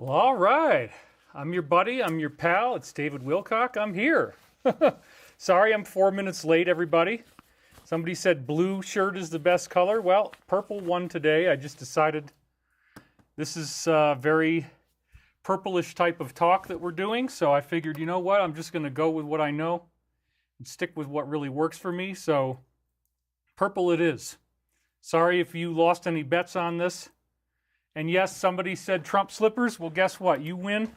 Well, all right. I'm your buddy. I'm your pal. It's David Wilcock. I'm here. Sorry I'm 4 minutes late, everybody. Somebody said blue shirt is the best color. Well, purple won today. I just decided this is a very purplish type of talk that we're doing. So I figured, you know what? I'm just going to go with what I know and stick with what really works for me. So purple it is. Sorry if you lost any bets on this. And yes, somebody said Trump slippers. Well, guess what? You win.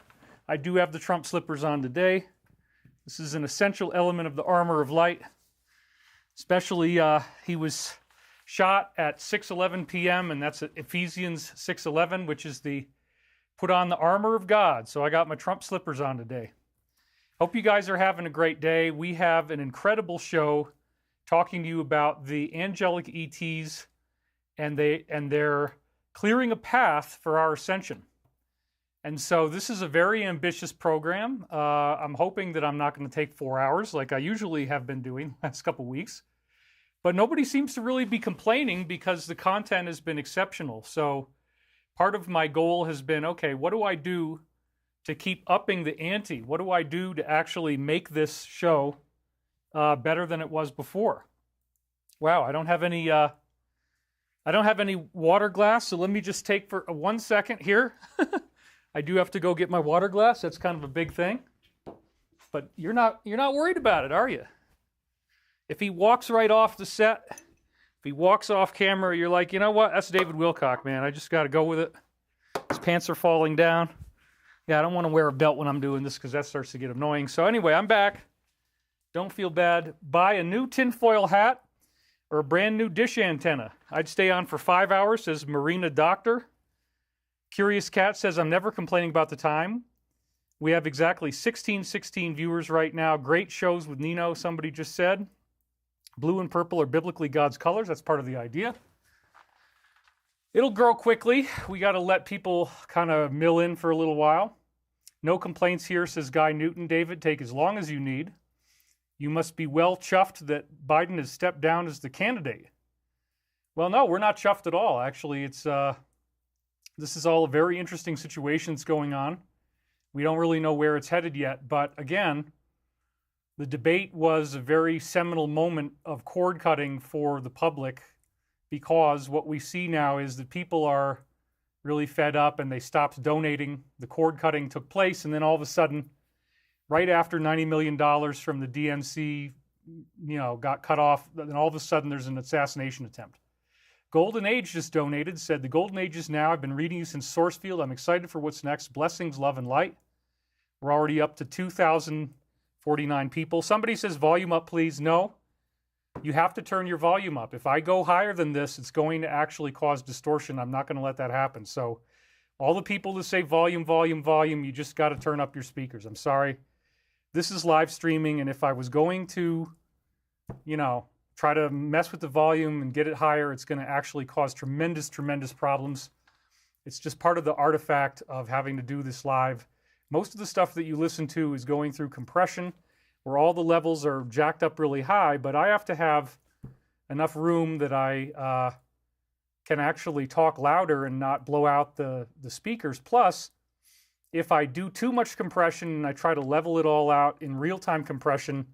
I do have the Trump slippers on today. This is an essential element of the armor of light. Especially, he was shot at 6:11 p.m., and that's Ephesians 6:11, which is the put on the armor of God. So I got my Trump slippers on today. Hope you guys are having a great day. We have an incredible show talking to you about the angelic ETs and their clearing a path for our ascension. And so this is a very ambitious program. I'm hoping that I'm not going to take 4 hours like I usually have been doing the last couple weeks. But nobody seems to really be complaining because the content has been exceptional. So part of my goal has been, okay, what do I do to keep upping the ante? What do I do to actually make this show better than it was before? Wow, I don't have any water glass, so let me just take for 1 second here. I do have to go get my water glass. That's kind of a big thing. But you're not worried about it, are you? If he walks right off the set, if he walks off camera, you're like, you know what? That's David Wilcock, man. I just got to go with it. His pants are falling down. Yeah, I don't want to wear a belt when I'm doing this because that starts to get annoying. So anyway, I'm back. Don't feel bad. Buy a new tinfoil hat or a brand new dish antenna. I'd stay on for 5 hours, says Marina Doctor. Curious Cat says, I'm never complaining about the time. We have exactly 1616 viewers right now. Great shows with Nino, somebody just said. Blue and purple are biblically God's colors. That's part of the idea. It'll grow quickly. We got to let people kind of mill in for a little while. No complaints here, says Guy Newton. David, take as long as you need. You must be well chuffed that Biden has stepped down as the candidate. Well, no, we're not chuffed at all. Actually, this is all a very interesting situation that's going on. We don't really know where it's headed yet. But again, the debate was a very seminal moment of cord cutting for the public because what we see now is that people are really fed up and they stopped donating. The cord cutting took place, and then all of a sudden, right after $90 million from the DNC, got cut off, then all of a sudden there's an assassination attempt. Golden Age just donated, said, the Golden Age is now. I've been reading you since Sourcefield. I'm excited for what's next. Blessings, love, and light. We're already up to 2,049 people. Somebody says, volume up, please. No, you have to turn your volume up. If I go higher than this, it's going to actually cause distortion. I'm not going to let that happen. So all the people that say volume, volume, volume, you just got to turn up your speakers. I'm sorry. This is live streaming, and if I was going to, try to mess with the volume and get it higher, it's going to actually cause tremendous, tremendous problems. It's just part of the artifact of having to do this live. Most of the stuff that you listen to is going through compression, where all the levels are jacked up really high, but I have to have enough room that I can actually talk louder and not blow out the speakers. Plus, if I do too much compression and I try to level it all out in real-time compression,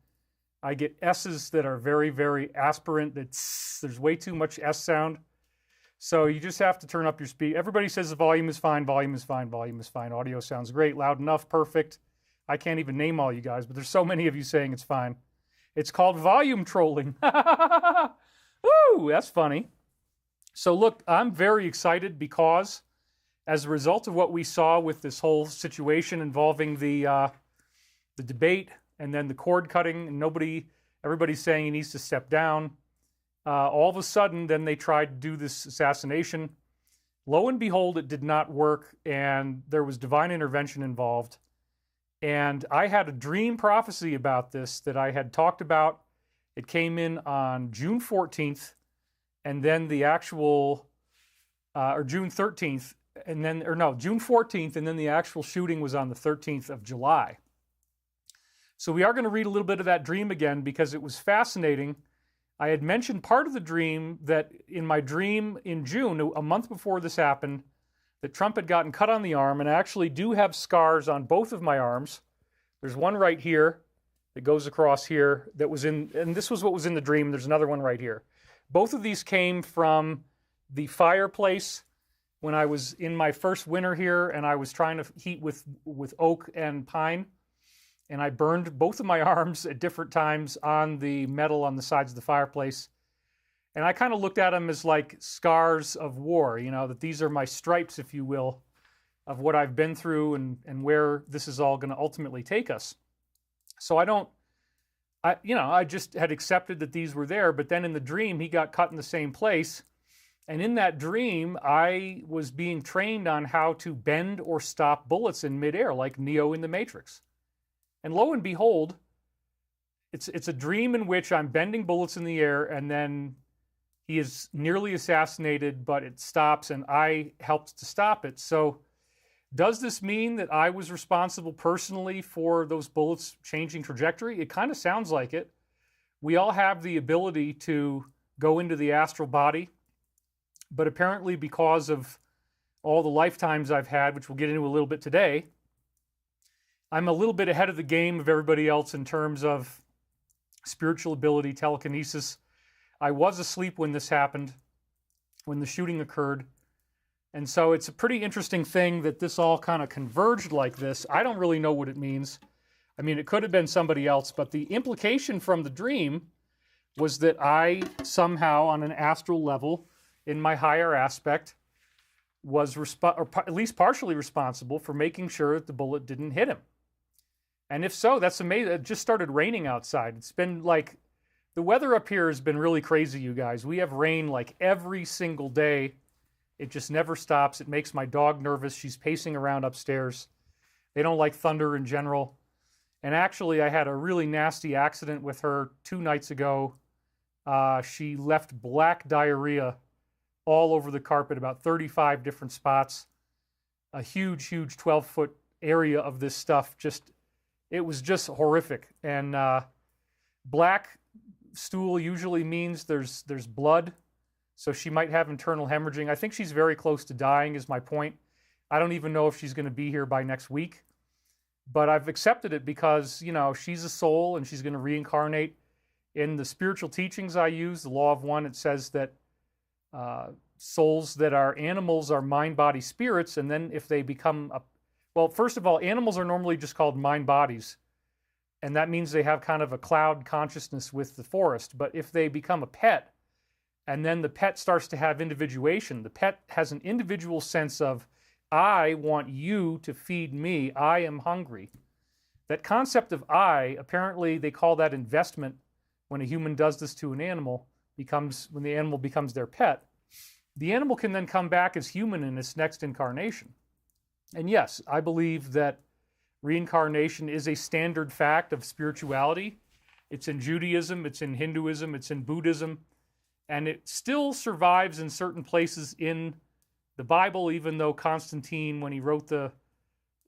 I get S's that are very, very aspirant. There's way too much S sound. So you just have to turn up your speed. Everybody says the volume is fine, volume is fine, volume is fine. Audio sounds great, loud enough, perfect. I can't even name all you guys, but there's so many of you saying it's fine. It's called volume trolling. Woo, that's funny. So look, I'm very excited because as a result of what we saw with this whole situation involving the debate and then the cord cutting, and everybody's saying he needs to step down. All of a sudden, then they tried to do this assassination. Lo and behold, it did not work, and there was divine intervention involved. And I had a dream prophecy about this that I had talked about. It came in on June 14th, and then the actual, or June 13th, June 14th, and then the actual shooting was on the 13th of July. So we are going to read a little bit of that dream again because it was fascinating. I had mentioned part of the dream that in my dream in June, a month before this happened, that Trump had gotten cut on the arm, and I actually do have scars on both of my arms. There's one right here that goes across here that was in, and this was what was in the dream. There's another one right here. Both of these came from the fireplace when I was in my first winter here, and I was trying to heat with oak and pine, and I burned both of my arms at different times on the metal on the sides of the fireplace. And I kind of looked at them as like scars of war, you know, that these are my stripes, if you will, of what I've been through and where this is all going to ultimately take us. So I just had accepted that these were there, but then in the dream, he got cut in the same place. And in that dream, I was being trained on how to bend or stop bullets in midair, like Neo in the Matrix. And lo and behold, it's a dream in which I'm bending bullets in the air, and then he is nearly assassinated, but it stops, and I helped to stop it. So does this mean that I was responsible personally for those bullets changing trajectory? It kind of sounds like it. We all have the ability to go into the astral body, but apparently because of all the lifetimes I've had, which we'll get into a little bit today, I'm a little bit ahead of the game of everybody else in terms of spiritual ability, telekinesis. I was asleep when this happened, when the shooting occurred. And so it's a pretty interesting thing that this all kind of converged like this. I don't really know what it means. I mean, it could have been somebody else, but the implication from the dream was that I somehow, on an astral level, in my higher aspect, was at least partially responsible for making sure that the bullet didn't hit him. And if so, that's amazing. It just started raining outside. It's been like, the weather up here has been really crazy, you guys. We have rain like every single day. It just never stops. It makes my dog nervous. She's pacing around upstairs. They don't like thunder in general. And actually, I had a really nasty accident with her 2 nights ago. She left black diarrhea all over the carpet, about 35 different spots. A huge, huge 12-foot area of this stuff. It was just horrific. And black stool usually means there's blood. So she might have internal hemorrhaging. I think she's very close to dying is my point. I don't even know if she's going to be here by next week. But I've accepted it because, you know, she's a soul and she's going to reincarnate. In the spiritual teachings I use, the Law of One, it says that souls that are animals are mind, body, spirits. And then if they become, well, first of all, animals are normally just called mind bodies. And that means they have kind of a cloud consciousness with the forest. But if they become a pet, and then the pet starts to have individuation, the pet has an individual sense of, I want you to feed me, I am hungry. That concept of I, apparently they call that investment when a human does this to an animal, when the animal becomes their pet. The animal can then come back as human in its next incarnation. And yes, I believe that reincarnation is a standard fact of spirituality. It's in Judaism, it's in Hinduism, it's in Buddhism, and it still survives in certain places in the Bible, even though Constantine, when he wrote the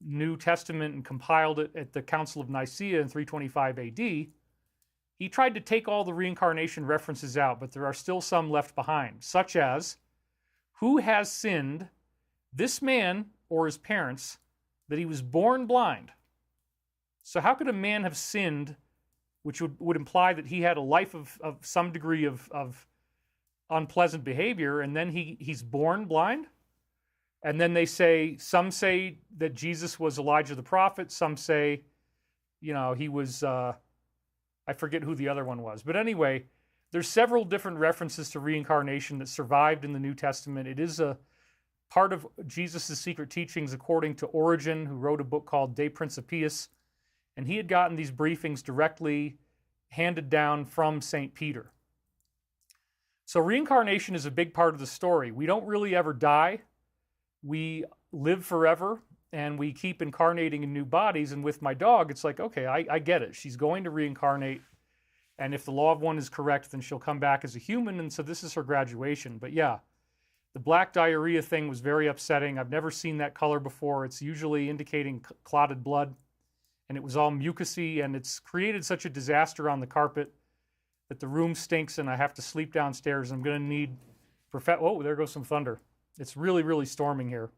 New Testament and compiled it at the Council of Nicaea in 325 AD, he tried to take all the reincarnation references out, but there are still some left behind, such as, who has sinned, this man or his parents, that he was born blind? So how could a man have sinned, which would imply that he had a life of some degree of unpleasant behavior, and then he's born blind? And then some say that Jesus was Elijah the prophet. Some say, you know, he was, I forget who the other one was. But anyway, there's several different references to reincarnation that survived in the New Testament. It is a part of Jesus' secret teachings, according to Origen, who wrote a book called De Principiis. And he had gotten these briefings directly handed down from St. Peter. So reincarnation is a big part of the story. We don't really ever die. We live forever, and we keep incarnating in new bodies. And with my dog, it's like, okay, I get it. She's going to reincarnate. And if the Law of One is correct, then she'll come back as a human. And so this is her graduation. But yeah, the black diarrhea thing was very upsetting. I've never seen that color before. It's usually indicating clotted blood. And it was all mucousy, and it's created such a disaster on the carpet that the room stinks, and I have to sleep downstairs. I'm going to need... Oh, there goes some thunder. It's really, really storming here.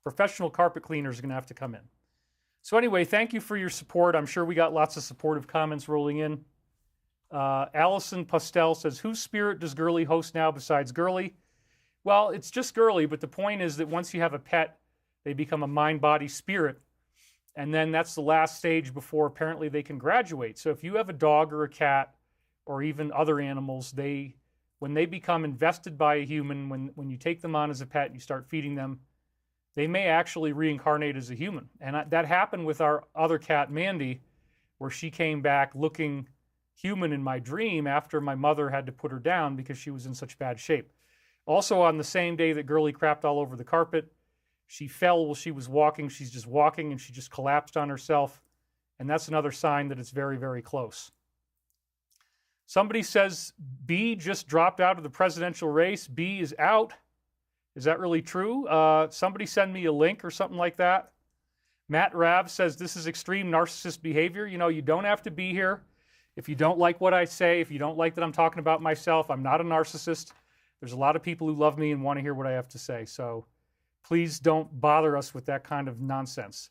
Professional carpet cleaners are going to have to come in. So anyway, thank you for your support. I'm sure we got lots of supportive comments rolling in. Allison Postel says, whose spirit does Girly host now besides Girly? Well, it's just Girly, but the point is that once you have a pet, they become a mind, body, spirit. And then that's the last stage before apparently they can graduate. So if you have a dog or a cat or even other animals, when they become invested by a human, when you take them on as a pet and you start feeding them, they may actually reincarnate as a human. And that happened with our other cat, Mandy, where she came back looking human in my dream after my mother had to put her down because she was in such bad shape. Also, on the same day that Girly crapped all over the carpet, she fell while she was walking. She's just walking and she just collapsed on herself. And that's another sign that it's very, very close. Somebody says B just dropped out of the presidential race. B is out. Is that really true? Somebody send me a link or something like that. Matt Rav says this is extreme narcissist behavior. You know, you don't have to be here. If you don't like what I say, if you don't like that I'm talking about myself, I'm not a narcissist. There's a lot of people who love me and want to hear what I have to say. So please don't bother us with that kind of nonsense.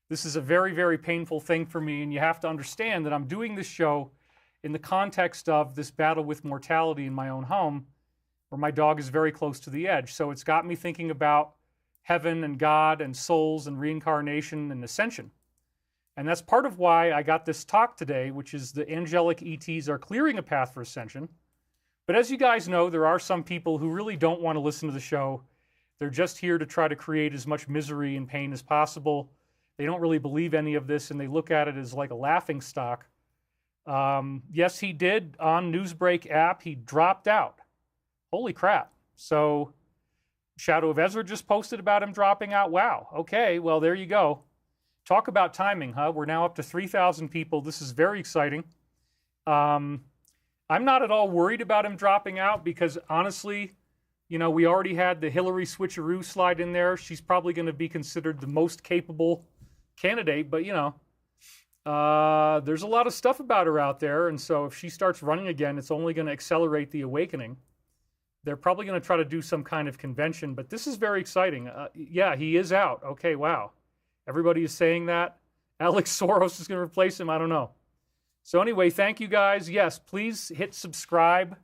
This is a very, very painful thing for me, and you have to understand that I'm doing this show in the context of this battle with mortality in my own home, where my dog is very close to the edge. So it's got me thinking about heaven and God and souls and reincarnation and ascension. And that's part of why I got this talk today, which is the angelic ETs are clearing a path for ascension. But as you guys know, there are some people who really don't want to listen to the show. They're just here to try to create as much misery and pain as possible. They don't really believe any of this, and they look at it as like a laughing stock. Yes, he did on Newsbreak app. He dropped out. Holy crap. So Shadow of Ezra just posted about him dropping out. Wow. Okay, well, there you go. Talk about timing, huh? We're now up to 3,000 people. This is very exciting. I'm not at all worried about him dropping out because honestly, you know, we already had the Hillary switcheroo slide in there. She's probably going to be considered the most capable candidate, but you know, there's a lot of stuff about her out there. And so if she starts running again, it's only going to accelerate the awakening. They're probably going to try to do some kind of convention, but this is very exciting. Yeah, he is out. Okay, wow. Everybody is saying that. Alex Soros is going to replace him. I don't know. So anyway, thank you guys. Yes, please hit subscribe.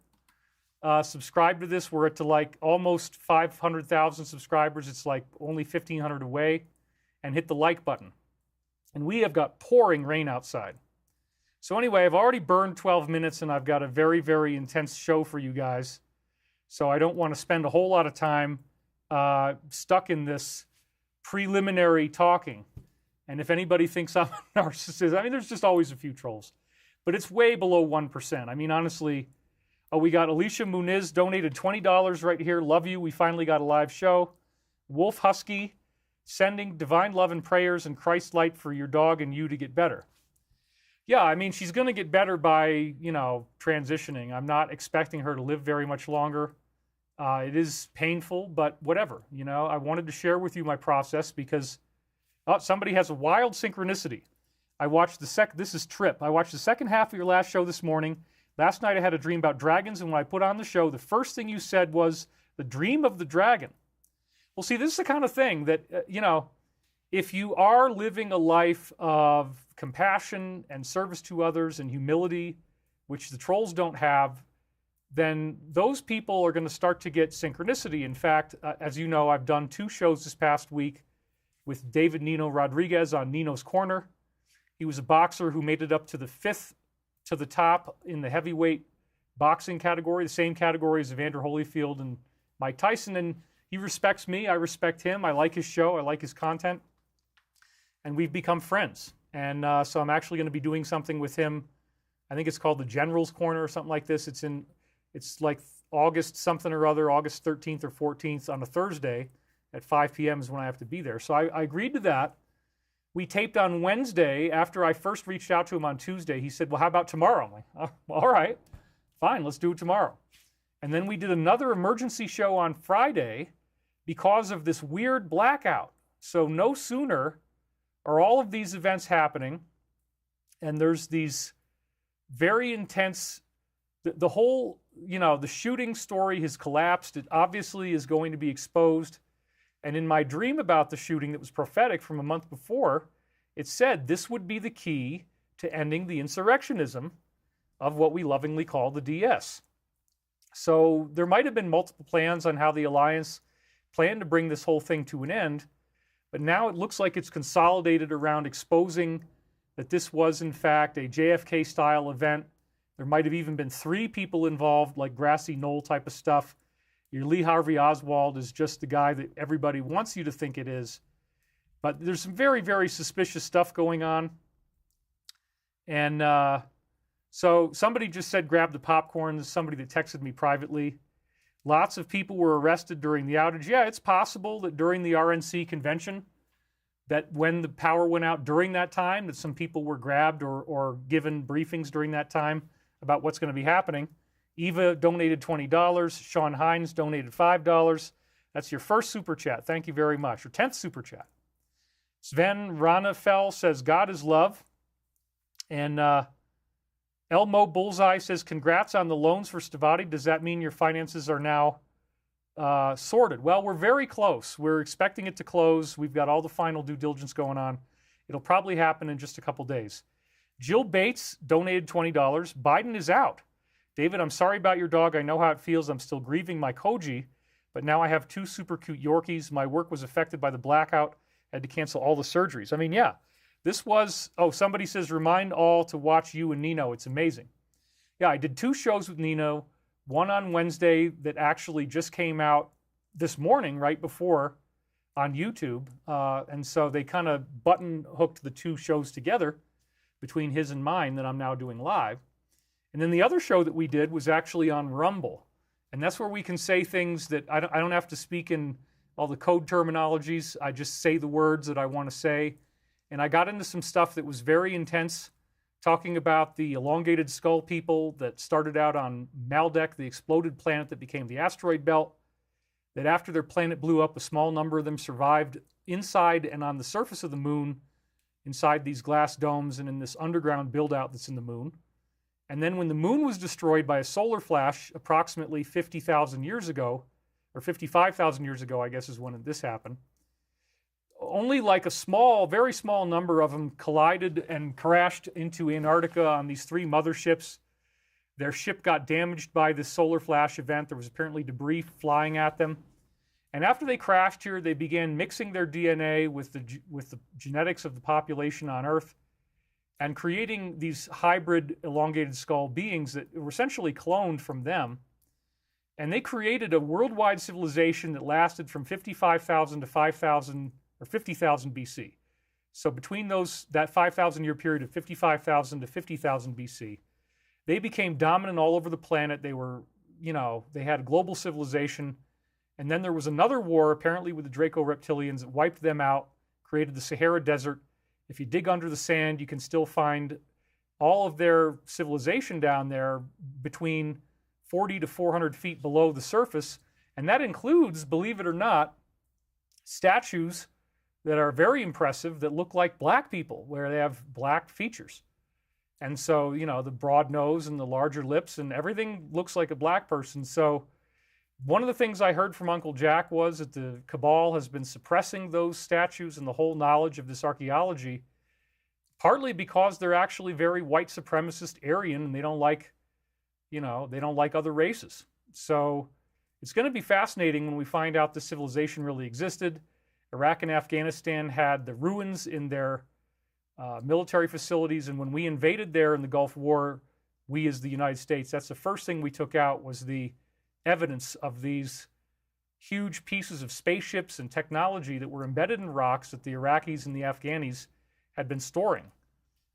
Subscribe to this. We're at like almost 500,000 subscribers. It's like only 1,500 away. And hit the like button. And we have got pouring rain outside. So anyway, I've already burned 12 minutes and I've got a very, very intense show for you guys. So I don't want to spend a whole lot of time stuck in this preliminary talking. And if anybody thinks I'm a narcissist, I mean, there's just always a few trolls. But it's way below 1%. I mean, honestly, we got Alicia Muniz donated $20 right here. Love you. We finally got a live show. Wolf Husky sending divine love and prayers and Christ light for your dog and you to get better. Yeah, I mean, she's going to get better by, you know, transitioning. I'm not expecting her to live very much longer. It is painful, but whatever. You know, I wanted to share with you my process because somebody has a wild synchronicity. I watched this is Trip. I watched the second half of your last show this morning. Last night I had a dream about dragons, and when I put on the show, the first thing you said was the dream of the dragon. Well, see, this is the kind of thing that, you know, if you are living a life of compassion and service to others and humility, which the trolls don't have, then those people are going to start to get synchronicity. In fact, as you know, I've done 2 shows this past week with David Nino Rodriguez on Nino's Corner. He was a boxer who made it up to the 5th to the top in the heavyweight boxing category, the same category as Evander Holyfield and Mike Tyson. And he respects me. I respect him. I like his show. I like his content. And we've become friends. And so I'm actually going to be doing something with him. I think it's called the General's Corner or something like this. It's like August something or other, August 13th or 14th on a Thursday at 5 p.m. is when I have to be there. So I agreed to that. We taped on Wednesday. After I first reached out to him on Tuesday, he said, well, how about tomorrow? I'm like, oh, all right, fine, let's do it tomorrow. And then we did another emergency show on Friday because of this weird blackout. So no sooner are all of these events happening, and there's these very intense, the whole, you know, the shooting story has collapsed. It obviously is going to be exposed. And in my dream about the shooting that was prophetic from a month before, it said this would be the key to ending the insurrectionism of what we lovingly call the DS. So there might have been multiple plans on how the Alliance planned to bring this whole thing to an end, but now it looks like it's consolidated around exposing that this was, in fact, a JFK-style event. There might have even been 3 people involved, like grassy knoll type of stuff. Your Lee Harvey Oswald is just the guy that everybody wants you to think it is. But there's some very, very suspicious stuff going on. And so somebody just said, grab the popcorn. There's somebody that texted me privately. Lots of people were arrested during the outage. Yeah, it's possible that during the RNC convention, that when the power went out during that time, that some people were grabbed or given briefings during that time about what's going to be happening. Eva donated $20. Sean Hines donated $5. That's your first super chat. Thank you very much. Your 10th super chat. Sven Ranafel says, God is love. And Elmo Bullseye says, congrats on the loans for Stavati. Does that mean your finances are now sorted? Well, we're very close. We're expecting it to close. We've got all the final due diligence going on. It'll probably happen in just a couple days. Jill Bates donated $20. Biden is out. David, I'm sorry about your dog. I know how it feels. I'm still grieving my Koji, but now I have 2 super cute Yorkies. My work was affected by the blackout. I had to cancel all the surgeries. I mean, yeah, this was, oh, somebody says, remind all to watch you and Nino. It's amazing. Yeah, I did 2 shows with Nino, one on Wednesday that actually just came out this morning, right before, on YouTube. And so they kind of button hooked the 2 shows together between his and mine that I'm now doing live. And then the other show that we did was actually on Rumble. And that's where we can say things that I don't have to speak in all the code terminologies. I just say the words that I want to say. And I got into some stuff that was very intense, talking about the elongated skull people that started out on Maldek, the exploded planet that became the asteroid belt, that after their planet blew up, a small number of them survived inside and on the surface of the moon, inside these glass domes and in this underground build-out that's in the moon. And then when the moon was destroyed by a solar flash approximately 50,000 years ago, or 55,000 years ago, I guess is when this happened, only like a small, very small number of them collided and crashed into Antarctica on these 3 motherships. Their ship got damaged by this solar flash event. There was apparently debris flying at them. And after they crashed here, they began mixing their DNA with the genetics of the population on Earth and creating these hybrid elongated skull beings that were essentially cloned from them. And they created a worldwide civilization that lasted from 55,000 to 5,000 or 50,000 BC. So between that 5,000 year period of 55,000 to 50,000 BC, they became dominant all over the planet. They were, they had global civilization. And then there was another war, apparently with the Draco reptilians, that wiped them out, created the Sahara Desert. If you dig under the sand, you can still find all of their civilization down there between 40 to 400 feet below the surface. And that includes, believe it or not, statues that are very impressive that look like black people, where they have black features. And so, the broad nose and the larger lips and everything looks like a black person. So one of the things I heard from Uncle Jack was that the cabal has been suppressing those statues and the whole knowledge of this archaeology, partly because they're actually very white supremacist Aryan and they don't like, they don't like other races. So it's going to be fascinating when we find out this civilization really existed. Iraq and Afghanistan had the ruins in their military facilities, and when we invaded there in the Gulf War, we as the United States, that's the first thing we took out was the evidence of these huge pieces of spaceships and technology that were embedded in rocks that the Iraqis and the Afghanis had been storing.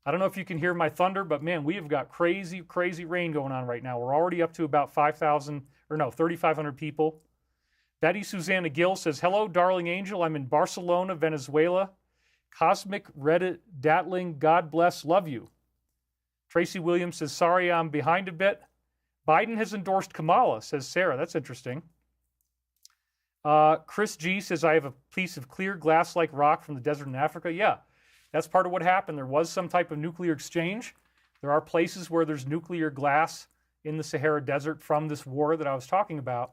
I don't know if you can hear my thunder, but man, we have got crazy, crazy rain going on right now. We're already up to about 3,500 people. Betty Susanna Gill says, hello, darling angel. I'm in Barcelona, Venezuela. Cosmic Reddit Datling, God bless, love you. Tracy Williams says, sorry, I'm behind a bit. Biden has endorsed Kamala, says Sarah. That's interesting. Chris G says, I have a piece of clear glass-like rock from the desert in Africa. Yeah, that's part of what happened. There was some type of nuclear exchange. There are places where there's nuclear glass in the Sahara Desert from this war that I was talking about.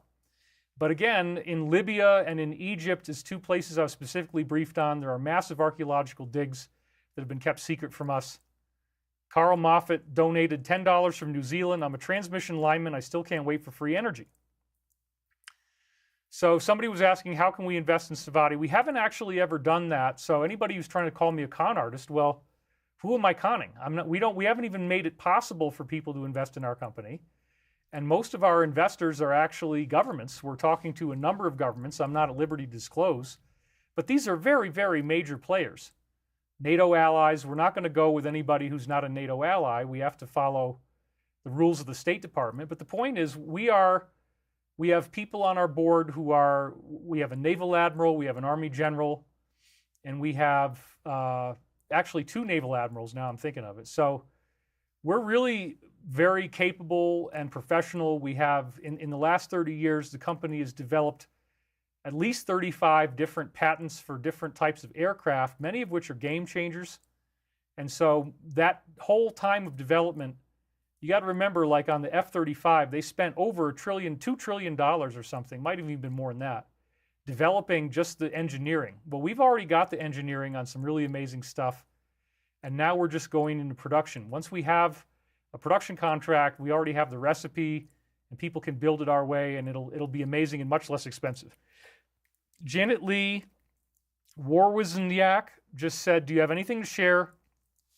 But again, in Libya and in Egypt is two places I was specifically briefed on. There are massive archaeological digs that have been kept secret from us. Carl Moffat donated $10 from New Zealand. I'm a transmission lineman. I still can't wait for free energy. So somebody was asking, how can we invest in Savati? We haven't actually ever done that. So anybody who's trying to call me a con artist, well, who am I conning? We haven't even made it possible for people to invest in our company. And most of our investors are actually governments. We're talking to a number of governments. I'm not at liberty to disclose. But these are very, very major players. NATO allies, we're not going to go with anybody who's not a NATO ally. We have to follow the rules of the State Department. But the point is, we have people on our board we have a naval admiral, we have an army general, and we have actually 2 naval admirals now I'm thinking of it. So we're really very capable and professional. We have, in the last 30 years, the company has developed at least 35 different patents for different types of aircraft, many of which are game changers. And so that whole time of development, you got to remember, like on the F-35, they spent over $2 trillion or something, might have even been more than that, developing just the engineering. Well, we've already got the engineering on some really amazing stuff, and now we're just going into production. Once we have a production contract, we already have the recipe, and people can build it our way, and it'll be amazing and much less expensive. Janet Lee Warwizniak just said, do you have anything to share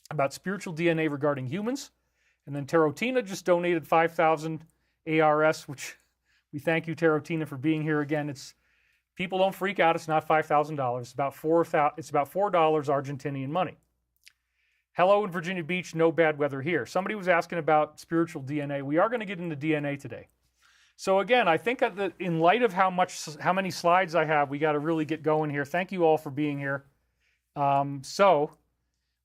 about spiritual DNA regarding humans? And then Tarotina just donated 5,000 ARS, which we thank you, Tarotina, for being here again. People don't freak out. It's not $5,000. It's about $4 Argentinian money. Hello in Virginia Beach. No bad weather here. Somebody was asking about spiritual DNA. We are going to get into DNA today. So again, I think that in light of how many slides I have, we got to really get going here. Thank you all for being here. So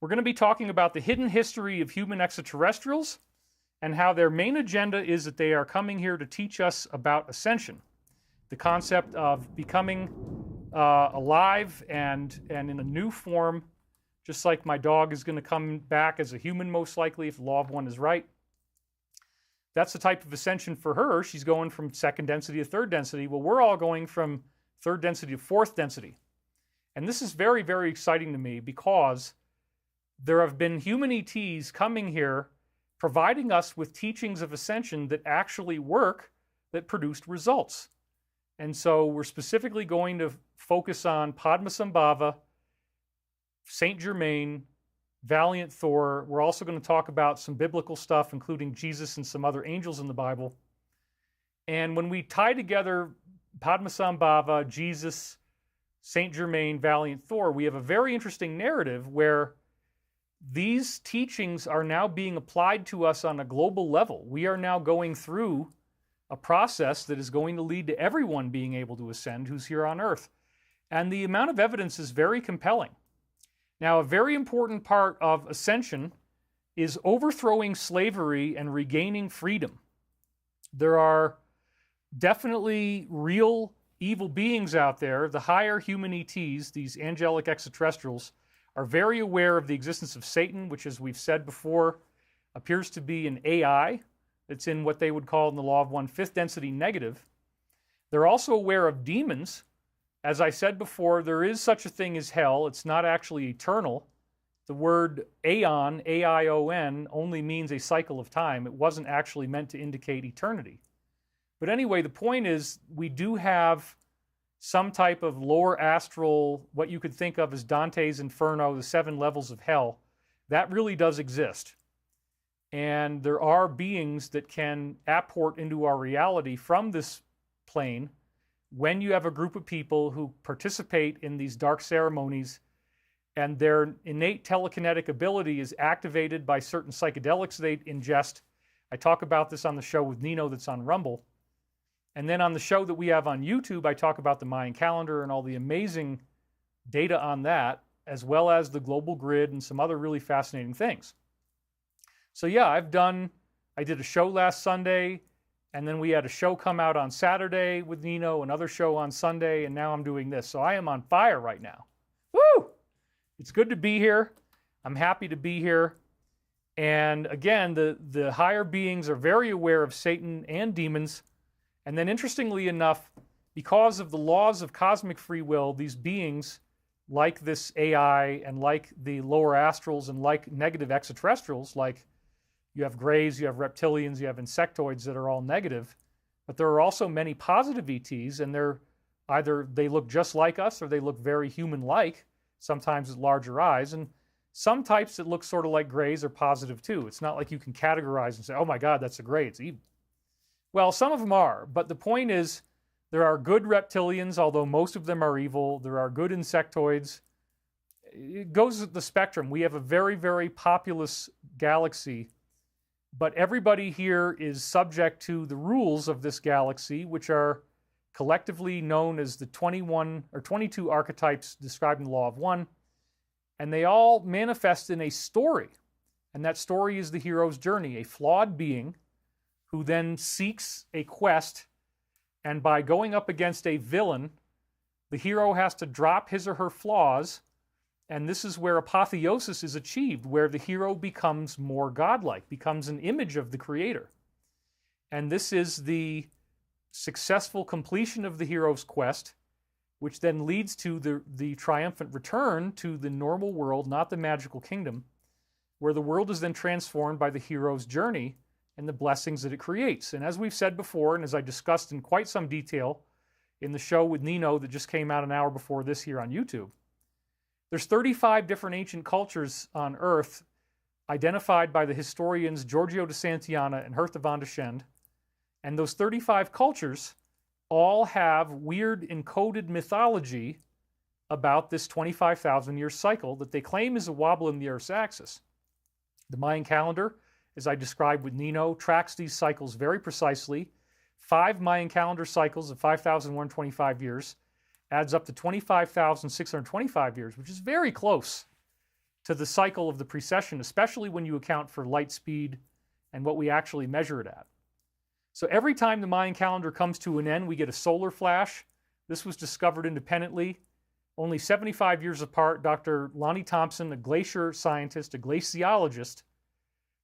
we're going to be talking about the hidden history of human extraterrestrials and how their main agenda is that they are coming here to teach us about ascension, the concept of becoming alive and in a new form, just like my dog is going to come back as a human most likely if the law of one is right. That's the type of ascension for her. She's going from 2nd density to 3rd density. Well, we're all going from 3rd density to 4th density. And this is very, very exciting to me because there have been human ETs coming here providing us with teachings of ascension that actually work, that produced results. And so we're specifically going to focus on Padmasambhava, Saint Germain, Valiant Thor. We're also going to talk about some biblical stuff, including Jesus and some other angels in the Bible. And when we tie together Padmasambhava, Jesus, Saint Germain, Valiant Thor, we have a very interesting narrative where these teachings are now being applied to us on a global level. We are now going through a process that is going to lead to everyone being able to ascend who's here on Earth. And the amount of evidence is very compelling. Now, a very important part of ascension is overthrowing slavery and regaining freedom. There are definitely real evil beings out there. The higher human ETs, these angelic extraterrestrials, are very aware of the existence of Satan, which, as we've said before, appears to be an AI that's in what they would call in the law of one 5th density negative. They're also aware of demons. As I said before, there is such a thing as hell. It's not actually eternal. The word aeon, A-I-O-N, only means a cycle of time. It wasn't actually meant to indicate eternity. But anyway, the point is we do have some type of lower astral, what you could think of as Dante's Inferno, the 7 levels of hell. That really does exist. And there are beings that can apport into our reality from this plane when you have a group of people who participate in these dark ceremonies and their innate telekinetic ability is activated by certain psychedelics they ingest. I talk about this on the show with Nino that's on Rumble. And then on the show that we have on YouTube, I talk about the Mayan Calendar and all the amazing data on that, as well as the global grid and some other really fascinating things. So yeah, I did a show last Sunday, and then we had a show come out on Saturday with Nino, another show on Sunday, and now I'm doing this. So I am on fire right now. Woo! It's good to be here. I'm happy to be here. And again, the higher beings are very aware of Satan and demons. And then interestingly enough, because of the laws of cosmic free will, these beings, like this AI and like the lower astrals and like negative extraterrestrials, like you have grays, you have reptilians, you have insectoids that are all negative, but there are also many positive ETs, and they're either they look just like us or they look very human-like, sometimes with larger eyes, and some types that look sort of like grays are positive too. It's not like you can categorize and say, oh my God, that's a gray, it's evil. Well, some of them are, but the point is there are good reptilians, although most of them are evil. There are good insectoids. It goes with the spectrum. We have a very, very populous galaxy, but everybody here is subject to the rules of this galaxy, which are collectively known as the 21 or 22 archetypes described in the Law of One, and they all manifest in a story, and that story is the hero's journey, a flawed being who then seeks a quest, and by going up against a villain, the hero has to drop his or her flaws, and this is where apotheosis is achieved, where the hero becomes more godlike, becomes an image of the creator. And this is the successful completion of the hero's quest, which then leads to the triumphant return to the normal world, not the magical kingdom, where the world is then transformed by the hero's journey and the blessings that it creates. And as we've said before, and as I discussed in quite some detail in the show with Nino that just came out an hour before this here on YouTube, there's 35 different ancient cultures on Earth identified by the historians Giorgio de Santillana and Hertha von der Schend. And those 35 cultures all have weird encoded mythology about this 25,000-year cycle that they claim is a wobble in the Earth's axis. The Mayan calendar, as I described with Nino, tracks these cycles very precisely. 5 Mayan calendar cycles of 5,125 years adds up to 25,625 years, which is very close to the cycle of the precession, especially when you account for light speed and what we actually measure it at. So every time the Mayan calendar comes to an end, we get a solar flash. This was discovered independently. Only 75 years apart, Dr. Lonnie Thompson, a glacier scientist, a glaciologist,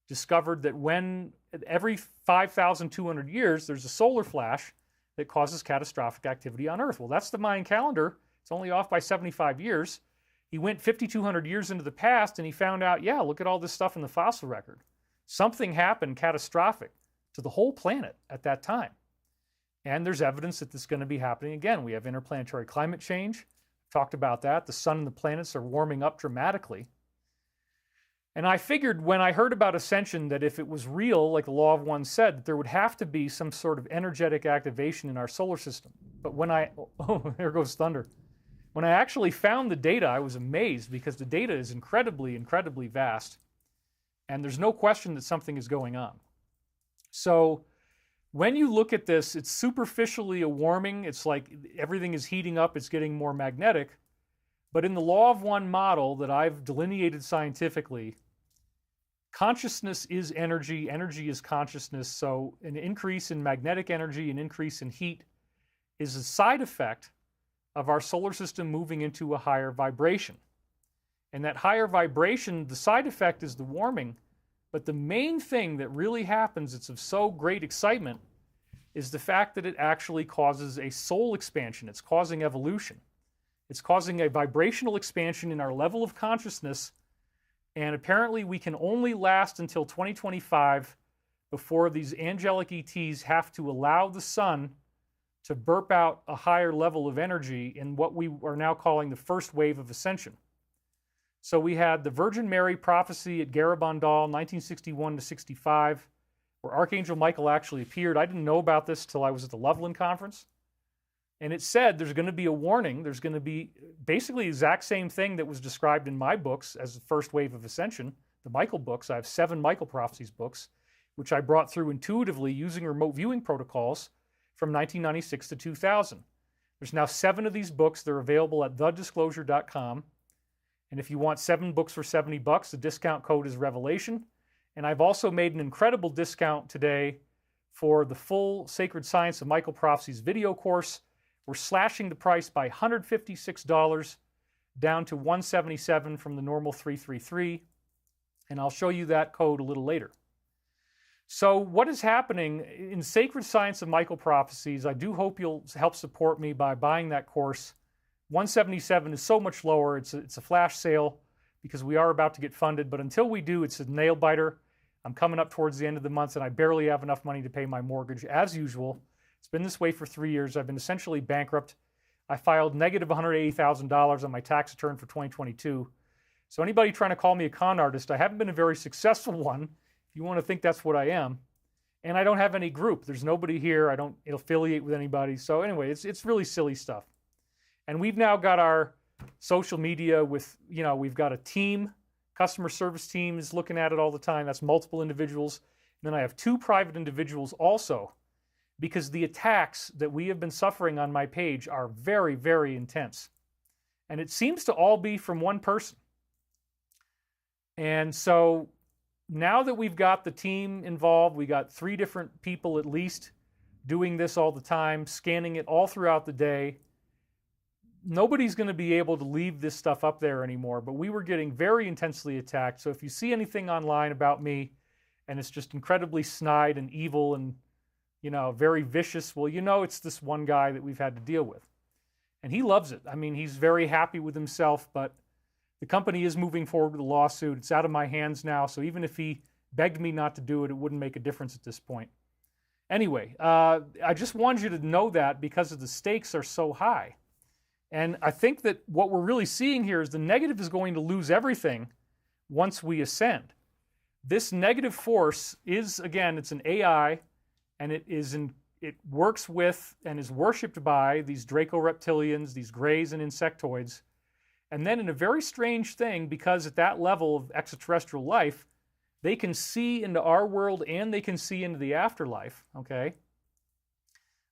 discovered that when every 5,200 years there's a solar flash that causes catastrophic activity on Earth. Well, that's the Mayan calendar. It's only off by 75 years. He went 5,200 years into the past and he found out, yeah, look at all this stuff in the fossil record. Something happened catastrophic to the whole planet at that time. And there's evidence that this is going to be happening again. We have interplanetary climate change. I've talked about that. The sun and the planets are warming up dramatically. And I figured when I heard about Ascension that if it was real, like the Law of One said, that there would have to be some sort of energetic activation in our solar system. But when oh, there goes thunder. When I actually found the data, I was amazed because the data is incredibly, incredibly vast. And there's no question that something is going on. So when you look at this, it's superficially a warming. It's like everything is heating up. It's getting more magnetic. But in the Law of One model that I've delineated scientifically, consciousness is energy, energy is consciousness, so an increase in magnetic energy, an increase in heat, is a side effect of our solar system moving into a higher vibration. And that higher vibration, the side effect is the warming, but the main thing that really happens, it's of so great excitement, is the fact that it actually causes a soul expansion. It's causing evolution. It's causing a vibrational expansion in our level of consciousness. And apparently we can only last until 2025 before these angelic ETs have to allow the sun to burp out a higher level of energy in what we are now calling the first wave of ascension. So we had the Virgin Mary prophecy at Garabandal, 1961 to 65, where Archangel Michael actually appeared. I didn't know about this till I was at the Loveland conference. And it said there's going to be a warning. There's going to be basically the exact same thing that was described in my books as the first wave of ascension, the Michael books. I have 7 Michael prophecies books, which I brought through intuitively using remote viewing protocols from 1996 to 2000. There's now 7 of these books. They're available at thedisclosure.com. And if you want 7 books for $70, the discount code is Revelation. And I've also made an incredible discount today for the full Sacred Science of Michael Prophecies video course. We're slashing the price by $156 down to $177 from the normal $333. And I'll show you that code a little later. So what is happening in Sacred Science of Michael Prophecies, I do hope you'll help support me by buying that course. 177 is so much lower. It's a flash sale because we are about to get funded. But until we do, it's a nail biter. I'm coming up towards the end of the month, and I barely have enough money to pay my mortgage, as usual. It's been this way for 3 years. I've been essentially bankrupt. I filed negative $180,000 on my tax return for 2022. So anybody trying to call me a con artist, I haven't been a very successful one, if you want to think that's what I am. And I don't have any group. There's nobody here. I don't affiliate with anybody. So anyway, it's really silly stuff. And we've now got our social media with, we've got a team. Customer service team is looking at it all the time. That's multiple individuals. And then I have 2 private individuals also, because the attacks that we have been suffering on my page are very, very intense. And it seems to all be from one person. And so now that we've got the team involved, we got 3 different people at least doing this all the time, scanning it all throughout the day. Nobody's going to be able to leave this stuff up there anymore, but we were getting very intensely attacked. So if you see anything online about me and it's just incredibly snide and evil and, very vicious, well, it's this one guy that we've had to deal with. And he loves it. I mean, he's very happy with himself, but the company is moving forward with a lawsuit. It's out of my hands now, so even if he begged me not to do it, it wouldn't make a difference at this point. Anyway, I just wanted you to know that because the stakes are so high. And I think that what we're really seeing here is the negative is going to lose everything once we ascend. This negative force is, again, it's an AI, and it works with and is worshipped by these Draco-reptilians, these greys and insectoids. And then in a very strange thing, because at that level of extraterrestrial life, they can see into our world and they can see into the afterlife, okay?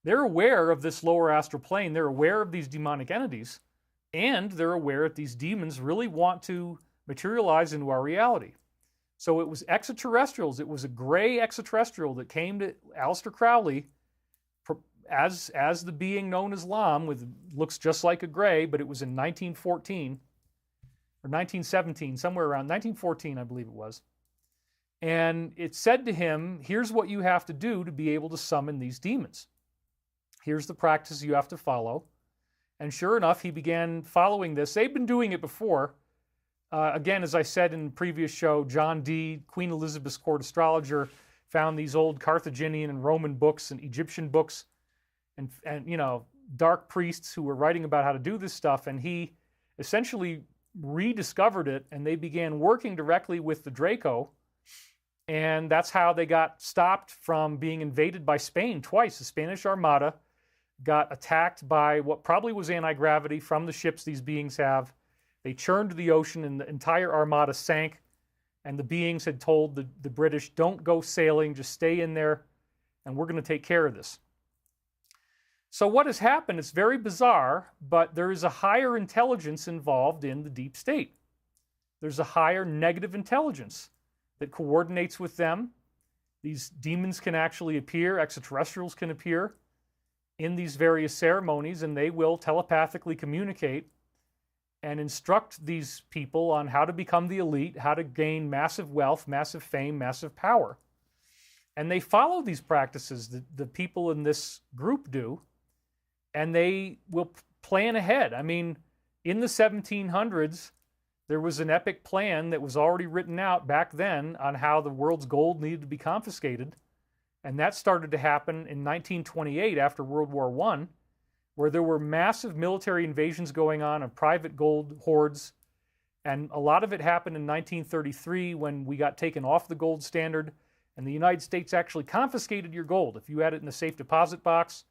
They're aware of this lower astral plane. They're aware of these demonic entities, and they're aware that these demons really want to materialize into our reality. So it was extraterrestrials. It was a gray extraterrestrial that came to Aleister Crowley as the being known as Lam, looks just like a gray, but it was in 1914 or 1917, somewhere around 1914, I believe it was. And it said to him, here's what you have to do to be able to summon these demons. Here's the practice you have to follow. And sure enough, he began following this. They've been doing it before. Again, as I said in the previous show, John Dee, Queen Elizabeth's court astrologer, found these old Carthaginian and Roman books and Egyptian books and dark priests who were writing about how to do this stuff. And he essentially rediscovered it, and they began working directly with the Draco. And that's how they got stopped from being invaded by Spain twice. The Spanish Armada got attacked by what probably was anti-gravity from the ships these beings have. They churned the ocean and the entire Armada sank. And the beings had told the British, don't go sailing, just stay in there, and we're going to take care of this. So what has happened, it's very bizarre, but there is a higher intelligence involved in the deep state. There's a higher negative intelligence that coordinates with them. These demons can actually appear, extraterrestrials can appear in these various ceremonies, and they will telepathically communicate and instruct these people on how to become the elite, how to gain massive wealth, massive fame, massive power. And they follow these practices that the people in this group do, and they will plan ahead. I mean, in the 1700s, there was an epic plan that was already written out back then on how the world's gold needed to be confiscated. And that started to happen in 1928 after World War I, where there were massive military invasions going on of private gold hoards. And a lot of it happened in 1933 when we got taken off the gold standard, and the United States actually confiscated your gold. If you had it in a safe deposit box,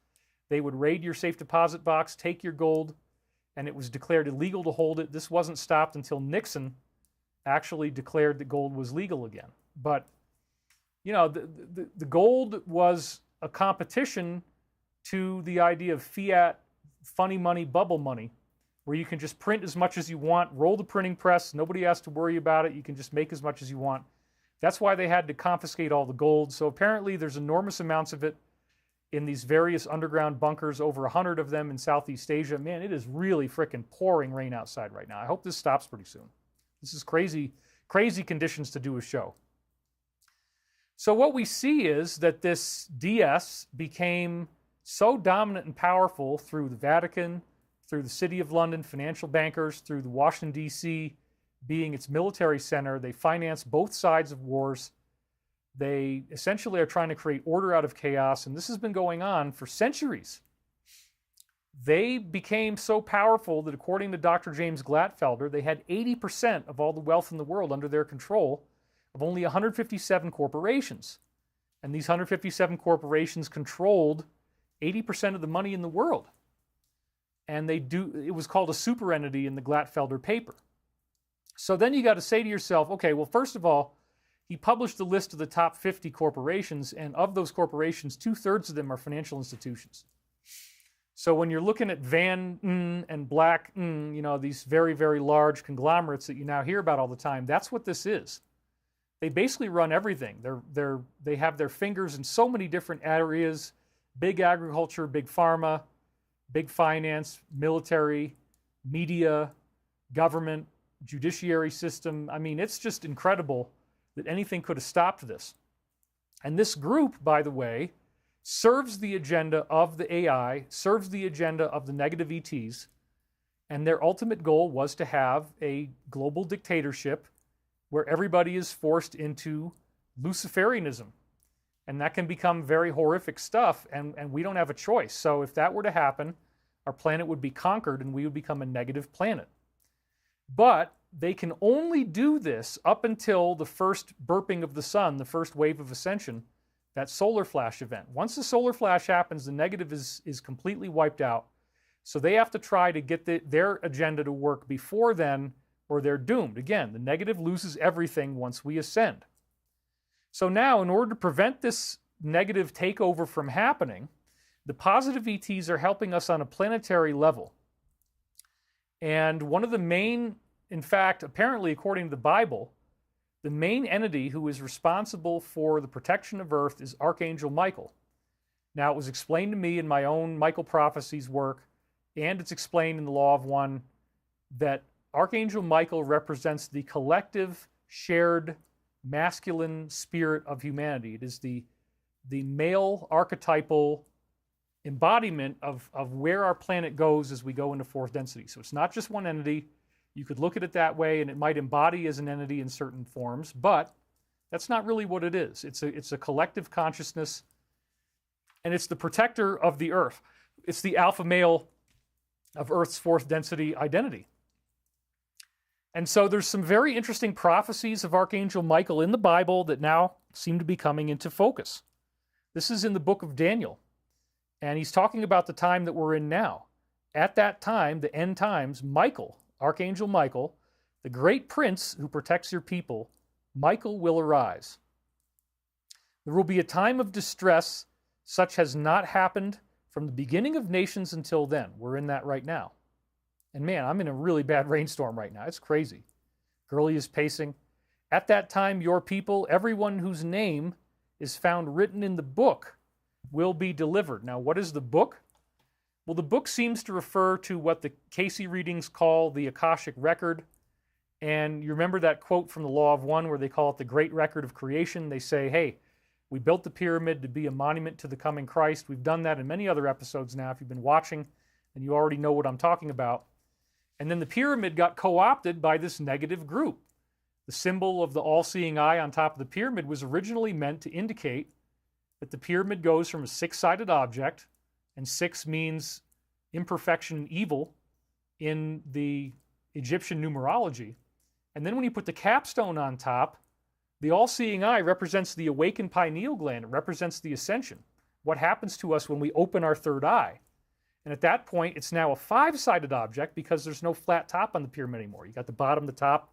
they would raid your safe deposit box, take your gold, and it was declared illegal to hold it. This wasn't stopped until Nixon actually declared that gold was legal again. But, the gold was a competition to the idea of fiat, funny money, bubble money, where you can just print as much as you want, roll the printing press, nobody has to worry about it, you can just make as much as you want. That's why they had to confiscate all the gold. So apparently there's enormous amounts of it in these various underground bunkers, over 100 of them in Southeast Asia. Man, it is really frickin' pouring rain outside right now. I hope this stops pretty soon. This is crazy, crazy conditions to do a show. So what we see is that this DS became so dominant and powerful through the Vatican, through the City of London, financial bankers, through the Washington, D.C. being its military center. They finance both sides of wars. They essentially are trying to create order out of chaos, and this has been going on for centuries. They became so powerful that according to Dr. James Glatfelder, they had 80% of all the wealth in the world under their control of only 157 corporations. And these 157 corporations controlled 80% of the money in the world. And it was called a super entity in the Glatfelder paper. So then you got to say to yourself, okay, well, first of all, he published the list of the top 50 corporations, and of those corporations, 2/3 of them are financial institutions. So when you're looking at Van and Black, these very, very large conglomerates that you now hear about all the time, that's what this is. They basically run everything. They have their fingers in so many different areas: big agriculture, big pharma, big finance, military, media, government, judiciary system. I mean, it's just incredible that anything could have stopped this. And this group, by the way, serves the agenda of the AI, serves the agenda of the negative ETs, and their ultimate goal was to have a global dictatorship where everybody is forced into Luciferianism. And that can become very horrific stuff, and we don't have a choice. So if that were to happen, our planet would be conquered and we would become a negative planet. But they can only do this up until the first burping of the sun, the first wave of ascension, that solar flash event. Once the solar flash happens, the negative is completely wiped out. So they have to try to get their agenda to work before then, or they're doomed. Again, the negative loses everything once we ascend. So now, in order to prevent this negative takeover from happening, the positive ETs are helping us on a planetary level. And one of the main, in fact, apparently according to the Bible, the main entity who is responsible for the protection of Earth is Archangel Michael. Now, it was explained to me in my own Michael Prophecies work, and it's explained in the Law of One, that Archangel Michael represents the collective, shared, masculine spirit of humanity. It is the male archetypal embodiment of where our planet goes as we go into fourth density. So it's not just one entity. You could look at it that way, and it might embody as an entity in certain forms, but that's not really what it is. It's a collective consciousness, and it's the protector of the Earth. It's the alpha male of Earth's fourth density identity. And so there's some very interesting prophecies of Archangel Michael in the Bible that now seem to be coming into focus. This is in the book of Daniel, and he's talking about the time that we're in now. At that time, the end times, Michael, Archangel Michael, the great prince who protects your people, Michael will arise. There will be a time of distress such has not happened from the beginning of nations until then. We're in that right now. And man, I'm in a really bad rainstorm right now. It's crazy. Girlie is pacing. At that time, your people, everyone whose name is found written in the book, will be delivered. Now, what is the book? Well, the book seems to refer to what the Cayce readings call the Akashic Record. And you remember that quote from the Law of One where they call it the Great Record of Creation? They say, hey, we built the pyramid to be a monument to the coming Christ. We've done that in many other episodes now. If you've been watching, and you already know what I'm talking about. And then the pyramid got co-opted by this negative group. The symbol of the all-seeing eye on top of the pyramid was originally meant to indicate that the pyramid goes from a six-sided object, and six means imperfection and evil in the Egyptian numerology. And then when you put the capstone on top, the all-seeing eye represents the awakened pineal gland. It represents the ascension. What happens to us when we open our third eye? And at that point, it's now a five-sided object because there's no flat top on the pyramid anymore. You got the bottom, the top,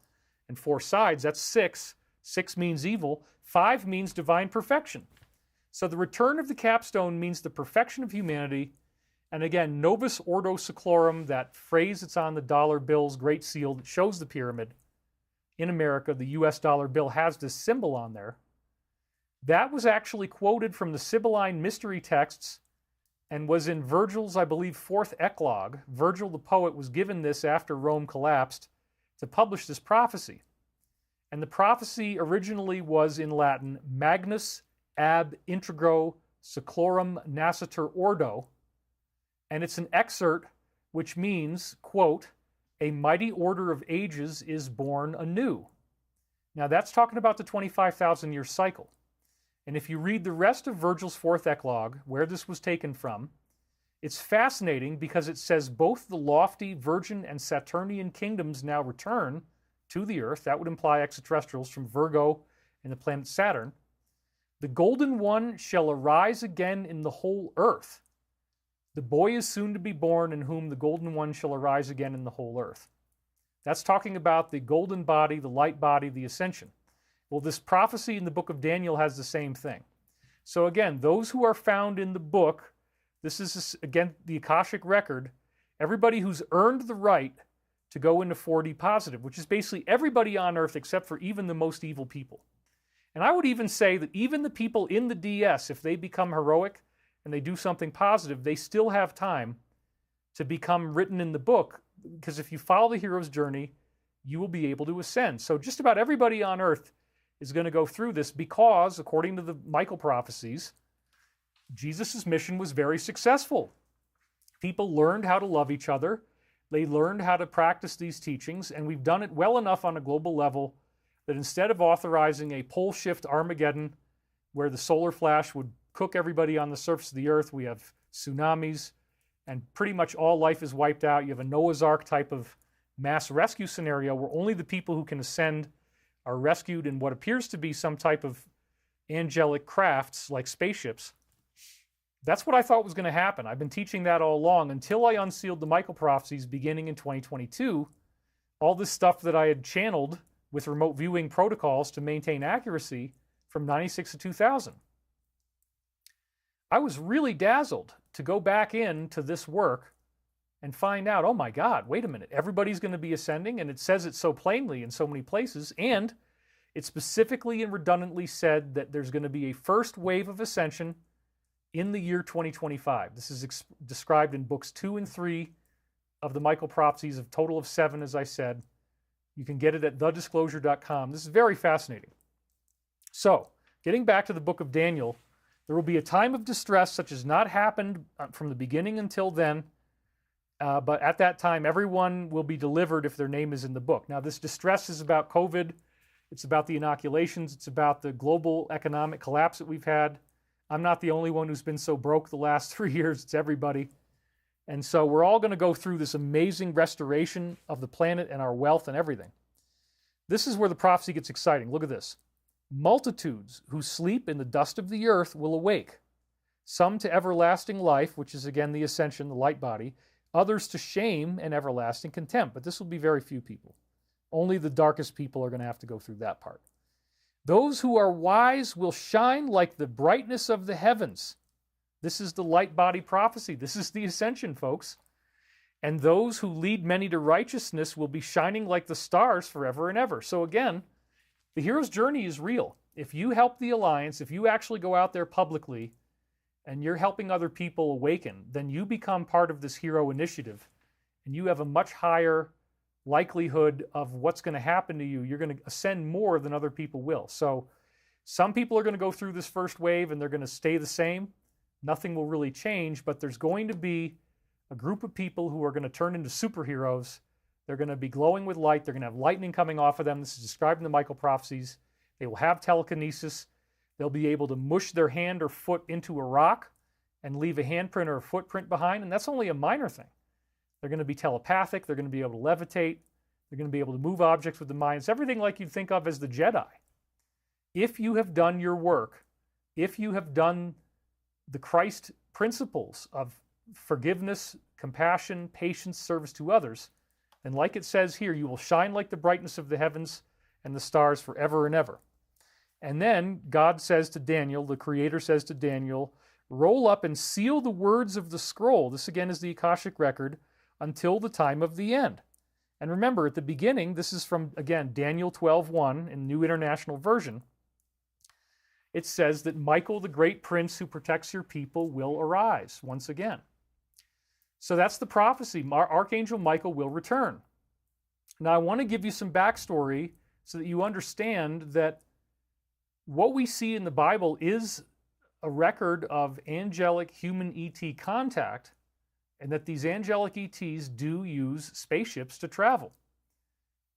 and four sides. That's six. Six means evil. Five means divine perfection. So the return of the capstone means the perfection of humanity. And again, Novus Ordo Seclorum, that phrase that's on the dollar bill's great seal that shows the pyramid in America, the US dollar bill has this symbol on there. That was actually quoted from the Sibylline mystery texts and was in Virgil's, I believe, fourth eclogue. Virgil the poet was given this after Rome collapsed to publish this prophecy. And the prophecy originally was in Latin, Magnus ab integro seclorum nascitur ordo. And it's an excerpt which means, quote, a mighty order of ages is born anew. Now that's talking about the 25,000-year cycle. And if you read the rest of Virgil's fourth eclogue, where this was taken from, it's fascinating because it says both the lofty Virgin and Saturnian kingdoms now return to the Earth. That would imply extraterrestrials from Virgo and the planet Saturn. The golden one shall arise again in the whole earth. The boy is soon to be born in whom the golden one shall arise again in the whole earth. That's talking about the golden body, the light body, the ascension. Well, this prophecy in the book of Daniel has the same thing. So again, those who are found in the book, this is, again, the Akashic record, everybody who's earned the right to go into 4D positive, which is basically everybody on Earth except for even the most evil people. And I would even say that even the people in the DS, if they become heroic and they do something positive, they still have time to become written in the book, because if you follow the hero's journey, you will be able to ascend. So just about everybody on Earth is going to go through this because, according to the Michael prophecies, Jesus' mission was very successful. People learned how to love each other. They learned how to practice these teachings, and we've done it well enough on a global level that instead of authorizing a pole shift Armageddon where the solar flash would cook everybody on the surface of the Earth, we have tsunamis, and pretty much all life is wiped out. You have a Noah's Ark type of mass rescue scenario where only the people who can ascend are rescued in what appears to be some type of angelic crafts like spaceships. That's what I thought was going to happen. I've been teaching that all along until I unsealed the Michael prophecies beginning in 2022. All this stuff that I had channeled with remote viewing protocols to maintain accuracy from 96 to 2000. I was really dazzled to go back into this work and find out, oh my God, wait a minute, everybody's going to be ascending, and it says it so plainly in so many places, and it specifically and redundantly said that there's going to be a first wave of ascension in the year 2025. This is described in books 2 and 3 of the Michael prophecies, a total of 7, as I said. You can get it at thedisclosure.com. This is very fascinating. So, getting back to the book of Daniel, there will be a time of distress such as not happened from the beginning until then, but at that time, everyone will be delivered if their name is in the book. Now, this distress is about COVID. It's about the inoculations. It's about the global economic collapse that we've had. I'm not the only one who's been so broke the last 3 years. It's everybody. And so we're all going to go through this amazing restoration of the planet and our wealth and everything. This is where the prophecy gets exciting. Look at this. Multitudes who sleep in the dust of the earth will awake, some to everlasting life, which is again the ascension, the light body, others to shame and everlasting contempt. But this will be very few people. Only the darkest people are going to have to go through that part. Those who are wise will shine like the brightness of the heavens. This is the light body prophecy. This is the ascension, folks. And those who lead many to righteousness will be shining like the stars forever and ever. So again, the hero's journey is real. If you help the Alliance, if you actually go out there publicly and you're helping other people awaken, then you become part of this hero initiative, and you have a much higher likelihood of what's going to happen to you. You're going to ascend more than other people will. So some people are going to go through this first wave and they're going to stay the same. Nothing will really change, but there's going to be a group of people who are going to turn into superheroes. They're going to be glowing with light. They're going to have lightning coming off of them. This is described in the Michael prophecies. They will have telekinesis. They'll be able to mush their hand or foot into a rock and leave a handprint or a footprint behind, and that's only a minor thing. They're going to be telepathic. They're going to be able to levitate. They're going to be able to move objects with the mind. It's everything like you'd think of as the Jedi. If you have done your work, if you have done the Christ principles of forgiveness, compassion, patience, service to others, and like it says here, you will shine like the brightness of the heavens and the stars forever and ever. And then God says to Daniel, the Creator says to Daniel, roll up and seal the words of the scroll. This again is the Akashic record until the time of the end. And remember, at the beginning, this is from, again, Daniel 12:1 in New International Version. It says that Michael, the great prince who protects your people, will arise once again. So that's the prophecy. Archangel Michael will return. Now, I want to give you some backstory so that you understand that what we see in the Bible is a record of angelic human ET contact, and that these angelic ETs do use spaceships to travel.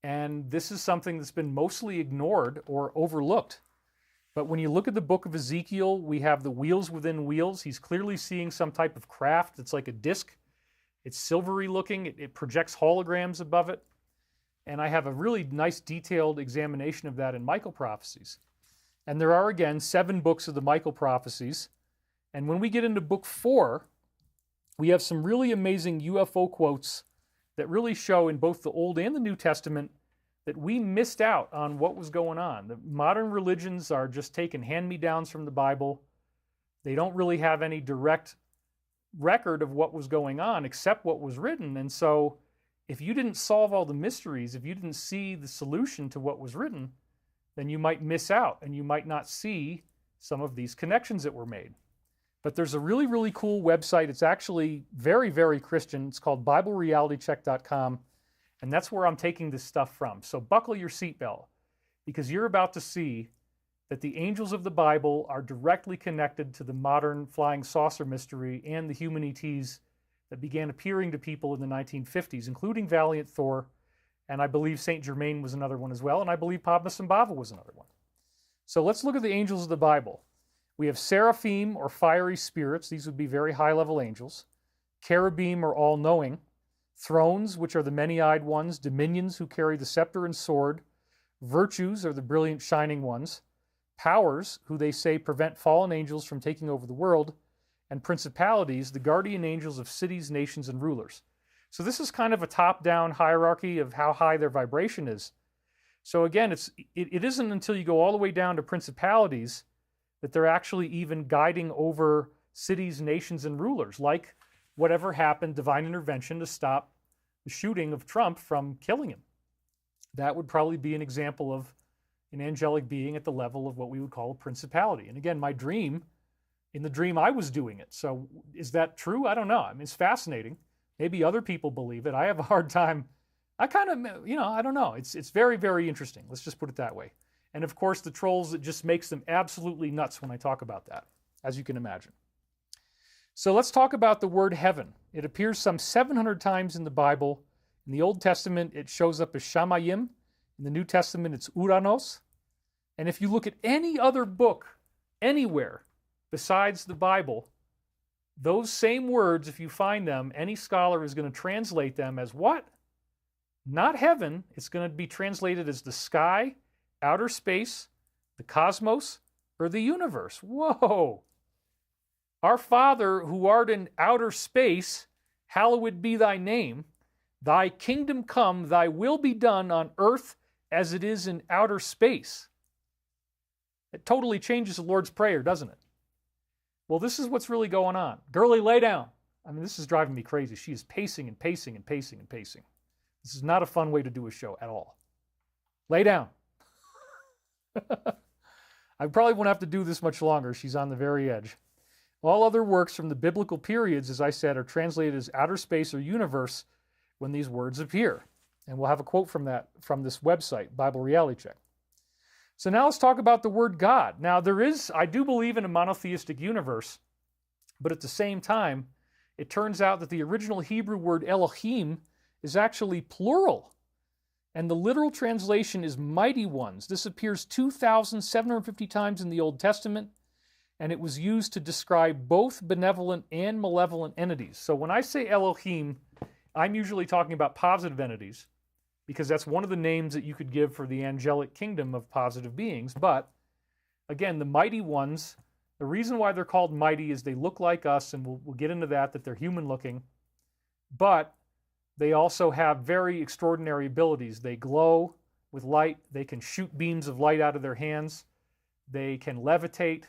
And this is something that's been mostly ignored or overlooked. But when you look at the book of Ezekiel, we have the wheels within wheels. He's clearly seeing some type of craft that's like a disc. It's silvery looking. It projects holograms above it. And I have a really nice detailed examination of that in Michael Prophecies. And there are, again, 7 books of the Michael Prophecies. And when we get into book 4, we have some really amazing UFO quotes that really show in both the Old and the New Testament that we missed out on what was going on. The modern religions are just taking hand-me-downs from the Bible. They don't really have any direct record of what was going on except what was written. And so if you didn't solve all the mysteries, if you didn't see the solution to what was written, then you might miss out and you might not see some of these connections that were made. But there's a really, really cool website. It's actually very, very Christian. It's called BibleRealityCheck.com, and that's where I'm taking this stuff from. So buckle your seatbelt, because you're about to see that the angels of the Bible are directly connected to the modern flying saucer mystery and the human ETs that began appearing to people in the 1950s, including Valiant Thor, and I believe Saint Germain was another one as well, and I believe Padma Sambhava was another one. So let's look at the angels of the Bible. We have seraphim, or fiery spirits. These would be very high-level angels. Cherubim, or all-knowing. Thrones, which are the many-eyed ones. Dominions, who carry the scepter and sword. Virtues, are the brilliant, shining ones. Powers, who they say prevent fallen angels from taking over the world. And principalities, the guardian angels of cities, nations, and rulers. So this is kind of a top-down hierarchy of how high their vibration is. So again, it isn't until you go all the way down to principalities that they're actually even guiding over cities, nations, and rulers, like whatever happened, divine intervention to stop the shooting of Trump from killing him. That would probably be an example of an angelic being at the level of what we would call a principality. And again, in the dream, I was doing it. So is that true? I don't know. I mean, it's fascinating. Maybe other people believe it. I have a hard time. I kind of, I don't know. It's very, very interesting. Let's just put it that way. And of course, the trolls, it just makes them absolutely nuts when I talk about that, as you can imagine. So let's talk about the word heaven. It appears some 700 times in the Bible. In the Old Testament, it shows up as Shamayim. In the New Testament, it's Uranos. And if you look at any other book anywhere besides the Bible, those same words, if you find them, any scholar is going to translate them as what? Not heaven. It's going to be translated as the sky, outer space, the cosmos, or the universe. Whoa! Our Father, who art in outer space, hallowed be thy name. Thy kingdom come, thy will be done on earth as it is in outer space. It totally changes the Lord's Prayer, doesn't it? Well, this is what's really going on. Girlie, lay down. I mean, this is driving me crazy. She is pacing and pacing and pacing and pacing. This is not a fun way to do a show at all. Lay down. I probably won't have to do this much longer. She's on the very edge. All other works from the biblical periods, as I said, are translated as outer space or universe when these words appear. And we'll have a quote from from this website, Bible Reality Check. So now let's talk about the word God. Now I do believe in a monotheistic universe, but at the same time, it turns out that the original Hebrew word Elohim is actually plural. And the literal translation is mighty ones. This appears 2,750 times in the Old Testament, and it was used to describe both benevolent and malevolent entities. So when I say Elohim, I'm usually talking about positive entities, because that's one of the names that you could give for the angelic kingdom of positive beings. But again, the mighty ones, the reason why they're called mighty is they look like us, and we'll get into that they're human looking, but they also have very extraordinary abilities. They glow with light. They can shoot beams of light out of their hands. They can levitate.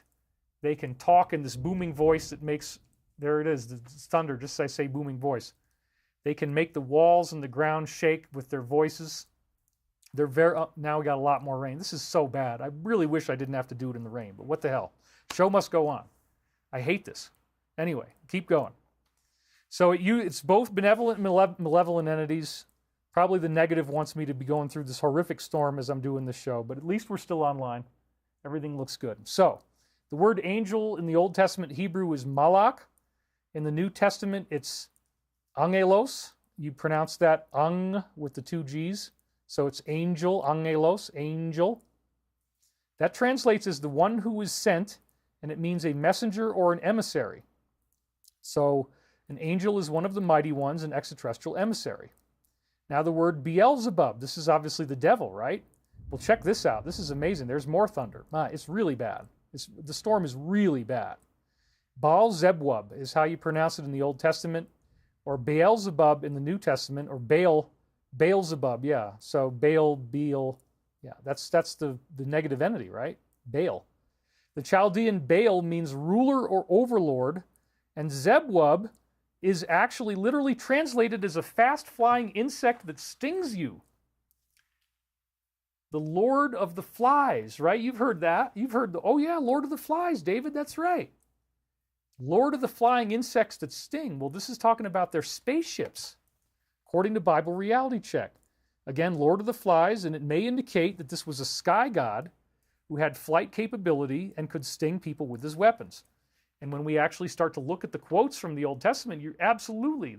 They can talk in this booming voice that makes, there it is, the thunder, just as I say booming voice. They can make the walls and the ground shake with their voices. They're very, now we got a lot more rain. This is so bad. I really wish I didn't have to do it in the rain, but what the hell? Show must go on. I hate this. Anyway, keep going. So it's both benevolent and malevolent entities. Probably the negative wants me to be going through this horrific storm as I'm doing this show, but at least we're still online. Everything looks good. So, the word angel in the Old Testament Hebrew is malach. In the New Testament, it's angelos. You pronounce that ang with the two G's. So it's angel, angelos, angel. That translates as the one who is sent, and it means a messenger or an emissary. So an angel is one of the mighty ones, an extraterrestrial emissary. Now the word Beelzebub, this is obviously the devil, right? Well, check this out. This is amazing. There's more thunder. It's really bad. The storm is really bad. Baal-zebub is how you pronounce it in the Old Testament, or Beelzebub in the New Testament, or Baal-zebub, yeah. So Baal, yeah, that's the negative entity, right? Baal. The Chaldean Baal means ruler or overlord, and Zebub is actually literally translated as a fast-flying insect that stings you. The Lord of the Flies, right? You've heard that. You've heard oh yeah, Lord of the Flies, David, that's right. Lord of the flying insects that sting. Well, this is talking about their spaceships, according to Bible Reality Check. Again, Lord of the Flies, and it may indicate that this was a sky god who had flight capability and could sting people with his weapons. And when we actually start to look at the quotes from the Old Testament, you're absolutely,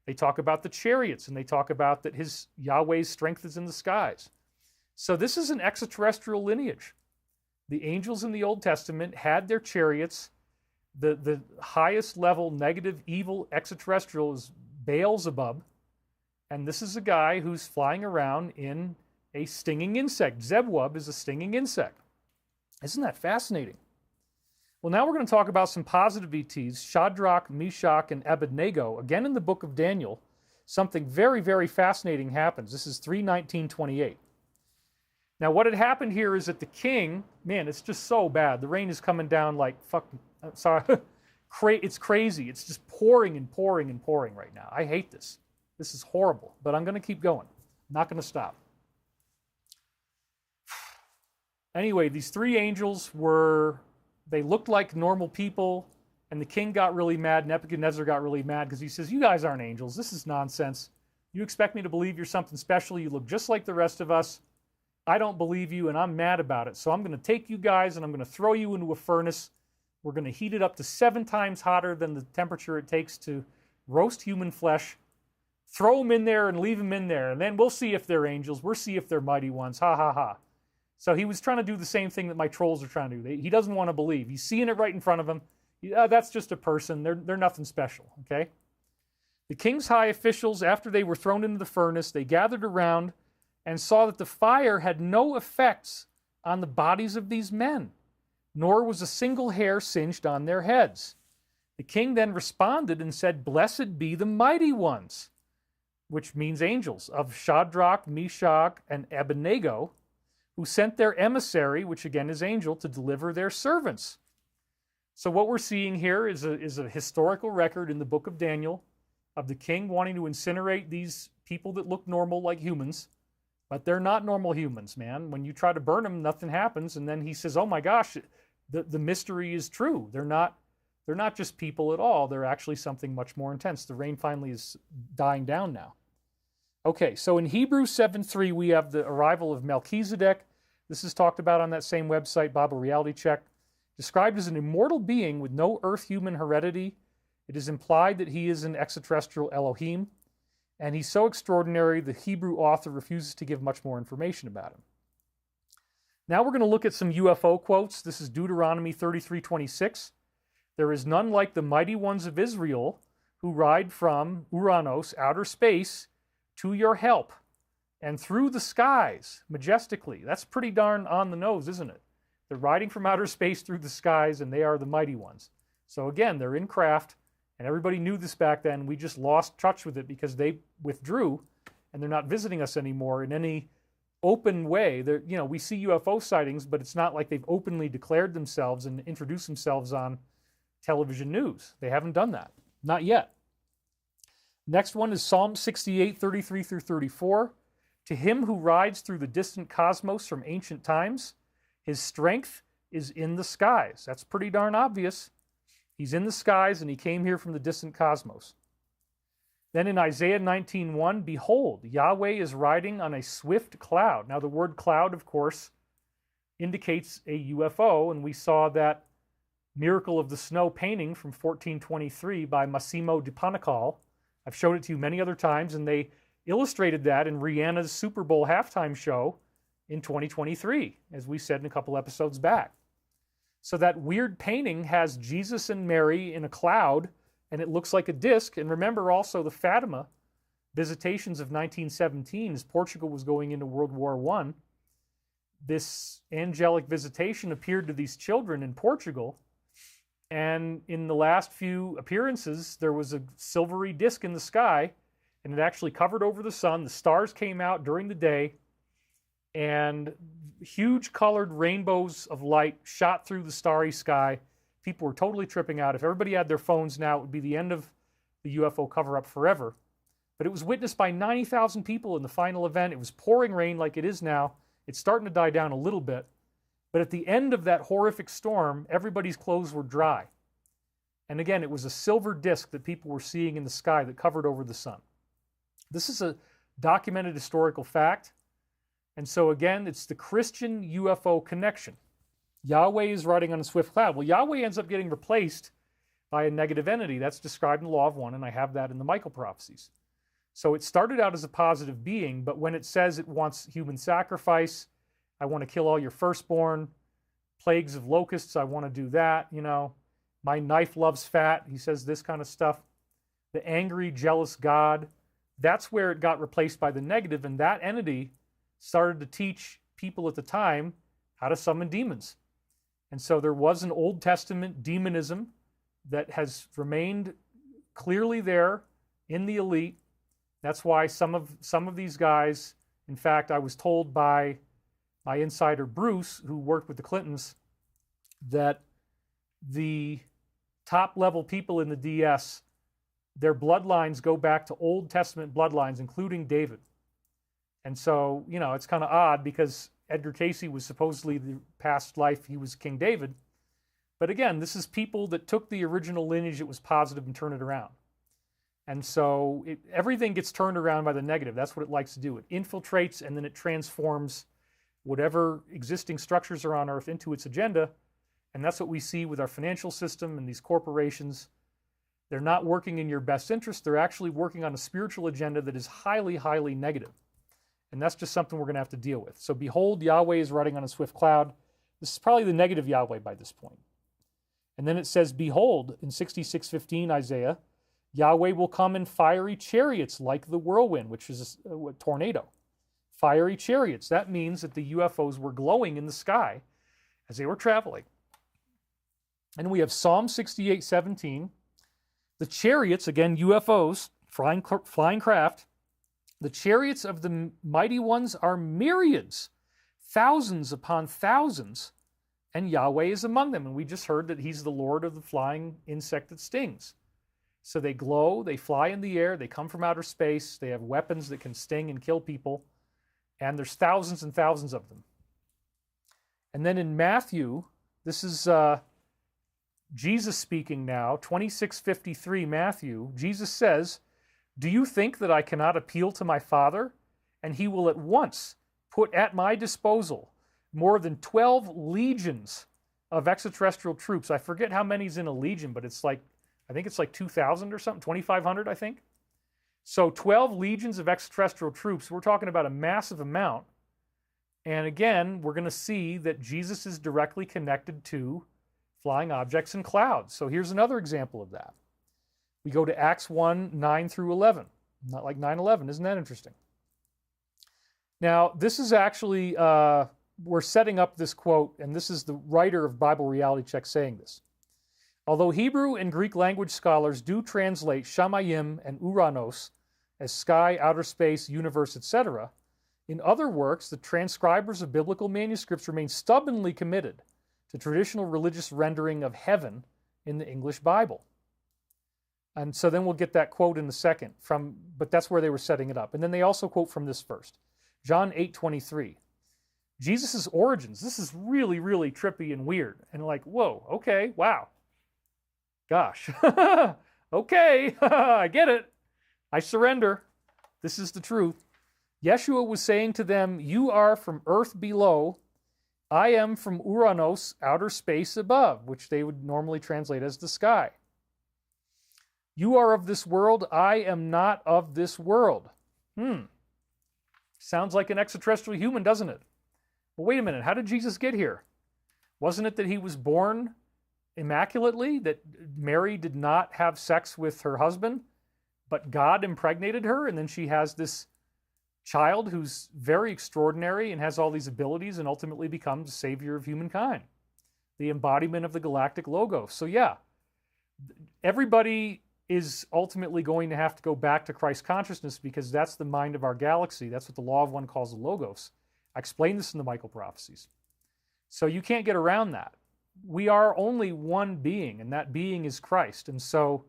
they talk about the chariots, and they talk about that his Yahweh's strength is in the skies. So this is an extraterrestrial lineage. The angels in the Old Testament had their chariots. The highest level negative evil extraterrestrial is Beelzebub, and this is a guy who's flying around in a stinging insect. Zebub is a stinging insect. Isn't that fascinating? Well, now we're going to talk about some positive ETs, Shadrach, Meshach, and Abednego. Again, in the book of Daniel, something very, very fascinating happens. This is 3:19:28. Now, what had happened here is that the king, man, it's just so bad. The rain is coming down like fucking, sorry, it's crazy. It's just pouring and pouring and pouring right now. I hate this. This is horrible, but I'm going to keep going. I'm not going to stop. Anyway, these three angels they looked like normal people, and the king got really mad. Nebuchadnezzar got really mad because he says, you guys aren't angels. This is nonsense. You expect me to believe you're something special. You look just like the rest of us. I don't believe you, and I'm mad about it. So I'm going to take you guys, and I'm going to throw you into a furnace. We're going to heat it up to 7 times hotter than the temperature it takes to roast human flesh. Throw them in there and leave them in there, and then we'll see if they're angels. We'll see if they're mighty ones. Ha, ha, ha. So he was trying to do the same thing that my trolls are trying to do. He doesn't want to believe. He's seeing it right in front of him. That's just a person. They're nothing special, okay? The king's high officials, after they were thrown into the furnace, they gathered around and saw that the fire had no effects on the bodies of these men, nor was a single hair singed on their heads. The king then responded and said, blessed be the mighty ones, which means angels, of Shadrach, Meshach, and Abednego, who sent their emissary, which again is angel, to deliver their servants. So what we're seeing here is a historical record in the book of Daniel of the king wanting to incinerate these people that look normal like humans, but they're not normal humans, man. When you try to burn them, nothing happens, and then he says, oh my gosh, the mystery is true. They're not just people at all. They're actually something much more intense. The rain finally is dying down now. Okay, so in Hebrews 7:3, we have the arrival of Melchizedek. This is talked about on that same website, Bible Reality Check. Described as an immortal being with no earth-human heredity, it is implied that he is an extraterrestrial Elohim, and he's so extraordinary, the Hebrew author refuses to give much more information about him. Now we're going to look at some UFO quotes. This is Deuteronomy 33:26. There is none like the mighty ones of Israel who ride from Uranos, outer space, to your help, and through the skies, majestically. That's pretty darn on the nose, isn't it? They're riding from outer space through the skies, and they are the mighty ones. So again, they're in craft, and everybody knew this back then. We just lost touch with it because they withdrew, and they're not visiting us anymore in any open way. We see UFO sightings, but it's not like they've openly declared themselves and introduced themselves on television news. They haven't done that. Not yet. Next one is Psalm 68:33-34. To him who rides through the distant cosmos from ancient times, his strength is in the skies. That's pretty darn obvious. He's in the skies and he came here from the distant cosmos. Then in Isaiah 19:1, behold, Yahweh is riding on a swift cloud. Now the word cloud, of course, indicates a UFO, and we saw that Miracle of the Snow painting from 1423 by Massimo di Panicale. I've showed it to you many other times, and they illustrated that in Rihanna's Super Bowl halftime show in 2023, as we said in a couple episodes back. So that weird painting has Jesus and Mary in a cloud, and it looks like a disc. And remember also the Fatima visitations of 1917, as Portugal was going into World War I. This angelic visitation appeared to these children in Portugal, and in the last few appearances, there was a silvery disc in the sky, and it actually covered over the sun. The stars came out during the day, and huge colored rainbows of light shot through the starry sky. People were totally tripping out. If everybody had their phones now, it would be the end of the UFO cover-up forever. But it was witnessed by 90,000 people in the final event. It was pouring rain like it is now. It's starting to die down a little bit. But at the end of that horrific storm, everybody's clothes were dry. And again, it was a silver disc that people were seeing in the sky that covered over the sun. This is a documented historical fact. And so again, it's the Christian UFO connection. Yahweh is riding on a swift cloud. Well, Yahweh ends up getting replaced by a negative entity. That's described in the Law of One, and I have that in the Michael Prophecies. So it started out as a positive being, but when it says it wants human sacrifice, I want to kill all your firstborn, plagues of locusts, I want to do that, my knife loves fat, he says this kind of stuff. The angry, jealous God, that's where it got replaced by the negative, and that entity started to teach people at the time how to summon demons. And so there was an Old Testament demonism that has remained clearly there in the elite. That's why some of these guys, in fact, I was told by my insider Bruce, who worked with the Clintons, that the top level people in the DS, their bloodlines go back to Old Testament bloodlines, including David. And so, it's kind of odd because Edgar Cayce was supposedly the past life, he was King David. But again, this is people that took the original lineage that was positive and turned it around. And so everything gets turned around by the negative. That's what it likes to do. It infiltrates and then it transforms whatever existing structures are on Earth into its agenda. And that's what we see with our financial system and these corporations. They're not working in your best interest. They're actually working on a spiritual agenda that is highly, highly negative. And that's just something we're going to have to deal with. So behold, Yahweh is riding on a swift cloud. This is probably the negative Yahweh by this point. And then it says, behold, in 66:15 Isaiah, Yahweh will come in fiery chariots like the whirlwind, which is a tornado. Fiery chariots. That means that the UFOs were glowing in the sky as they were traveling. And we have Psalm 68:17. The chariots, again, UFOs, flying craft, the chariots of the mighty ones are myriads, thousands upon thousands, and Yahweh is among them. And we just heard that he's the Lord of the flying insect that stings. So they glow, they fly in the air, they come from outer space, they have weapons that can sting and kill people, and there's thousands and thousands of them. And then in Matthew, this is Jesus speaking now, 26:53 Matthew, Jesus says, do you think that I cannot appeal to my Father, and he will at once put at my disposal more than 12 legions of extraterrestrial troops? I forget how many's in a legion, but I think it's like 2,000 or something, 2,500, I think. So 12 legions of extraterrestrial troops, we're talking about a massive amount. And again, we're going to see that Jesus is directly connected to flying objects and clouds. So here's another example of that. We go to Acts 1, 9 through 11. Not like 9/11, isn't that interesting? Now, this is actually, we're setting up this quote, and this is the writer of Bible Reality Check saying this. Although Hebrew and Greek language scholars do translate Shamayim and Uranos as sky, outer space, universe, etc., in other works, the transcribers of biblical manuscripts remain stubbornly committed to traditional religious rendering of heaven in the English Bible. And so then we'll get that quote in a second, but that's where they were setting it up. And then they also quote from this first. John 8:23. Jesus' origins. This is really, really trippy and weird. And like, whoa, okay, wow. Gosh. Okay, I get it. I surrender. This is the truth. Yeshua was saying to them, you are from earth below. I am from Uranos, outer space above, which they would normally translate as the sky. You are of this world. I am not of this world. Sounds like an extraterrestrial human, doesn't it? Well, wait a minute. How did Jesus get here? Wasn't it that he was born immaculately, that Mary did not have sex with her husband, but God impregnated her, and then she has this child who's very extraordinary and has all these abilities and ultimately becomes the savior of humankind, the embodiment of the galactic logos. So yeah, everybody is ultimately going to have to go back to Christ consciousness because that's the mind of our galaxy. That's what the law of one calls the logos. I explained this in the Michael Prophecies. So you can't get around that. We are only one being, and that being is Christ. And so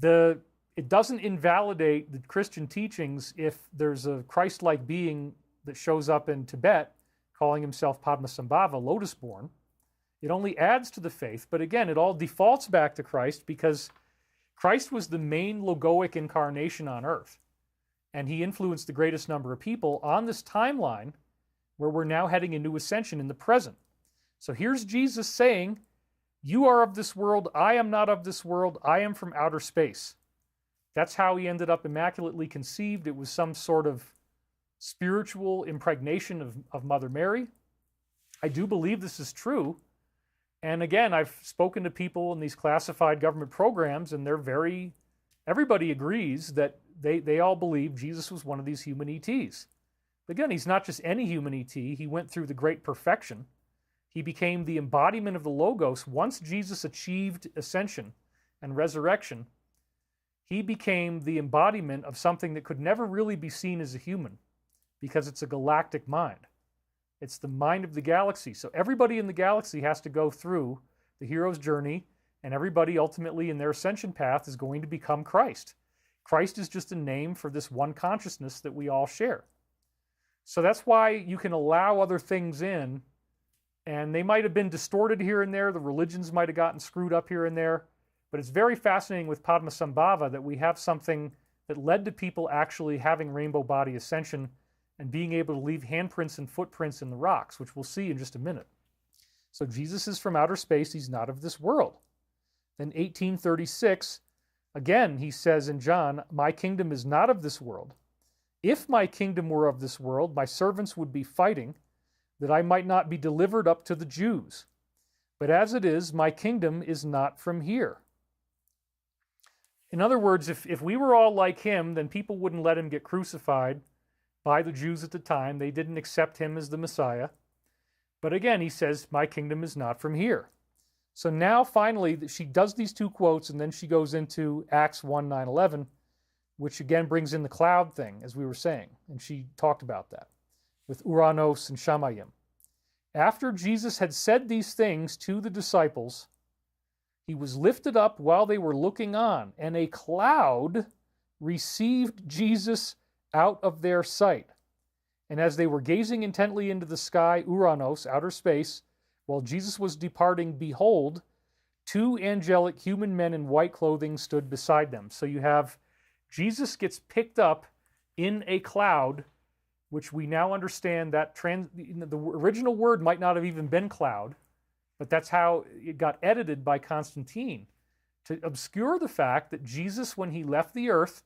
it doesn't invalidate the Christian teachings if there's a Christ-like being that shows up in Tibet calling himself Padma Sambhava, lotus-born. It only adds to the faith, but again, it all defaults back to Christ because Christ was the main logoic incarnation on earth, and he influenced the greatest number of people on this timeline where we're now heading into ascension in the present. So here's Jesus saying, you are of this world, I am not of this world, I am from outer space. That's how he ended up immaculately conceived. It was some sort of spiritual impregnation of Mother Mary. I do believe this is true. And again, I've spoken to people in these classified government programs, and everybody agrees that they all believe Jesus was one of these human ETs. But again, he's not just any human ET. He went through the great perfection. He became the embodiment of the Logos. Once Jesus achieved ascension and resurrection, he became the embodiment of something that could never really be seen as a human because it's a galactic mind. It's the mind of the galaxy. So everybody in the galaxy has to go through the hero's journey, and everybody ultimately in their ascension path is going to become Christ. Christ is just a name for this one consciousness that we all share. So that's why you can allow other things in, and they might have been distorted here and there. The religions might have gotten screwed up here and there. But it's very fascinating with Padmasambhava that we have something that led to people actually having rainbow body ascension and being able to leave handprints and footprints in the rocks, which we'll see in just a minute. So Jesus is from outer space. He's not of this world. Then 1836, again, he says in John, my kingdom is not of this world. If my kingdom were of this world, my servants would be fighting that I might not be delivered up to the Jews. But as it is, my kingdom is not from here. In other words, if we were all like him, then people wouldn't let him get crucified by the Jews at the time. They didn't accept him as the Messiah. But again, he says, my kingdom is not from here. So now finally, she does these two quotes, and then she goes into Acts 1, 9, 11, which again brings in the cloud thing, as we were saying. And she talked about that with Uranos and Shamayim. After Jesus had said these things to the disciples, he was lifted up while they were looking on, and a cloud received Jesus out of their sight. And as they were gazing intently into the sky, Uranos, outer space, while Jesus was departing, behold, two angelic human men in white clothing stood beside them. So you have Jesus gets picked up in a cloud, which we now understand that the original word might not have even been cloud, but that's how it got edited by Constantine to obscure the fact that Jesus, when he left the earth,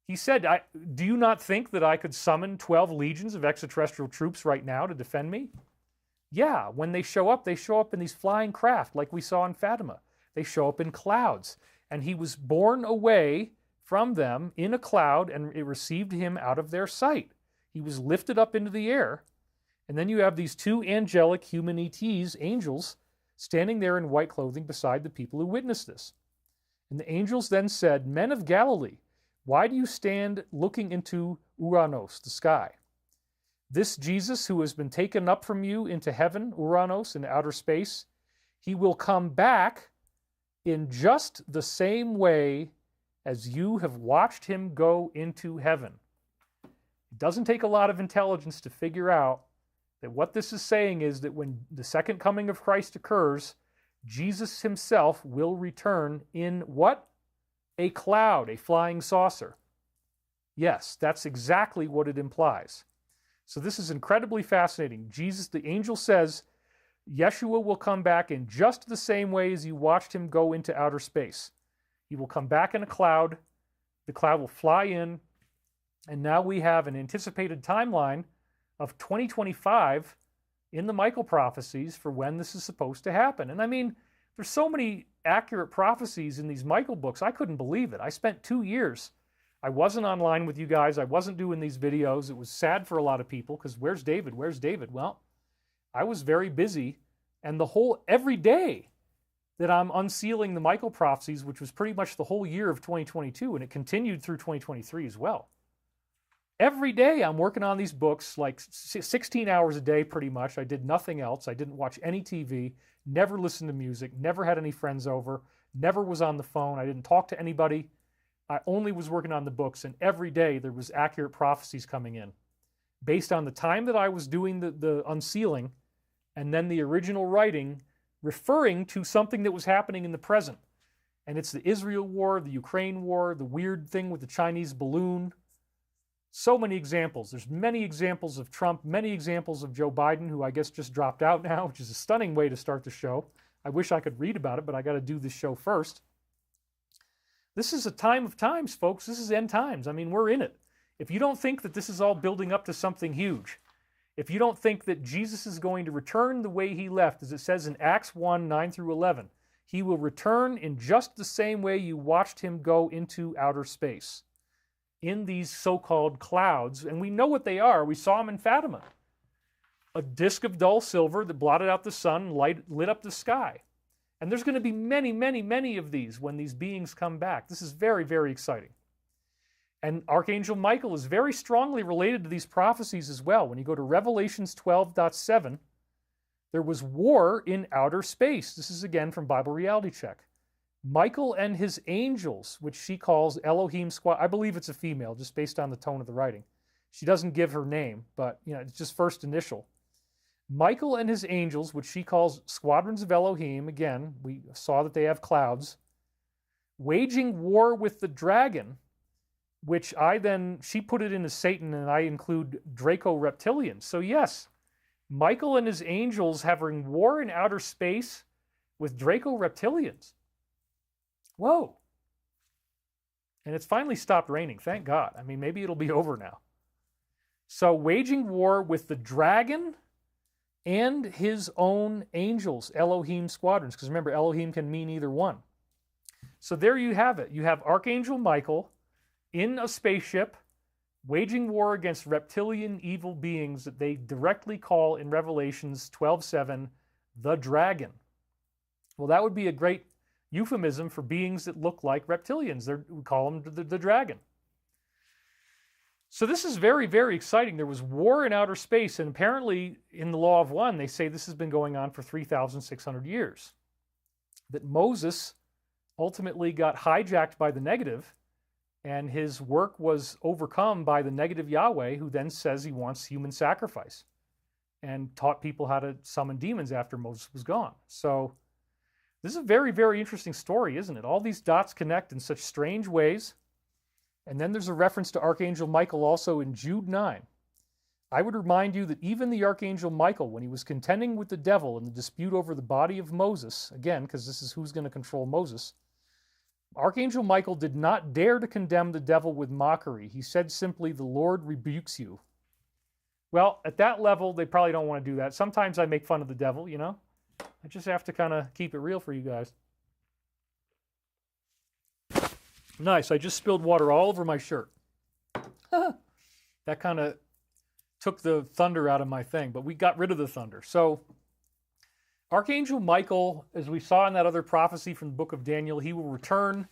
he said, do you not think that I could summon 12 legions of extraterrestrial troops right now to defend me? Yeah, when they show up in these flying craft like we saw in Fatima. They show up in clouds. And he was borne away from them in a cloud, and it received him out of their sight. He was lifted up into the air. And then you have these two angelic human ETs, angels, standing there in white clothing beside the people who witnessed this. And the angels then said, men of Galilee, why do you stand looking into Uranos, the sky? This Jesus who has been taken up from you into heaven, Uranos, in outer space, he will come back in just the same way as you have watched him go into heaven. It doesn't take a lot of intelligence to figure out that what this is saying is that when the second coming of Christ occurs, Jesus himself will return in what? a cloud, a flying saucer. Yes, that's exactly what it implies. So this is incredibly fascinating. Jesus, the angel says, Yeshua will come back in just the same way as you watched him go into outer space. He will come back in a cloud. The cloud will fly in. And now we have an anticipated timeline of 2025 in the Michael prophecies for when this is supposed to happen. And I mean, there's so many accurate prophecies in these Michael books. I couldn't believe it. I spent 2 years. I wasn't online with you guys. I wasn't doing these videos. It was sad for a lot of people because where's David? Where's David? Well, I was very busy, and every day that I'm unsealing the Michael prophecies, which was pretty much the whole year of 2022, and it continued through 2023 as well. Every day I'm working on these books, like 16 hours a day pretty much. I did nothing else. I didn't watch any TV, never listened to music, never had any friends over, never was on the phone. I didn't talk to anybody. I only was working on the books, and every day there was accurate prophecies coming in based on the time that I was doing the unsealing and then the original writing referring to something that was happening in the present. And it's the Israel war, the Ukraine war, the weird thing with the Chinese balloon. So many examples. There's many examples of Trump, many examples of Joe Biden, who I guess just dropped out now, which is a stunning way to start the show. I wish I could read about it, but I got to do this show first. This is a time of times, folks. This is end times. I mean, we're in it. If you don't think that this is all building up to something huge, if you don't think that Jesus is going to return the way he left, as it says in Acts 1, 9 through 11, he will return in just the same way you watched him go into outer space, in these so-called clouds. And we know what they are. We saw them in Fatima. A disk of dull silver that blotted out the sun, lit up the sky. And there's going to be many, many, many of these when these beings come back. This is very, very exciting. And Archangel Michael is very strongly related to these prophecies as well. When you go to Revelations 12.7, there was war in outer space. This is again from Bible Reality Check. Michael and his angels, which she calls Elohim Squad. I believe it's a female, just based on the tone of the writing. She doesn't give her name, but it's just first initial. Michael and his angels, which she calls squadrons of Elohim, again, we saw that they have clouds, waging war with the dragon, which she put it into Satan, and I include Draco reptilians. So yes, Michael and his angels having war in outer space with Draco reptilians. Whoa. And it's finally stopped raining, thank God. I mean, maybe it'll be over now. So waging war with the dragon and his own angels, Elohim squadrons, because remember, Elohim can mean either one. So there you have it. You have Archangel Michael in a spaceship waging war against reptilian evil beings that they directly call in Revelations 12:7 the dragon. Well, that would be a great euphemism for beings that look like reptilians. We call them the dragon. So this is very, very exciting. There was war in outer space, and apparently in the Law of One, they say this has been going on for 3,600 years. That Moses ultimately got hijacked by the negative, and his work was overcome by the negative Yahweh, who then says he wants human sacrifice, and taught people how to summon demons after Moses was gone. So this is a very, very interesting story, isn't it? All these dots connect in such strange ways. And then there's a reference to Archangel Michael also in Jude 9. I would remind you that even the Archangel Michael, when he was contending with the devil in the dispute over the body of Moses, again, because this is who's going to control Moses, Archangel Michael did not dare to condemn the devil with mockery. He said simply, "The Lord rebukes you." Well, at that level, they probably don't want to do that. Sometimes I make fun of the devil, I just have to kind of keep it real for you guys. Nice, I just spilled water all over my shirt. That kind of took the thunder out of my thing, but we got rid of the thunder. So Archangel Michael, as we saw in that other prophecy from the book of Daniel, he will return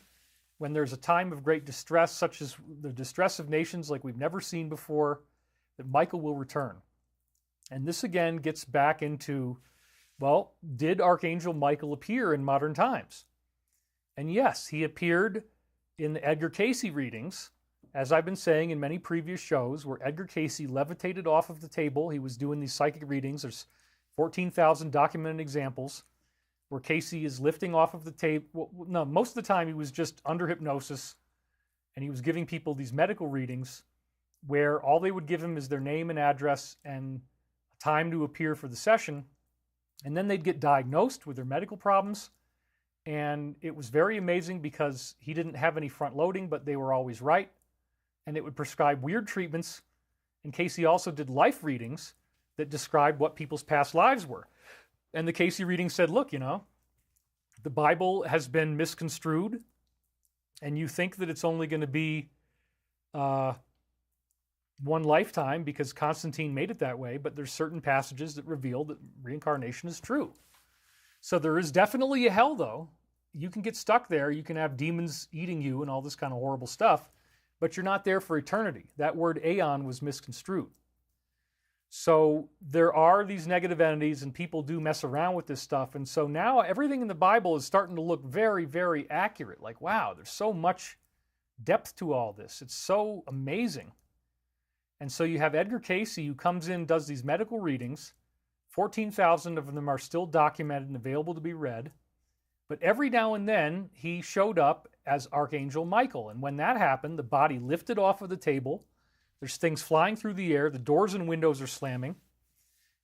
when there's a time of great distress, such as the distress of nations like we've never seen before, that Michael will return. And this again gets back into, well, did Archangel Michael appear in modern times? And yes, he appeared in the Edgar Cayce readings, as I've been saying in many previous shows, where Edgar Cayce levitated off of the table. He was doing these psychic readings. There's 14,000 documented examples where Cayce is lifting off of the table. Well, no, most of the time he was just under hypnosis, and he was giving people these medical readings where all they would give him is their name and address and a time to appear for the session, and then they'd get diagnosed with their medical problems. And it was very amazing because he didn't have any front loading, but they were always right, and it would prescribe weird treatments. And Cayce also did life readings that described what people's past lives were. And the Cayce reading said, look, the Bible has been misconstrued, and you think that it's only going to be one lifetime because Constantine made it that way, but there's certain passages that reveal that reincarnation is true. So there is definitely a hell, though. You can get stuck there. You can have demons eating you and all this kind of horrible stuff, but you're not there for eternity. That word aeon was misconstrued. So there are these negative entities, and people do mess around with this stuff. And so now everything in the Bible is starting to look very, very accurate. Like, wow, there's so much depth to all this. It's so amazing. And so you have Edgar Cayce, who comes in, does these medical readings. 14,000 of them are still documented and available to be read. But every now and then, he showed up as Archangel Michael. And when that happened, the body lifted off of the table. There's things flying through the air. The doors and windows are slamming.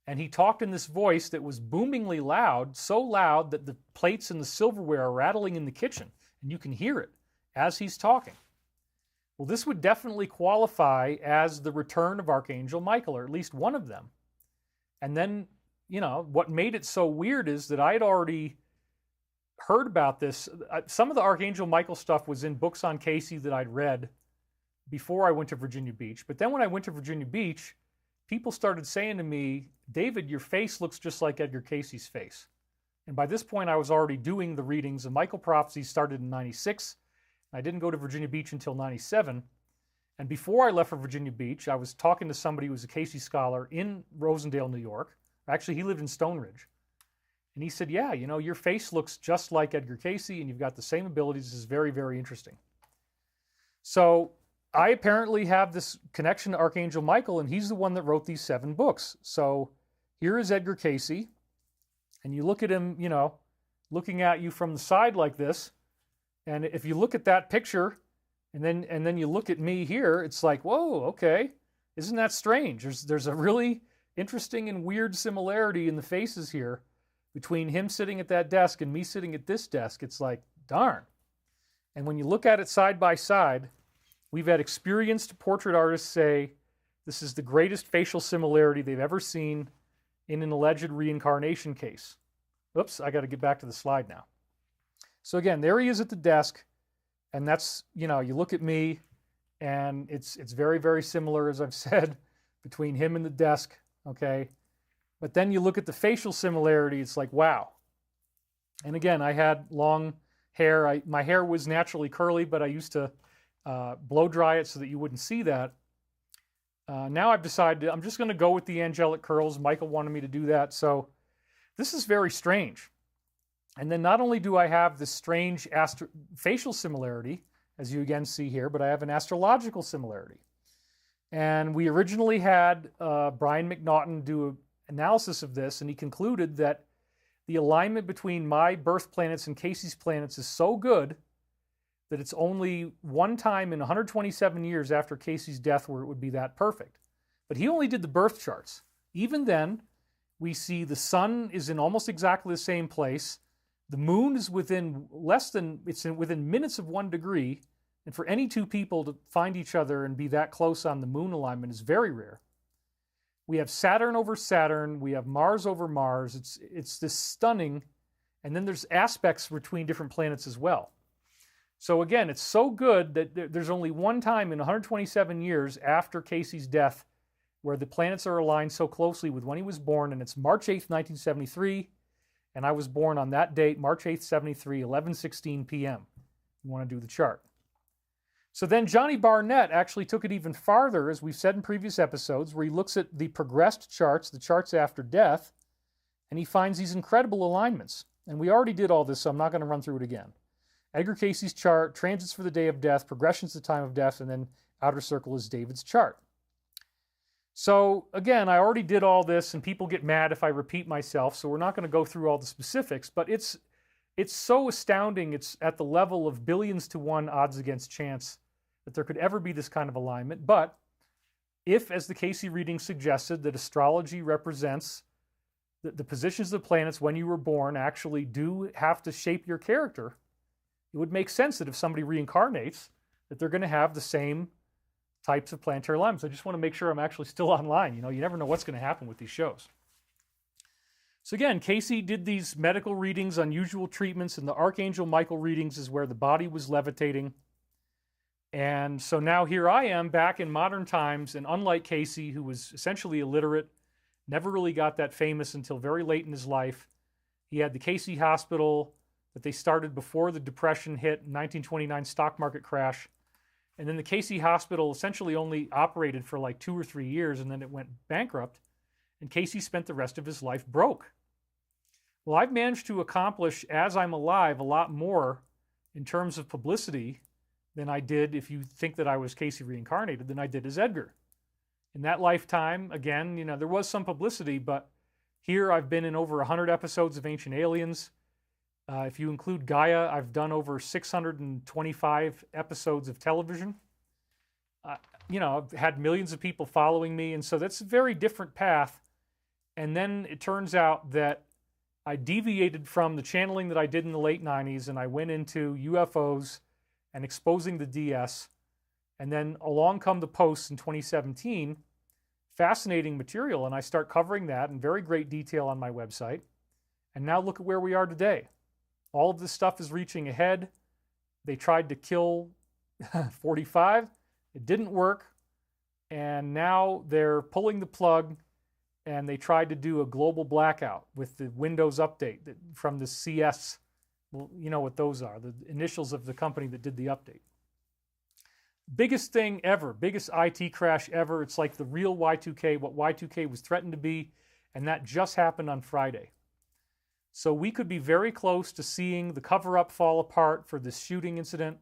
And he talked in this voice that was boomingly loud, so loud that the plates and the silverware are rattling in the kitchen. And you can hear it as he's talking. Well, this would definitely qualify as the return of Archangel Michael, or at least one of them. And then, what made it so weird is that I had already heard about this. Some of the Archangel Michael stuff was in books on Cayce that I'd read before I went to Virginia Beach. But then when I went to Virginia Beach, people started saying to me, David, your face looks just like Edgar Cayce's face. And by this point, I was already doing the readings. The Michael Prophecies started in 96. I didn't go to Virginia Beach until 97. And before I left for Virginia Beach, I was talking to somebody who was a Cayce scholar in Rosendale, New York. Actually, he lived in Stone Ridge. And he said, yeah, your face looks just like Edgar Cayce, and you've got the same abilities. This is very, very interesting. So I apparently have this connection to Archangel Michael, and he's the one that wrote these 7 books. So here is Edgar Cayce, and you look at him, looking at you from the side like this, and if you look at that picture, and then you look at me here, it's like, whoa, okay, isn't that strange? There's a really interesting and weird similarity in the faces here between him sitting at that desk and me sitting at this desk. It's like, darn. And when you look at it side by side, we've had experienced portrait artists say this is the greatest facial similarity they've ever seen in an alleged reincarnation case. Oops, I got to get back to the slide now. So again, there he is at the desk, and that's, you look at me, and it's very, very similar, as I've said, between him and the desk, okay? But then you look at the facial similarity, it's like, wow. And again, I had long hair. My hair was naturally curly, but I used to blow dry it so that you wouldn't see that. Now I've decided I'm just going to go with the angelic curls. Michael wanted me to do that, so this is very strange. And then not only do I have this strange facial similarity, as you again see here, but I have an astrological similarity. And we originally had Brian McNaughton do an analysis of this, and he concluded that the alignment between my birth planets and Cayce's planets is so good that it's only one time in 127 years after Cayce's death where it would be that perfect. But he only did the birth charts. Even then, we see the sun is in almost exactly the same place. The moon is within within minutes of 1 degree, and for any 2 people to find each other and be that close on the moon alignment is very rare. We have Saturn over Saturn, we have Mars over Mars. It's this stunning, and then there's aspects between different planets as well. So again, it's so good that there's only one time in 127 years after Cayce's death where the planets are aligned so closely with when he was born, and it's March 8th, 1973. And I was born on that date, March 8th, 73, 11:16 p.m. You want to do the chart. So then Johnny Barnett actually took it even farther, as we've said in previous episodes, where he looks at the progressed charts, the charts after death, and he finds these incredible alignments. And we already did all this, so I'm not going to run through it again. Edgar Cayce's chart, transits for the day of death, progressions to the time of death, and then outer circle is David's chart. So again, I already did all this, and people get mad if I repeat myself, so we're not going to go through all the specifics, but it's so astounding. It's at the level of billions to one odds against chance that there could ever be this kind of alignment. But if, as the Cayce reading suggested, that astrology represents the positions of the planets when you were born actually do have to shape your character, it would make sense that if somebody reincarnates, that they're going to have the same types of planetary alignments. I just want to make sure I'm actually still online. You know, you never know what's going to happen with these shows. So again, Cayce did these medical readings, unusual treatments, and the Archangel Michael readings is where the body was levitating. And so now here I am back in modern times, and unlike Cayce, who was essentially illiterate, never really got that famous until very late in his life. He had the Cayce Hospital that they started before the Depression hit, 1929 stock market crash. And then the Cayce Hospital essentially only operated for like 2 or 3 years, and then it went bankrupt. And Cayce spent the rest of his life broke. Well, I've managed to accomplish, as I'm alive, a lot more in terms of publicity than I did, if you think that I was Cayce reincarnated, than I did as Edgar. In that lifetime, again, you know, there was some publicity, but here I've been in over 100 episodes of Ancient Aliens. If you include Gaia, I've done over 625 episodes of television. You know, I've had millions of people following me, and so that's a very different path. And then it turns out that I deviated from the channeling that I did in the late 90s, and I went into UFOs and exposing the DS. And then along come the posts in 2017, fascinating material, and I start covering that in very great detail on my website. And now look at where we are today. All of this stuff is reaching ahead. They tried to kill 45. It didn't work. And now they're pulling the plug, and they tried to do a global blackout with the Windows update from the CS. Well, you know what those are, the initials of the company that did the update. Biggest thing ever, biggest IT crash ever. It's like the real Y2K, what Y2K was threatened to be, and that just happened on Friday. So we could be very close to seeing the cover-up fall apart for this shooting incident,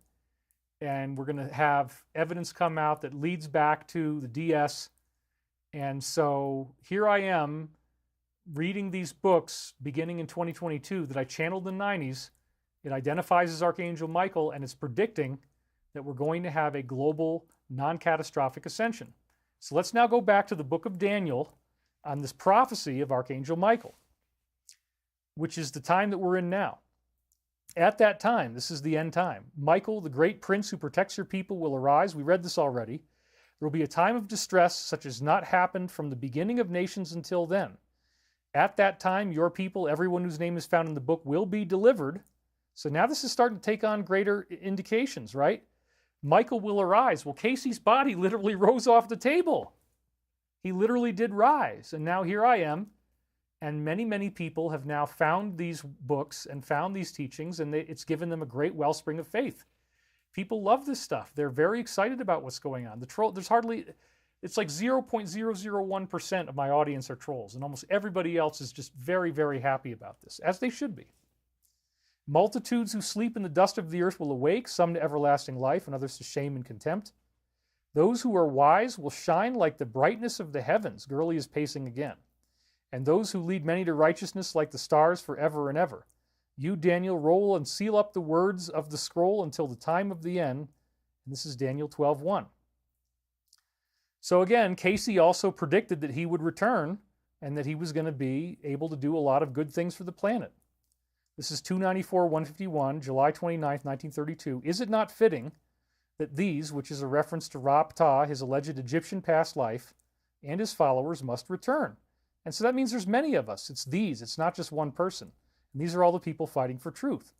and we're going to have evidence come out that leads back to the DS. And so here I am reading these books beginning in 2022 that I channeled in the 90s. It identifies as Archangel Michael, and it's predicting that we're going to have a global non-catastrophic ascension. So let's now go back to the book of Daniel on this prophecy of Archangel Michael, which is the time that we're in now. At that time, this is the end time, Michael, the great prince who protects your people, will arise. We read this already. There will be a time of distress such as not happened from the beginning of nations until then. At that time, your people, everyone whose name is found in the book, will be delivered. So now this is starting to take on greater indications, right? Michael will arise. Well, Cayce's body literally rose off the table. He literally did rise. And now here I am. And many, many people have now found these books and found these teachings, and it's given them a great wellspring of faith. People love this stuff. They're very excited about what's going on. There's hardly, it's like 0.001% of my audience are trolls, and almost everybody else is just very, very happy about this, as they should be. Multitudes who sleep in the dust of the earth will awake, some to everlasting life and others to shame and contempt. Those who are wise will shine like the brightness of the heavens. Gurley is pacing again. And those who lead many to righteousness like the stars forever and ever. You, Daniel, roll and seal up the words of the scroll until the time of the end. And this is Daniel 12:1. So again, Cayce also predicted that he would return and that he was going to be able to do a lot of good things for the planet. This is 294-151, July 29th, 1932. Is it not fitting that these, which is a reference to Ra-Ptah, his alleged Egyptian past life, and his followers must return? And so that means there's many of us. It's these. It's not just one person. And these are all the people fighting for truth.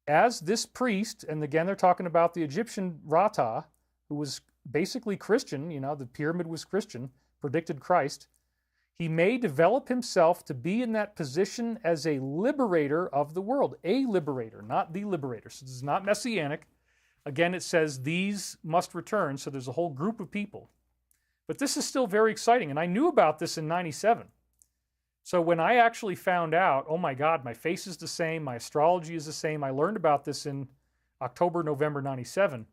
As this priest, and again they're talking about the Egyptian Ra-Ptah, who was basically Christian, you know, the pyramid was Christian, predicted Christ, he may develop himself to be in that position as a liberator of the world. A liberator, not the liberator. So this is not messianic. Again, it says these must return, so there's a whole group of people. But this is still very exciting, and I knew about this in 97. So when I actually found out, oh my God, my face is the same, my astrology is the same, I learned about this in October, November 97.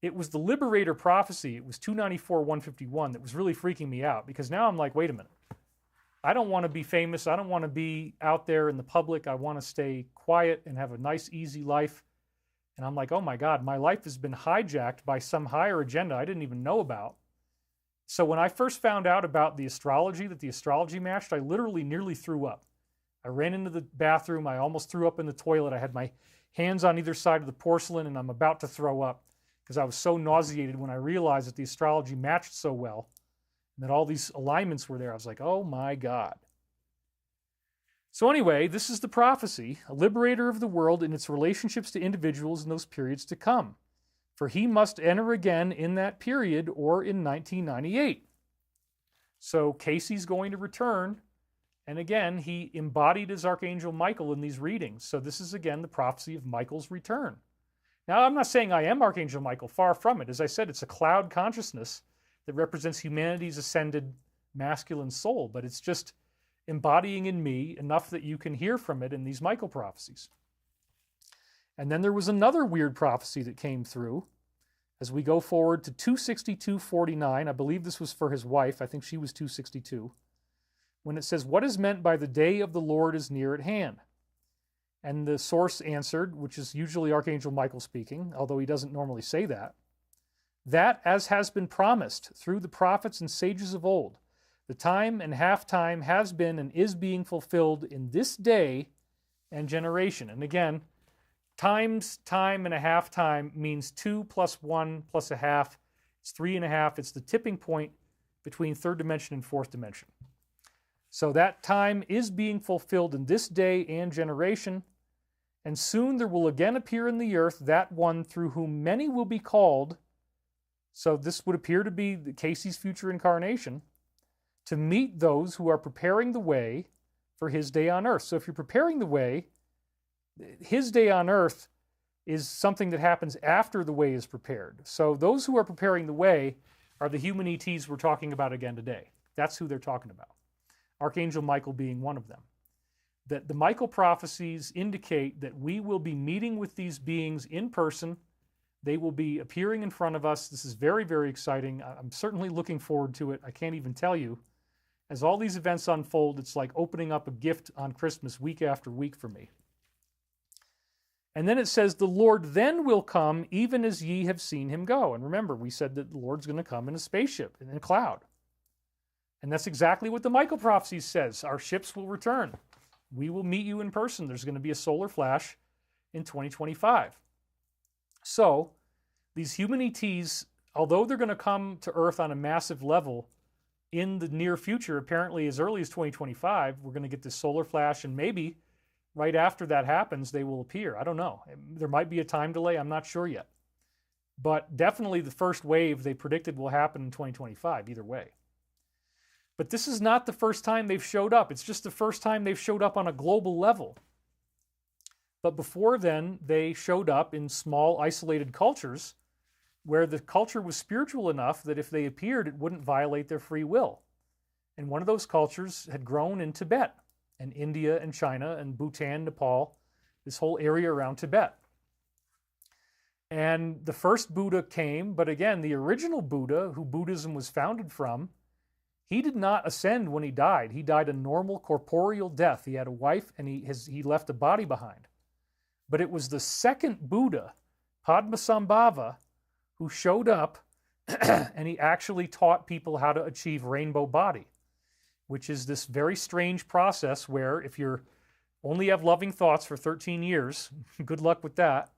it was the Liberator prophecy. It was 294-151 that was really freaking me out, because now I'm like, wait a minute. I don't want to be famous. I don't want to be out there in the public. I want to stay quiet and have a nice, easy life. And I'm like, oh my God, my life has been hijacked by some higher agenda I didn't even know about. So when I first found out about the astrology, that the astrology matched, I literally nearly threw up. I ran into the bathroom. I almost threw up in the toilet. I had my hands on either side of the porcelain, and I'm about to throw up because I was so nauseated when I realized that the astrology matched so well and that all these alignments were there. I was like, oh my God. So anyway, this is the prophecy, a liberator of the world in its relationships to individuals in those periods to come. For he must enter again in that period or in 1998. So Cayce's going to return. And again, he embodied as Archangel Michael in these readings. So this is again the prophecy of Michael's return. Now, I'm not saying I am Archangel Michael, far from it. As I said, it's a cloud consciousness that represents humanity's ascended masculine soul, but it's just embodying in me enough that you can hear from it in these Michael prophecies. And then there was another weird prophecy that came through as we go forward to 262:49. I believe this was for his wife. I think she was 262. When it says, what is meant by the day of the Lord is near at hand? And the source answered, which is usually Archangel Michael speaking, although he doesn't normally say that, that as has been promised through the prophets and sages of old, the time and half time has been and is being fulfilled in this day and generation. And again, times time and a half time means 2 plus 1 plus a half. It's 3.5. It's the tipping point between third dimension and fourth dimension. So that time is being fulfilled in this day and generation, and soon there will again appear in the earth that one through whom many will be called. So this would appear to be Cayce's future incarnation, to meet those who are preparing the way for his day on earth. So if you're preparing the way, his day on earth is something that happens after the way is prepared. So those who are preparing the way are the human ETs we're talking about again today. That's who they're talking about. Archangel Michael being one of them. That the Michael prophecies indicate that we will be meeting with these beings in person. They will be appearing in front of us. This is very, very exciting. I'm certainly looking forward to it. I can't even tell you. As all these events unfold, it's like opening up a gift on Christmas week after week for me. And then it says, the Lord then will come even as ye have seen him go. And remember, we said that the Lord's going to come in a spaceship, in a cloud. And that's exactly what the Michael prophecy says. Our ships will return. We will meet you in person. There's going to be a solar flash in 2025. So these human ETs, although they're going to come to Earth on a massive level in the near future, apparently as early as 2025, we're going to get this solar flash, and maybe right after that happens, they will appear. I don't know. There might be a time delay. I'm not sure yet. But definitely the first wave they predicted will happen in 2025, either way. But this is not the first time they've showed up. It's just the first time they've showed up on a global level. But before then, they showed up in small, isolated cultures where the culture was spiritual enough that if they appeared, it wouldn't violate their free will. And one of those cultures had grown in Tibet, and India and China and Bhutan, Nepal, this whole area around Tibet. And the first Buddha came, but again, the original Buddha, who Buddhism was founded from, he did not ascend when he died. He died a normal corporeal death. He had a wife and he left a body behind. But it was the second Buddha, Padma Sambhava, who showed up and he actually taught people how to achieve rainbow body, which is this very strange process where if you only have loving thoughts for 13 years, good luck with that,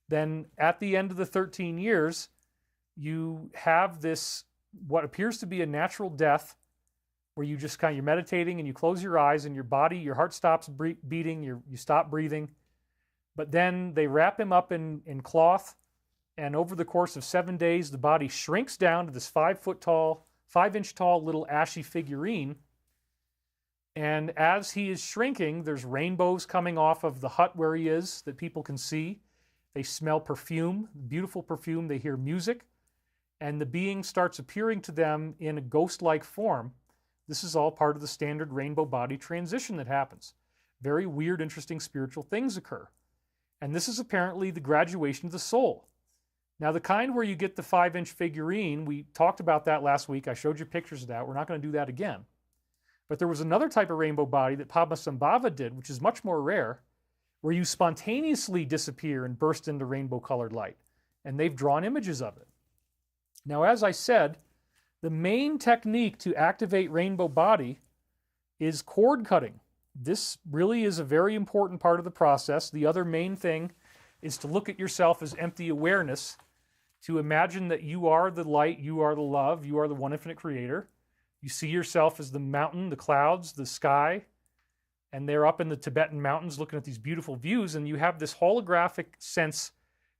then at the end of the 13 years, you have this what appears to be a natural death where you just you're meditating and you close your eyes and your body, your heart stops beating, you stop breathing. But then they wrap him up in cloth, and over the course of 7 days, the body shrinks down to this 5-inch tall little ashy figurine. And as he is shrinking, there's rainbows coming off of the hut where he is that people can see. They smell perfume, beautiful perfume. They hear music. And the being starts appearing to them in a ghost-like form. This is all part of the standard rainbow body transition that happens. Very weird, interesting spiritual things occur. And this is apparently the graduation of the soul. Now, the kind where you get the 5-inch figurine, we talked about that last week. I showed you pictures of that. We're not going to do that again. But there was another type of rainbow body that Padmasambhava did, which is much more rare, where you spontaneously disappear and burst into rainbow-colored light. And they've drawn images of it. Now, as I said, the main technique to activate rainbow body is cord cutting. This really is a very important part of the process. The other main thing is to look at yourself as empty awareness, to imagine that you are the light, you are the love, you are the one infinite creator. You see yourself as the mountain, the clouds, the sky, and they're up in the Tibetan mountains looking at these beautiful views, and you have this holographic sense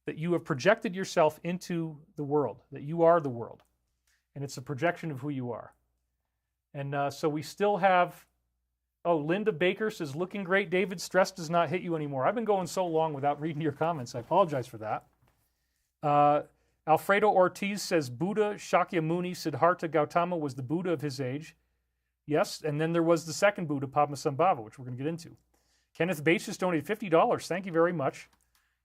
that you have projected yourself into the world, that you are the world. And it's a projection of who you are. And so we still have, oh, Linda Baker says, looking great, David, stress does not hit you anymore. I've been going so long without reading your comments. I apologize for that. Alfredo Ortiz says, Buddha Shakyamuni Siddhartha Gautama was the Buddha of his age. Yes, and then there was the second Buddha, Padmasambhava, which we're going to get into. Kenneth Bates just donated $50. Thank you very much.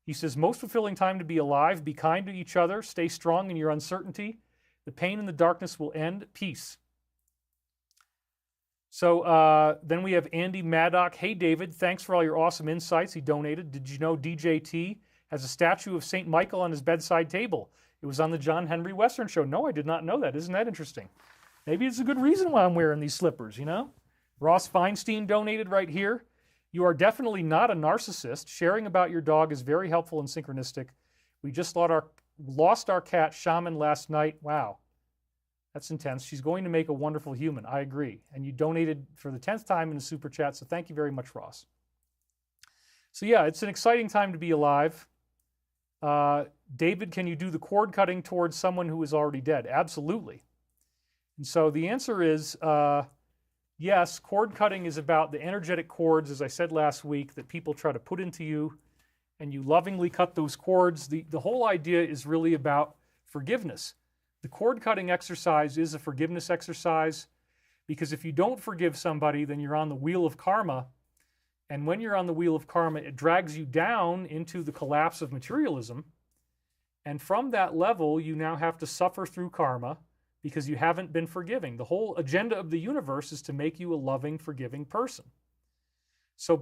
He says, most fulfilling time to be alive. Be kind to each other. Stay strong in your uncertainty. The pain and the darkness will end. Peace. So then we have Andy Maddock. Hey, David, thanks for all your awesome insights. He donated. Did you know DJT has a statue of St. Michael on his bedside table? It was on the John Henry Western show. No, I did not know that. Isn't that interesting? Maybe it's a good reason why I'm wearing these slippers, you know? Ross Feinstein donated right here. You are definitely not a narcissist. Sharing about your dog is very helpful and synchronistic. We just lost our cat, Shaman, last night. Wow. That's intense. She's going to make a wonderful human. I agree. And you donated for the 10th time in the super chat, so thank you very much, Ross. So yeah, it's an exciting time to be alive. David, can you do the cord cutting towards someone who is already dead? Absolutely. And so the answer is yes, cord cutting is about the energetic cords, as I said last week, that people try to put into you, and you lovingly cut those cords. The whole idea is really about forgiveness. The cord cutting exercise is a forgiveness exercise, because if you don't forgive somebody, then you're on the wheel of karma. And when you're on the wheel of karma, it drags you down into the collapse of materialism. And from that level, you now have to suffer through karma because you haven't been forgiving. The whole agenda of the universe is to make you a loving, forgiving person. So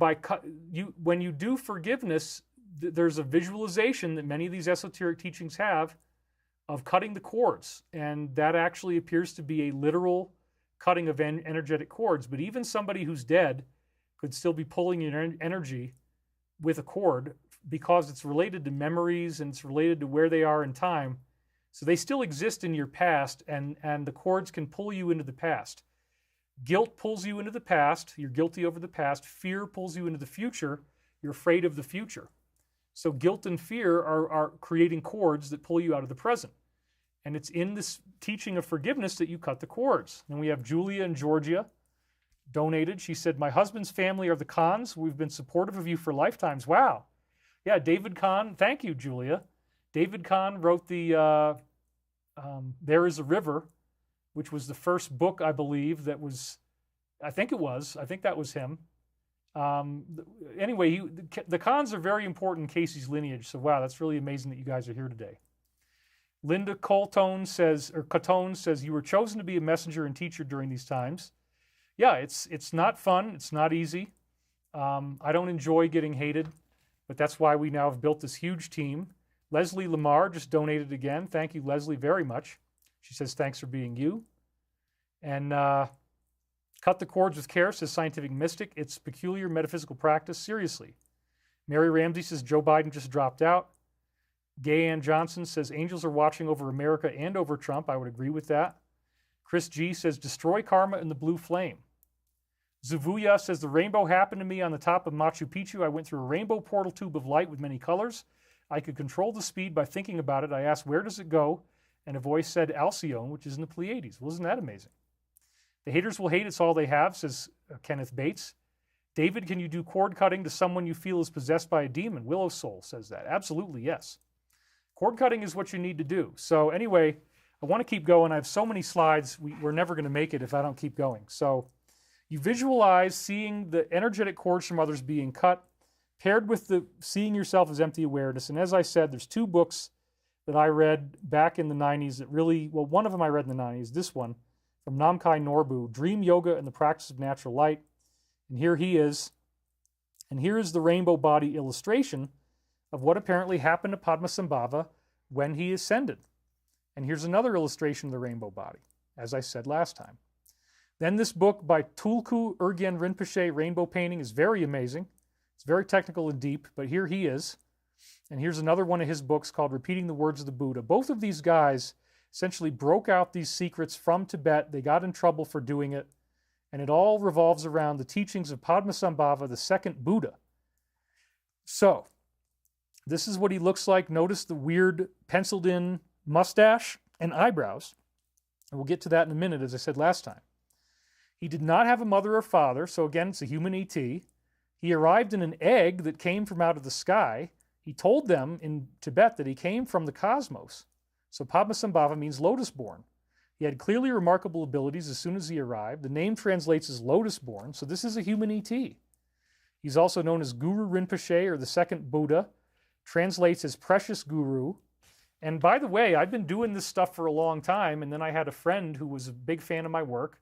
when you do forgiveness, there's a visualization that many of these esoteric teachings have of cutting the cords. And that actually appears to be a literal cutting of energetic cords. But even somebody who's dead could still be pulling your energy with a cord because it's related to memories and it's related to where they are in time. So they still exist in your past, and the cords can pull you into the past. Guilt pulls you into the past. You're guilty over the past. Fear pulls you into the future. You're afraid of the future. So guilt and fear are creating cords that pull you out of the present. And it's in this teaching of forgiveness that you cut the cords. And we have Julia in Georgia donated. She said, my husband's family are the Khans. We've been supportive of you for lifetimes. Wow. Yeah, David Kahn. Thank you, Julia. David Kahn wrote the There Is a River, which was the first book, I believe, that was, I think that was him. Anyway, the Khans are very important in Cayce's lineage, so wow, that's really amazing that you guys are here today. Linda Catone says, you were chosen to be a messenger and teacher during these times. Yeah, it's not fun, it's not easy. I don't enjoy getting hated, but that's why we now have built this huge team. Leslie Lamar just donated again. Thank you, Leslie, very much. She says, thanks for being you. And cut the cords with care, says Scientific Mystic. It's peculiar metaphysical practice. Seriously. Mary Ramsey says, Joe Biden just dropped out. Gay Ann Johnson says, angels are watching over America and over Trump. I would agree with that. Chris G says, destroy karma in the blue flame. Zavuya says, the rainbow happened to me on the top of Machu Picchu. I went through a rainbow portal tube of light with many colors. I could control the speed by thinking about it. I asked, where does it go? And a voice said, Alcyone, which is in the Pleiades. Well, isn't that amazing? The haters will hate, it's all they have, says Kenneth Bates. David, can you do cord cutting to someone you feel is possessed by a demon? Willow Soul says that. Absolutely, yes. Cord cutting is what you need to do. So anyway, I want to keep going. I have so many slides. We're never going to make it if I don't keep going. So you visualize seeing the energetic cords from others being cut, paired with the seeing yourself as empty awareness. And as I said, there's two books that I read back in the 90s that really, well, one of them I read in the 90s, this one from Namkhai Norbu, Dream Yoga and the Practice of Natural Light. And here he is. And here is the rainbow body illustration of what apparently happened to Padmasambhava when he ascended. And here's another illustration of the rainbow body, as I said last time. Then this book by Tulku Urgyen Rinpoche, Rainbow Painting, is very amazing. It's very technical and deep, but here he is. And here's another one of his books called Repeating the Words of the Buddha. Both of these guys essentially broke out these secrets from Tibet. They got in trouble for doing it. And it all revolves around the teachings of Padmasambhava, the second Buddha. So, this is what he looks like. Notice the weird penciled-in mustache and eyebrows. And we'll get to that in a minute, as I said last time. He did not have a mother or father, so again, it's a human ET. He arrived in an egg that came from out of the sky. He told them in Tibet that he came from the cosmos. So Padmasambhava means lotus-born. He had clearly remarkable abilities as soon as he arrived. The name translates as lotus-born, so this is a human ET. He's also known as Guru Rinpoche, or the second Buddha. Translates as precious guru. And by the way, I've been doing this stuff for a long time, and then I had a friend who was a big fan of my work,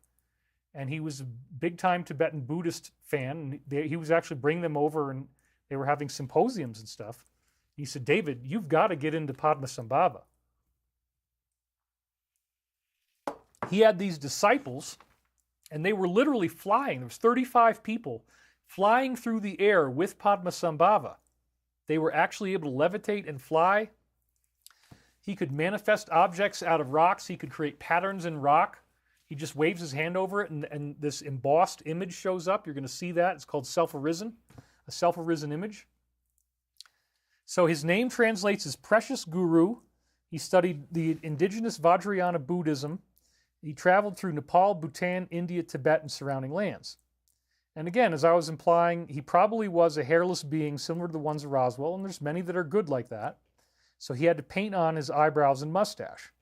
and he was a big-time Tibetan Buddhist fan. And he was actually bringing them over, and they were having symposiums and stuff. He said, David, you've got to get into Padmasambhava. He had these disciples, and they were literally flying. There was 35 people flying through the air with Padmasambhava. They were actually able to levitate and fly. He could manifest objects out of rocks. He could create patterns in rock. He just waves his hand over it, and this embossed image shows up. You're going to see that. It's called self-arisen, a self-arisen image. So his name translates as precious guru. He studied the indigenous Vajrayana Buddhism. He traveled through Nepal, Bhutan, India, Tibet, and surrounding lands. And again, as I was implying, he probably was a hairless being similar to the ones of Roswell, and there's many that are good like that. So he had to paint on his eyebrows and mustache.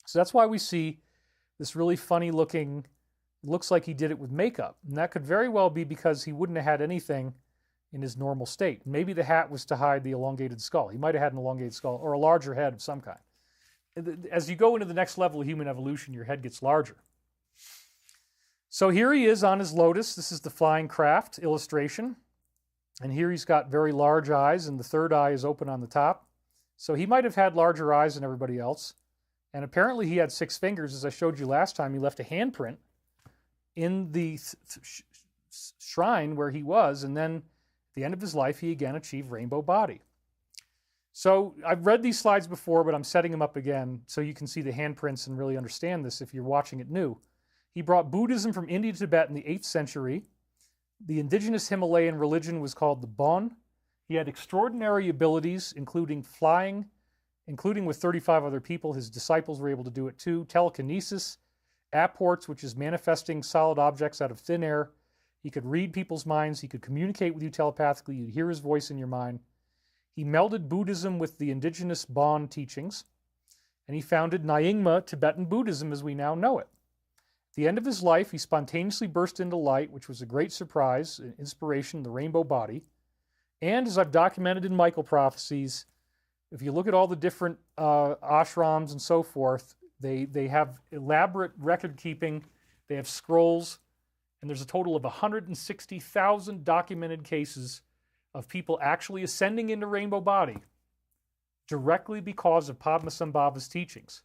So that's why we see this really funny looking, looks like he did it with makeup. And that could very well be because he wouldn't have had anything in his normal state. Maybe the hat was to hide the elongated skull. He might have had an elongated skull or a larger head of some kind. As you go into the next level of human evolution, your head gets larger. So here he is on his lotus. This is the flying craft illustration. And here he's got very large eyes, and the third eye is open on the top. So he might have had larger eyes than everybody else. And apparently he had 6 fingers. As I showed you last time, he left a handprint in the shrine where he was. And then at the end of his life, he again achieved rainbow body. So I've read these slides before, but I'm setting them up again so you can see the handprints and really understand this if you're watching it new. He brought Buddhism from India to Tibet in the 8th century. The indigenous Himalayan religion was called the Bon. He had extraordinary abilities, including flying, including with 35 other people. His disciples were able to do it too. Telekinesis, apports, which is manifesting solid objects out of thin air. He could read people's minds. He could communicate with you telepathically. You'd hear his voice in your mind. He melded Buddhism with the indigenous Bon teachings, and he founded Nyingma Tibetan Buddhism as we now know it. At the end of his life, he spontaneously burst into light, which was a great surprise, an inspiration, the rainbow body. And as I've documented in Michael Prophecies, if you look at all the different ashrams and so forth, they have elaborate record keeping, they have scrolls, and there's a total of 160,000 documented cases of people actually ascending into rainbow body directly because of Padmasambhava's teachings.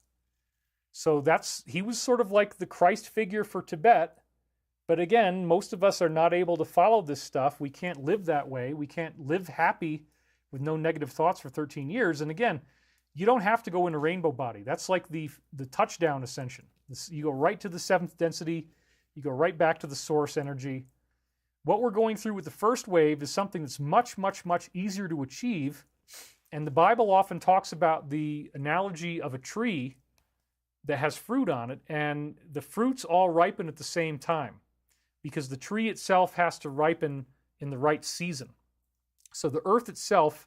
So he was sort of like the Christ figure for Tibet. But again, most of us are not able to follow this stuff. We can't live that way. We can't live happy with no negative thoughts for 13 years. And again, you don't have to go into rainbow body. That's like the touchdown ascension. You go right to the 7th density. You go right back to the source energy. What we're going through with the first wave is something that's much, much, much easier to achieve. And the Bible often talks about the analogy of a tree that has fruit on it, and the fruits all ripen at the same time because the tree itself has to ripen in the right season. So the earth itself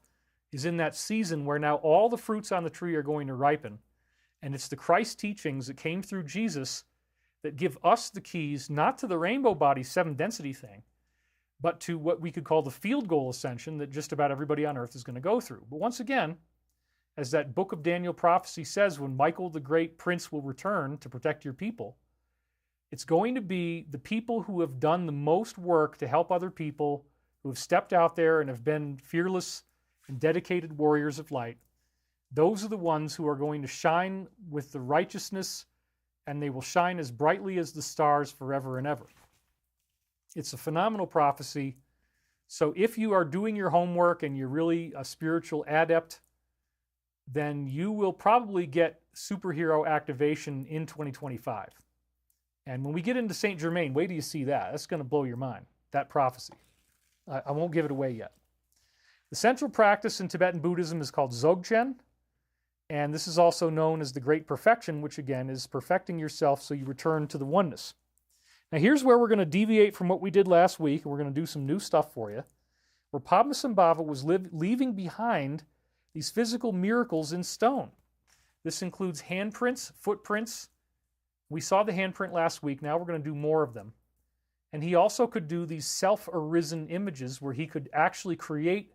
is in that season where now all the fruits on the tree are going to ripen. And it's the Christ teachings that came through Jesus that give us the keys, not to the rainbow body 7 density thing, but to what we could call the field goal ascension that just about everybody on earth is going to go through. But once again, as that book of Daniel prophecy says, when Michael the great prince will return to protect your people, it's going to be the people who have done the most work to help other people, who have stepped out there and have been fearless and dedicated warriors of light. Those are the ones who are going to shine with the righteousness, and they will shine as brightly as the stars forever and ever. It's a phenomenal prophecy. So if you are doing your homework and you're really a spiritual adept, then you will probably get superhero activation in 2025. And when we get into Saint Germain, wait till you see that. That's going to blow your mind, that prophecy. I won't give it away yet. The central practice in Tibetan Buddhism is called Dzogchen, and this is also known as the Great Perfection, which again is perfecting yourself so you return to the oneness. Now here's where we're going to deviate from what we did last week, and we're going to do some new stuff for you, where Padmasambhava was leaving behind these physical miracles in stone. This includes handprints, footprints. We saw the handprint last week. Now we're going to do more of them. And he also could do these self-arisen images where he could actually create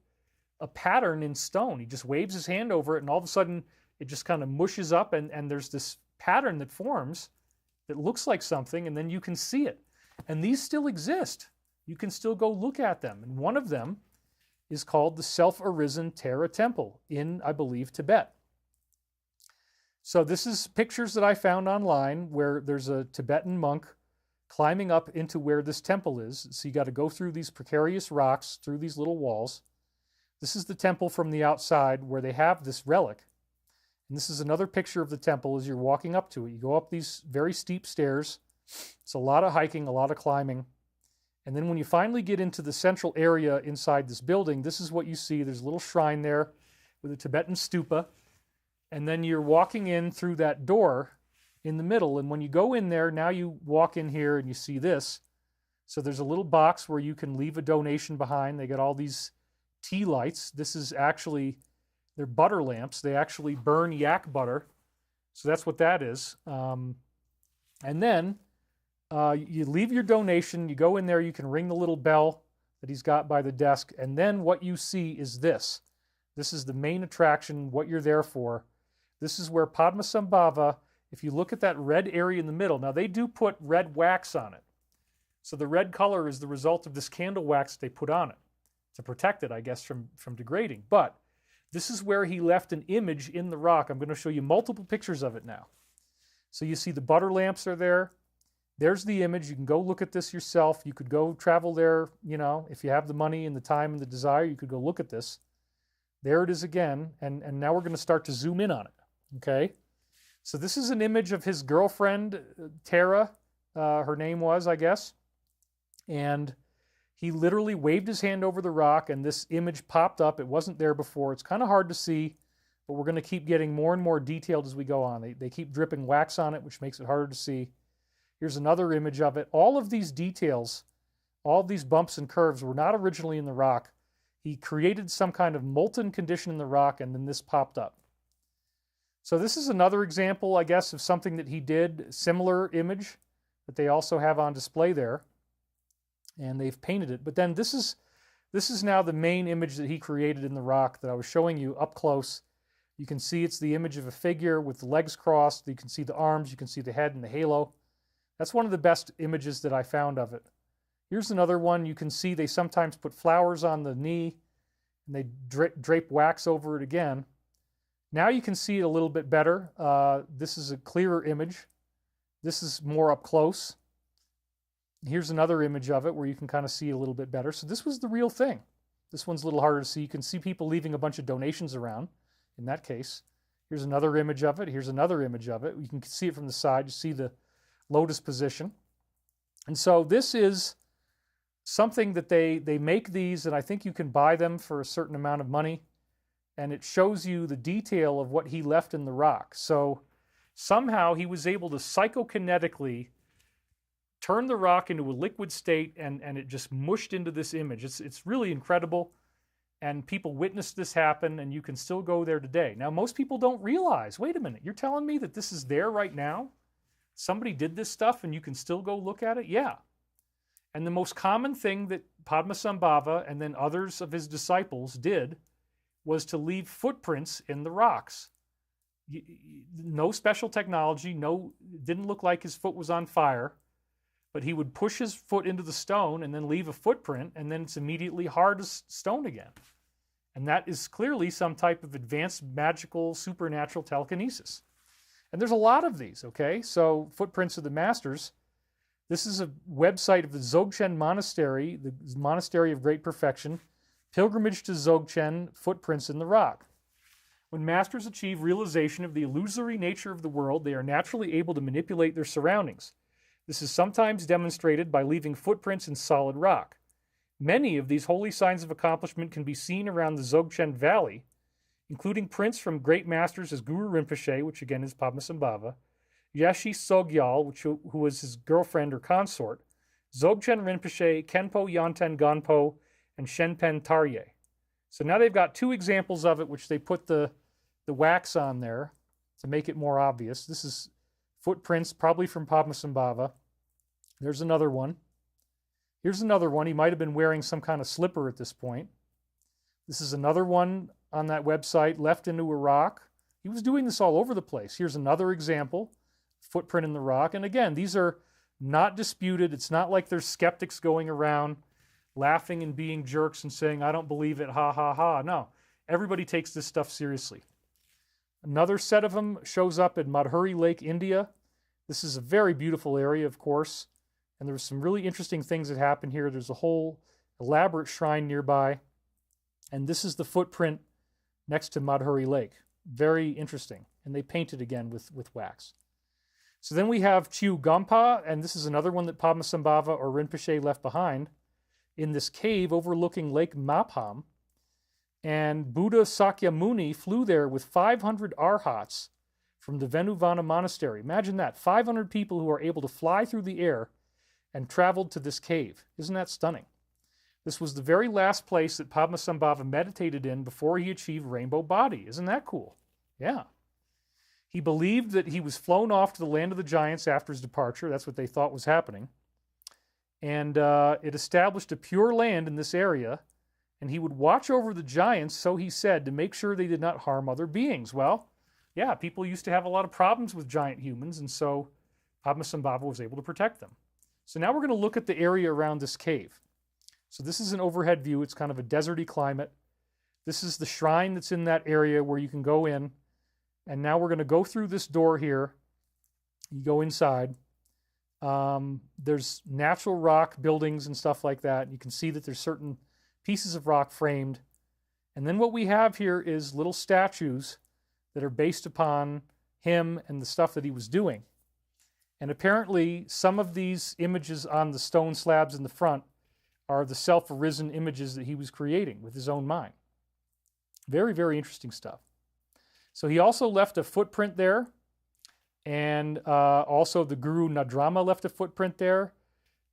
a pattern in stone. He just waves his hand over it, and all of a sudden it just kind of mushes up, and there's this pattern that forms that looks like something, and then you can see it. And these still exist. You can still go look at them. And one of them is called the Self-Arisen Terra Temple in, I believe, Tibet. So this is pictures that I found online where there's a Tibetan monk climbing up into where this temple is. So you got to go through these precarious rocks, through these little walls. This is the temple from the outside where they have this relic. And this is another picture of the temple as you're walking up to it. You go up these very steep stairs. It's a lot of hiking, a lot of climbing. And then when you finally get into the central area inside this building, this is what you see. There's a little shrine there with a Tibetan stupa. And then you're walking in through that door in the middle. And when you go in there, now you walk in here and you see this. So there's a little box where you can leave a donation behind. They got all these tea lights. This is actually, they're butter lamps. They actually burn yak butter. So that's what that is. And then you leave your donation. You go in there. You can ring the little bell that he's got by the desk. And then what you see is this. This is the main attraction, what you're there for. This is where Padmasambhava, if you look at that red area in the middle, now they do put red wax on it. So the red color is the result of this candle wax they put on it to protect it, I guess, from degrading. But this is where he left an image in the rock. I'm going to show you multiple pictures of it now. So you see the butter lamps are there. There's the image. You can go look at this yourself. You could go travel there, you know, if you have the money and the time and the desire, you could go look at this. There it is again, and now we're going to start to zoom in on it, okay? So this is an image of his girlfriend, Tara, her name was, I guess, and he literally waved his hand over the rock, and this image popped up. It wasn't there before. It's kind of hard to see, but we're going to keep getting more and more detailed as we go on. They keep dripping wax on it, which makes it harder to see. Here's another image of it. All of these details, all of these bumps and curves were not originally in the rock. He created some kind of molten condition in the rock, and then this popped up. So this is another example, I guess, of something that he did, similar image that they also have on display there. And they've painted it. But then this is now the main image that he created in the rock that I was showing you up close. You can see it's the image of a figure with the legs crossed. You can see the arms. You can see the head and the halo. That's one of the best images that I found of it. Here's another one. You can see they sometimes put flowers on the knee, and they drape wax over it again. Now you can see it a little bit better. This is a clearer image. This is more up close. Here's another image of it where you can kind of see it a little bit better. So this was the real thing. This one's a little harder to see. You can see people leaving a bunch of donations around in that case. Here's another image of it. Here's another image of it. You can see it from the side. You see the lotus position. And so this is something that they make these, and I think you can buy them for a certain amount of money, and it shows you the detail of what he left in the rock. So somehow he was able to psychokinetically turn the rock into a liquid state, and it just mushed into this image. It's really incredible, and people witnessed this happen, and you can still go there today. Now, most people don't realize, wait a minute, you're telling me that this is there right now? Somebody did this stuff, and you can still go look at it? Yeah. And the most common thing that Padmasambhava and then others of his disciples did was to leave footprints in the rocks. No special technology, didn't look like his foot was on fire, but he would push his foot into the stone and then leave a footprint, and then it's immediately hard as stone again. And that is clearly some type of advanced magical supernatural telekinesis. And there's a lot of these, okay? So Footprints of the Masters. This is a website of the Dzogchen Monastery, the Monastery of Great Perfection. Pilgrimage to Dzogchen, Footprints in the Rock. When masters achieve realization of the illusory nature of the world, they are naturally able to manipulate their surroundings. This is sometimes demonstrated by leaving footprints in solid rock. Many of these holy signs of accomplishment can be seen around the Dzogchen Valley, including prints from great masters as Guru Rinpoche, which again is Padmasambhava, Yeshe Sogyal, who was his girlfriend or consort, Dzogchen Rinpoche, Khenpo Yonten Gonpo, and Shenpen Tarye. So now they've got two examples of it, which they put the wax on there to make it more obvious. This is footprints, probably from Padmasambhava. There's another one. Here's another one. He might have been wearing some kind of slipper at this point. This is another one on that website, left into a rock. He was doing this all over the place. Here's another example, footprint in the rock. And again, these are not disputed. It's not like there's skeptics going around laughing and being jerks and saying, I don't believe it, ha, ha, ha. No, everybody takes this stuff seriously. Another set of them shows up at Madhuri Lake, India. This is a very beautiful area, of course. And there's some really interesting things that happen here. There's a whole elaborate shrine nearby. And this is the footprint next to Madhuri Lake. Very interesting. And they paint it again with wax. So then we have Chiu Gampa, and this is another one that Padmasambhava or Rinpoche left behind in this cave overlooking Lake Mapham. And Buddha Sakyamuni flew there with 500 arhats from the Venuvana Monastery. Imagine that, 500 people who are able to fly through the air and traveled to this cave. Isn't that stunning? This was the very last place that Padmasambhava meditated in before he achieved rainbow body. Isn't that cool? Yeah. He believed that he was flown off to the land of the giants after his departure. That's what they thought was happening. And it established a pure land in this area, and he would watch over the giants, so he said, to make sure they did not harm other beings. Well, yeah, people used to have a lot of problems with giant humans, and so Padmasambhava was able to protect them. So now we're going to look at the area around this cave. So this is an overhead view. It's kind of a deserty climate. This is the shrine that's in that area where you can go in. And now we're going to go through this door here. You go inside. There's natural rock buildings and stuff like that. You can see that there's certain pieces of rock framed. And then what we have here is little statues that are based upon him and the stuff that he was doing. And apparently some of these images on the stone slabs in the front are the self-arisen images that he was creating with his own mind. Very, very interesting stuff. So he also left a footprint there, and also the Guru Nadrama left a footprint there.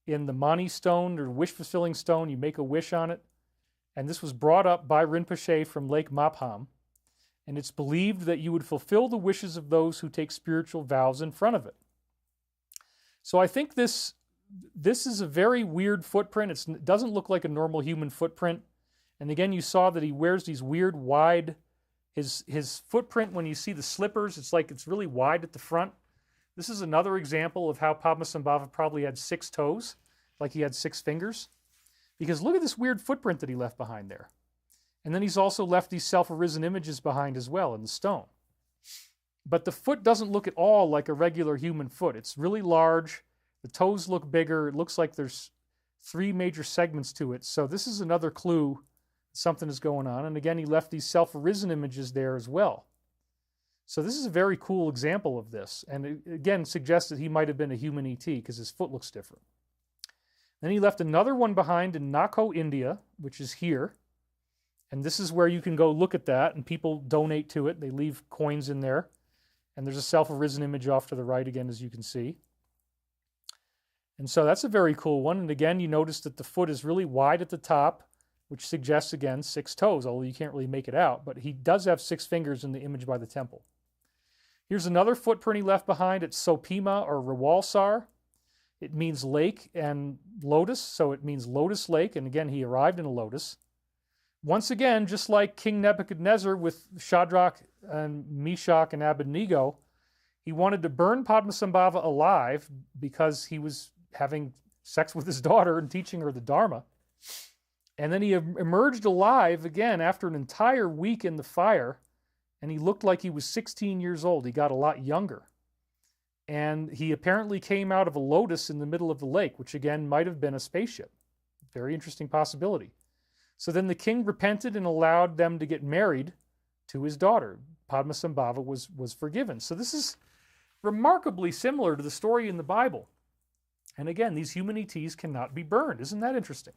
In the Mani stone, or wish-fulfilling stone, you make a wish on it. And this was brought up by Rinpoche from Lake Mapham. And it's believed that you would fulfill the wishes of those who take spiritual vows in front of it. So I think this is a very weird footprint. It doesn't look like a normal human footprint. And again, you saw that he wears these weird wide, his footprint, when you see the slippers, it's like it's really wide at the front. This is another example of how Padmasambhava probably had 6 toes, like he had 6 fingers. Because look at this weird footprint that he left behind there. And then he's also left these self-arisen images behind as well in the stone. But the foot doesn't look at all like a regular human foot. It's really large. The toes look bigger. It looks like there's 3 major segments to it. So this is another clue something is going on. And again, he left these self-arisen images there as well. So this is a very cool example of this. And it, again, suggests that he might have been a human ET because his foot looks different. Then he left another one behind in Nako, India, which is here. And this is where you can go look at that, and people donate to it. They leave coins in there. And there's a self-arisen image off to the right again, as you can see. And so that's a very cool one. And again, you notice that the foot is really wide at the top, which suggests, again, 6 toes, although you can't really make it out. But he does have 6 fingers in the image by the temple. Here's another footprint he left behind at Sopima, or Rawalsar. It means lake and lotus, so it means lotus lake. And again, he arrived in a lotus. once again, just like King Nebuchadnezzar with Shadrach and Meshach and Abednego, he wanted to burn Padmasambhava alive because he was having sex with his daughter and teaching her the Dharma. And then he emerged alive again after an entire week in the fire, and he looked like he was 16 years old. He got a lot younger. And he apparently came out of a lotus in the middle of the lake, which again might have been a spaceship. Very interesting possibility. So then the king repented and allowed them to get married to his daughter. Padmasambhava was forgiven. So this is remarkably similar to the story in the Bible. And again, these human ETs cannot be burned. Isn't that interesting?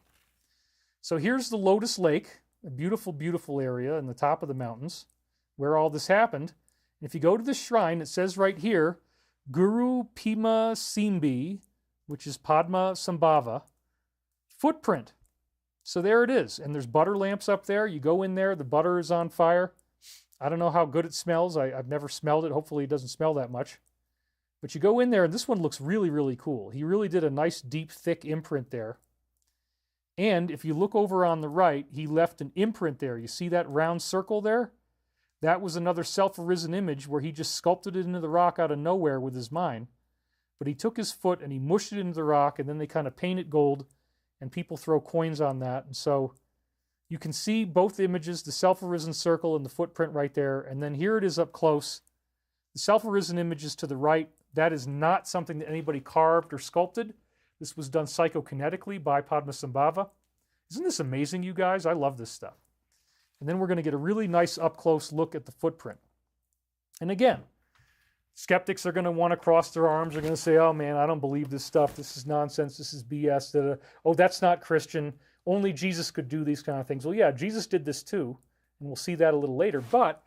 So here's the Lotus Lake, a beautiful, beautiful area in the top of the mountains where all this happened. And if you go to the shrine, it says right here, Guru Pima Simbi, which is Padmasambhava, footprint. So there it is. And there's butter lamps up there. You go in there, the butter is on fire. I don't know how good it smells. I've never smelled it. Hopefully it doesn't smell that much. But you go in there, and this one looks really, really cool. He really did a nice, deep, thick imprint there. And if you look over on the right, he left an imprint there. You see that round circle there? That was another self-arisen image where he just sculpted it into the rock out of nowhere with his mind. But he took his foot and he mushed it into the rock, and then they kind of paint it gold, and people throw coins on that. And so you can see both images, the self-arisen circle and the footprint right there. And then here it is up close. The self-arisen image is to the right. That is not something that anybody carved or sculpted. This was done psychokinetically by Padmasambhava. Isn't this amazing, you guys? I love this stuff. And then we're going to get a really nice up-close look at the footprint. And again, skeptics are going to want to cross their arms. They're going to say, oh man, I don't believe this stuff. This is nonsense. This is BS. Oh, that's not Christian. Only Jesus could do these kind of things. Well, yeah, Jesus did this too. And we'll see that a little later. But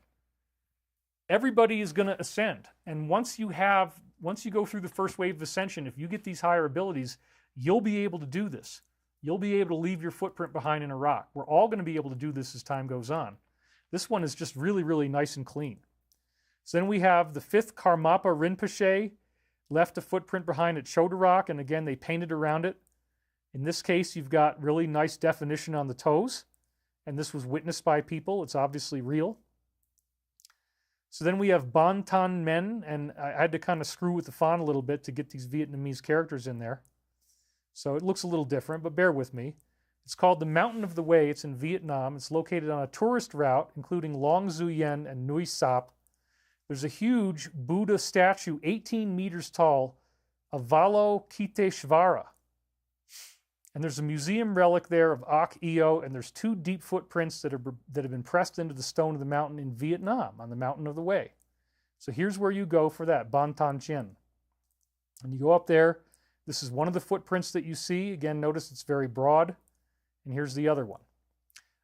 everybody is going to ascend. And once you go through the first wave of ascension, if you get these higher abilities, you'll be able to do this. You'll be able to leave your footprint behind in a rock. We're all going to be able to do this as time goes on. This one is just really, really nice and clean. So then we have the 5th Karmapa Rinpoche, left a footprint behind at Chodorok, and again, they painted around it. In this case, you've got really nice definition on the toes, and this was witnessed by people. It's obviously real. So then we have Ban Tan Men, and I had to kind of screw with the font a little bit to get these Vietnamese characters in there. So it looks a little different, but bear with me. It's called the Mountain of the Way. It's in Vietnam. It's located on a tourist route, including Long Xuyen and Nui Sap. There's a huge Buddha statue, 18 meters tall, of Avalokiteshvara. And there's a museum relic there of Ak Eo, and there's 2 deep footprints that have been pressed into the stone of the mountain in Vietnam, on the Mountain of the Way. So here's where you go for that, Ban Tan Chien. And you go up there. This is one of the footprints that you see. Again, notice it's very broad. And here's the other one.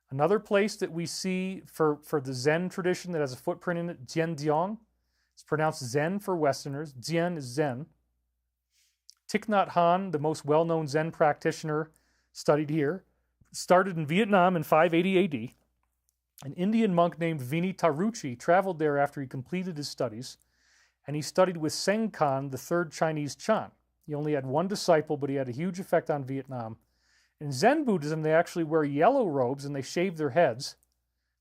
Another place that we see for the Zen tradition that has a footprint in it, Dien Diong. It's pronounced Zen for Westerners. Dien is Zen. Thich Nhat Hanh, the most well-known Zen practitioner, studied here. Started in Vietnam in 580 AD. An Indian monk named Vini Taruchi traveled there after he completed his studies, and he studied with Seng Khan, the 3rd Chinese Chan. He only had one disciple, but he had a huge effect on Vietnam. In Zen Buddhism, they actually wear yellow robes and they shave their heads,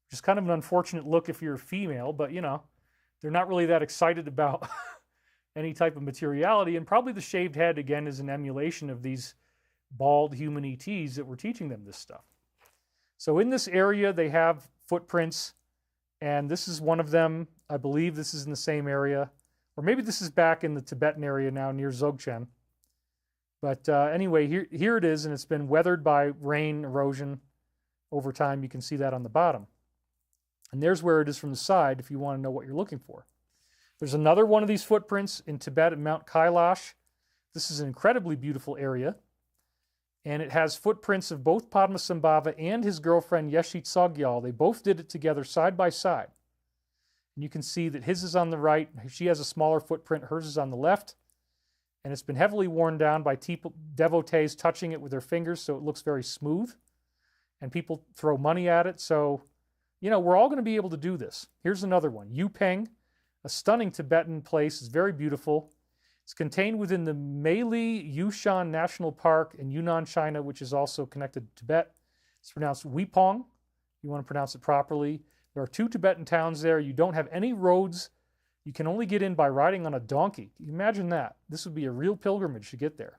which is kind of an unfortunate look if you're a female, but they're not really that excited about any type of materiality. And probably the shaved head, again, is an emulation of these bald human ETs that were teaching them this stuff. So in this area, they have footprints, and this is one of them. I believe this is in the same area. Or maybe this is back in the Tibetan area now near Dzogchen. But anyway, here it is, and it's been weathered by rain, erosion over time. You can see that on the bottom. And there's where it is from the side if you want to know what you're looking for. There's another one of these footprints in Tibet at Mount Kailash. This is an incredibly beautiful area. And it has footprints of both Padmasambhava and his girlfriend Yeshit Sogyal. They both did it together side by side. And you can see that his is on the right. She has a smaller footprint. Hers is on the left. And it's been heavily worn down by devotees touching it with their fingers, so it looks very smooth. And people throw money at it. So, we're all going to be able to do this. Here's another one. Yupeng, a stunning Tibetan place. It's very beautiful. It's contained within the Meili Yushan National Park in Yunnan, China, which is also connected to Tibet. It's pronounced Weipong. you want to pronounce it properly. There are 2 Tibetan towns there. You don't have any roads. You can only get in by riding on a donkey. Imagine that. This would be a real pilgrimage to get there.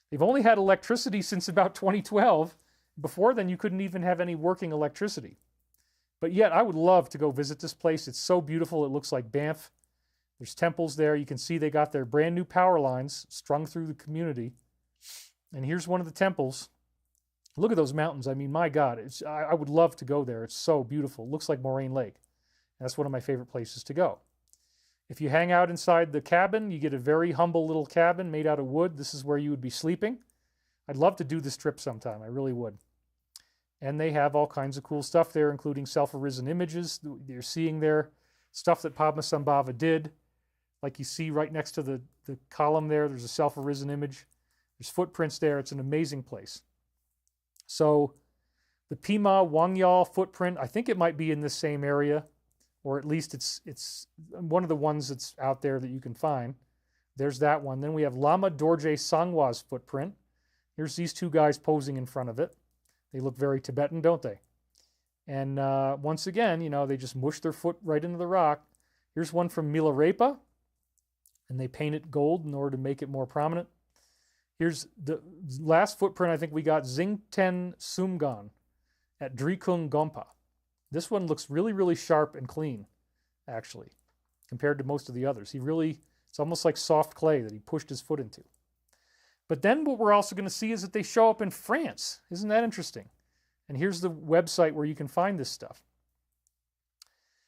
They've only had electricity since about 2012. Before then, you couldn't even have any working electricity. But yet, I would love to go visit this place. It's so beautiful. It looks like Banff. There's temples there. You can see they got their brand new power lines strung through the community. And here's one of the temples. Look at those mountains. I mean, my God, I would love to go there. It's so beautiful. It looks like Moraine Lake. And that's one of my favorite places to go. If you hang out inside the cabin, you get a very humble little cabin made out of wood. This is where you would be sleeping. I'd love to do this trip sometime. I really would. And they have all kinds of cool stuff there, including self-arisen images. You're seeing there stuff that Padma Sambhava did. Like you see right next to the column there, there's a self-arisen image. There's footprints there. It's an amazing place. So the Pima Wangyal footprint, I think it might be in this same area, or at least it's one of the ones that's out there that you can find. There's that one. Then we have Lama Dorje Sangwa's footprint. Here's these 2 guys posing in front of it. They look very Tibetan, don't they? And once again, you know, they just mush their foot right into the rock. Here's one from Milarepa, and they paint it gold in order to make it more prominent. Here's the last footprint I think we got, Zingten Sumgan at Drikung Gompa. This one looks really, really sharp and clean, actually, compared to most of the others. It's almost like soft clay that he pushed his foot into. But then what we're also going to see is that they show up in France. Isn't that interesting? And here's the website where you can find this stuff.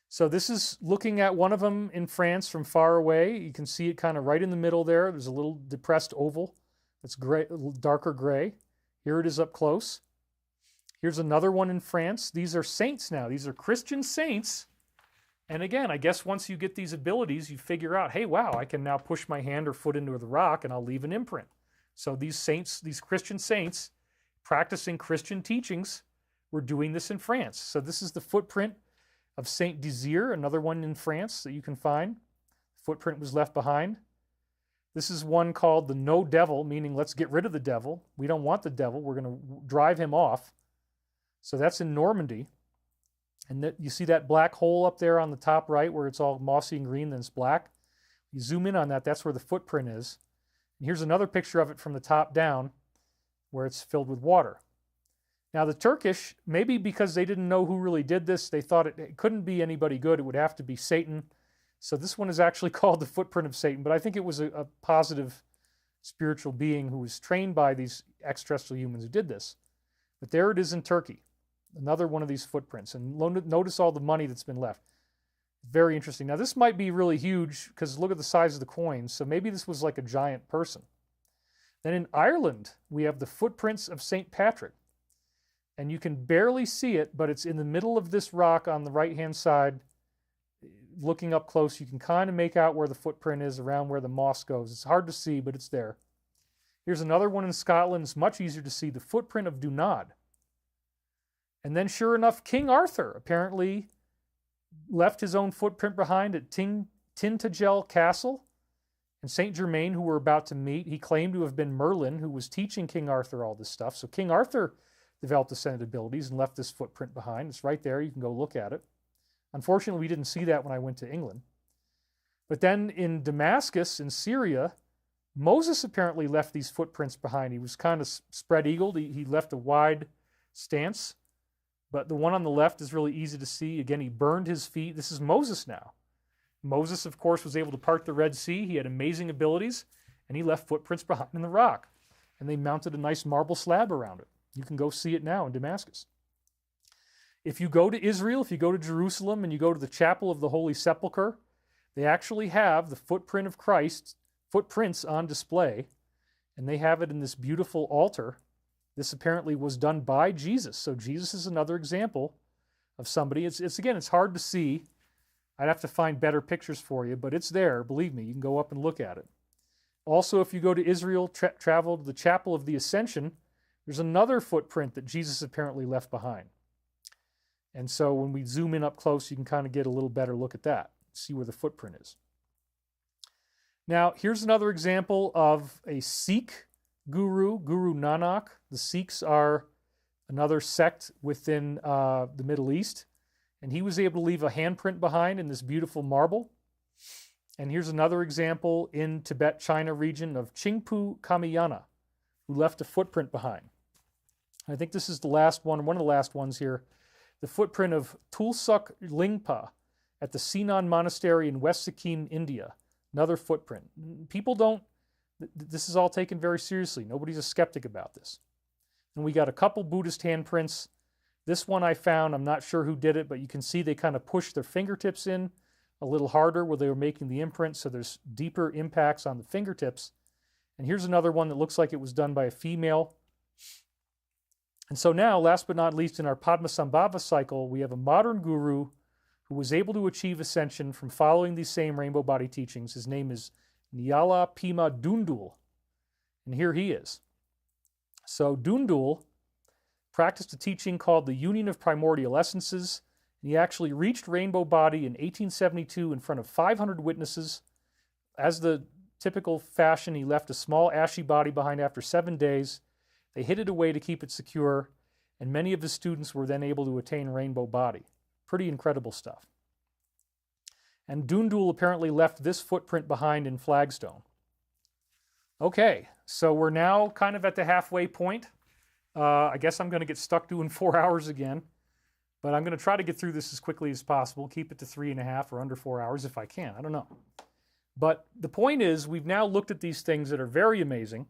So this is looking at one of them in France from far away. You can see it kind of right in the middle there. There's a little depressed oval that's gray, a little darker gray. Here it is up close. Here's another one in France. These are saints now. These are Christian saints. And again, I guess once you get these abilities, you figure out, hey, wow, I can now push my hand or foot into the rock and I'll leave an imprint. So these saints, these Christian saints, practicing Christian teachings, were doing this in France. So this is the footprint of Saint Désir, another one in France that you can find. Footprint was left behind. This is one called the No Devil, meaning let's get rid of the devil. We don't want the devil. We're going to drive him off. So that's in Normandy. And you see that black hole up there on the top right where it's all mossy and green, then it's black. You zoom in on that, that's where the footprint is. And here's another picture of it from the top down where it's filled with water. Now the Turkish, maybe because they didn't know who really did this, they thought it couldn't be anybody good. It would have to be Satan. So this one is actually called the footprint of Satan, but I think it was a positive spiritual being who was trained by these extraterrestrial humans who did this. But there it is in Turkey, another one of these footprints. And notice all the money that's been left. Very interesting. Now this might be really huge because look at the size of the coins. So maybe this was like a giant person. Then in Ireland, we have the footprints of St. Patrick. And you can barely see it, but it's in the middle of this rock on the right-hand side. Looking up close, you can kind of make out where the footprint is around where the moss goes. It's hard to see, but it's there. Here's another one in Scotland. It's much easier to see, the footprint of Dunad. And then sure enough, King Arthur apparently left his own footprint behind at Tintagel Castle. And St. Germain, who we're about to meet, he claimed to have been Merlin, who was teaching King Arthur all this stuff. So King Arthur developed ascended abilities and left this footprint behind. It's right there. You can go look at it. Unfortunately, we didn't see that when I went to England. But then in Damascus, in Syria, Moses apparently left these footprints behind. He was kind of spread-eagled. He left a wide stance. But the one on the left is really easy to see. Again, he burned his feet. This is Moses now. Moses, of course, was able to part the Red Sea. He had amazing abilities, and he left footprints behind in the rock. And they mounted a nice marble slab around it. You can go see it now in Damascus. If you go to Israel, if you go to Jerusalem and you go to the Chapel of the Holy Sepulchre, they actually have the footprint of Christ, footprints on display, and they have it in this beautiful altar. This apparently was done by Jesus. So Jesus is another example of somebody. It's hard to see. I'd have to find better pictures for you, but it's there. Believe me, you can go up and look at it. Also, if you go to Israel, travel to the Chapel of the Ascension, there's another footprint that Jesus apparently left behind. And so when we zoom in up close, you can kind of get a little better look at that, see where the footprint is. Now, here's another example of a Sikh guru, Guru Nanak. The Sikhs are another sect within the Middle East. And he was able to leave a handprint behind in this beautiful marble. And here's another example in Tibet, China region of Chingpu Kamayana, who left a footprint behind. I think this is the last one of the last ones here. The footprint of Tulsuk Lingpa at the Sinan Monastery in West Sikkim, India. Another footprint. People don't, this is all taken very seriously. Nobody's a skeptic about this. And we got a couple Buddhist handprints. This one I found, I'm not sure who did it, but you can see they kind of pushed their fingertips in a little harder where they were making the imprint, so there's deeper impacts on the fingertips. And here's another one that looks like it was done by a female. And so now, last but not least, in our Padmasambhava cycle, we have a modern guru who was able to achieve ascension from following these same rainbow body teachings. His name is Nyala Pima Dundul. And here he is. So Dundul practiced a teaching called the Union of Primordial Essences. And he actually reached rainbow body in 1872 in front of 500 witnesses. As the typical fashion, he left a small ashy body behind after 7 days. They hid it away to keep it secure, and many of his students were then able to attain rainbow body. Pretty incredible stuff. And Dundul apparently left this footprint behind in flagstone. Okay, so we're now kind of at the halfway point. I guess I'm going to get stuck doing 4 hours again, but I'm going to try to get through this as quickly as possible, keep it to 3.5 or under 4 hours if I can. I don't know. But the point is, we've now looked at these things that are very amazing.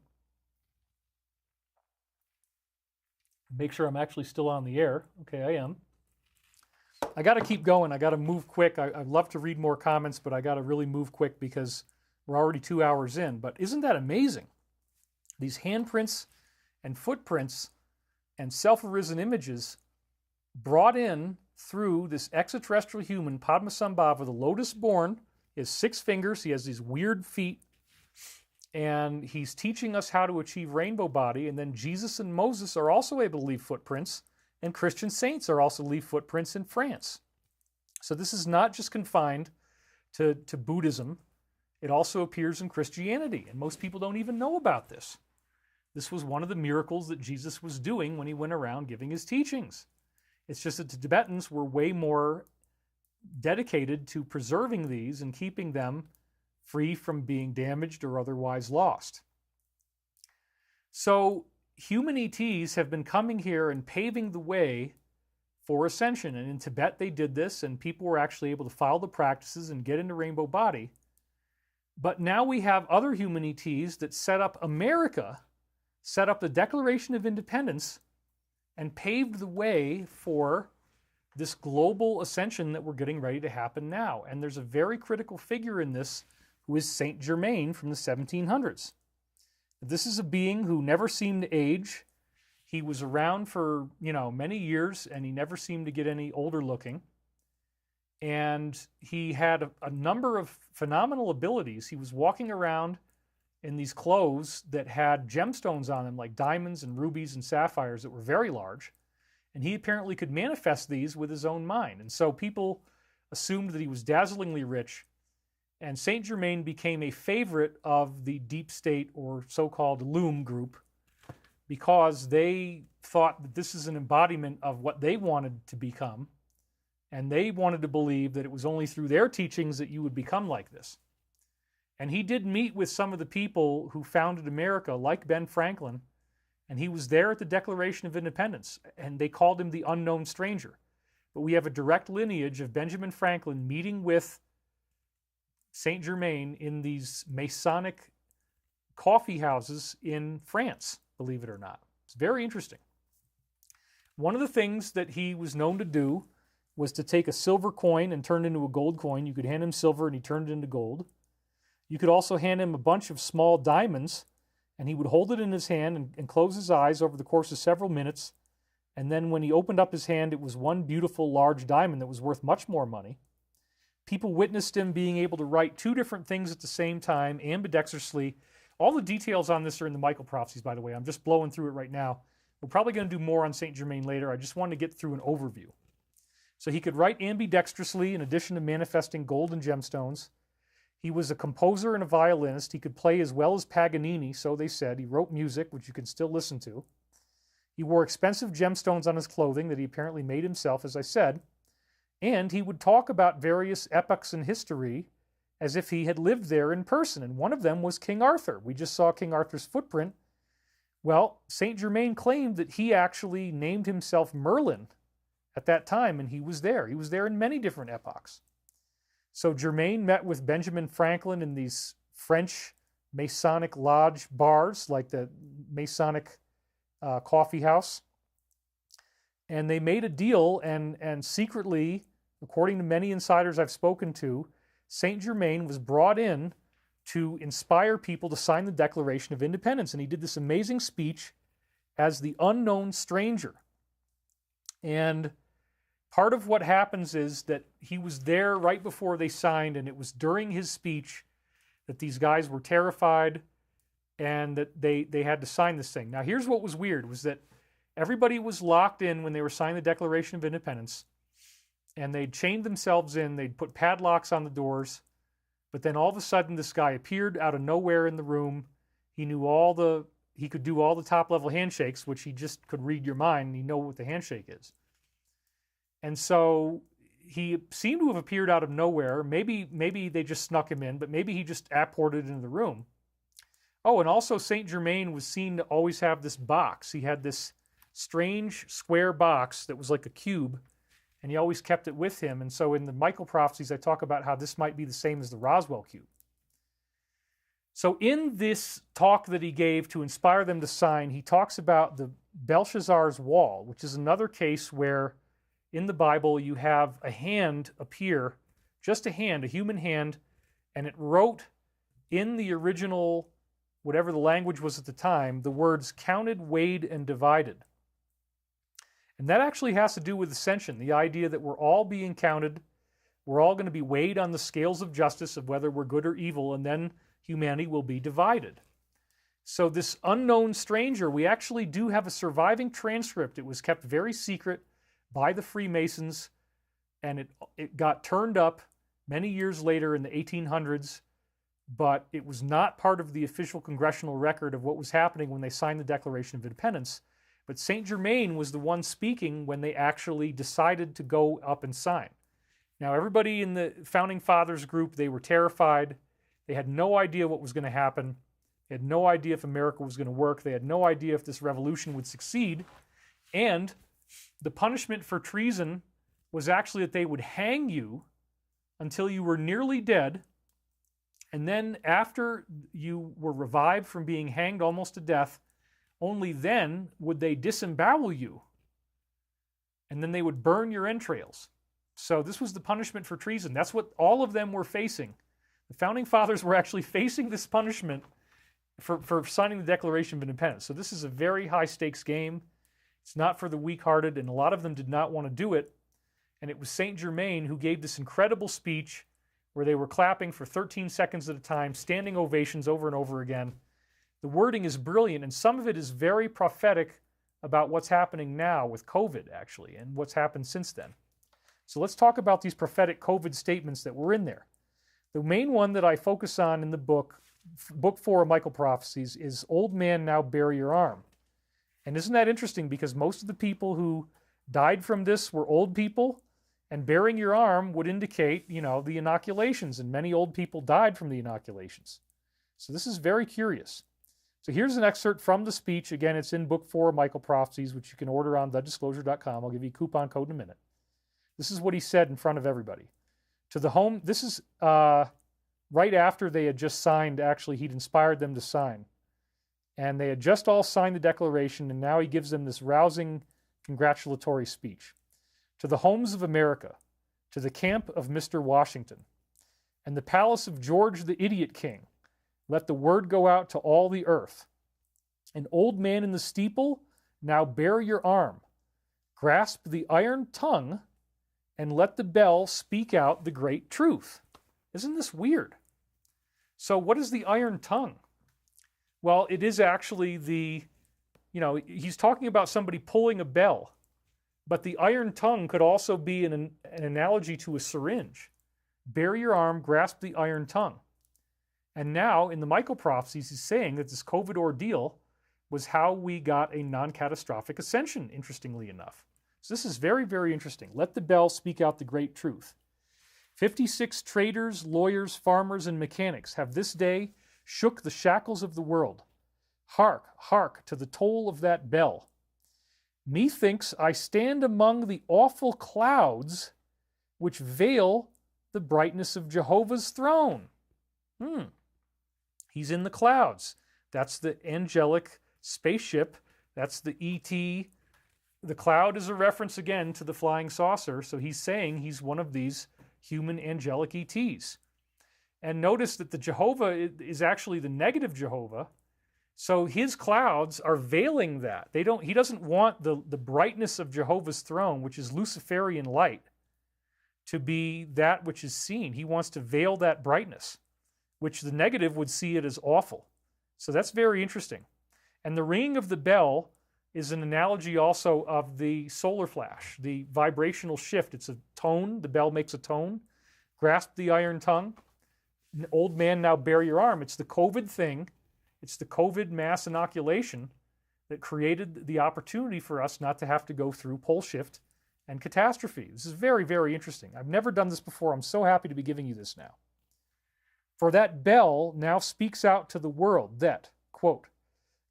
Make sure I'm actually still on the air. Okay, I am. I got to keep going. I got to move quick. I'd love to read more comments, but I got to really move quick because we're already 2 hours in. But isn't that amazing? These handprints and footprints and self-arisen images brought in through this extraterrestrial human, Padmasambhava, the lotus-born. He has 6 fingers. He has these weird feet. And he's teaching us how to achieve rainbow body. And then Jesus and Moses are also able to leave footprints. And Christian saints are also leave footprints in France. So this is not just confined to Buddhism. It also appears in Christianity. And most people don't even know about this. This was one of the miracles that Jesus was doing when he went around giving his teachings. It's just that the Tibetans were way more dedicated to preserving these and keeping them free from being damaged or otherwise lost. So human ETs have been coming here and paving the way for ascension. And in Tibet they did this, and people were actually able to follow the practices and get into rainbow body. But now we have other human ETs that set up America, set up the Declaration of Independence, and paved the way for this global ascension that we're getting ready to happen now. And there's a very critical figure in this who is Saint Germain from the 1700s. This is a being who never seemed to age. He was around for, many years, and he never seemed to get any older looking. And he had a number of phenomenal abilities. He was walking around in these clothes that had gemstones on them, like diamonds and rubies and sapphires that were very large. And he apparently could manifest these with his own mind. And so people assumed that he was dazzlingly rich. And Saint Germain became a favorite of the deep state or so-called Loom group because they thought that this is an embodiment of what they wanted to become. And they wanted to believe that it was only through their teachings that you would become like this. And he did meet with some of the people who founded America, like Ben Franklin, and he was there at the Declaration of Independence, and they called him the unknown stranger. But we have a direct lineage of Benjamin Franklin meeting with Saint Germain in these Masonic coffee houses in France, believe it or not. It's very interesting. One of the things that he was known to do was to take a silver coin and turn it into a gold coin. You could hand him silver and he turned it into gold. You could also hand him a bunch of small diamonds and he would hold it in his hand and close his eyes over the course of several minutes. And then when he opened up his hand, it was one beautiful large diamond that was worth much more money. People witnessed him being able to write 2 different things at the same time, ambidextrously. All the details on this are in the Michael Prophecies, by the way. I'm just blowing through it right now. We're probably going to do more on Saint Germain later. I just wanted to get through an overview. So he could write ambidextrously in addition to manifesting gold and gemstones. He was a composer and a violinist. He could play as well as Paganini, so they said. He wrote music, which you can still listen to. He wore expensive gemstones on his clothing that he apparently made himself, as I said, and he would talk about various epochs in history as if he had lived there in person, and one of them was King Arthur. We just saw King Arthur's footprint. Well, Saint Germain claimed that he actually named himself Merlin at that time, and he was there. He was there in many different epochs. So Germain met with Benjamin Franklin in these French Masonic lodge bars, like the Masonic coffee house. And they made a deal, and secretly, according to many insiders I've spoken to, Saint Germain was brought in to inspire people to sign the Declaration of Independence. And he did this amazing speech as the unknown stranger. And part of what happens is that he was there right before they signed, and it was during his speech that these guys were terrified and that they had to sign this thing. Now, here's what was weird, was that everybody was locked in when they were signing the Declaration of Independence, and they'd chained themselves in, they'd put padlocks on the doors, but then all of a sudden this guy appeared out of nowhere in the room. He could do all the top-level handshakes, which he just could read your mind, and he knew what the handshake is. And so he seemed to have appeared out of nowhere. Maybe they just snuck him in, but maybe he just apported into the room. Oh, and also Saint Germain was seen to always have this box. He had this strange square box that was like a cube, and he always kept it with him. And so in the Michael Prophecies, I talk about how this might be the same as the Roswell cube. So in this talk that he gave to inspire them to sign, he talks about the Belshazzar's wall, which is another case where in the Bible you have a hand appear, just a hand, a human hand, and it wrote in the original, whatever the language was at the time, the words counted, weighed, and divided. And that actually has to do with ascension, the idea that we're all being counted, we're all going to be weighed on the scales of justice of whether we're good or evil, and then humanity will be divided. So this unknown stranger, we actually do have a surviving transcript. It was kept very secret by the Freemasons, and it got turned up many years later in the 1800s, but it was not part of the official congressional record of what was happening when they signed the Declaration of Independence. But Saint Germain was the one speaking when they actually decided to go up and sign. Now, everybody in the Founding Fathers group, they were terrified. They had no idea what was going to happen. They had no idea if America was going to work. They had no idea if this revolution would succeed. And the punishment for treason was actually that they would hang you until you were nearly dead. And then after you were revived from being hanged almost to death, only then would they disembowel you. And then they would burn your entrails. So this was the punishment for treason. That's what all of them were facing. The Founding Fathers were actually facing this punishment for signing the Declaration of Independence. So this is a very high-stakes game. It's not for the weak-hearted, and a lot of them did not want to do it. And it was Saint Germain who gave this incredible speech where they were clapping for 13 seconds at a time, standing ovations over and over again. The wording is brilliant, and some of it is very prophetic about what's happening now with COVID, actually, and what's happened since then. So let's talk about these prophetic COVID statements that were in there. The main one that I focus on in the book 4 of Michael Prophecies, is Old Man, Now Bare Your Arm. And isn't that interesting? Because most of the people who died from this were old people, and bearing your arm would indicate, the inoculations, and many old people died from the inoculations. So this is very curious. So here's an excerpt from the speech. Again, it's in Book 4 of Michael Prophecies, which you can order on thedisclosure.com. I'll give you a coupon code in a minute. This is what he said in front of everybody. To the home, this is right after they had just signed, actually, he'd inspired them to sign. And they had just all signed the Declaration, and now he gives them this rousing congratulatory speech. To the homes of America, to the camp of Mr. Washington, and the palace of George the Idiot King, let the word go out to all the earth. An old man in the steeple, now bare your arm. Grasp the iron tongue, and let the bell speak out the great truth. Isn't this weird? So what is the iron tongue? Well, it is actually he's talking about somebody pulling a bell, but the iron tongue could also be an analogy to a syringe. Bare your arm, grasp the iron tongue. And now, in the Michael Prophecies, he's saying that this COVID ordeal was how we got a non-catastrophic ascension, interestingly enough. So this is very, very interesting. Let the bell speak out the great truth. 56 traders, lawyers, farmers, and mechanics have this day shook the shackles of the world. Hark, hark to the toll of that bell. Methinks I stand among the awful clouds which veil the brightness of Jehovah's throne. He's in the clouds. That's the angelic spaceship. That's the ET. The cloud is a reference again to the flying saucer. So he's saying he's one of these human angelic ETs. And notice that the Jehovah is actually the negative Jehovah. So his clouds are veiling that. He doesn't want the brightness of Jehovah's throne, which is Luciferian light, to be that which is seen. He wants to veil that brightness, which the negative would see it as awful. So that's very interesting. And the ringing of the bell is an analogy also of the solar flash, the vibrational shift. It's a tone. The bell makes a tone. Grasp the iron tongue. Old man, now bare your arm. It's the COVID thing. It's the COVID mass inoculation that created the opportunity for us not to have to go through pole shift and catastrophe. This is very, very interesting. I've never done this before. I'm so happy to be giving you this now. For that bell now speaks out to the world that, quote,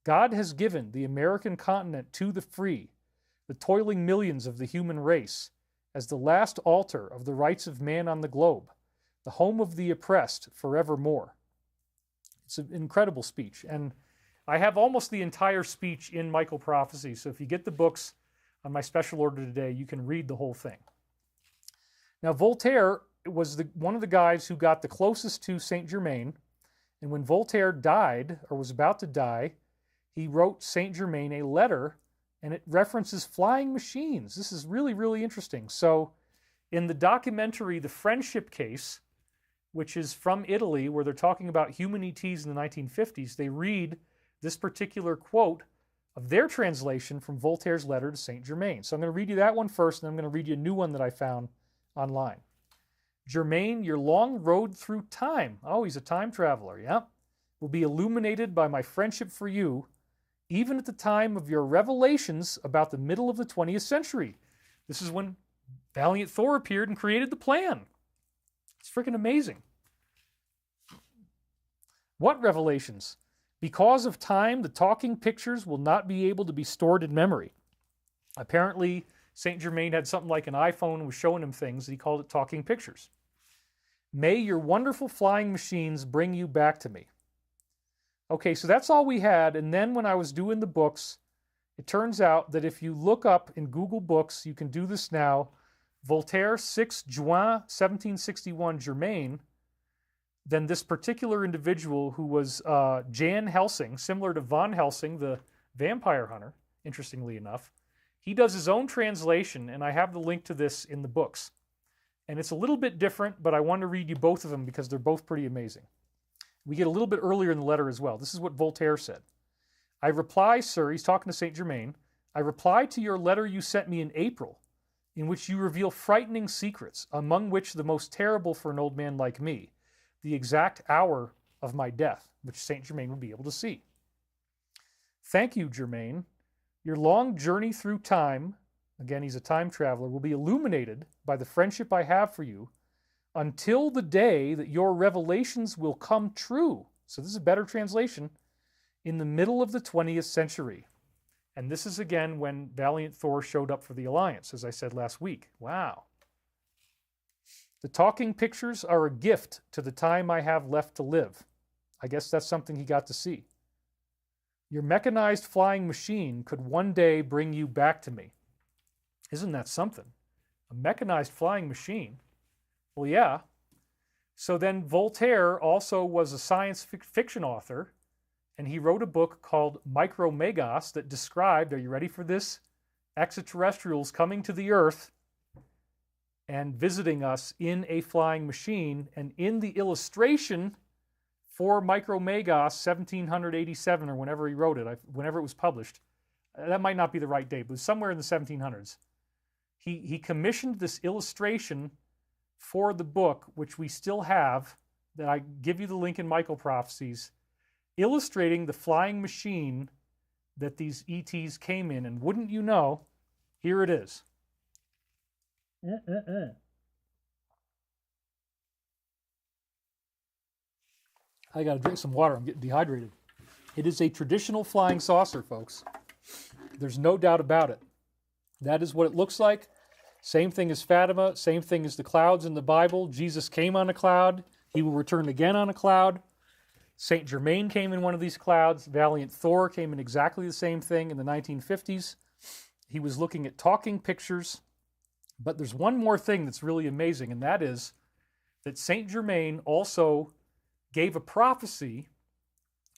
God has given the American continent to the free, the toiling millions of the human race, as the last altar of the rights of man on the globe, the home of the oppressed forevermore. It's an incredible speech. And I have almost the entire speech in Michael Prophecies. So if you get the books on my special order today, you can read the whole thing. Now, Voltaire was one of the guys who got the closest to Saint Germain. And when Voltaire died, or was about to die, he wrote Saint Germain a letter, and it references flying machines. This is really, really interesting. So in the documentary, The Friendship Case, which is from Italy, where they're talking about human ETs in the 1950s, they read this particular quote of their translation from Voltaire's letter to Saint Germain. So I'm going to read you that one first, and then I'm going to read you a new one that I found online. Germain, your long road through time, oh, he's a time traveler, yeah, will be illuminated by my friendship for you, even at the time of your revelations about the middle of the 20th century. This is when Valiant Thor appeared and created the plan. It's freaking amazing. What revelations? Because of time, the talking pictures will not be able to be stored in memory. Apparently, Saint Germain had something like an iPhone and was showing him things. He called it talking pictures. May your wonderful flying machines bring you back to me. Okay, so that's all we had. And then when I was doing the books, it turns out that if you look up in Google Books, you can do this now, Voltaire 6 Juin 1761 Germain, then this particular individual who was Jan Helsing, similar to Von Helsing, the vampire hunter, interestingly enough, he does his own translation, and I have the link to this in the books. And it's a little bit different, but I want to read you both of them because they're both pretty amazing. We get a little bit earlier in the letter as well. This is what Voltaire said. I reply, sir, he's talking to Saint Germain, I reply to your letter you sent me in April, in which you reveal frightening secrets, among which the most terrible for an old man like me, the exact hour of my death, which Saint Germain would be able to see. Thank you, Germain. Your long journey through time, again, he's a time traveler, will be illuminated by the friendship I have for you until the day that your revelations will come true. So this is a better translation. In the middle of the 20th century. And this is again when Valiant Thor showed up for the Alliance, as I said last week. Wow. The talking pictures are a gift to the time I have left to live. I guess that's something he got to see. Your mechanized flying machine could one day bring you back to me. Isn't that something? A mechanized flying machine. Well, yeah. So then Voltaire also was a science fiction author, and he wrote a book called Micromegos that described, are you ready for this? Extraterrestrials coming to the Earth and visiting us in a flying machine. And in the illustration for Micromegos, 1787 or whenever he wrote it, whenever it was published, that might not be the right date, but it was somewhere in the 1700s. He commissioned this illustration for the book, which we still have, that I give you the link in Michael Prophecies, illustrating the flying machine that these ETs came in, and wouldn't you know, here it is. I got to drink some water. I'm getting dehydrated. It is a traditional flying saucer, folks. There's no doubt about it. That is what it looks like. Same thing as Fatima, same thing as the clouds in the Bible. Jesus came on a cloud. He will return again on a cloud. Saint Germain came in one of these clouds. Valiant Thor came in exactly the same thing in the 1950s. He was looking at talking pictures. But there's one more thing that's really amazing, and that is that Saint Germain also gave a prophecy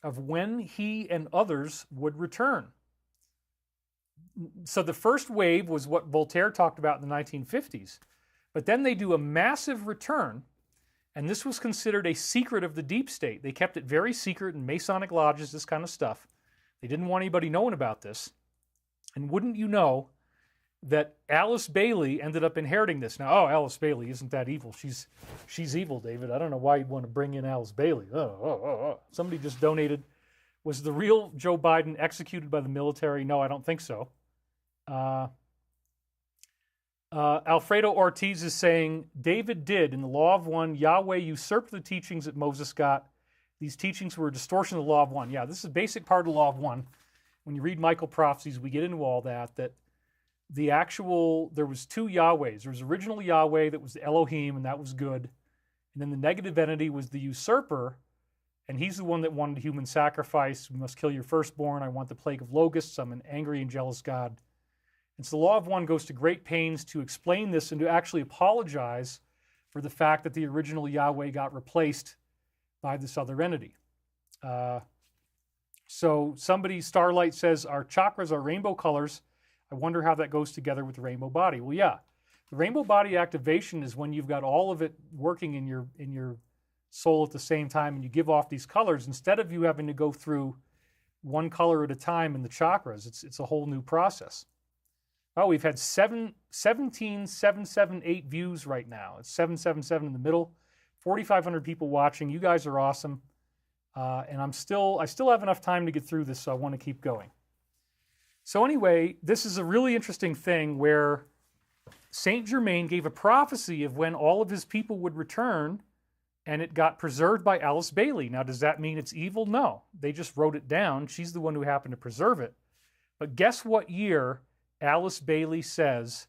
of when he and others would return. So the first wave was what Voltaire talked about in the 1950s. But then they do a massive return, and this was considered a secret of the deep state. They kept it very secret in Masonic lodges, this kind of stuff. They didn't want anybody knowing about this. And wouldn't you know that Alice Bailey ended up inheriting this. Now, Alice Bailey isn't that evil. She's evil, David. I don't know why you'd want to bring in Alice Bailey. Somebody just donated. Was the real Joe Biden executed by the military? No, I don't think so. Alfredo Ortiz is saying, David did. In the Law of One, Yahweh usurped the teachings that Moses got. These teachings were a distortion of the Law of One. Yeah, this is a basic part of the Law of One. When you read Michael Prophecies, we get into all that there was two Yahwehs. There was original Yahweh that was the Elohim, and that was good. And then the negative entity was the usurper, and he's the one that wanted human sacrifice. We must kill your firstborn. I want the plague of locusts. I'm an angry and jealous God. And so the Law of One goes to great pains to explain this and to actually apologize for the fact that the original Yahweh got replaced by this other entity. So Starlight says, our chakras are rainbow colors. I wonder how that goes together with the rainbow body. Well, yeah, the rainbow body activation is when you've got all of it working in your soul at the same time, and you give off these colors instead of you having to go through one color at a time in the chakras. It's a whole new process. Oh, we've had 17,778 views right now. It's 777 in the middle. 4,500 people watching. You guys are awesome, and I still have enough time to get through this, so I want to keep going. So anyway, this is a really interesting thing where Saint Germain gave a prophecy of when all of his people would return, and it got preserved by Alice Bailey. Now, does that mean it's evil? No. They just wrote it down. She's the one who happened to preserve it. But guess what year Alice Bailey says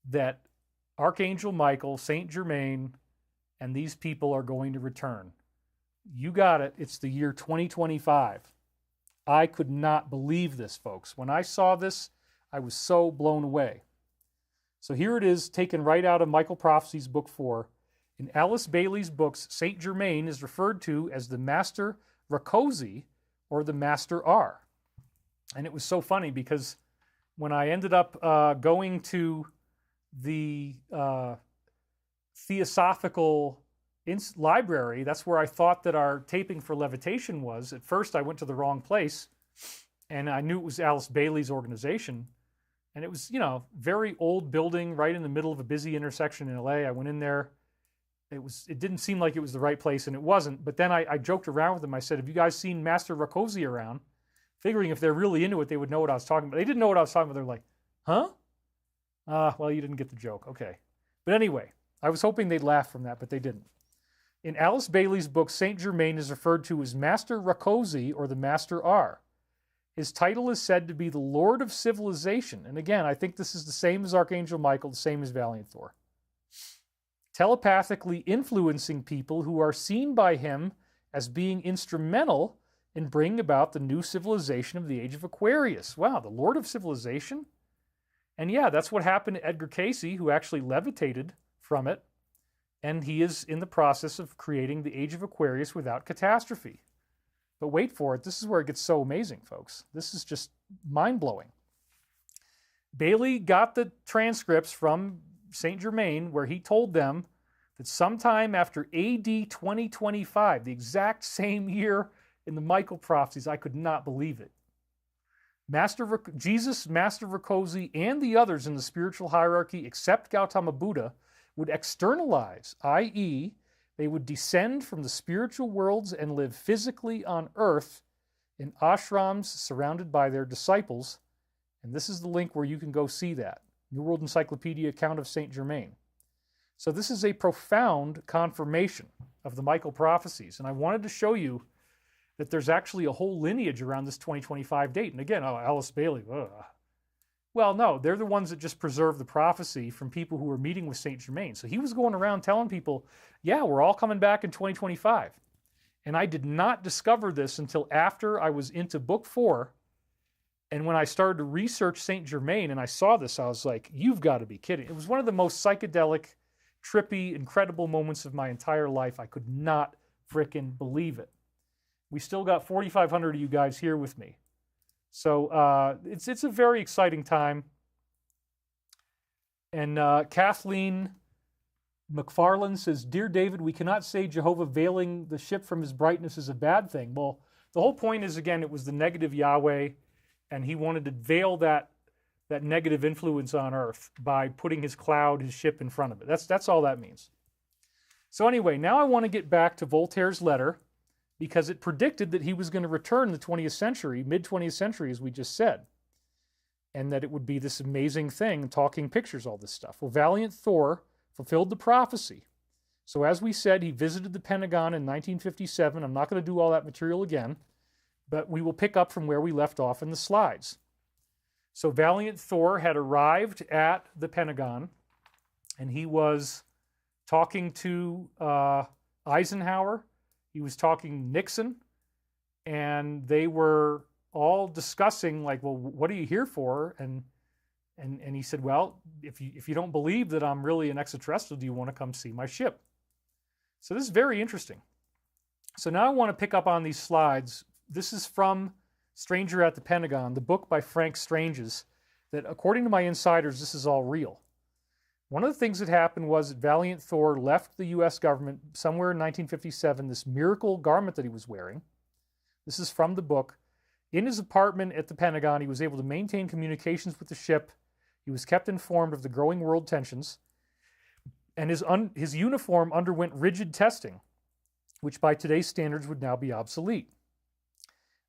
that Archangel Michael, Saint Germain, and these people are going to return? You got it. It's the year 2025. I could not believe this, folks. When I saw this, I was so blown away. So here it is, taken right out of Michael Prophecies, Book 4. In Alice Bailey's books, Saint Germain is referred to as the Master Rakosi, or the Master R. And it was so funny because when I ended up going to the Theosophical library, that's where I thought that our taping for Levitation was. At first, I went to the wrong place, and I knew it was Alice Bailey's organization. And it was, very old building right in the middle of a busy intersection in LA. I went in there. It didn't seem like it was the right place, and it wasn't. But then I joked around with them. I said, have you guys seen Master Rakosi around? Figuring if they're really into it, they would know what I was talking about. They didn't know what I was talking about. They're like, huh? Well, you didn't get the joke. Okay. But anyway, I was hoping they'd laugh from that, but they didn't. In Alice Bailey's book, Saint Germain is referred to as Master Rakosi, or the Master R. His title is said to be the Lord of Civilization. And again, I think this is the same as Archangel Michael, the same as Valiant Thor. Telepathically influencing people who are seen by him as being instrumental in bringing about the new civilization of the Age of Aquarius. Wow, the Lord of Civilization? And yeah, that's what happened to Edgar Cayce, who actually levitated from it. And he is in the process of creating the Age of Aquarius without catastrophe. But wait for it. This is where it gets so amazing, folks. This is just mind-blowing. Bailey got the transcripts from Saint Germain where he told them that sometime after AD 2025, the exact same year in the Michael Prophecies, I could not believe it. Jesus, Master Rakosi, and the others in the spiritual hierarchy, except Gautama Buddha, would externalize, i.e., they would descend from the spiritual worlds and live physically on earth in ashrams surrounded by their disciples. And this is the link where you can go see that. New World Encyclopedia account of Saint Germain. So this is a profound confirmation of the Michael prophecies. And I wanted to show you that there's actually a whole lineage around this 2025 date. And again, Alice Bailey. Ugh. Well, no, they're the ones that just preserve the prophecy from people who were meeting with Saint Germain. So he was going around telling people, yeah, we're all coming back in 2025. And I did not discover this until after I was into book 4. And when I started to research Saint Germain and I saw this, I was like, you've got to be kidding. It was one of the most psychedelic, trippy, incredible moments of my entire life. I could not frickin' believe it. We still got 4,500 of you guys here with me. So it's a very exciting time. And Kathleen McFarland says, Dear David, we cannot say Jehovah veiling the ship from his brightness is a bad thing. Well, the whole point is, again, it was the negative Yahweh, and he wanted to veil that negative influence on earth by putting his cloud, his ship in front of it. That's all that means. So anyway, now I want to get back to Voltaire's letter, because it predicted that he was going to return in the 20th century, mid-20th century, as we just said, and that it would be this amazing thing, talking pictures, all this stuff. Well, Valiant Thor fulfilled the prophecy. So as we said, he visited the Pentagon in 1957. I'm not going to do all that material again, but we will pick up from where we left off in the slides. So Valiant Thor had arrived at the Pentagon, and he was talking to Eisenhower. He was talking Nixon, and they were all discussing, like, well, what are you here for? And he said, well, if you don't believe that I'm really an extraterrestrial, do you want to come see my ship? So this is very interesting. So now I want to pick up on these slides. This is from Stranger at the Pentagon, the book by Frank Stranges, that according to my insiders, this is all real. One of the things that happened was that Valiant Thor left the U.S. government somewhere in 1957, this miracle garment that he was wearing. This is from the book. In his apartment at the Pentagon, he was able to maintain communications with the ship. He was kept informed of the growing world tensions. And his uniform underwent rigid testing, which by today's standards would now be obsolete.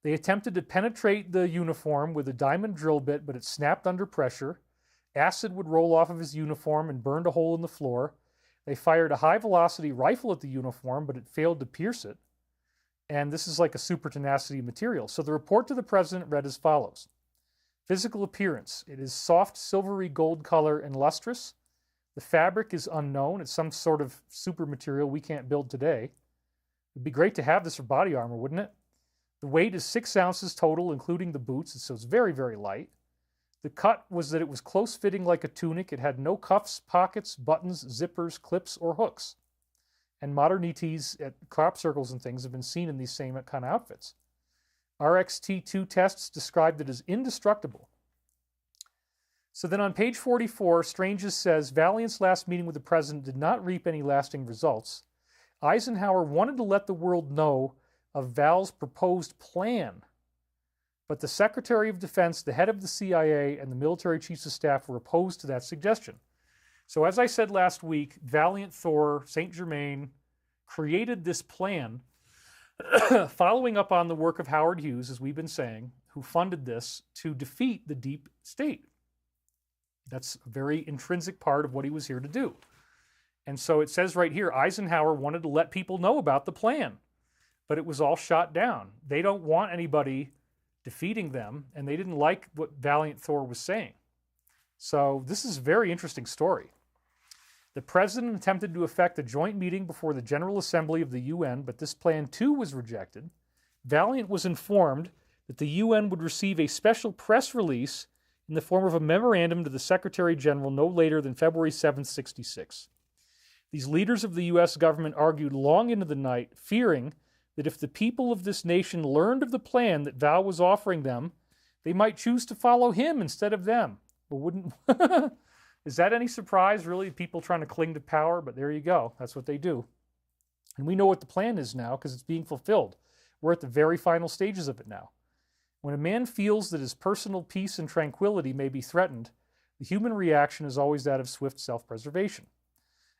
They attempted to penetrate the uniform with a diamond drill bit, but it snapped under pressure. Acid would roll off of his uniform and burned a hole in the floor. They fired a high-velocity rifle at the uniform, but it failed to pierce it. And this is like a super tenacity material. So the report to the president read as follows. Physical appearance. It is soft, silvery gold color and lustrous. The fabric is unknown. It's some sort of super material we can't build today. It'd be great to have this for body armor, wouldn't it? The weight is 6 ounces total, including the boots, so it's very, very light. The cut was that it was close-fitting like a tunic. It had no cuffs, pockets, buttons, zippers, clips, or hooks. And modernities at crop circles and things have been seen in these same kind of outfits. RXT2 tests described it as indestructible. So then on page 44, Stranges says, Valiant's last meeting with the president did not reap any lasting results. Eisenhower wanted to let the world know of Val's proposed plan. But the Secretary of Defense, the head of the CIA, and the military chiefs of staff were opposed to that suggestion. So as I said last week, Valiant Thor, Saint Germain, created this plan following up on the work of Howard Hughes, as we've been saying, who funded this to defeat the deep state. That's a very intrinsic part of what he was here to do. And so it says right here, Eisenhower wanted to let people know about the plan, but it was all shot down. They don't want anybody defeating them, and they didn't like what Valiant Thor was saying. So this is a very interesting story. The president attempted to effect a joint meeting before the General Assembly of the UN, but this plan too was rejected. Valiant was informed that the UN would receive a special press release in the form of a memorandum to the Secretary General no later than February 7, 1966. These leaders of the U.S. government argued long into the night, fearing that if the people of this nation learned of the plan that Val was offering them, they might choose to follow him instead of them. But wouldn't... Is that any surprise, really? People trying to cling to power? But there you go. That's what they do. And we know what the plan is now because it's being fulfilled. We're at the very final stages of it now. When a man feels that his personal peace and tranquility may be threatened, the human reaction is always that of swift self-preservation.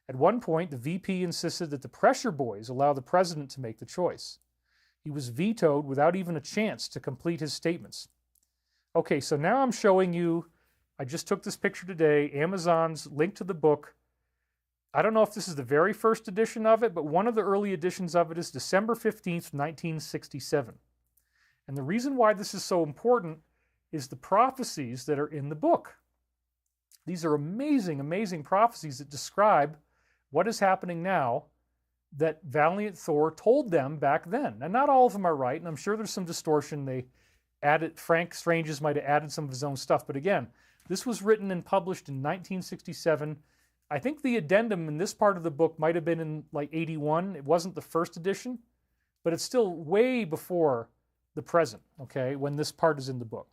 At one point, the VP insisted that the pressure boys allow the president to make the choice. He was vetoed without even a chance to complete his statements. Okay, so now I'm showing you, I just took this picture today, Amazon's link to the book. I don't know if this is the very first edition of it, but one of the early editions of it is December 15th, 1967. And the reason why this is so important is the prophecies that are in the book. These are amazing, amazing prophecies that describe what is happening now that Valiant Thor told them back then. And not all of them are right, and I'm sure there's some distortion. They added, Frank Stranges might have added some of his own stuff, but again, this was written and published in 1967. I think the addendum in this part of the book might have been in like 81. It wasn't the first edition, but it's still way before the present, okay, when this part is in the book.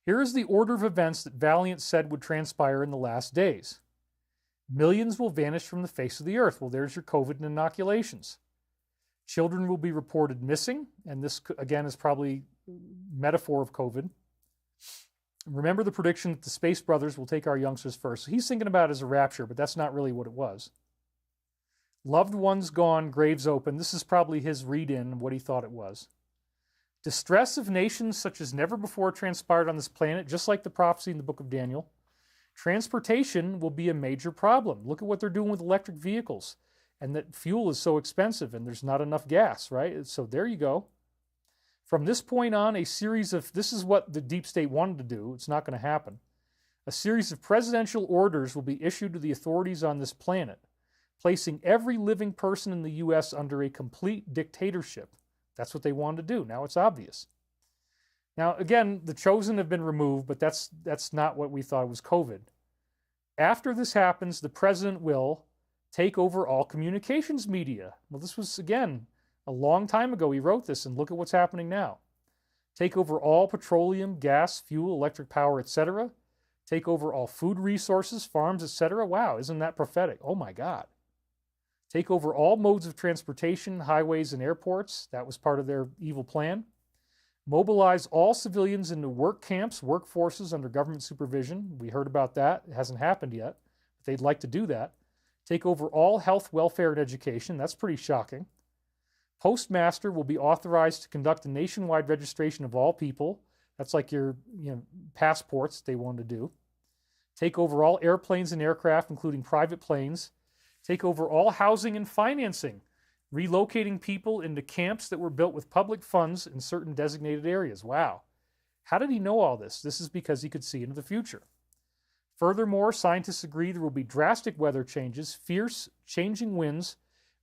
Here is the order of events that Valiant said would transpire in the last days. Millions will vanish from the face of the earth. Well, there's your COVID and inoculations. Children will be reported missing, and this, again, is probably metaphor of COVID. Remember the prediction that the Space Brothers will take our youngsters first. So he's thinking about it as a rapture, but that's not really what it was. Loved ones gone, graves open. This is probably his read-in of what he thought it was. Distress of nations such as never before transpired on this planet, just like the prophecy in the book of Daniel. Transportation will be a major problem. Look at what they're doing with electric vehicles, and that fuel is so expensive and there's not enough gas, right? So there you go. From this point on, a series of, this is what the deep state wanted to do. It's not going to happen. A series of presidential orders will be issued to the authorities on this planet, placing every living person in the U.S. under a complete dictatorship. That's what they wanted to do. Now it's obvious. Now, again, the chosen have been removed, but that's not what we thought was COVID. After this happens, the president will take over all communications media. Well, this was, again, a long time ago he wrote this, and look at what's happening now. Take over all petroleum, gas, fuel, electric power, etc. Take over all food resources, farms, etc. Wow, isn't that prophetic? Oh my God. Take over all modes of transportation, highways and airports. That was part of their evil plan. Mobilize all civilians into work camps, workforces under government supervision. We heard about that. It hasn't happened yet, but they'd like to do that. Take over all health, welfare, and education. That's pretty shocking. Postmaster will be authorized to conduct a nationwide registration of all people. That's like your passports they wanted to do. Take over all airplanes and aircraft, including private planes. Take over all housing and financing, relocating people into camps that were built with public funds in certain designated areas. Wow. How did he know all this? This is because he could see into the future. Furthermore, scientists agree there will be drastic weather changes, fierce, changing winds,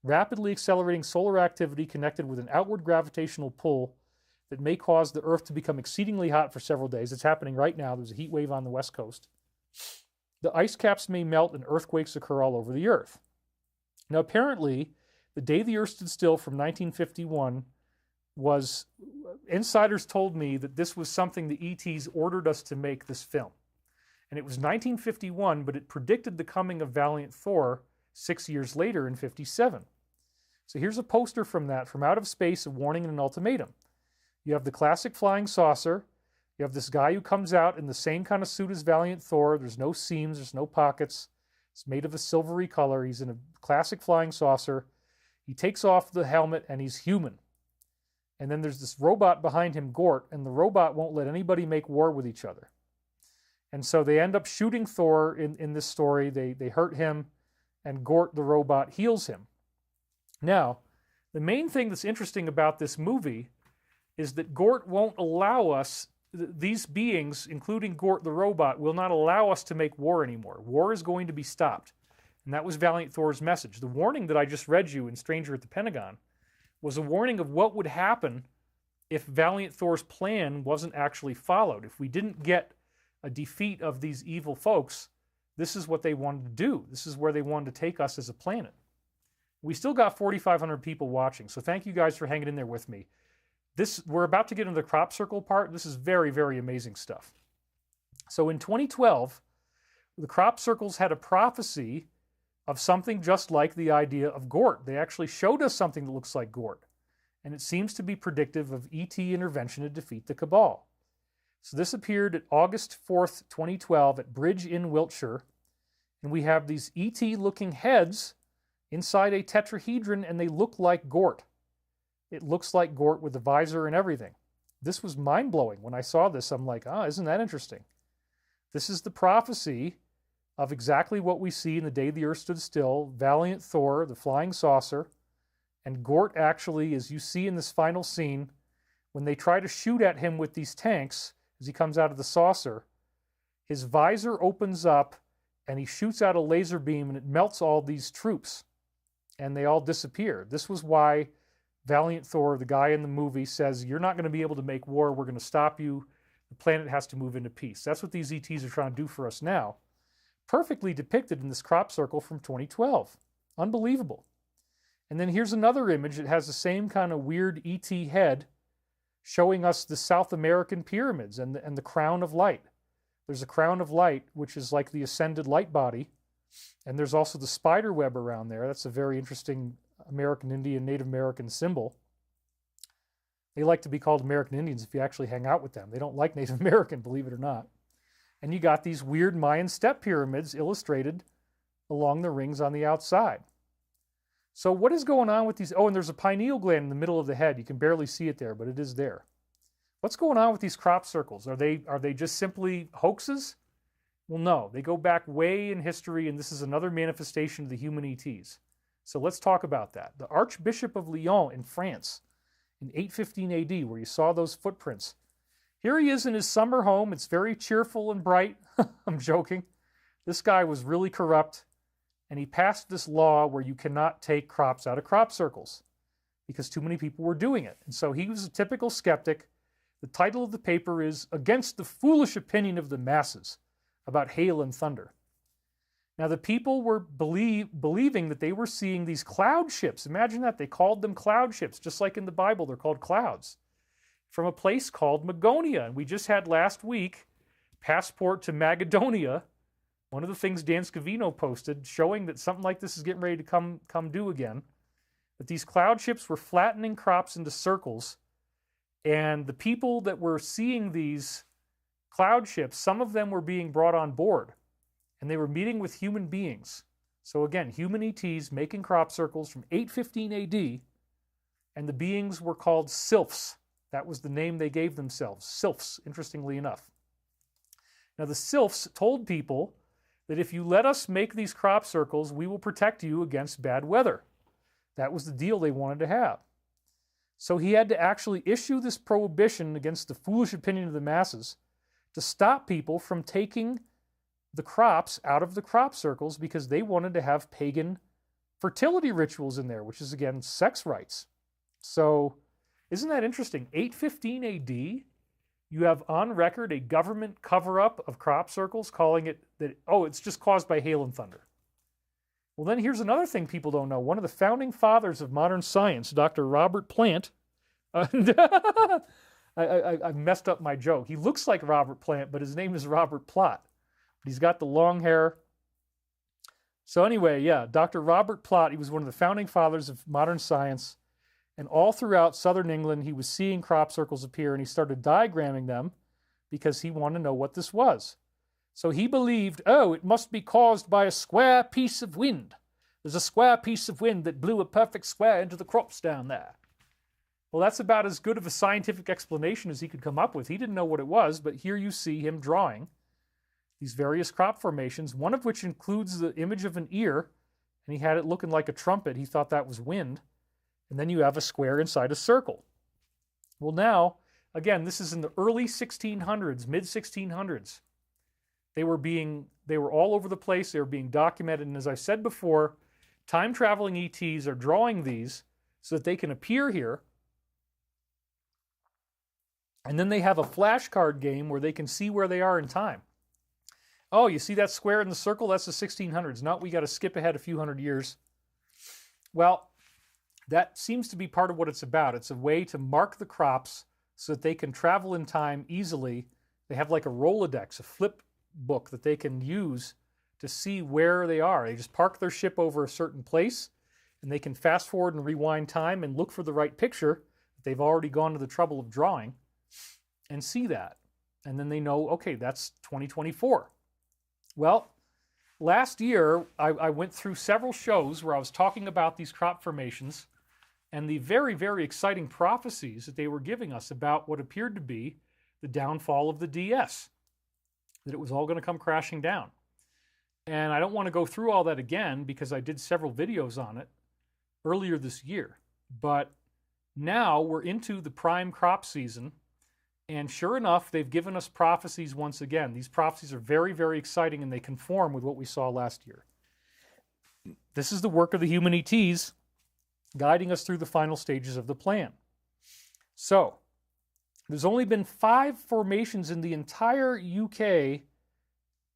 rapidly accelerating solar activity connected with an outward gravitational pull that may cause the Earth to become exceedingly hot for several days. It's happening right now. There's a heat wave on the West Coast. The ice caps may melt and earthquakes occur all over the Earth. Now, apparently, the day the Earth stood still from 1951 was, insiders told me that this was something the ETs ordered us to make this film. And it was 1951, but it predicted the coming of Valiant Thor 6 years later in 57. So here's a poster from that, from out of space, a warning and an ultimatum. You have the classic flying saucer. You have this guy who comes out in the same kind of suit as Valiant Thor. There's no seams, there's no pockets. It's made of a silvery color. He's in a classic flying saucer. He takes off the helmet and he's human. And then there's this robot behind him, Gort, and the robot won't let anybody make war with each other. And so they end up shooting Thor in this story. They hurt him, and Gort, the robot, heals him. Now, the main thing that's interesting about this movie is that Gort won't allow us, these beings, including Gort the robot, will not allow us to make war anymore. War is going to be stopped. And that was Valiant Thor's message. The warning that I just read you in Stranger at the Pentagon was a warning of what would happen if Valiant Thor's plan wasn't actually followed. If we didn't get a defeat of these evil folks, this is what they wanted to do. This is where they wanted to take us as a planet. We still got 4,500 people watching, so thank you guys for hanging in there with me. We're about to get into the crop circle part. This is very, very amazing stuff. So in 2012, the crop circles had a prophecy of something just like the idea of Gort. They actually showed us something that looks like Gort, and it seems to be predictive of ET intervention to defeat the Cabal. So this appeared at August 4th, 2012 at Bridge in Wiltshire, and we have these ET-looking heads inside a tetrahedron, and they look like Gort. It looks like Gort with the visor and everything. This was mind-blowing. When I saw this, I'm like, isn't that interesting? This is the prophecy of exactly what we see in The Day the Earth Stood Still, Valiant Thor, the flying saucer, and Gort actually, as you see in this final scene, when they try to shoot at him with these tanks, as he comes out of the saucer, his visor opens up and he shoots out a laser beam and it melts all these troops and they all disappear. This was why Valiant Thor, the guy in the movie, says, you're not going to be able to make war. We're going to stop you. The planet has to move into peace. That's what these ETs are trying to do for us now. Perfectly depicted in this crop circle from 2012. Unbelievable. And then here's another image that has the same kind of weird ET head showing us the South American pyramids and the crown of light. There's a crown of light, which is like the ascended light body. And there's also the spider web around there. That's a very interesting American Indian, Native American symbol. They like to be called American Indians if you actually hang out with them. They don't like Native American, believe it or not. And you got these weird Mayan step pyramids illustrated along the rings on the outside. So what is going on with these? Oh, and there's a pineal gland in the middle of the head. You can barely see it there, but it is there. What's going on with these crop circles? Are they just simply hoaxes? Well, no. They go back way in history, and this is another manifestation of the human ETs. So let's talk about that. The Archbishop of Lyon in France in 815 AD, where you saw those footprints. Here he is in his summer home. It's very cheerful and bright. I'm joking. This guy was really corrupt. And he passed this law where you cannot take crops out of crop circles because too many people were doing it. And so he was a typical skeptic. The title of the paper is Against the Foolish Opinion of the Masses about Hail and Thunder. Now the people were believing that they were seeing these cloud ships. Imagine that. They called them cloud ships, just like in the Bible they're called clouds, from a place called Magonia. And we just had last week Passport to Macedonia. One of the things Dan Scavino posted showing that something like this is getting ready to come due again, that these cloud ships were flattening crops into circles, and the people that were seeing these cloud ships, some of them were being brought on board, and they were meeting with human beings. So again, human ETs making crop circles from 815 AD, and the beings were called sylphs. That was the name they gave themselves, sylphs, interestingly enough. Now the sylphs told people that if you let us make these crop circles, we will protect you against bad weather. That was the deal they wanted to have. So he had to actually issue this prohibition against the foolish opinion of the masses to stop people from taking the crops out of the crop circles because they wanted to have pagan fertility rituals in there, which is, again, sex rites. So isn't that interesting? 815 AD, you have on record a government cover-up of crop circles calling it that, it's just caused by hail and thunder. Well, then here's another thing people don't know. One of the founding fathers of modern science, Dr. Robert Plant, I messed up my joke. He looks like Robert Plant, but his name is Robert Plot. But he's got the long hair. So anyway, yeah, Dr. Robert Plot, he was one of the founding fathers of modern science. And all throughout southern England, he was seeing crop circles appear, and he started diagramming them because he wanted to know what this was. So he believed, it must be caused by a square piece of wind. There's a square piece of wind that blew a perfect square into the crops down there. Well, that's about as good of a scientific explanation as he could come up with. He didn't know what it was, but here you see him drawing these various crop formations, one of which includes the image of an ear, and he had it looking like a trumpet. He thought that was wind. And then you have a square inside a circle. Well, now, again, this is in the early 1600s, mid-1600s. They were all over the place. They were being documented. And as I said before, time-traveling ETs are drawing these so that they can appear here. And then they have a flashcard game where they can see where they are in time. Oh, you see that square in the circle? That's the 1600s. No, we got to skip ahead a few hundred years. Well, that seems to be part of what it's about. It's a way to mark the crops so that they can travel in time easily. They have like a Rolodex, a flip book that they can use to see where they are. They just park their ship over a certain place, and they can fast forward and rewind time and look for the right picture that they've already gone to the trouble of drawing and see that. And then they know, okay, that's 2024. Well, last year, I went through several shows where I was talking about these crop formations, and the very, very exciting prophecies that they were giving us about what appeared to be the downfall of the DS, that it was all going to come crashing down. And I don't want to go through all that again because I did several videos on it earlier this year. But now we're into the prime crop season, and sure enough, they've given us prophecies once again. These prophecies are very, very exciting, and they conform with what we saw last year. This is the work of the human ETs guiding us through the final stages of the plan. So, there's only been 5 formations in the entire UK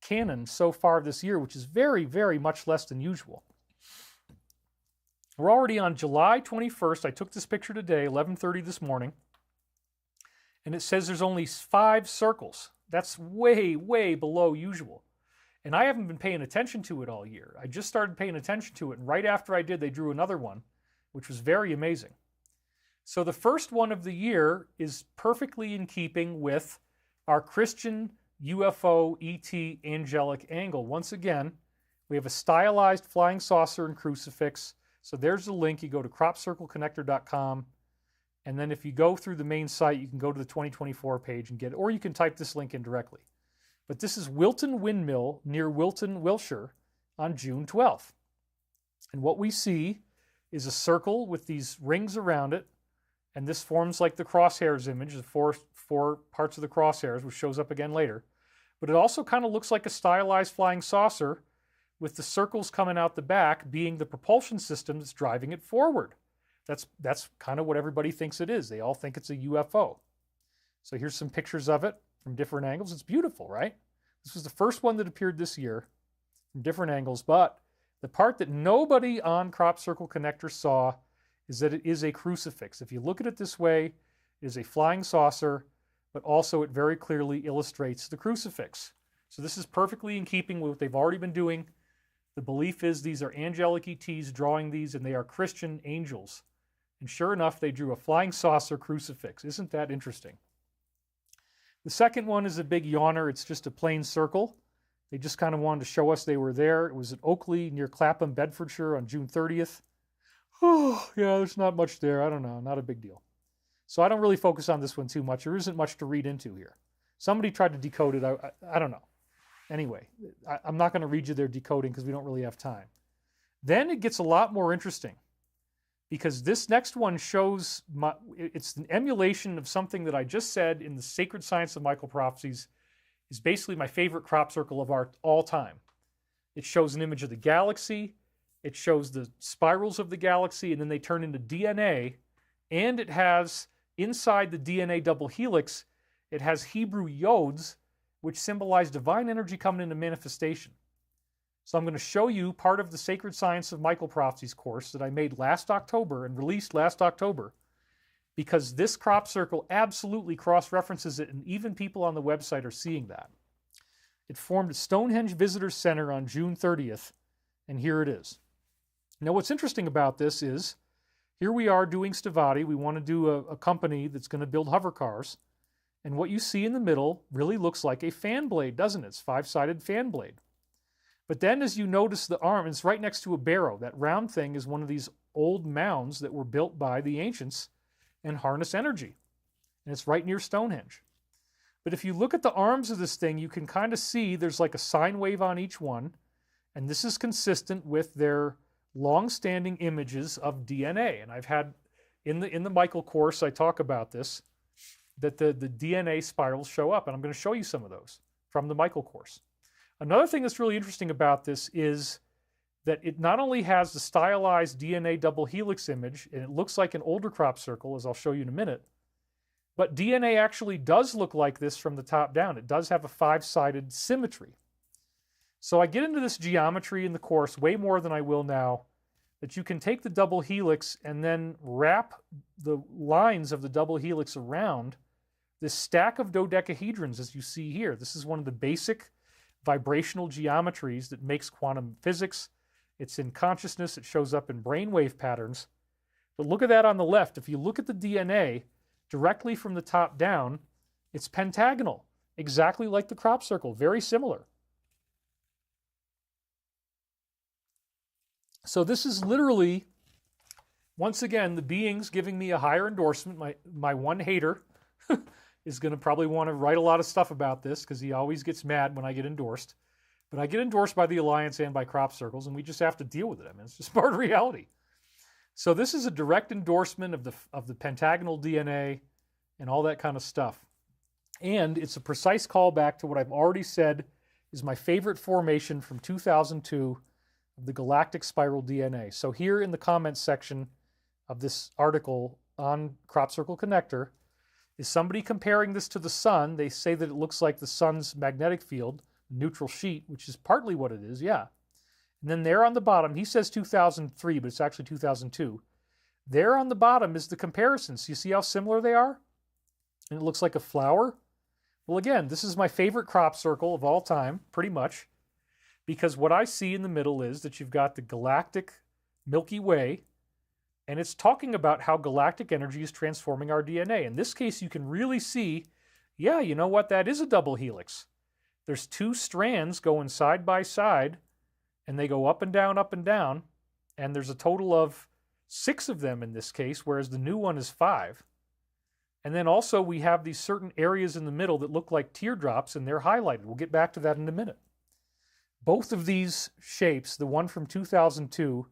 canon so far this year, which is very, very much less than usual. We're already on July 21st. I took this picture today, 11:30 this morning, and it says there's only 5 circles. That's way, way below usual. And I haven't been paying attention to it all year. I just started paying attention to it, and right after I did, they drew another one, which was very amazing. So the first one of the year is perfectly in keeping with our Christian UFO ET angelic angle. Once again, we have a stylized flying saucer and crucifix. So there's the link. You go to cropcircleconnector.com, and then if you go through the main site, you can go to the 2024 page and get it, or you can type this link in directly. But this is Wilton Windmill near Wilton, Wiltshire on June 12th. And what we see is a circle with these rings around it, and this forms like the crosshairs image, the four parts of the crosshairs, which shows up again later. But it also kind of looks like a stylized flying saucer with the circles coming out the back being the propulsion system that's driving it forward. That's kind of what everybody thinks it is. They all think it's a UFO. So here's some pictures of it from different angles. It's beautiful, right? This was the first one that appeared this year from different angles, but the part that nobody on Crop Circle Connector saw is that it is a crucifix. If you look at it this way, it is a flying saucer, but also it very clearly illustrates the crucifix. So this is perfectly in keeping with what they've already been doing. The belief is these are angelic ETs drawing these, and they are Christian angels. And sure enough, they drew a flying saucer crucifix. Isn't that interesting? The second one is a big yawner. It's just a plain circle. They just kind of wanted to show us they were there. It was at Oakley near Clapham, Bedfordshire on June 30th. Oh, yeah, there's not much there. I don't know. Not a big deal. So I don't really focus on this one too much. There isn't much to read into here. Somebody tried to decode it. I don't know. Anyway, I'm not going to read you their decoding because we don't really have time. Then it gets a lot more interesting because this next one shows, it's an emulation of something that I just said in the Sacred Science of Michael Prophecies is basically my favorite crop circle of art all time. It shows an image of the galaxy. It shows the spirals of the galaxy, and then they turn into DNA. And it has, inside the DNA double helix, it has Hebrew yods, which symbolize divine energy coming into manifestation. So I'm going to show you part of the Sacred Science of Michael Prophecies course that I made last October and released last October, because this crop circle absolutely cross-references it, and even people on the website are seeing that. It formed at Stonehenge Visitor Center on June 30th, and here it is. Now what's interesting about this is, here we are doing Stavati. We want to do a company that's going to build hover cars. And what you see in the middle really looks like a fan blade, doesn't it? It's a 5-sided fan blade. But then as you notice the arm, it's right next to a barrow. That round thing is one of these old mounds that were built by the ancients and harness energy. And it's right near Stonehenge. But if you look at the arms of this thing, you can kind of see there's like a sine wave on each one. And this is consistent with their long-standing images of DNA. And I've had, in the Michael course, I talk about this, that the DNA spirals show up. And I'm going to show you some of those from the Michael course. Another thing that's really interesting about this is that it not only has the stylized DNA double helix image, and it looks like an older crop circle, as I'll show you in a minute, but DNA actually does look like this from the top down. It does have a 5-sided symmetry. So I get into this geometry in the course way more than I will now, that you can take the double helix and then wrap the lines of the double helix around this stack of dodecahedrons, as you see here. This is one of the basic vibrational geometries that makes quantum physics. It's in consciousness. It shows up in brainwave patterns. But look at that on the left. If you look at the DNA directly from the top down, it's pentagonal, exactly like the crop circle, very similar. So this is literally Once again, the being's giving me a higher endorsement. My one hater is going to probably want to write a lot of stuff about this because he always gets mad when I get endorsed. But I get endorsed by the Alliance and by crop circles, and we just have to deal with it. I mean, it's just part of reality. So this is a direct endorsement of the pentagonal DNA and all that kind of stuff. And it's a precise callback to what I've already said is my favorite formation from 2002 of the galactic spiral DNA. So here in the comments section of this article on Crop Circle Connector is somebody comparing this to the sun. They say that it looks like the sun's magnetic field, neutral sheet, which is partly what it is, yeah. And then there on the bottom, he says 2003, but it's actually 2002. There on the bottom is the comparisons. You see how similar they are? And it looks like a flower. Well, again, this is my favorite crop circle of all time, pretty much, because what I see in the middle is that you've got the galactic Milky Way, and it's talking about how galactic energy is transforming our DNA. In this case, you can really see, yeah, you know what? That is a double helix. There's two strands going side by side, and they go up and down, and there's a total of 6 of them in this case, whereas the new one is 5. And then also we have these certain areas in the middle that look like teardrops, and they're highlighted. We'll get back to that in a minute. Both of these shapes, the one from 2002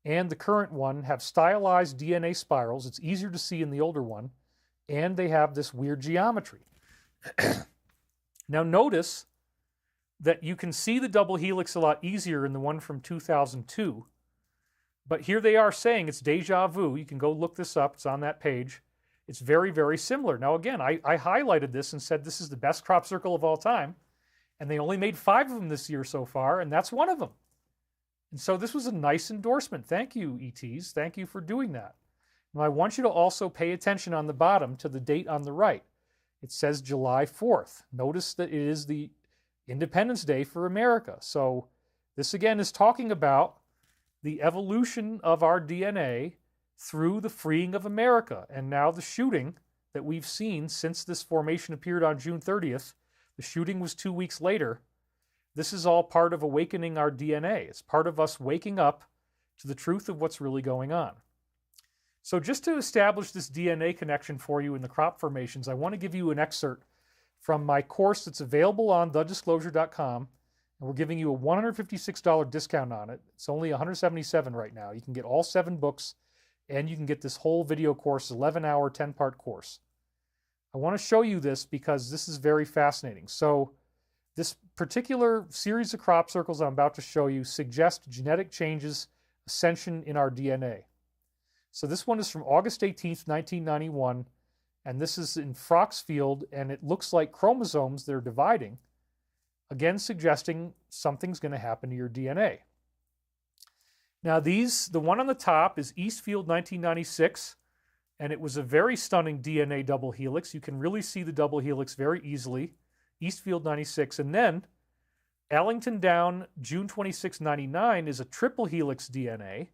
and the current one, have stylized DNA spirals. It's easier to see in the older one, and they have this weird geometry. Now notice that you can see the double helix a lot easier in the one from 2002, but here they are saying it's deja vu. You can go look this up. It's on that page. It's very, very similar. Now again, I highlighted this and said this is the best crop circle of all time, and they only made 5 of them this year so far, and that's one of them. And so this was a nice endorsement. Thank you, ETs. Thank you for doing that. Now I want you to also pay attention on the bottom to the date on the right. It says July 4th. Notice that it is the Independence Day for America. So this again is talking about the evolution of our DNA through the freeing of America. And now the shooting that we've seen since this formation appeared on June 30th, the shooting was 2 weeks later. This is all part of awakening our DNA. It's part of us waking up to the truth of what's really going on. So just to establish this DNA connection for you in the crop formations, I want to give you an excerpt from my course that's available on thedisclosure.com, and we're giving you a $156 discount on it. It's only $177 right now. You can get all 7 books, and you can get this whole video course, 11-hour, 10-part course. I want to show you this because this is very fascinating. So this particular series of crop circles I'm about to show you suggest genetic changes, ascension in our DNA. So this one is from August 18th, 1991, and this is in Frock's field, and it looks like chromosomes that are dividing, again suggesting something's going to happen to your DNA. Now the one on the top is Eastfield 1996, and it was a very stunning DNA double helix. You can really see the double helix very easily. Eastfield 96, and then Allington Down, June 26, 99 is a triple helix DNA.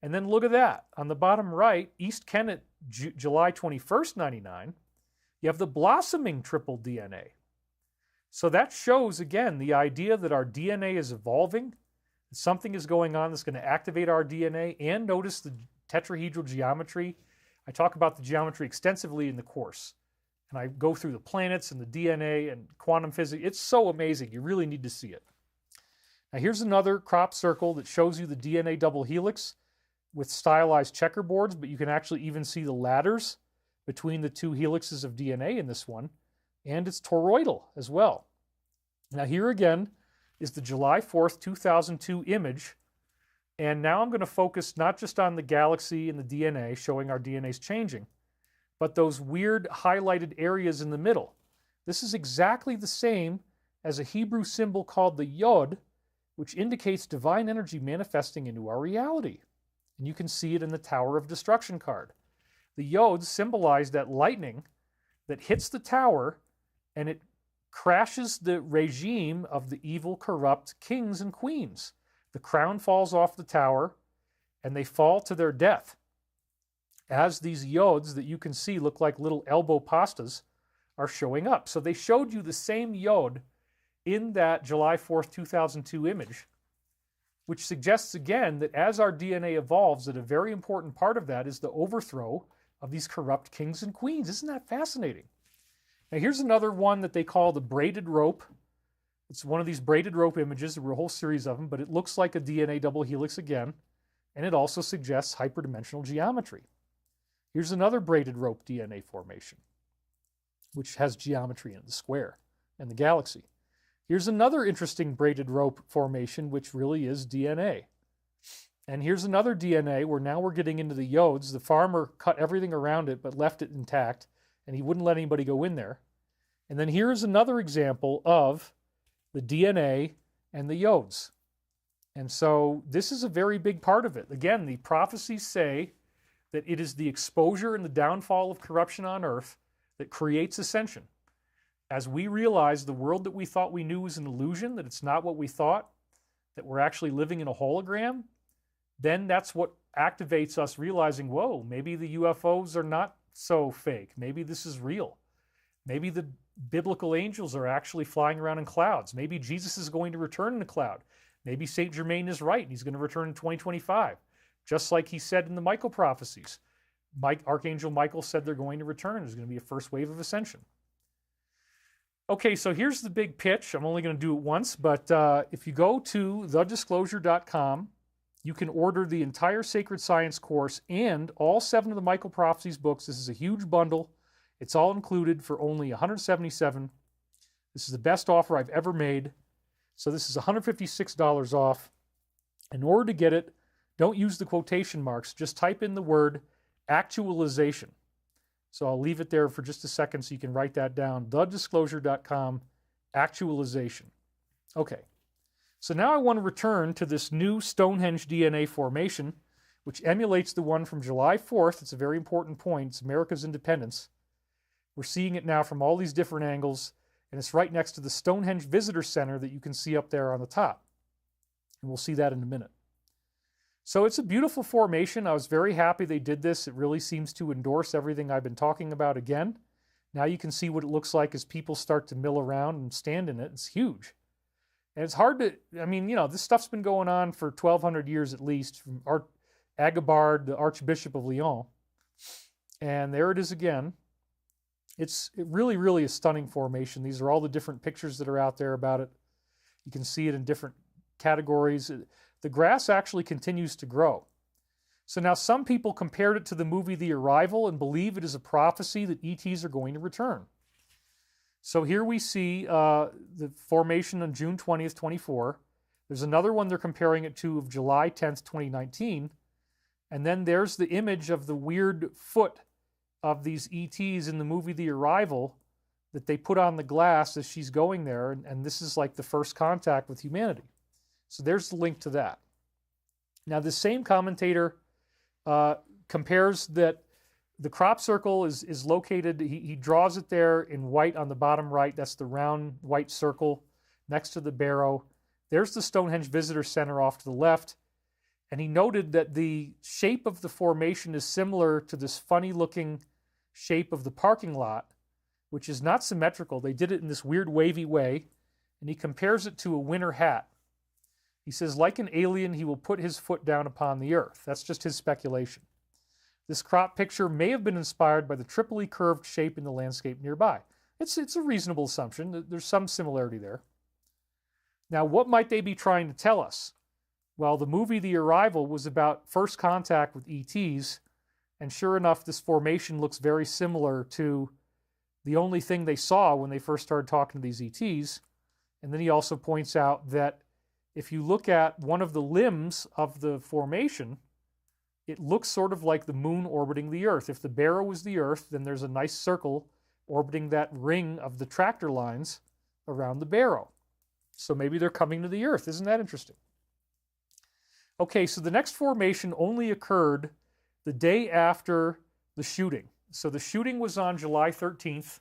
And then look at that. On the bottom right, East Kennet, July 21st, 99, you have the blossoming triple DNA. So that shows, again, the idea that our DNA is evolving, that something is going on that's going to activate our DNA, and notice the tetrahedral geometry. I talk about the geometry extensively in the course. And I go through the planets and the DNA and quantum physics. It's so amazing. You really need to see it. Now here's another crop circle that shows you the DNA double helix with stylized checkerboards, but you can actually even see the ladders between the 2 helixes of DNA in this one, and it's toroidal as well. Now here again is the July 4th, 2002 image, and now I'm going to focus not just on the galaxy and the DNA, showing our DNA's changing, but those weird highlighted areas in the middle. This is exactly the same as a Hebrew symbol called the Yod, which indicates divine energy manifesting into our reality. And you can see it in the Tower of Destruction card. The Yods symbolize that lightning that hits the tower, and it crashes the regime of the evil, corrupt kings and queens. The crown falls off the tower, and they fall to their death. As these Yods that you can see look like little elbow pastas are showing up. So they showed you the same Yod in that July 4th, 2002 image. which suggests again that as our DNA evolves, that a very important part of that is the overthrow of these corrupt kings and queens. Isn't that fascinating? Now here's another one that they call the braided rope. It's one of these braided rope images. There were a whole series of them, but it looks like a DNA double helix again, and it also suggests hyperdimensional geometry. Here's another braided rope DNA formation, which has geometry in the square and the galaxy. Here's another interesting braided rope formation, which really is DNA. And here's another DNA where now we're getting into the yodes. The farmer cut everything around it but left it intact, and he wouldn't let anybody go in there. And then here's another example of the DNA and the yodes. And so this is a very big part of it. Again, the prophecies say that it is the exposure and the downfall of corruption on Earth that creates ascension. As we realize the world that we thought we knew was an illusion, that it's not what we thought, that we're actually living in a hologram, then that's what activates us realizing, whoa, maybe the UFOs are not so fake. Maybe this is real. Maybe the biblical angels are actually flying around in clouds. Maybe Jesus is going to return in a cloud. Maybe St. Germain is right and he's going to return in 2025, just like he said in the Michael prophecies. Archangel Michael said they're going to return. There's going to be a first wave of ascension. Okay, so here's the big pitch. I'm only going to do it once, but if you go to thedisclosure.com, you can order the entire Sacred Science course and all 7 of the Michael Prophecies books. This is a huge bundle. It's all included for only $177. This is the best offer I've ever made. So this is $156 off. In order to get it, don't use the quotation marks. Just type in the word actualization. So I'll leave it there for just a second so you can write that down. Thedisclosure.com, actualization. Okay. So now I want to return to this new Stonehenge DNA formation, which emulates the one from July 4th. It's a very important point. It's America's independence. We're seeing it now from all these different angles, and it's right next to the Stonehenge Visitor Center that you can see up there on the top. And we'll see that in a minute. So it's a beautiful formation. I was very happy they did this. It really seems to endorse everything I've been talking about again. Now you can see what it looks like as people start to mill around and stand in it. It's huge. And it's hard to, I mean, you know, this stuff's been going on for 1,200 years at least, from Agobard, the Archbishop of Lyon. And there it is again. It's really a stunning formation. These are all the different pictures that are out there about it. You can see it in different categories. The grass actually continues to grow. So now some people compared it to the movie The Arrival and believe it is a prophecy that ETs are going to return. So here we see the formation on June 20th, 24. There's another one they're comparing it to of July 10th, 2019. And then there's the image of the weird foot of these ETs in the movie The Arrival that they put on the glass as she's going there. And this is like the first contact with humanity. So there's the link to that. Now, this same commentator compares that the crop circle is located, he draws it there in white on the bottom right. That's the round white circle next to the barrow. There's the Stonehenge Visitor Center off to the left. And he noted that the shape of the formation is similar to this funny-looking shape of the parking lot, which is not symmetrical. They did it in this weird wavy way, and he compares it to a winter hat. He says, like an alien, he will put his foot down upon the earth. That's just his speculation. This crop picture may have been inspired by the triply curved shape in the landscape nearby. It's a reasonable assumption. There's some similarity there. Now, what might they be trying to tell us? Well, the movie The Arrival was about first contact with ETs, and sure enough, this formation looks very similar to the only thing they saw when they first started talking to these ETs. And then he also points out that if you look at one of the limbs of the formation, it looks sort of like the moon orbiting the Earth. If the barrow is the Earth, then there's a nice circle orbiting that ring of the tractor lines around the barrow. So maybe they're coming to the Earth. Isn't that interesting? Okay, so the next formation only occurred the day after the shooting. So the shooting was on July 13th,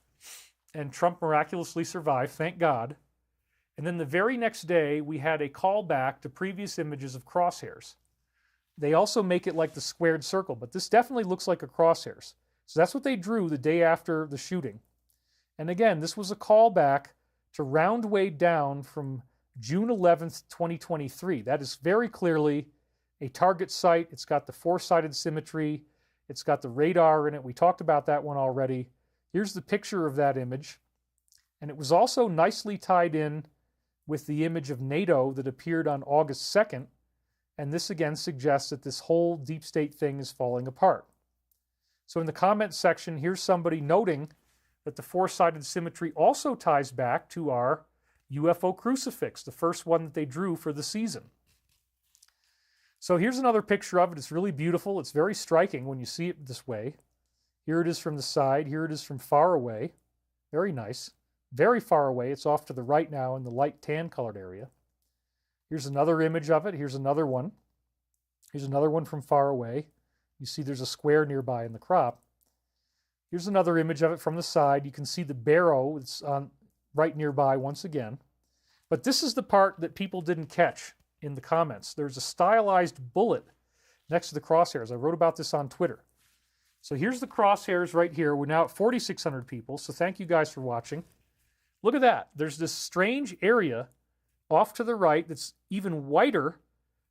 and Trump miraculously survived, thank God. And then the very next day, we had a callback to previous images of crosshairs. They also make it like the squared circle, but this definitely looks like a crosshairs. So that's what they drew the day after the shooting. And again, this was a callback to round way down from June 11th, 2023. That is very clearly a target site. It's got the four-sided symmetry. It's got the radar in it. We talked about that one already. Here's the picture of that image. And it was also nicely tied in with the image of NATO that appeared on August 2nd. And this again suggests that this whole deep state thing is falling apart. So in the comments section, here's somebody noting that the four-sided symmetry also ties back to our UFO crucifix, the first one that they drew for the season. So here's another picture of it. It's really beautiful. It's very striking when you see it this way. Here it is from the side. Here it is from far away. Very nice. Very far away. It's off to the right now in the light tan colored area. Here's another image of it. Here's another one. Here's another one from far away. You see there's a square nearby in the crop. Here's another image of it from the side. You can see the barrow. It's on right nearby once again. But this is the part that people didn't catch in the comments. There's a stylized bullet next to the crosshairs. I wrote about this on Twitter. So here's the crosshairs right here. We're now at 4,600 people, so thank you guys for watching. Look at that. There's this strange area off to the right that's even whiter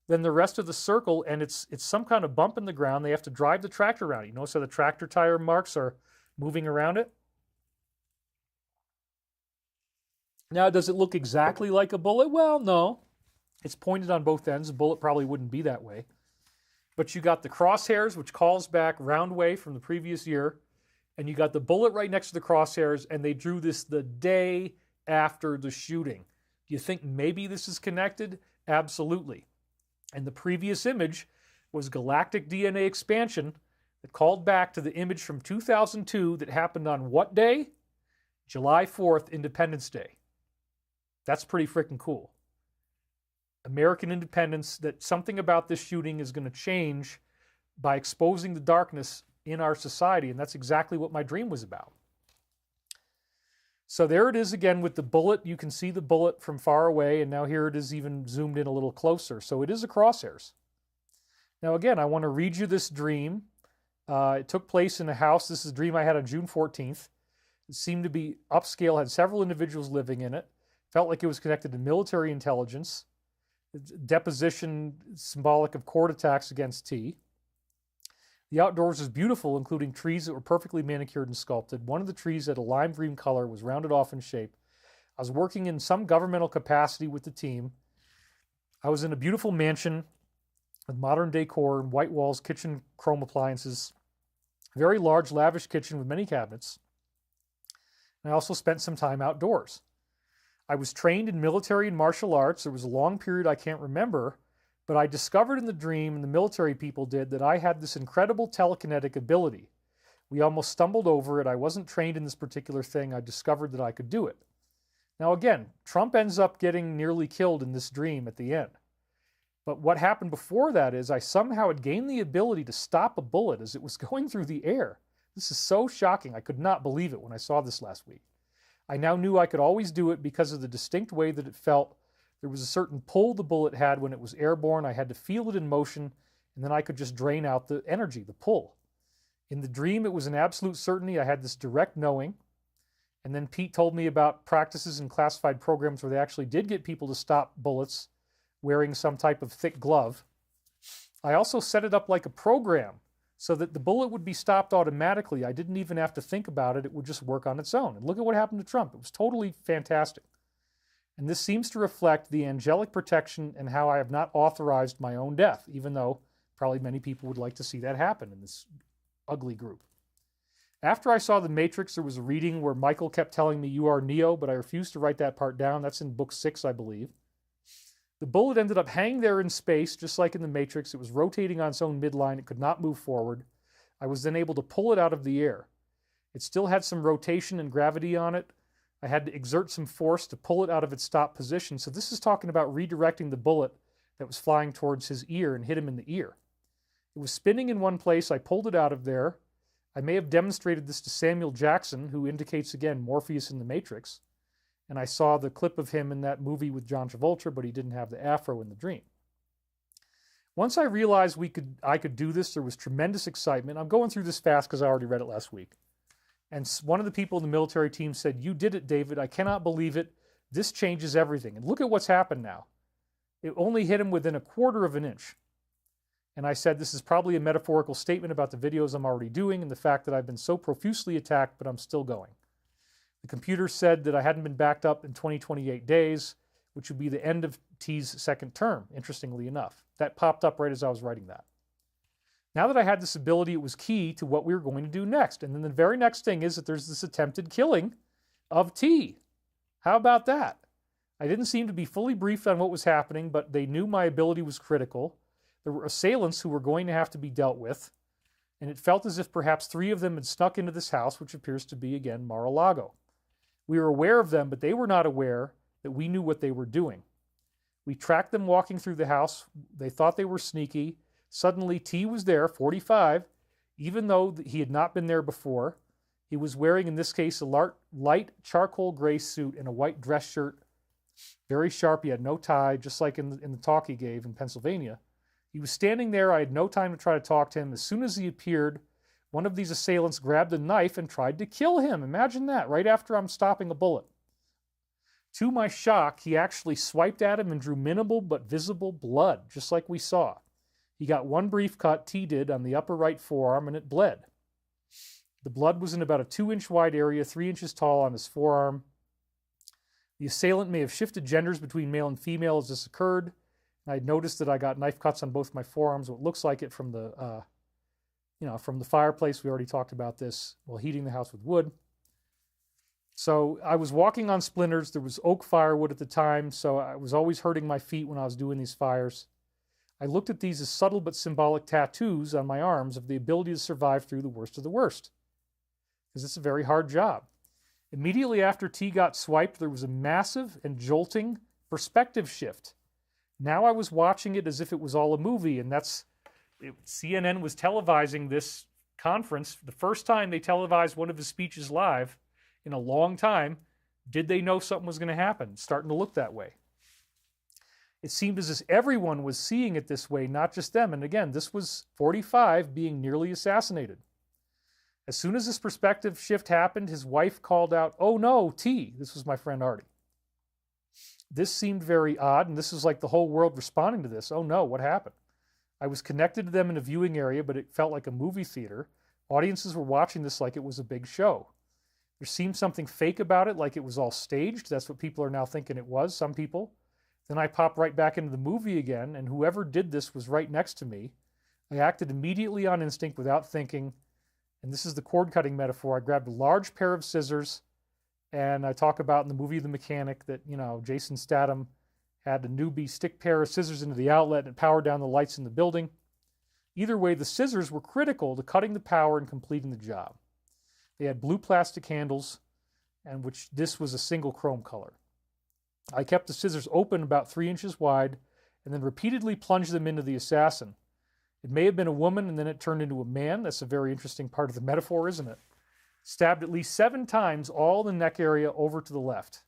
than the rest of the circle, and it's some kind of bump in the ground. They have to drive the tractor around it. You notice how the tractor tire marks are moving around it? Now, does it look exactly like a bullet? Well, no. It's pointed on both ends. A bullet probably wouldn't be that way. But you got the crosshairs, which calls back Roundway from the previous year, and you got the bullet right next to the crosshairs, and they drew this the day after the shooting. Do you think maybe this is connected? Absolutely. And the previous image was galactic DNA expansion that called back to the image from 2002 that happened on what day? July 4th, Independence Day. That's pretty freaking cool. American independence, that something about this shooting is going to change by exposing the darkness in our society, and that's exactly what my dream was about. So there it is again with the bullet. You can see the bullet from far away, and now here it is even zoomed in a little closer. So it is a crosshairs. Now again, I want to read you this dream. It took place in a house. This is a dream I had on June 14th. It seemed to be upscale, had several individuals living in it. Felt like it was connected to military intelligence. Deposition symbolic of court attacks against T. The outdoors was beautiful, including trees that were perfectly manicured and sculpted. One of the trees had a lime green color, was rounded off in shape. I was working in some governmental capacity with the team. I was in a beautiful mansion with modern decor, white walls, kitchen chrome appliances, very large, lavish kitchen with many cabinets. And I also spent some time outdoors. I was trained in military and martial arts. There was a long period I can't remember, but I discovered in the dream, and the military people did, that I had this incredible telekinetic ability. We almost stumbled over it. I wasn't trained in this particular thing. I discovered that I could do it. Now again, Trump ends up getting nearly killed in this dream at the end. But what happened before that is I somehow had gained the ability to stop a bullet as it was going through the air. This is so shocking. I could not believe it when I saw this last week. I now knew I could always do it because of the distinct way that it felt. There was a certain pull the bullet had when it was airborne. I had to feel it in motion, and then I could just drain out the energy, the pull. In the dream, it was an absolute certainty. I had this direct knowing. And then Pete told me about practices in classified programs where they actually did get people to stop bullets wearing some type of thick glove. I also set it up like a program so that the bullet would be stopped automatically. I didn't even have to think about it. It would just work on its own. And look at what happened to Trump. It was totally fantastic. And this seems to reflect the angelic protection and how I have not authorized my own death, even though probably many people would like to see that happen in this ugly group. After I saw The Matrix, there was a reading where Michael kept telling me, "You are Neo," but I refused to write that part down. That's in book 6, I believe. The bullet ended up hanging there in space, just like in The Matrix. It was rotating on its own midline. It could not move forward. I was then able to pull it out of the air. It still had some rotation and gravity on it. I had to exert some force to pull it out of its stop position. So this is talking about redirecting the bullet that was flying towards his ear and hit him in the ear. It was spinning in one place. I pulled it out of there. I may have demonstrated this to Samuel Jackson, who indicates, again, Morpheus in The Matrix. And I saw the clip of him in that movie with John Travolta, but he didn't have the afro in the dream. Once I realized I could do this, there was tremendous excitement. I'm going through this fast because I already read it last week. And one of the people in the military team said, "You did it, David. I cannot believe it. This changes everything. And look at what's happened now. It only hit him within 1/4 of an inch. And I said, this is probably a metaphorical statement about the videos I'm already doing and the fact that I've been so profusely attacked, but I'm still going. The computer said that I hadn't been backed up in 28 days, which would be the end of T's second term, interestingly enough. That popped up right as I was writing that. Now that I had this ability, it was key to what we were going to do next. And then the very next thing is that there's this attempted killing of T. How about that? I didn't seem to be fully briefed on what was happening, but they knew my ability was critical. There were assailants who were going to have to be dealt with, and it felt as if perhaps 3 of them had snuck into this house, which appears to be, again, Mar-a-Lago. We were aware of them, but they were not aware that we knew what they were doing. We tracked them walking through the house. They thought they were sneaky. Suddenly, T was there, 45, even though he had not been there before. He was wearing, in this case, a light charcoal gray suit and a white dress shirt. Very sharp. He had no tie, just like in the talk he gave in Pennsylvania. He was standing there. I had no time to try to talk to him. As soon as he appeared, one of these assailants grabbed a knife and tried to kill him. Imagine that, right after I'm stopping a bullet. To my shock, he actually swiped at him and drew minimal but visible blood, just like we saw. He got one brief cut, T did, on the upper right forearm, and it bled. The blood was in about a 2-inch wide area, 3 inches tall on his forearm. The assailant may have shifted genders between male and female as this occurred. I noticed that I got knife cuts on both my forearms, what looks like it from the, from the fireplace. We already talked about this while heating the house with wood. So I was walking on splinters. There was oak firewood at the time, so I was always hurting my feet when I was doing these fires. I looked at these as subtle but symbolic tattoos on my arms of the ability to survive through the worst of the worst, because it's a very hard job. Immediately after T got swiped, there was a massive and jolting perspective shift. Now I was watching it as if it was all a movie, and CNN was televising this conference. The first time they televised one of his speeches live in a long time, did they know something was going to happen? It's starting to look that way. It seemed as if everyone was seeing it this way, not just them. And again, this was 45 being nearly assassinated. As soon as this perspective shift happened, his wife called out, "Oh no, T." This was my friend Artie. This seemed very odd, and this was like the whole world responding to this. Oh no, what happened? I was connected to them in a viewing area, but it felt like a movie theater. Audiences were watching this like it was a big show. There seemed something fake about it, like it was all staged. That's what people are now thinking it was, some people. Then I popped right back into the movie again, and whoever did this was right next to me. I acted immediately on instinct without thinking, and this is the cord-cutting metaphor. I grabbed a large pair of scissors, and I talk about in the movie The Mechanic that, Jason Statham had a newbie stick pair of scissors into the outlet and powered down the lights in the building. Either way, the scissors were critical to cutting the power and completing the job. They had blue plastic handles, and which this was a single chrome color. I kept the scissors open about 3 inches wide and then repeatedly plunged them into the assassin. It may have been a woman, and then it turned into a man. That's a very interesting part of the metaphor, isn't it? Stabbed at least 7 times, all the neck area over to the left.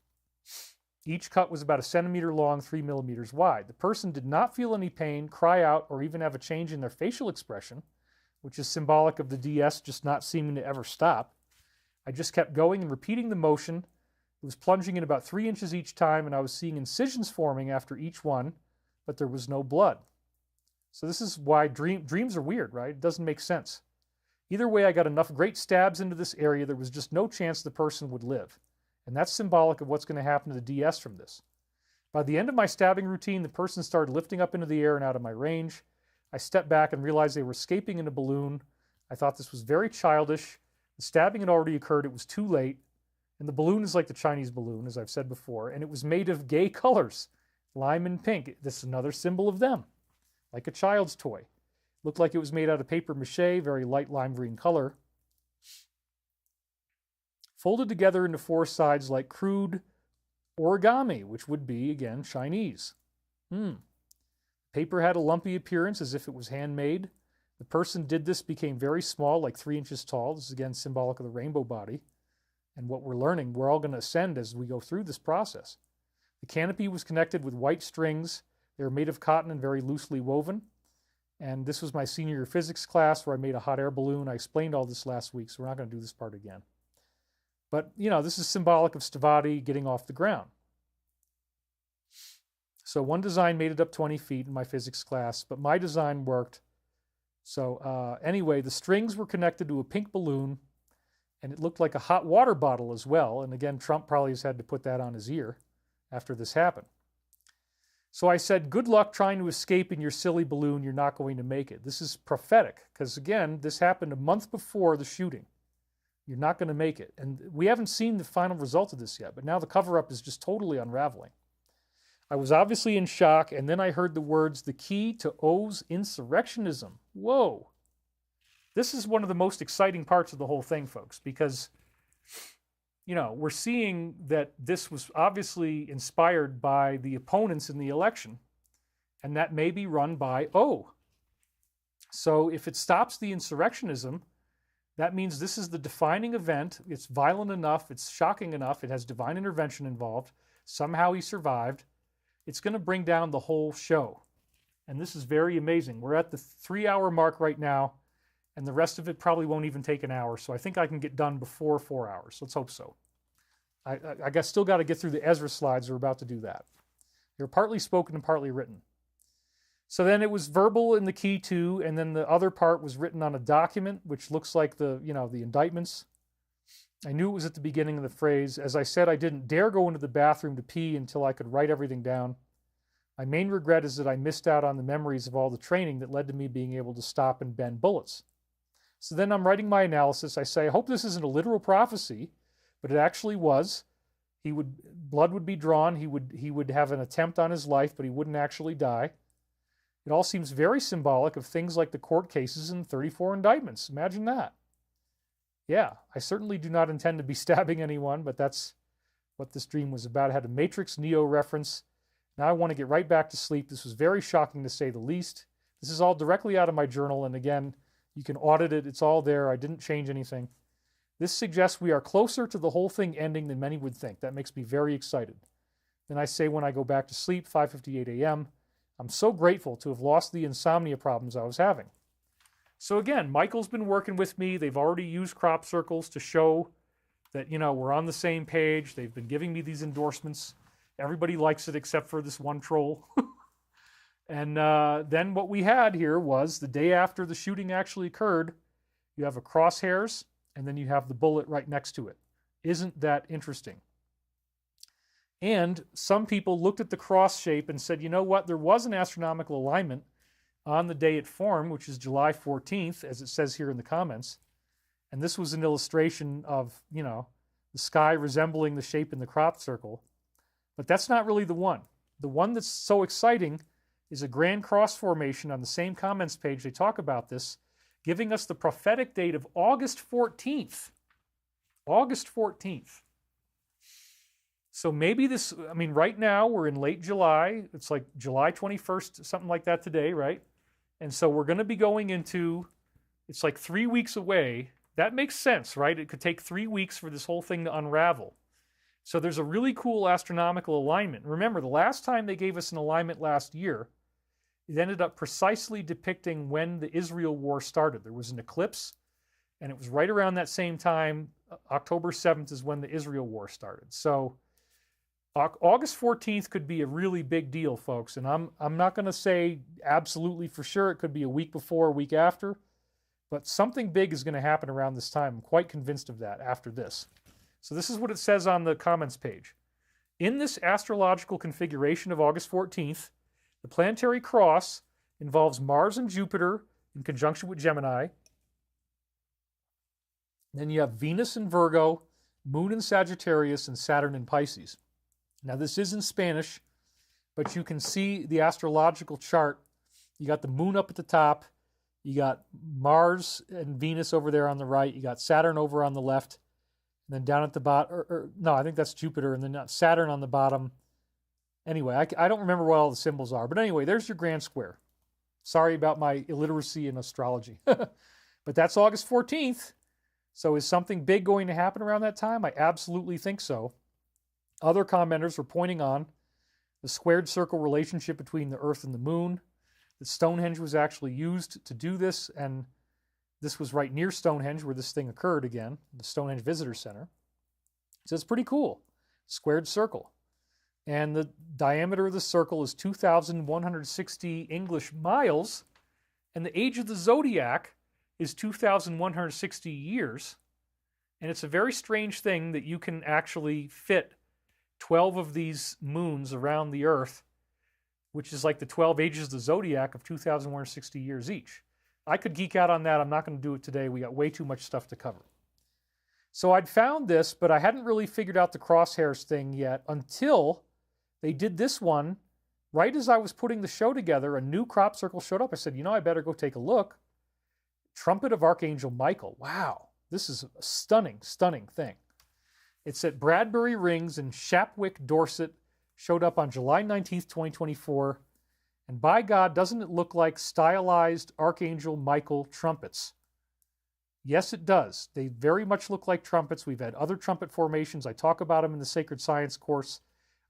Each cut was about 1 centimeter long, 3 millimeters wide. The person did not feel any pain, cry out, or even have a change in their facial expression, which is symbolic of the DS just not seeming to ever stop. I just kept going and repeating the motion. It was plunging in about 3 inches each time, and I was seeing incisions forming after each one, but there was no blood. So this is why dreams are weird, right? It doesn't make sense. Either way, I got enough great stabs into this area, there was just no chance the person would live. And that's symbolic of what's going to happen to the DS from this. By the end of my stabbing routine, the person started lifting up into the air and out of my range. I stepped back and realized they were escaping in a balloon. I thought this was very childish. The stabbing had already occurred. It was too late. And the balloon is like the Chinese balloon, as I've said before, and it was made of gay colors, lime and pink. This is another symbol of them, like a child's toy. Looked like it was made out of paper mache, very light lime green color. Folded together into 4 sides like crude origami, which would be, again, Chinese. Paper had a lumpy appearance as if it was handmade. The person did this became very small, like 3 inches tall. This is, again, symbolic of the rainbow body. And what we're learning, we're all going to ascend as we go through this process. The canopy was connected with white strings. They were made of cotton and very loosely woven. And this was my senior year physics class where I made a hot air balloon. I explained all this last week, so we're not going to do this part again. But, this is symbolic of Stavati getting off the ground. So one design made it up 20 feet in my physics class, but my design worked. So anyway, the strings were connected to a pink balloon, and it looked like a hot water bottle as well. And again, Trump probably has had to put that on his ear after this happened. So I said, good luck trying to escape in your silly balloon. You're not going to make it. This is prophetic, because again, this happened a month before the shooting. You're not going to make it. And we haven't seen the final result of this yet, but now the cover-up is just totally unraveling. I was obviously in shock, and then I heard the words, the key to O's insurrectionism. Whoa. This is one of the most exciting parts of the whole thing, folks, because, you know, we're seeing that this was obviously inspired by the opponents in the election, and that may be run by O. So if it stops the insurrectionism, that means this is the defining event. It's violent enough, it's shocking enough, it has divine intervention involved. Somehow he survived. It's going to bring down the whole show. And this is very amazing. We're at the 3-hour mark right now, and the rest of it probably won't even take an hour. So I think I can get done before 4 hours. Let's hope so. I guess still got to get through the Ezra slides. We're about to do that. They're partly spoken and partly written. So then it was verbal in the key too, and then the other part was written on a document, which looks like the indictments. I knew it was at the beginning of the phrase. As I said, I didn't dare go into the bathroom to pee until I could write everything down. My main regret is that I missed out on the memories of all the training that led to me being able to stop and bend bullets. So then I'm writing my analysis. I say, I hope this isn't a literal prophecy, but it actually was. Blood would be drawn. He would have an attempt on his life, but he wouldn't actually die. It all seems very symbolic of things like the court cases and 34 indictments. Imagine that. Yeah, I certainly do not intend to be stabbing anyone, but that's what this dream was about. It had a Matrix Neo reference. Now I want to get right back to sleep. This was very shocking to say the least. This is all directly out of my journal, and again, you can audit it. It's all there. I didn't change anything. This suggests we are closer to the whole thing ending than many would think. That makes me very excited. Then I say when I go back to sleep, 5:58 a.m., I'm so grateful to have lost the insomnia problems I was having. So again, Michael's been working with me. They've already used crop circles to show that, we're on the same page. They've been giving me these endorsements. Everybody likes it except for this one troll. And then what we had here was the day after the shooting actually occurred, you have a crosshairs, and then you have the bullet right next to it. Isn't that interesting? And some people looked at the cross shape and said, you know what, there was an astronomical alignment on the day it formed, which is July 14th, as it says here in the comments. And this was an illustration of, the sky resembling the shape in the crop circle. But that's not really the one. The one that's so exciting is a grand cross formation on the same comments page. They talk about this, giving us the prophetic date of August 14th. August 14th. So maybe this, right now we're in late July. It's like July 21st, something like that today, right? And so we're going to be going into, it's like 3 weeks away. That makes sense, right? It could take 3 weeks for this whole thing to unravel. So there's a really cool astronomical alignment. Remember, the last time they gave us an alignment last year, it ended up precisely depicting when the Israel war started. There was an eclipse, and it was right around that same time. October 7th is when the Israel war started. So August 14th could be a really big deal, folks. And I'm not going to say absolutely for sure. It could be a week before, a week after. But something big is going to happen around this time. I'm quite convinced of that after this. So this is what it says on the comments page. In this astrological configuration of August 14th, the planetary cross involves Mars and Jupiter in conjunction with Gemini. Then you have Venus in Virgo, Moon in Sagittarius, and Saturn in Pisces. Now this is in Spanish, but you can see the astrological chart. You got the Moon up at the top. You got Mars and Venus over there on the right. You got Saturn over on the left. And then down at the bottom, no, I think that's Jupiter, and then Saturn on the bottom. Anyway, I don't remember what all the symbols are. But anyway, there's your grand square. Sorry about my illiteracy in astrology. But that's August 14th. So is something big going to happen around that time? I absolutely think so. Other commenters were pointing on the squared circle relationship between the Earth and the Moon. That Stonehenge was actually used to do this, and this was right near Stonehenge where this thing occurred again, the Stonehenge Visitor Center. So it's pretty cool. Squared circle. And the diameter of the circle is 2,160 English miles. And the age of the zodiac is 2,160 years. And it's a very strange thing that you can actually fit 12 of these moons around the Earth, which is like the 12 ages of the zodiac of 2,160 years each. I could geek out on that. I'm not going to do it today. We got way too much stuff to cover. So I'd found this, but I hadn't really figured out the crosshairs thing yet until they did this one. Right as I was putting the show together, a new crop circle showed up. I said, I better go take a look. Trumpet of Archangel Michael. Wow, this is a stunning, stunning thing. It's at Bradbury Rings in Shapwick, Dorset. Showed up on July 19th, 2024. And by God, doesn't it look like stylized Archangel Michael trumpets? Yes, it does. They very much look like trumpets. We've had other trumpet formations. I talk about them in the Sacred Science course.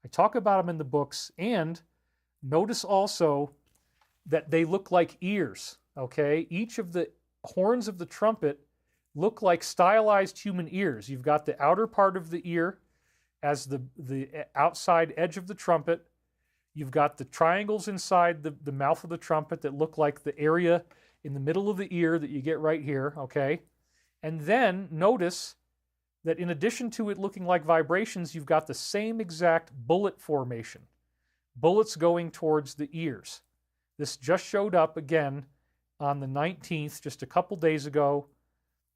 I talk about them in the books. And notice also that they look like ears, okay? Each of the horns of the trumpet look like stylized human ears. You've got the outer part of the ear as the outside edge of the trumpet. You've got the triangles inside the mouth of the trumpet that look like the area in the middle of the ear that you get right here, okay? And then notice that in addition to it looking like vibrations, you've got the same exact bullet formation. Bullets going towards the ears. This just showed up again on the 19th, just a couple days ago,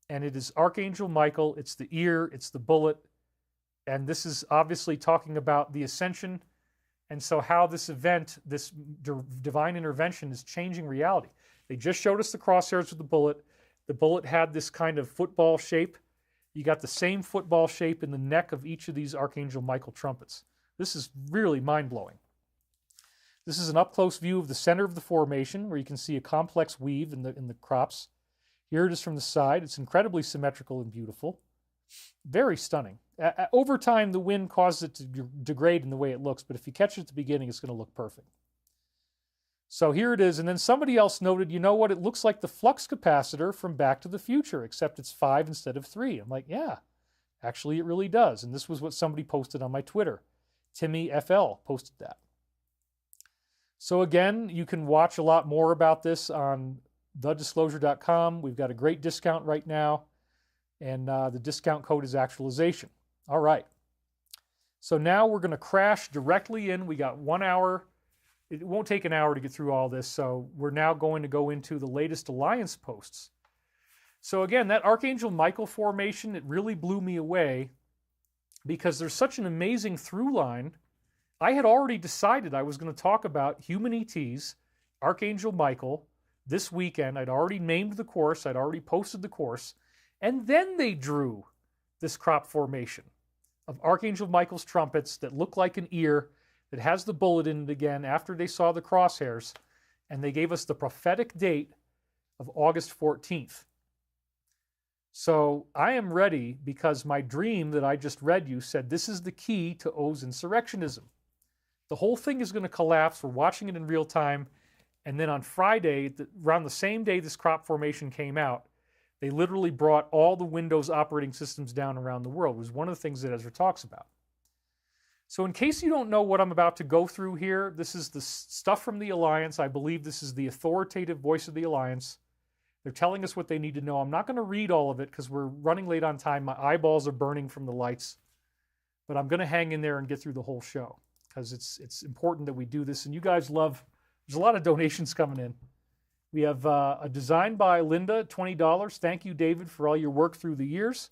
and it is Archangel Michael. It's the ear, it's the bullet, and this is obviously talking about the Ascension, and so how this event, this divine intervention, is changing reality. They just showed us the crosshairs with the bullet. The bullet had this kind of football shape. You got the same football shape in the neck of each of these Archangel Michael trumpets. This is really mind-blowing. This is an up-close view of the center of the formation where you can see a complex weave in the crops. Here it is from the side. It's incredibly symmetrical and beautiful. Very stunning. Over time, the wind causes it to degrade in the way it looks, but if you catch it at the beginning, it's going to look perfect. So here it is, and then somebody else noted, you know what, it looks like the flux capacitor from Back to the Future, except it's 5 instead of 3. I'm like, yeah, actually it really does. And this was what somebody posted on my Twitter. Timmy FL posted that. So again, you can watch a lot more about this on thedisclosure.com. We've got a great discount right now, and the discount code is actualization. All right. So now we're going to crash directly in. We got 1 hour. It won't take an hour to get through all this, so we're now going to go into the latest alliance posts. So again, that Archangel Michael formation, it really blew me away because there's such an amazing through line. I had already decided I was going to talk about human ETs, Archangel Michael, this weekend. I'd already named the course. I'd already posted the course. And then they drew this crop formation of Archangel Michael's trumpets that look like an ear that has the bullet in it again after they saw the crosshairs, and they gave us the prophetic date of August 14th. So I am ready because my dream that I just read you said this is the key to O's insurrectionism. The whole thing is going to collapse. We're watching it in real time. And then on Friday, around the same day this crop formation came out, they literally brought all the Windows operating systems down around the world. It was one of the things that Ezra talks about. So in case you don't know what I'm about to go through here, this is the stuff from the Alliance. I believe this is the authoritative voice of the Alliance. They're telling us what they need to know. I'm not going to read all of it because we're running late on time. My eyeballs are burning from the lights. But I'm going to hang in there and get through the whole show because it's important that we do this. And you guys love, there's a lot of donations coming in. We have a design by Linda, $20. Thank you, David, for all your work through the years.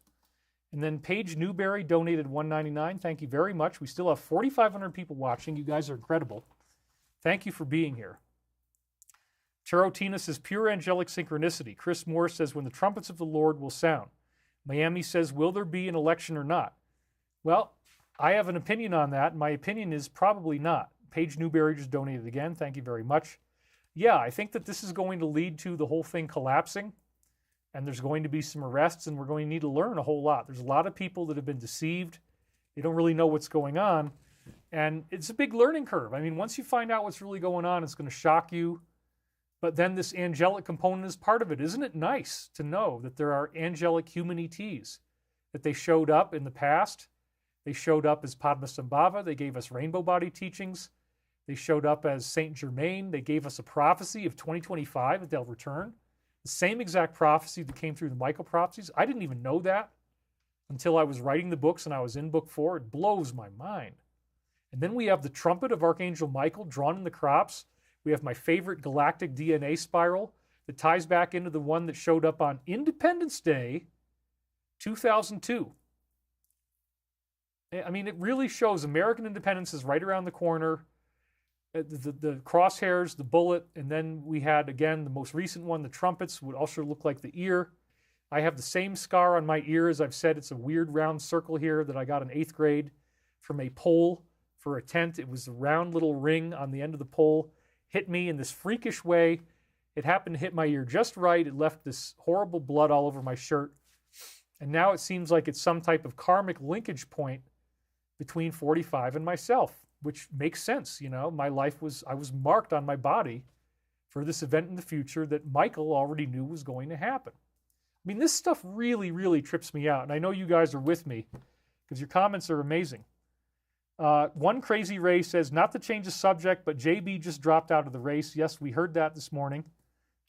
And then Paige Newberry donated $1.99. Thank you very much. We still have 4,500 people watching. You guys are incredible. Thank you for being here. Tarotina says, pure angelic synchronicity. Chris Moore says, when the trumpets of the Lord will sound. Miami says, will there be an election or not? Well, I have an opinion on that. My opinion is probably not. Paige Newberry just donated again. Thank you very much. Yeah, I think that this is going to lead to the whole thing collapsing. And there's going to be some arrests, and we're going to need to learn a whole lot. There's a lot of people that have been deceived. They don't really know what's going on. And it's a big learning curve. I mean, once you find out what's really going on, it's going to shock you. But then this angelic component is part of it. Isn't it nice to know that there are angelic human ETs, that they showed up in the past, They showed up as Padma Sambhava. They gave us rainbow body teachings. They showed up as Saint Germain. They gave us a prophecy of 2025 that they'll return. The same exact prophecy that came through the Michael prophecies. I didn't even know that until I was writing the books and I was in book 4. It blows my mind. And then we have the trumpet of Archangel Michael drawn in the crops. We have my favorite galactic DNA spiral that ties back into the one that showed up on Independence Day, 2002. I mean, it really shows American independence is right around the corner. The crosshairs, the bullet, and then we had, again, the most recent one, the trumpets, would also look like the ear. I have the same scar on my ear. As I've said, it's a weird round circle here that I got in 8th grade from a pole for a tent. It was a round little ring on the end of the pole, hit me in this freakish way. It happened to hit my ear just right. It left this horrible blood all over my shirt. And now it seems like it's some type of karmic linkage point between 45 and myself, which makes sense. You know, my life I was marked on my body for this event in the future that Michael already knew was going to happen. I mean, this stuff really, really trips me out. And I know you guys are with me because your comments are amazing. One Crazy Ray says, not to change the subject, but JB just dropped out of the race. Yes, we heard that this morning.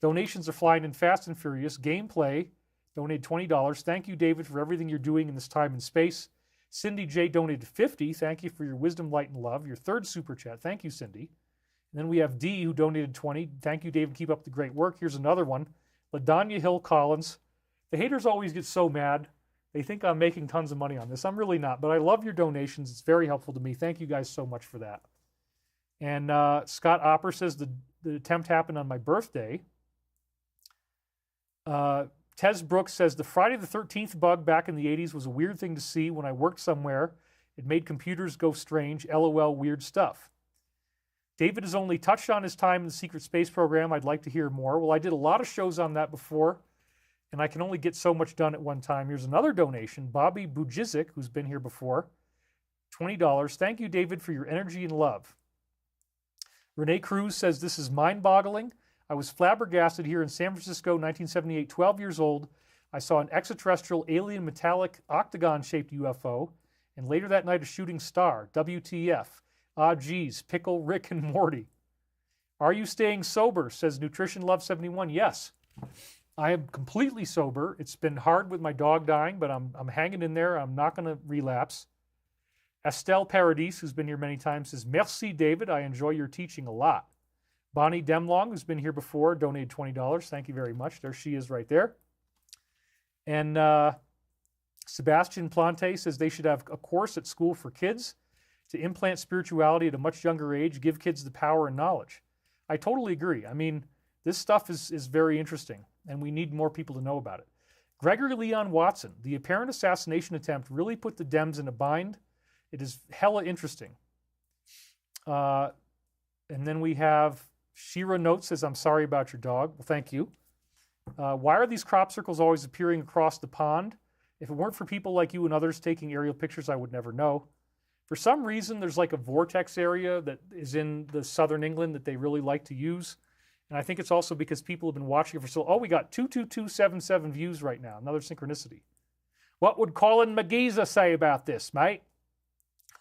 Donations are flying in fast and furious. Gameplay donated $20. Thank you, David, for everything you're doing in this time and space. Cindy J donated $50. Thank you for your wisdom, light, and love. Your 3rd super chat. Thank you, Cindy. And then we have D, who donated $20. Thank you, David. Keep up the great work. Here's another one. LaDonya Hill Collins. The haters always get so mad. They think I'm making tons of money on this. I'm really not, but I love your donations. It's very helpful to me. Thank you guys so much for that. And Scott Opper says the attempt happened on my birthday. Tez Brooks says the Friday the 13th bug back in the 80s was a weird thing to see when I worked somewhere. It made computers go strange. LOL, weird stuff. David has only touched on his time in the secret space program. I'd like to hear more. Well, I did a lot of shows on that before, and I can only get so much done at one time. Here's another donation. Bobby Bujizik, who's been here before, $20. Thank you, David, for your energy and love. Renee Cruz says, this is mind-boggling. I was flabbergasted here in San Francisco, 1978, 12 years old. I saw an extraterrestrial alien metallic octagon-shaped UFO, and later that night a shooting star. WTF. Ah, geez, pickle Rick and Morty. Are you staying sober, says Nutrition Love 71. Yes, I am completely sober. It's been hard with my dog dying, but I'm hanging in there. I'm not going to relapse. Estelle Paradis, who's been here many times, says, merci, David. I enjoy your teaching a lot. Bonnie Demlong, who's been here before, donated $20. Thank you very much. There she is right there. And Sebastian Plante says they should have a course at school for kids to implant spirituality at a much younger age, give kids the power and knowledge. I totally agree. I mean, this stuff is very interesting, and we need more people to know about it. Gregory Leon Watson, the apparent assassination attempt really put the Dems in a bind. It is hella interesting. And then we have Shira Note says, I'm sorry about your dog. Well, thank you. Why are these crop circles always appearing across the pond? If it weren't for people like you and others taking aerial pictures, I would never know. For some reason, there's like a vortex area that is in the southern England that they really like to use. And I think it's also because people have been watching it for so... Oh, we got 22277 views right now. Another synchronicity. What would Colin McGeeza say about this, mate?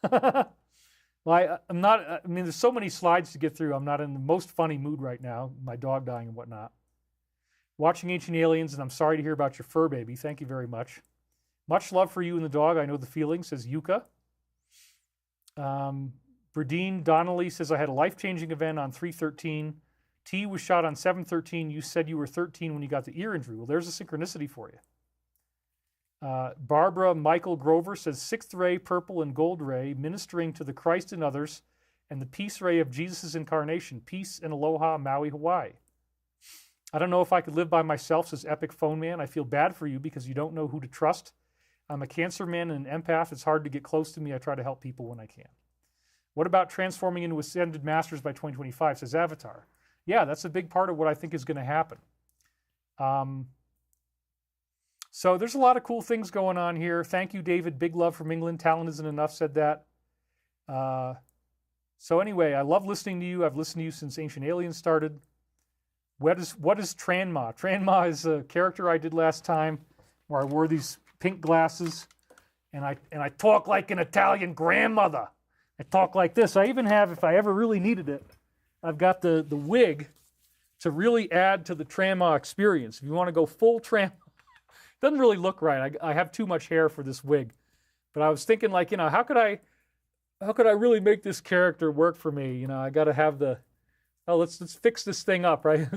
Well, I'm not... I mean, there's so many slides to get through. I'm not in the most funny mood right now. My dog dying and whatnot. Watching Ancient Aliens, and I'm sorry to hear about your fur baby. Thank you very much. Much love for you and the dog. I know the feeling, says Yuka. Bradine Donnelly says, I had a life-changing event on 3/13. T was shot on 7/13. You said you were 13 when you got the ear injury. Well, there's a synchronicity for you. Barbara Michael Grover says, 6th ray, purple and gold ray, ministering to the Christ in others, and the peace ray of Jesus' incarnation. Peace and aloha, Maui, Hawaii. I don't know if I could live by myself, says Epic Phone Man. I feel bad for you because you don't know who to trust. I'm a Cancer man and an empath. It's hard to get close to me. I try to help people when I can. What about transforming into ascended masters by 2025, says Avatar. Yeah, that's a big part of what I think is going to happen. So there's a lot of cool things going on here. Thank you, David. Big love from England. Talent isn't enough, said that. So anyway, I love listening to you. I've listened to you since Ancient Aliens started. What is Tranma? Tranma is a character I did last time where I wore these pink glasses and I talk like an Italian grandmother. I talk like this. I even have, if I ever really needed it, I've got the wig to really add to the Trama experience. If you want to go full Trama, it doesn't really look right. I have too much hair for this wig. But I was thinking, like, how could I really make this character work for me? I got to have let's fix this thing up, right?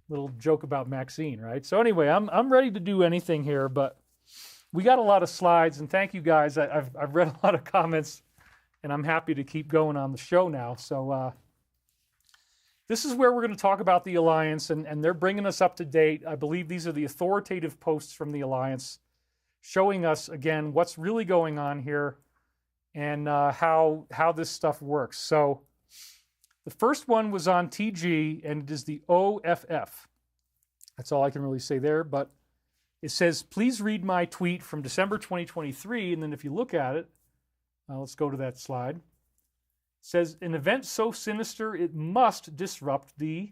Little joke about Maxine, right? So anyway, I'm ready to do anything here, but we got a lot of slides, and thank you guys. I've read a lot of comments, and I'm happy to keep going on the show now. So this is where we're going to talk about the Alliance, and they're bringing us up to date. I believe these are the authoritative posts from the Alliance, showing us, again, what's really going on here and how this stuff works. So the first one was on TG, and it is the OFF. That's all I can really say there, but it says, please read my tweet from December 2023, and then if you look at it, let's go to that slide. Says, an event so sinister it must disrupt the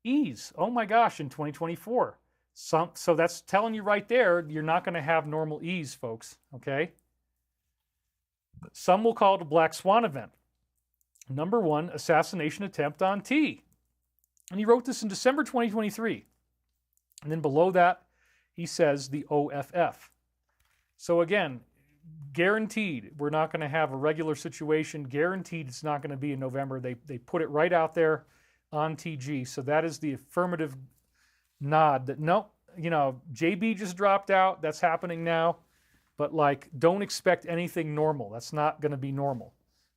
ease. Oh my gosh, in 2024. So that's telling you right there, you're not going to have normal ease, folks, okay? Some will call it a Black Swan event. Number 1, assassination attempt on T. And he wrote this in December 2023. And then below that, he says the OFF. So again, guaranteed we're not going to have a regular situation. Guaranteed it's not going to be in November. They put it right out there on TG. So that is the affirmative nod that, no, JB just dropped out. That's happening now. But like, don't expect anything normal. That's not going to be normal.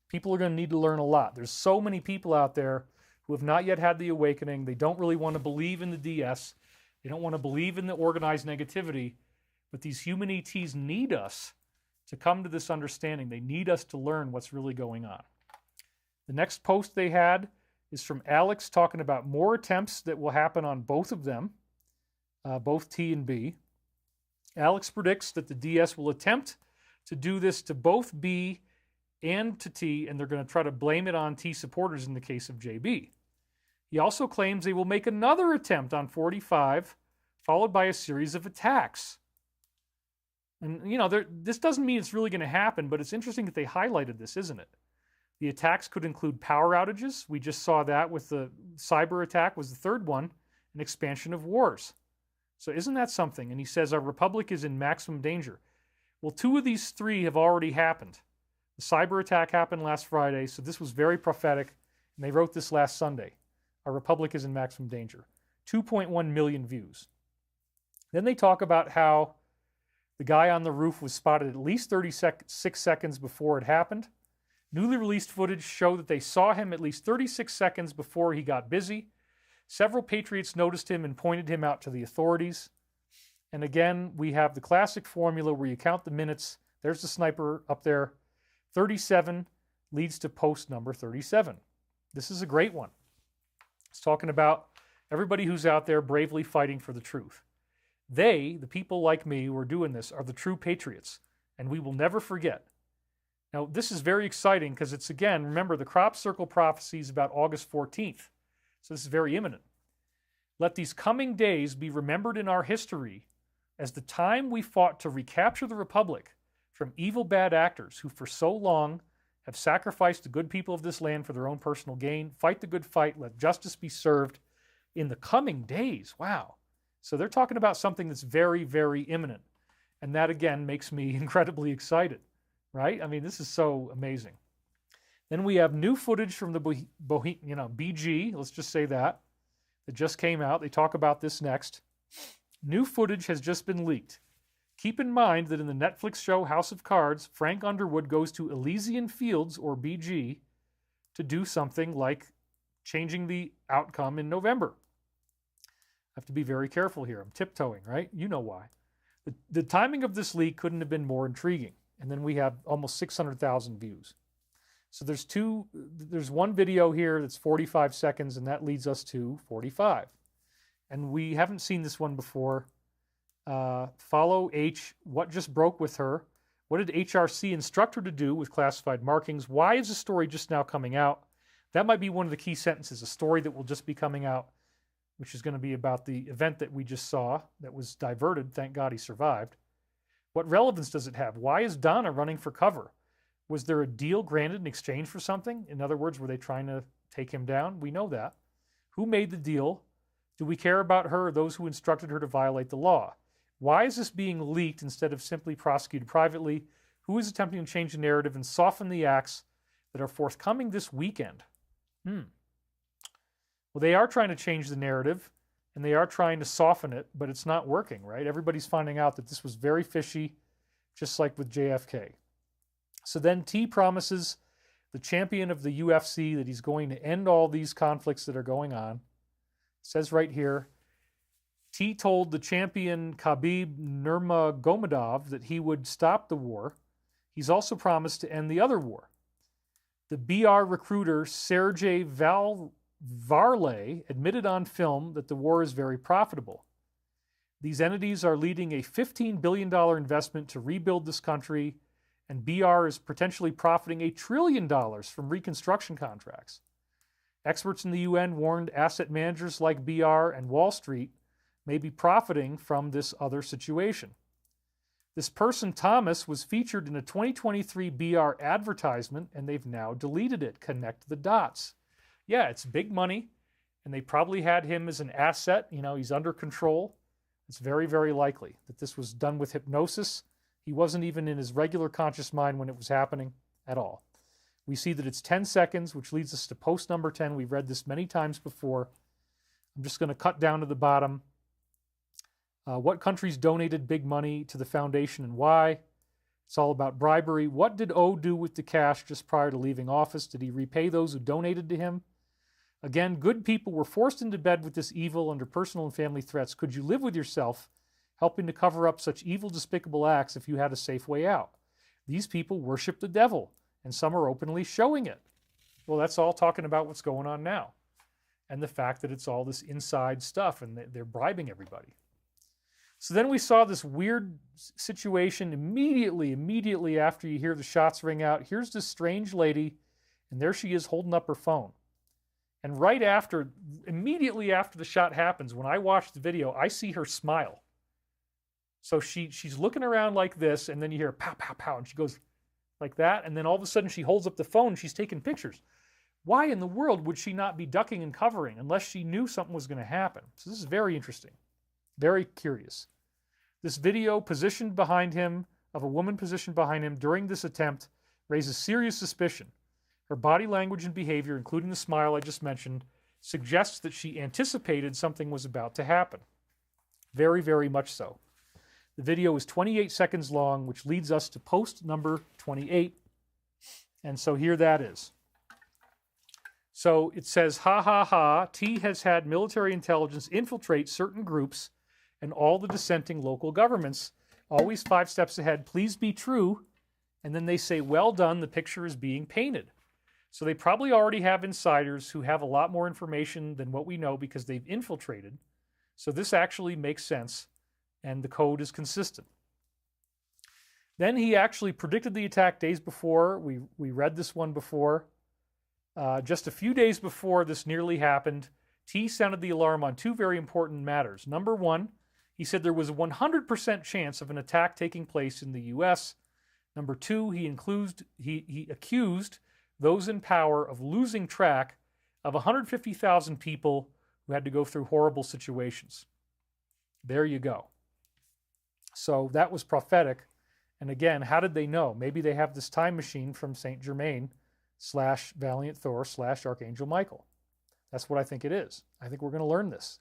People are going to need to learn a lot. There's so many people out there who have not yet had the awakening. They don't really want to believe in the DS. They don't want to believe in the organized negativity. But these human ETs need us to come to this understanding. They need us to learn what's really going on. The next post they had is from Alex, talking about more attempts that will happen on both of them, both T and B. Alex predicts that the DS will attempt to do this to both B and to T, and they're going to try to blame it on T supporters in the case of JB. He also claims they will make another attempt on 45, followed by a series of attacks. And, this doesn't mean it's really going to happen, but it's interesting that they highlighted this, isn't it? The attacks could include power outages. We just saw that with the cyber attack was the third one, an expansion of wars. So isn't that something? And he says our republic is in maximum danger. Well, 2 of these 3 have already happened. The cyber attack happened last Friday, so this was very prophetic, and they wrote this last Sunday. Our republic is in maximum danger. 2.1 million views. Then they talk about how the guy on the roof was spotted at least 36 seconds before it happened. Newly released footage show that they saw him at least 36 seconds before he got busy. Several patriots noticed him and pointed him out to the authorities. And again, we have the classic formula where you count the minutes. There's the sniper up there. 37 leads to post number 37. This is a great one. It's talking about everybody who's out there bravely fighting for the truth. They, the people like me who are doing this, are the true patriots, and we will never forget. Now, this is very exciting because it's, again, remember, the crop circle prophecy is about August 14th. So this is very imminent. Let these coming days be remembered in our history as the time we fought to recapture the Republic from evil bad actors who for so long have sacrificed the good people of this land for their own personal gain. Fight the good fight. Let justice be served in the coming days. Wow. So they're talking about something that's very, very imminent. And that, again, makes me incredibly excited, right? I mean, this is so amazing. Then we have new footage from the BG, let's just say that just came out. They talk about this next. New footage has just been leaked. Keep in mind that in the Netflix show House of Cards, Frank Underwood goes to Elysian Fields, or BG, to do something like changing the outcome in November. I have to be very careful here. I'm tiptoeing, right? You know why. The timing of this leak couldn't have been more intriguing. And then we have almost 600,000 views. So there's one video here that's 45 seconds, and that leads us to 45. And we haven't seen this one before. Follow H, what just broke with her? What did HRC instruct her to do with classified markings? Why is the story just now coming out? That might be one of the key sentences, a story that will just be coming out, which is going to be about the event that we just saw that was diverted. Thank God he survived. What relevance does it have? Why is Donna running for cover? Was there a deal granted in exchange for something? In other words, were they trying to take him down? We know that. Who made the deal? Do we care about her or those who instructed her to violate the law? Why is this being leaked instead of simply prosecuted privately? Who is attempting to change the narrative and soften the acts that are forthcoming this weekend? Well, they are trying to change the narrative, and they are trying to soften it, but it's not working, right? Everybody's finding out that this was very fishy, just like with JFK. So then T promises the champion of the UFC that he's going to end all these conflicts that are going on. It says right here, T told the champion Khabib Nurmagomedov that he would stop the war. He's also promised to end the other war. The BR recruiter Sergei Varley admitted on film that the war is very profitable. These entities are leading a $15 billion investment to rebuild this country, and BR is potentially profiting $1 trillion from reconstruction contracts. Experts in the UN warned asset managers like BR and Wall Street may be profiting from this other situation. This person, Thomas, was featured in a 2023 BR advertisement, and they've now deleted it. Connect the dots. Yeah, it's big money, and they probably had him as an asset. You know, he's under control. It's very, very likely that this was done with hypnosis. He wasn't even in his regular conscious mind when it was happening at all. We see that it's 10 seconds, which leads us to post number 10. We've read this many times before. I'm just going to cut down to the bottom. What countries donated big money to the foundation and why? It's all about bribery. What did O do with the cash just prior to leaving office? Did he repay those who donated to him? Again, good people were forced into bed with this evil under personal and family threats. Could you live with yourself, helping to cover up such evil, despicable acts if you had a safe way out? These people worship the devil, and some are openly showing it. Well, that's all talking about what's going on now, and the fact that it's all this inside stuff, and they're bribing everybody. So then we saw this weird situation immediately after you hear the shots ring out. Here's this strange lady, and there she is holding up her phone. And right after, immediately after the shot happens, when I watch the video, I see her smile. So she's looking around like this, and then you hear pow, pow, pow, and she goes like that, and then all of a sudden she holds up the phone and she's taking pictures. Why in the world would she not be ducking and covering unless she knew something was going to happen? So this is very interesting, very curious. This video positioned behind him, of a woman positioned behind him during this attempt, raises serious suspicion. Her body language and behavior, including the smile I just mentioned, suggests that she anticipated something was about to happen. Very, very much so. The video is 28 seconds long, which leads us to post number 28. And so here that is. So it says, ha ha ha, T has had military intelligence infiltrate certain groups and all the dissenting local governments, always 5 steps ahead, please be true. And then they say, well done, the picture is being painted. So they probably already have insiders who have a lot more information than what we know because they've infiltrated. So this actually makes sense, and the code is consistent. Then he actually predicted the attack days before. We read this one before. Just a few days before this nearly happened, T sounded the alarm on 2 very important matters. Number 1, he said there was a 100% chance of an attack taking place in the U.S. Number 2, he accused those in power of losing track of 150,000 people who had to go through horrible situations. There you go. So that was prophetic. And again, how did they know? Maybe they have this time machine from St. Germain / Valiant Thor / Archangel Michael. That's what I think it is. I think we're going to learn this.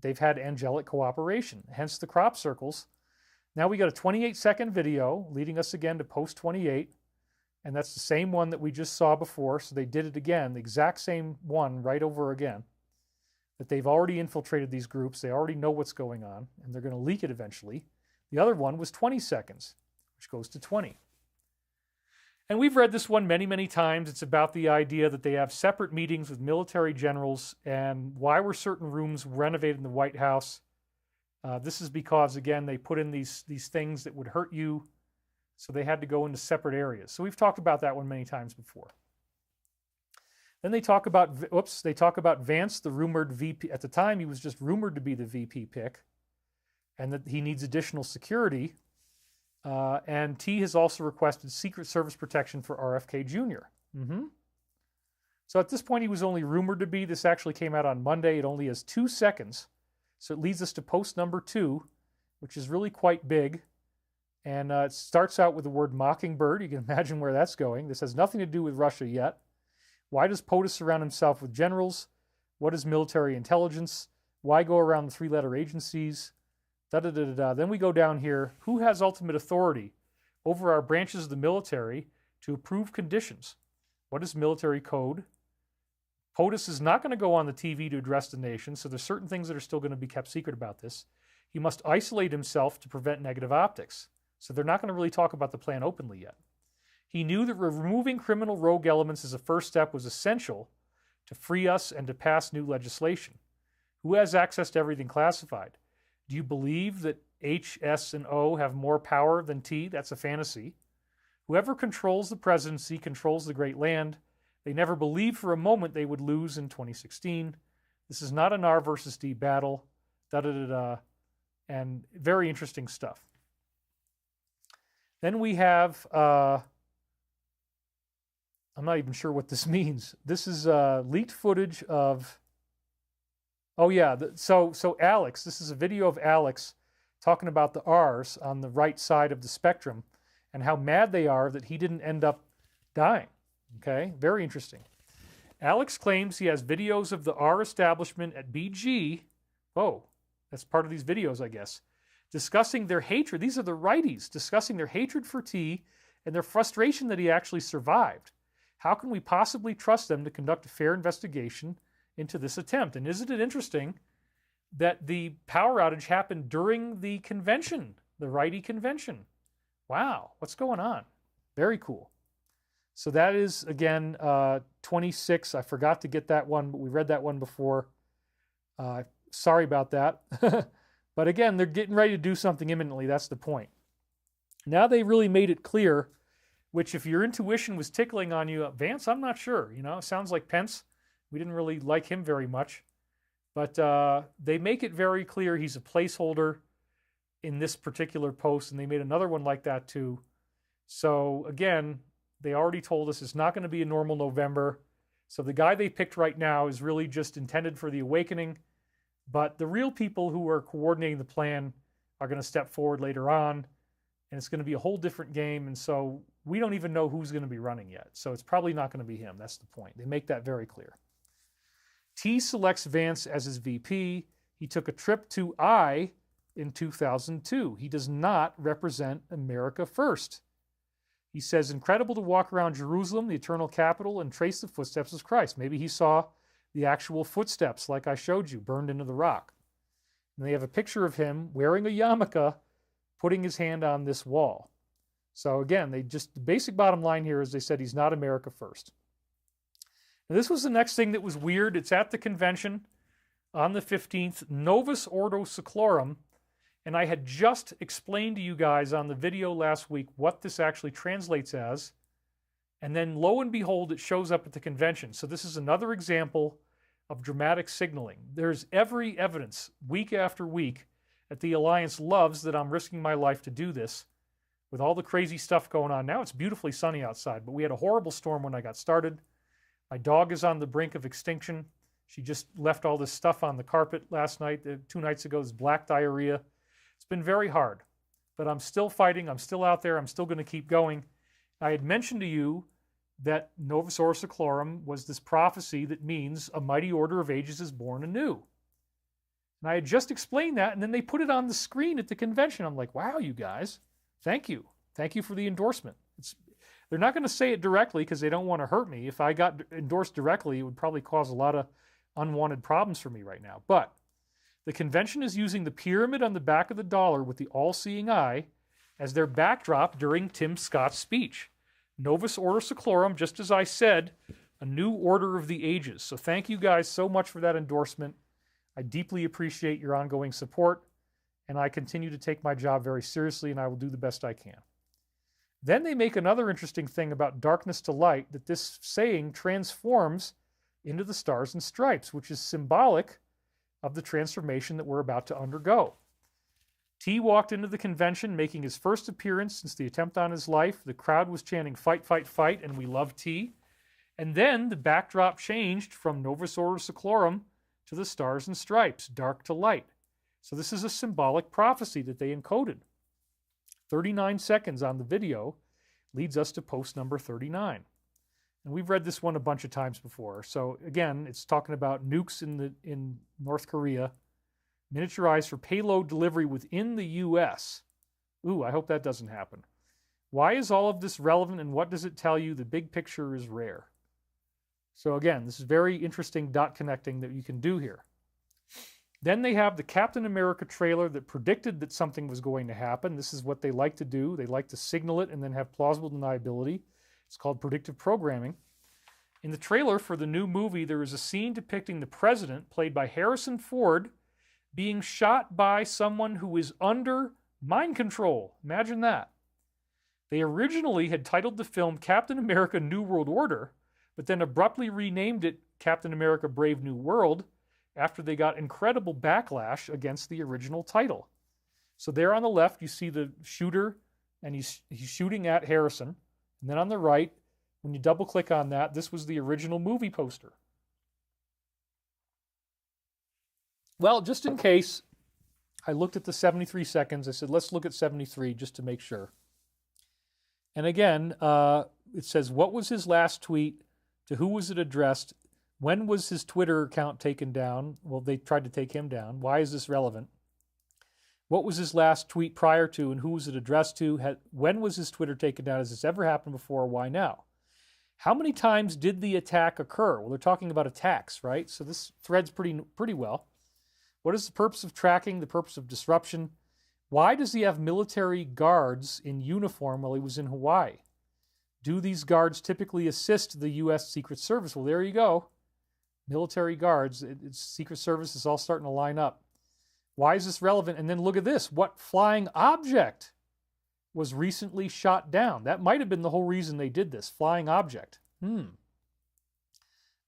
They've had angelic cooperation, hence the crop circles. Now we got a 28-second video leading us again to post 28. And that's the same one that we just saw before. So they did it again, the exact same one right over again. That they've already infiltrated these groups. They already know what's going on, and they're going to leak it eventually. The other one was 20 seconds, which goes to 20. And we've read this one many, many times. It's about the idea that they have separate meetings with military generals, and why were certain rooms renovated in the White House? This is because, again, they put in these things that would hurt you, so they had to go into separate areas. So we've talked about that one many times before. Then they talk about, Vance, the rumored VP. At the time, he was just rumored to be the VP pick, and that he needs additional security. And T has also requested Secret Service protection for RFK Jr. So at this point, he was only rumored to be. This actually came out on Monday. It only has 2 seconds. So it leads us to post number 2, which is really quite big. And it starts out with the word mockingbird. You can imagine where that's going. This has nothing to do with Russia yet. Why does POTUS surround himself with generals? What is military intelligence? Why go around the 3-letter agencies? Da-da-da-da-da. Then we go down here. Who has ultimate authority over our branches of the military to approve conditions? What is military code? POTUS is not going to go on the TV to address the nation, so there's certain things that are still going to be kept secret about this. He must isolate himself to prevent negative optics. So they're not going to really talk about the plan openly yet. He knew that removing criminal rogue elements as a first step was essential to free us and to pass new legislation. Who has access to everything classified? Do you believe that H, S, and O have more power than T? That's a fantasy. Whoever controls the presidency controls the great land. They never believed for a moment they would lose in 2016. This is not an R versus D battle. Da-da-da-da. And very interesting stuff. Then we have, I'm not even sure what this means. This is leaked footage of, oh yeah, so Alex, this is a video of Alex talking about the R's on the right side of the spectrum and how mad they are that he didn't end up dying. Okay, very interesting. Alex claims he has videos of the R establishment at BG. Oh, that's part of these videos, I guess. Discussing their hatred. These are the righties discussing their hatred for T and their frustration that he actually survived. How can we possibly trust them to conduct a fair investigation into this attempt? And isn't it interesting that the power outage happened during the convention, the righty convention? Wow, what's going on? Very cool. So that is, again, 26. I forgot to get that one, but we read that one before. Sorry about that. But again, they're getting ready to do something imminently. That's the point. Now they really made it clear, which if your intuition was tickling on you, Vance, I'm not sure. You know, it sounds like Pence. We didn't really like him very much. But they make it very clear he's a placeholder in this particular post, and they made another one like that too. So again, they already told us it's not going to be a normal November. So the guy they picked right now is really just intended for the awakening. But the real people who are coordinating the plan are going to step forward later on. And it's going to be a whole different game. And so we don't even know who's going to be running yet. So it's probably not going to be him. That's the point. They make that very clear. T selects Vance as his VP. He took a trip to I in 2002. He does not represent America first. He says, incredible to walk around Jerusalem, the eternal capital, and trace the footsteps of Christ. Maybe he saw the actual footsteps, like I showed you, burned into the rock. And they have a picture of him wearing a yarmulke, putting his hand on this wall. So again, the basic bottom line here is they said he's not America first. Now this was the next thing that was weird. It's at the convention on the 15th, Novus Ordo Seclorum. And I had just explained to you guys on the video last week what this actually translates as. And then lo and behold, it shows up at the convention. So this is another example of dramatic signaling. There's every evidence, week after week, that the Alliance loves that I'm risking my life to do this. With all the crazy stuff going on. Now it's beautifully sunny outside, but we had a horrible storm when I got started. My dog is on the brink of extinction. She just left all this stuff on the carpet last night, 2 nights ago, this black diarrhea. It's been very hard, but I'm still fighting. I'm still out there. I'm still going to keep going. I had mentioned to you that Novus Ordo Seclorum was this prophecy that means a mighty order of ages is born anew. And I had just explained that, and then they put it on the screen at the convention. I'm like, wow, you guys, thank you. Thank you for the endorsement. They're not going to say it directly because they don't want to hurt me. If I got endorsed directly, it would probably cause a lot of unwanted problems for me right now. But the convention is using the pyramid on the back of the dollar with the all-seeing eye as their backdrop during Tim Scott's speech. Novus Ordo Seclorum, just as I said, a new order of the ages. So thank you guys so much for that endorsement. I deeply appreciate your ongoing support, and I continue to take my job very seriously, and I will do the best I can. Then they make another interesting thing about darkness to light, that this saying transforms into the stars and stripes, which is symbolic of the transformation that we're about to undergo. T walked into the convention, making his first appearance since the attempt on his life. The crowd was chanting, "Fight, fight, fight," and "We love T." And then the backdrop changed from Novus Ordo Seclorum to the Stars and Stripes, dark to light. So this is a symbolic prophecy that they encoded. 39 seconds on the video leads us to post number 39. And we've read this one a bunch of times before. So again, it's talking about nukes in North Korea, miniaturized for payload delivery within the U.S. Ooh, I hope that doesn't happen. Why is all of this relevant, and what does it tell you? The big picture is rare. So again, this is very interesting dot connecting that you can do here. Then they have the Captain America trailer that predicted that something was going to happen. This is what they like to do. They like to signal it and then have plausible deniability. It's called predictive programming. In the trailer for the new movie, there is a scene depicting the president, played by Harrison Ford, being shot by someone who is under mind control. Imagine that. They originally had titled the film Captain America New World Order, but then abruptly renamed it Captain America Brave New World after they got incredible backlash against the original title. So there on the left, you see the shooter, and he's shooting at Harrison. And then on the right, when you double click on that, this was the original movie poster. Well, just in case, I looked at the 73 seconds. I said, let's look at 73 just to make sure. And again, it says, what was his last tweet? To who was it addressed? When was his Twitter account taken down? Well, they tried to take him down. Why is this relevant? What was his last tweet prior to, and who was it addressed to? When was his Twitter taken down? Has this ever happened before? Why now? How many times did the attack occur? Well, they're talking about attacks, right? So this threads pretty well. What is the purpose of tracking? The purpose of disruption? Why does he have military guards in uniform while he was in Hawaii? Do these guards typically assist the U.S. Secret Service? Well, there you go. Military guards, Secret Service is all starting to line up. Why is this relevant? And then look at this. What flying object was recently shot down? That might have been the whole reason they did this. Flying object. We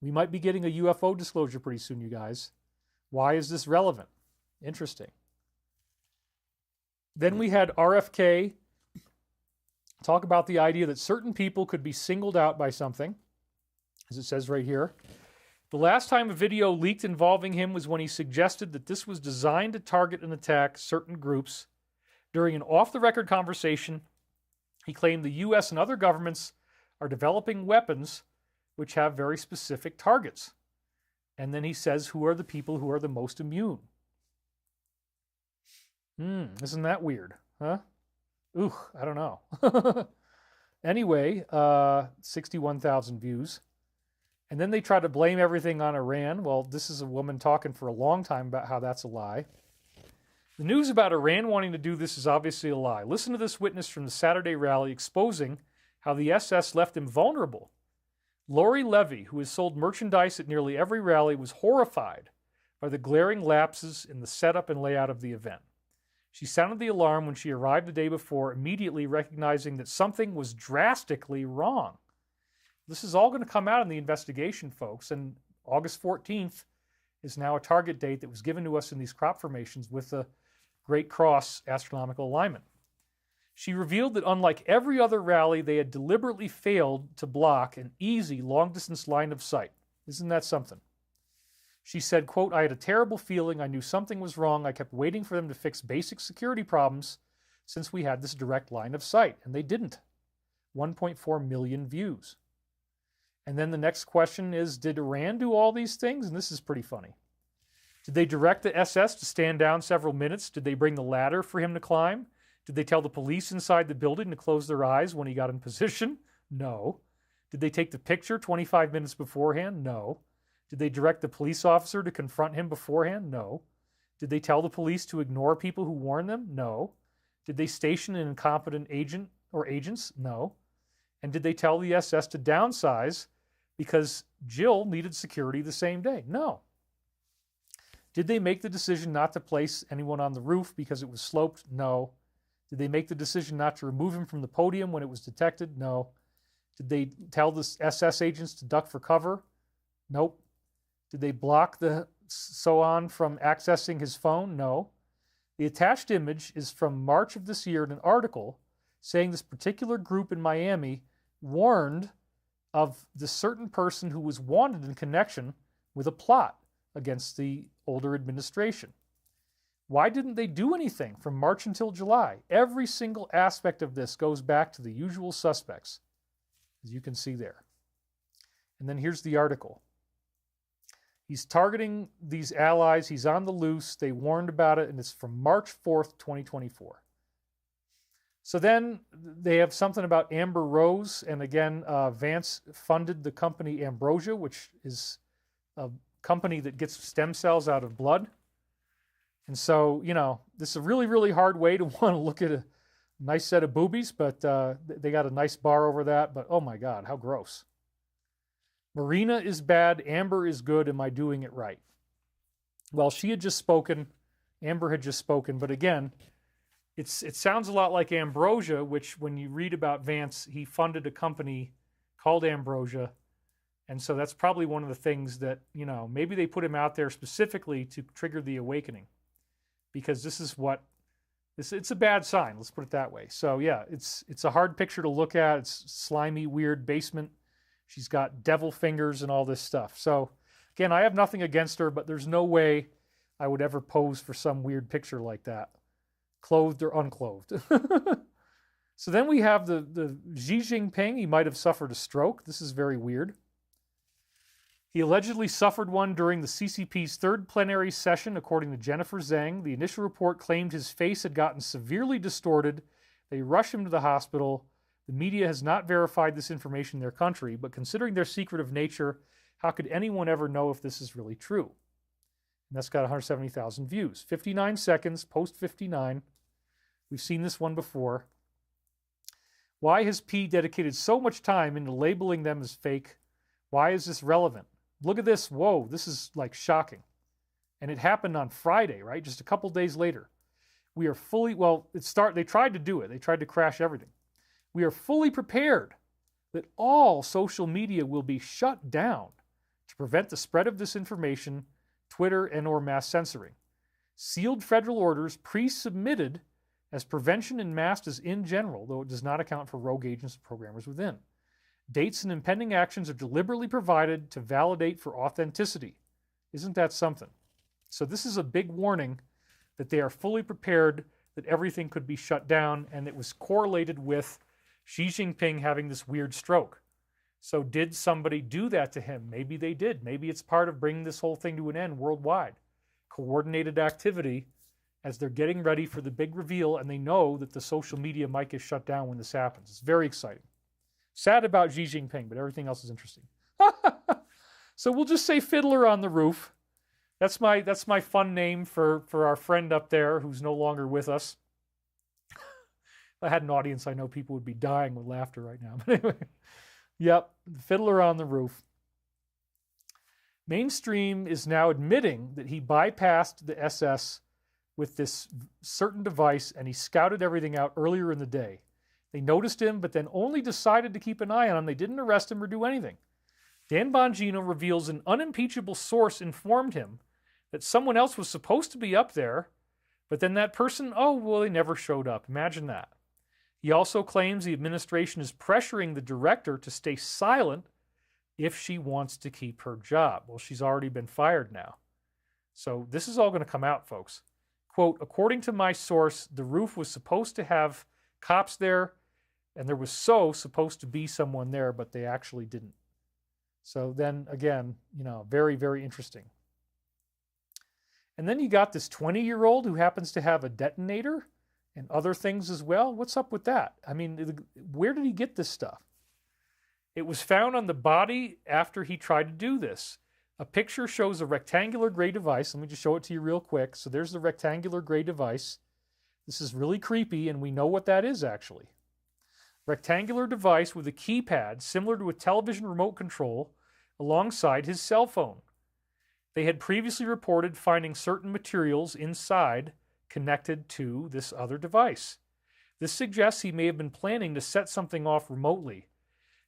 might be getting a UFO disclosure pretty soon, you guys. Why is this relevant? Interesting. Then we had RFK talk about the idea that certain people could be singled out by something, as it says right here. The last time a video leaked involving him was when he suggested that this was designed to target and attack certain groups. During an off-the-record conversation, he claimed the U.S. and other governments are developing weapons which have very specific targets. And then he says, who are the people who are the most immune? Isn't that weird, huh? Ooh, I don't know. Anyway, 61,000 views. And then they try to blame everything on Iran. Well, this is a woman talking for a long time about how that's a lie. The news about Iran wanting to do this is obviously a lie. Listen to this witness from the Saturday rally exposing how the SS left him vulnerable. Lori Levy, who has sold merchandise at nearly every rally, was horrified by the glaring lapses in the setup and layout of the event. She sounded the alarm when she arrived the day before, immediately recognizing that something was drastically wrong. This is all going to come out in the investigation, folks, and August 14th is now a target date that was given to us in these crop formations with the Great Cross astronomical alignment. She revealed that unlike every other rally, they had deliberately failed to block an easy long-distance line of sight. Isn't that something? She said, quote, I had a terrible feeling. I knew something was wrong. I kept waiting for them to fix basic security problems since we had this direct line of sight, and they didn't. 1.4 million views. And then the next question is, did Iran do all these things? And this is pretty funny. Did they direct the SS to stand down several minutes? Did they bring the ladder for him to climb? Did they tell the police inside the building to close their eyes when he got in position? No. Did they take the picture 25 minutes beforehand? No. Did they direct the police officer to confront him beforehand? No. Did they tell the police to ignore people who warned them? No. Did they station an incompetent agent or agents? No. And did they tell the SS to downsize because Jill needed security the same day? No. Did they make the decision not to place anyone on the roof because it was sloped? No. Did they make the decision not to remove him from the podium when it was detected? No. Did they tell the SS agents to duck for cover? Nope. Did they block the Soan from accessing his phone? No. The attached image is from March of this year in an article saying this particular group in Miami warned of this certain person who was wanted in connection with a plot against the older administration. Why didn't they do anything from March until July? Every single aspect of this goes back to the usual suspects, as you can see there. And then here's the article. He's targeting these allies. He's on the loose. They warned about it, and it's from March 4th, 2024. So then they have something about Amber Rose, and again, Vance funded the company Ambrosia, which is a company that gets stem cells out of blood. And so, you know, this is a really, really hard way to want to look at a nice set of boobies, but they got a nice bar over that. But oh my God, how gross. Marina is bad. Amber is good. Am I doing it right? Well, she had just spoken. Amber had just spoken. But again, it sounds a lot like Ambrosia, which when you read about Vance, he funded a company called Ambrosia. And so that's probably one of the things that, you know, maybe they put him out there specifically to trigger the awakening. Because this is what, it's a bad sign, let's put it that way. So yeah, it's a hard picture to look at. It's slimy, weird basement. She's got devil fingers and all this stuff. So again, I have nothing against her, but there's no way I would ever pose for some weird picture like that, clothed or unclothed. So then we have the Xi Jinping. He might have suffered a stroke. This is very weird. He allegedly suffered one during the CCP's third plenary session, according to Jennifer Zhang. The initial report claimed his face had gotten severely distorted. They rushed him to the hospital. The media has not verified this information in their country, but considering their secretive nature, how could anyone ever know if this is really true? And that's got 170,000 views. 59 seconds, post 59. We've seen this one before. Why has P dedicated so much time into labeling them as fake? Why is this relevant? Look at this. Whoa, this is like shocking. And it happened on Friday, right? Just a couple days later. We are fully, well, they tried to do it. They tried to crash everything. We are fully prepared that all social media will be shut down to prevent the spread of this information, Twitter, and or mass censoring. Sealed federal orders pre-submitted as prevention and masked as in general, though it does not account for rogue agents and programmers within. Dates and impending actions are deliberately provided to validate for authenticity. Isn't that something? So this is a big warning that they are fully prepared that everything could be shut down, and it was correlated with Xi Jinping having this weird stroke. So did somebody do that to him? Maybe they did. Maybe it's part of bringing this whole thing to an end worldwide. Coordinated activity as they're getting ready for the big reveal, and they know that the social media might get shut down when this happens. It's very exciting. Sad about Xi Jinping, but everything else is interesting. So we'll just say Fiddler on the Roof. That's my fun name for our friend up there who's no longer with us. If I had an audience, I know people would be dying with laughter right now. But anyway, yep, Fiddler on the Roof. Mainstream is now admitting that he bypassed the SS with this certain device, and he scouted everything out earlier in the day. They noticed him, but then only decided to keep an eye on him. They didn't arrest him or do anything. Dan Bongino reveals an unimpeachable source informed him that someone else was supposed to be up there, but then that person, they never showed up. Imagine that. He also claims the administration is pressuring the director to stay silent if she wants to keep her job. Well, she's already been fired now. So this is all going to come out, folks. Quote, according to my source, the roof was supposed to have cops there, and there was supposed to be someone there, but they actually didn't. So then again, very, very interesting. And then you got this 20-year-old who happens to have a detonator and other things as well. What's up with that? I mean, where did he get this stuff? It was found on the body after he tried to do this. A picture shows a rectangular gray device. Let me just show it to you real quick. So there's the rectangular gray device. This is really creepy, and we know what that is actually. Rectangular device with a keypad similar to a television remote control alongside his cell phone. They had previously reported finding certain materials inside connected to this other device. This suggests he may have been planning to set something off remotely.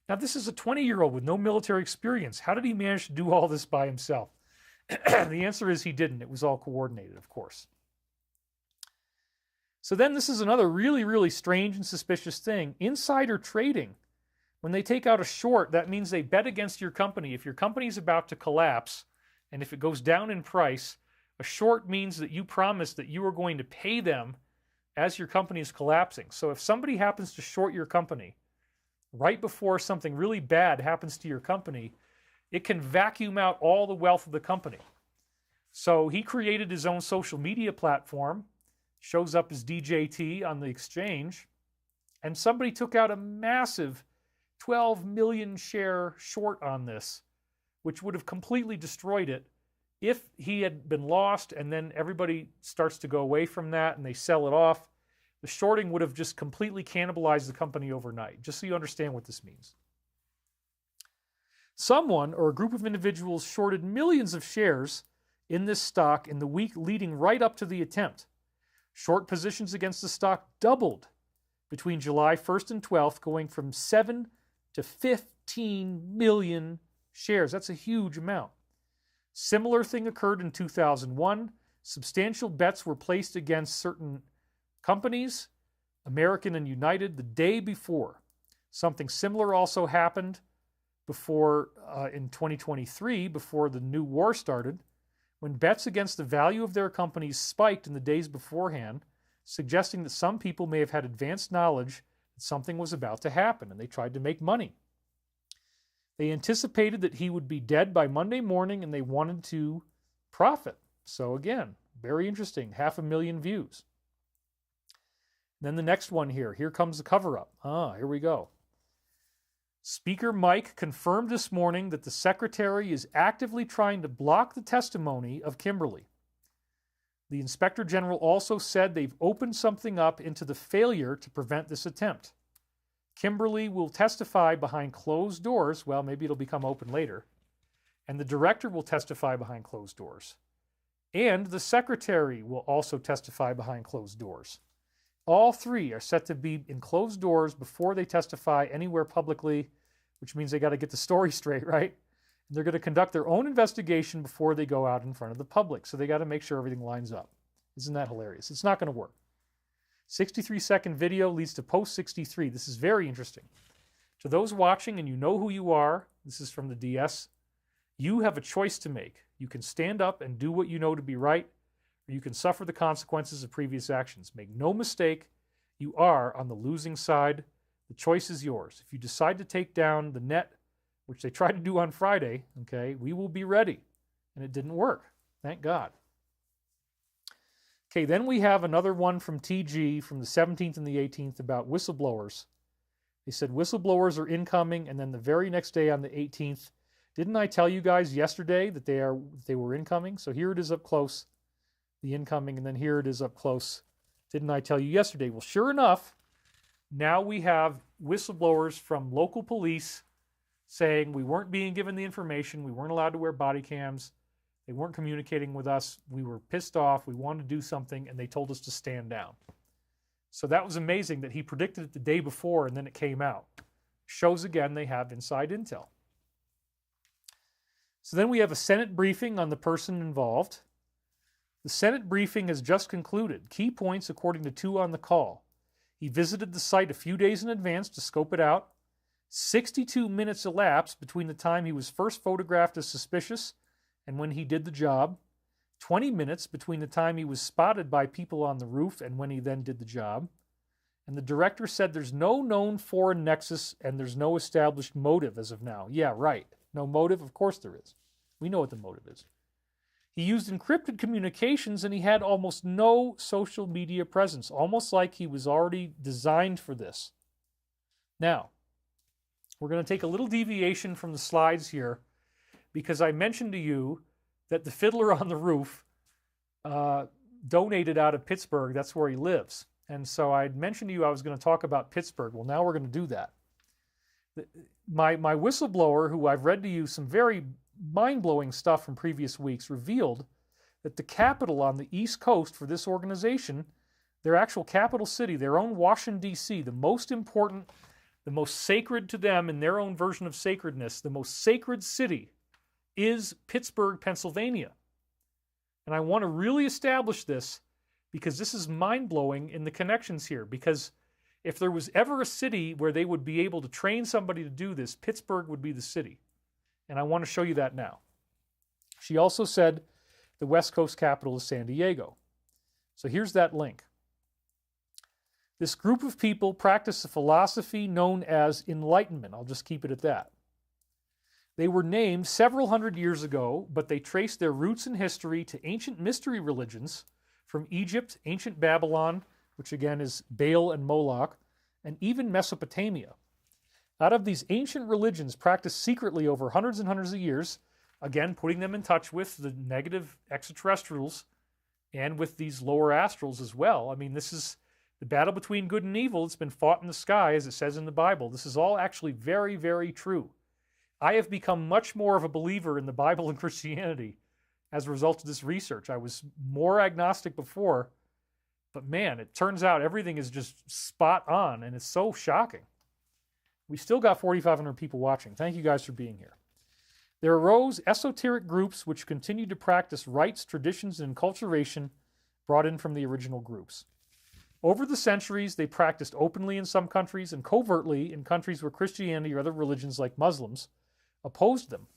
Now, this is a 20-year-old with no military experience. How did he manage to do all this by himself? The answer is he didn't. It was all coordinated, of course. So then this is another really, really strange and suspicious thing. Insider trading. When they take out a short, that means they bet against your company. If your company is about to collapse, and if it goes down in price, a short means that you promised that you are going to pay them as your company is collapsing. So if somebody happens to short your company right before something really bad happens to your company, it can vacuum out all the wealth of the company. So he created his own social media platform, shows up as DJT on the exchange, and somebody took out a massive 12 million share short on this, which would have completely destroyed it if he had been lost and then everybody starts to go away from that and they sell it off. The shorting would have just completely cannibalized the company overnight, just so you understand what this means. Someone or a group of individuals shorted millions of shares in this stock in the week leading right up to the attempt. Short positions against the stock doubled between July 1st and 12th, going from 7 to 15 million shares. That's a huge amount. Similar thing occurred in 2001. Substantial bets were placed against certain companies, American and United, the day before. Something similar also happened before in 2023, before the new war started, when bets against the value of their companies spiked in the days beforehand, suggesting that some people may have had advanced knowledge that something was about to happen, and they tried to make money. They anticipated that he would be dead by Monday morning, and they wanted to profit. So again, very interesting, 500,000 views. Then the next one here. Here comes the cover-up. Here we go. Speaker Mike confirmed this morning that the secretary is actively trying to block the testimony of Kimberly. The inspector general also said they've opened something up into the failure to prevent this attempt. Kimberly will testify behind closed doors. Well, maybe it'll become open later. And the director will testify behind closed doors. And the secretary will also testify behind closed doors. All three are set to be in closed doors before they testify anywhere publicly, which means they got to get the story straight, right? And they're going to conduct their own investigation before they go out in front of the public. So they got to make sure everything lines up. Isn't that hilarious? It's not going to work. 63-second video leads to post 63. This is very interesting. To those watching, and you know who you are, this is from the DS, you have a choice to make. You can stand up and do what you know to be right, or you can suffer the consequences of previous actions. Make no mistake, you are on the losing side. The choice is yours. If you decide to take down the net, which they tried to do on Friday, okay, we will be ready. And it didn't work. Thank God. Okay, then we have another one from TG from the 17th and the 18th about whistleblowers. They said whistleblowers are incoming, and then the very next day on the 18th, didn't I tell you guys yesterday that they were incoming? So here it is up close, the incoming, and then here it is up close. Didn't I tell you yesterday? Well, sure enough, now we have whistleblowers from local police saying we weren't being given the information, we weren't allowed to wear body cams, they weren't communicating with us, we were pissed off, we wanted to do something, and they told us to stand down. So that was amazing that he predicted it the day before and then it came out. Shows again they have inside intel. So then we have a Senate briefing on the person involved. The Senate briefing has just concluded. Key points according to two on the call. He visited the site a few days in advance to scope it out. 62 minutes elapsed between the time he was first photographed as suspicious and when he did the job. 20 minutes between the time he was spotted by people on the roof and when he then did the job. And the director said there's no known foreign nexus and there's no established motive as of now. Yeah, right. No motive? Of course there is. We know what the motive is. He used encrypted communications and he had almost no social media presence, almost like he was already designed for this. Now, we're going to take a little deviation from the slides here because I mentioned to you that the fiddler on the roof donated out of Pittsburgh. That's where he lives. And so I mentioned to you I was going to talk about Pittsburgh. Well, now we're going to do that. My whistleblower, who I've read to you some very mind-blowing stuff from previous weeks, revealed that the capital on the East Coast for this organization, their actual capital city, their own Washington, D.C., the most important, the most sacred to them in their own version of sacredness, the most sacred city is Pittsburgh, Pennsylvania. And I want to really establish this because this is mind-blowing in the connections here. Because if there was ever a city where they would be able to train somebody to do this, Pittsburgh would be the city. And I want to show you that now. She also said the West Coast capital is San Diego. So here's that link. This group of people practice a philosophy known as enlightenment. I'll just keep it at that. They were named several hundred years ago, but they trace their roots in history to ancient mystery religions from Egypt, ancient Babylon, which again is Baal and Moloch, and even Mesopotamia. Out of these ancient religions practiced secretly over hundreds and hundreds of years, again putting them in touch with the negative extraterrestrials and with these lower astrals as well. I mean, this is the battle between good and evil. It's been fought in the sky, as it says in the Bible. This is all actually very, very true. I have become much more of a believer in the Bible and Christianity as a result of this research. I was more agnostic before, but man, it turns out everything is just spot on, and it's so shocking. We still got 4,500 people watching. Thank you guys for being here. There arose esoteric groups which continued to practice rites, traditions, and enculturation brought in from the original groups. Over the centuries, they practiced openly in some countries and covertly in countries where Christianity or other religions like Muslims opposed them.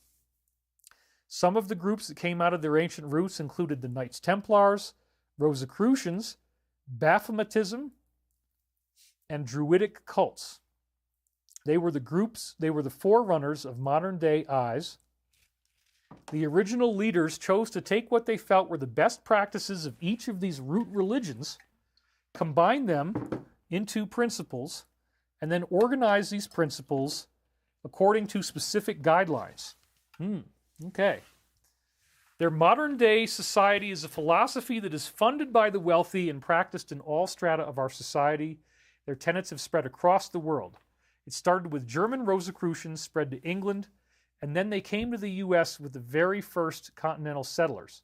Some of the groups that came out of their ancient roots included the Knights Templars, Rosicrucians, Baphometism, and Druidic cults. They were the forerunners of modern-day eyes. The original leaders chose to take what they felt were the best practices of each of these root religions, combine them into principles, and then organize these principles according to specific guidelines. Okay. Their modern-day society is a philosophy that is funded by the wealthy and practiced in all strata of our society. Their tenets have spread across the world. It started with German Rosicrucians, spread to England, and then they came to the U.S. with the very first continental settlers.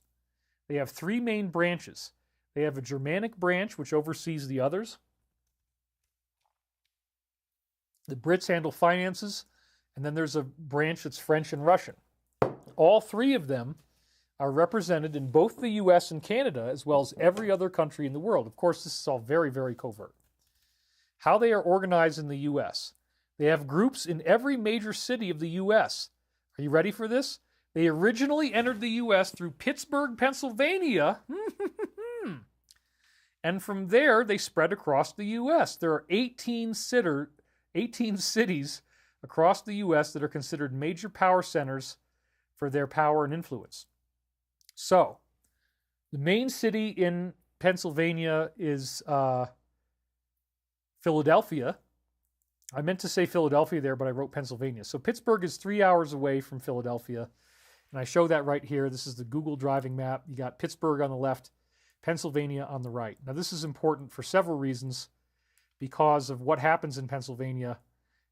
They have three main branches. They have a Germanic branch, which oversees the others. The Brits handle finances, and then there's a branch that's French and Russian. All three of them are represented in both the U.S. and Canada, as well as every other country in the world. Of course, this is all very, very covert. How they are organized in the U.S. They have groups in every major city of the U.S. Are you ready for this? They originally entered the U.S. through Pittsburgh, Pennsylvania. And from there, they spread across the U.S. There are 18 cities across the U.S. that are considered major power centers for their power and influence. So, the main city in Pennsylvania is Philadelphia. I meant to say Philadelphia there, but I wrote Pennsylvania. So Pittsburgh is 3 hours away from Philadelphia. And I show that right here. This is the Google driving map. You got Pittsburgh on the left, Pennsylvania on the right. Now, this is important for several reasons because of what happens in Pennsylvania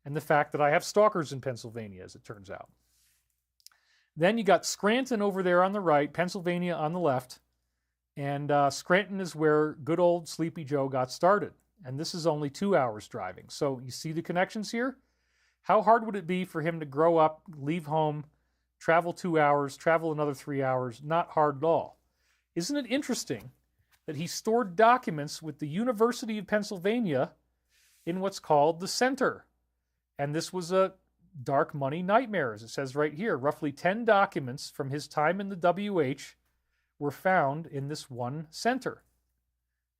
and the fact that I have stalkers in Pennsylvania, as it turns out. Then you got Scranton over there on the right, Pennsylvania on the left. And Scranton is where good old Sleepy Joe got started. And this is only 2 hours driving. So you see the connections here? How hard would it be for him to grow up, leave home, travel 2 hours, travel another 3 hours? Not hard at all. Isn't it interesting that he stored documents with the University of Pennsylvania in what's called the Center? And this was a dark money nightmare, as it says right here. Roughly 10 documents from his time in the WH were found in this one center.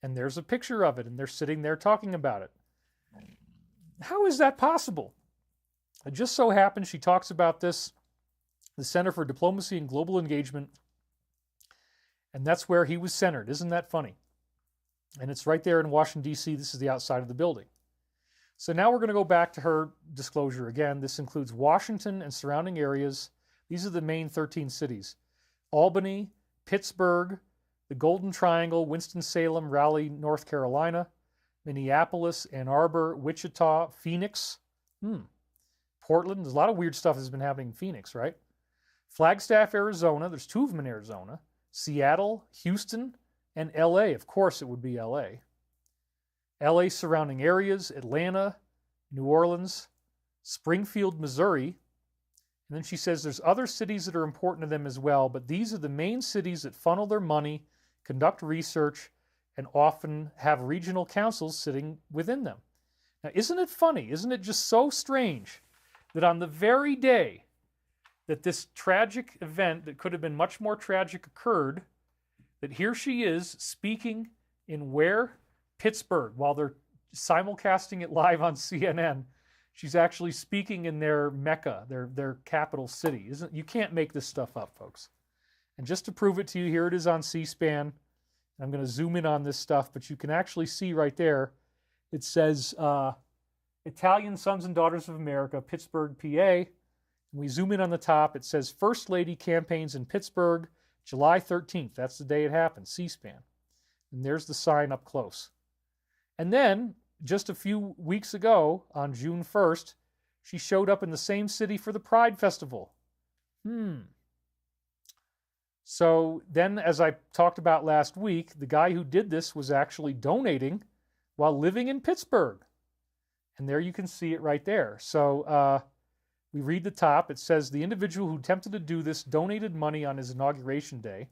And there's a picture of it, and they're sitting there talking about it. How is that possible? It just so happens she talks about this, the Center for Diplomacy and Global Engagement, and that's where he was centered. Isn't that funny? And it's right there in Washington, D.C. This is the outside of the building. So now we're going to go back to her disclosure again. This includes Washington and surrounding areas. These are the main 13 cities. Albany, Pittsburgh, the Golden Triangle, Winston-Salem, Raleigh, North Carolina, Minneapolis, Ann Arbor, Wichita, Phoenix, Portland. There's a lot of weird stuff that's been happening in Phoenix, right? Flagstaff, Arizona. There's 2 of them in Arizona. Seattle, Houston, and L.A. Of course it would be L.A. L.A. surrounding areas, Atlanta, New Orleans, Springfield, Missouri. And then she says there's other cities that are important to them as well, but these are the main cities that funnel their money, conduct research, and often have regional councils sitting within them. Now, isn't it funny? Isn't it just so strange that on the very day that this tragic event that could have been much more tragic occurred, that here she is speaking in where? Pittsburgh, while they're simulcasting it live on CNN. She's actually speaking in their Mecca, their capital city. You can't make this stuff up, folks. And just to prove it to you, here it is on C-SPAN. I'm going to zoom in on this stuff, but you can actually see right there, it says Italian Sons and Daughters of America, Pittsburgh, PA. And we zoom in on the top, it says First Lady campaigns in Pittsburgh, July 13th. That's the day it happened, C-SPAN. And there's the sign up close. And then, just a few weeks ago, on June 1st, she showed up in the same city for the Pride Festival. So then, as I talked about last week, the guy who did this was actually donating while living in Pittsburgh. And there you can see it right there. So we read the top. It says, the individual who attempted to do this donated money on his inauguration day.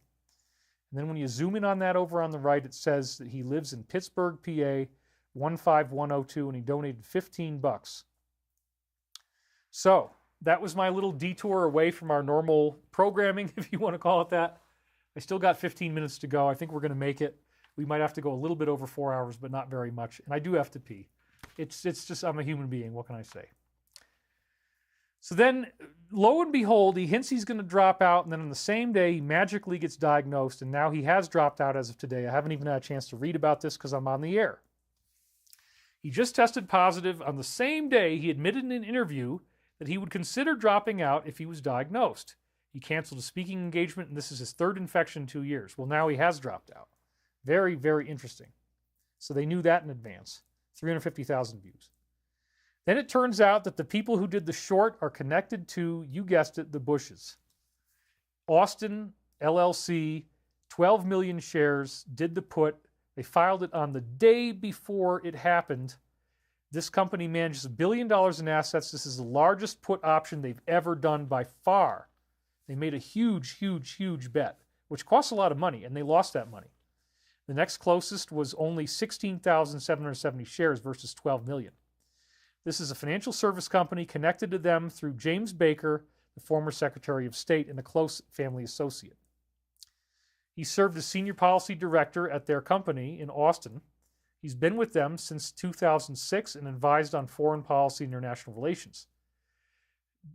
And then when you zoom in on that over on the right, it says that he lives in Pittsburgh, PA, 15102, and he donated $15. So that was my little detour away from our normal programming, if you want to call it that. I still got 15 minutes to go. I think we're going to make it. We might have to go a little bit over 4 hours, but not very much. And I do have to pee. It's just, I'm a human being. What can I say? So then, lo and behold, he hints he's going to drop out, and then on the same day, he magically gets diagnosed, and now he has dropped out as of today. I haven't even had a chance to read about this because I'm on the air. He just tested positive. On the same day, he admitted in an interview that he would consider dropping out if he was diagnosed. He canceled a speaking engagement, and this is his third infection in 2 years. Well, now he has dropped out. Very, very interesting. So they knew that in advance. 350,000 views. Then it turns out that the people who did the short are connected to, you guessed it, the Bushes. Austin, LLC, 12 million shares, did the put. They filed it on the day before it happened. This company manages $1 billion in assets. This is the largest put option they've ever done by far. They made a huge, huge, huge bet, which costs a lot of money, and they lost that money. The next closest was only 16,770 shares versus 12 million. This is a financial service company connected to them through James Baker, the former Secretary of State and a close family associate. He served as senior policy director at their company in Austin. He's been with them since 2006 and advised on foreign policy and international relations.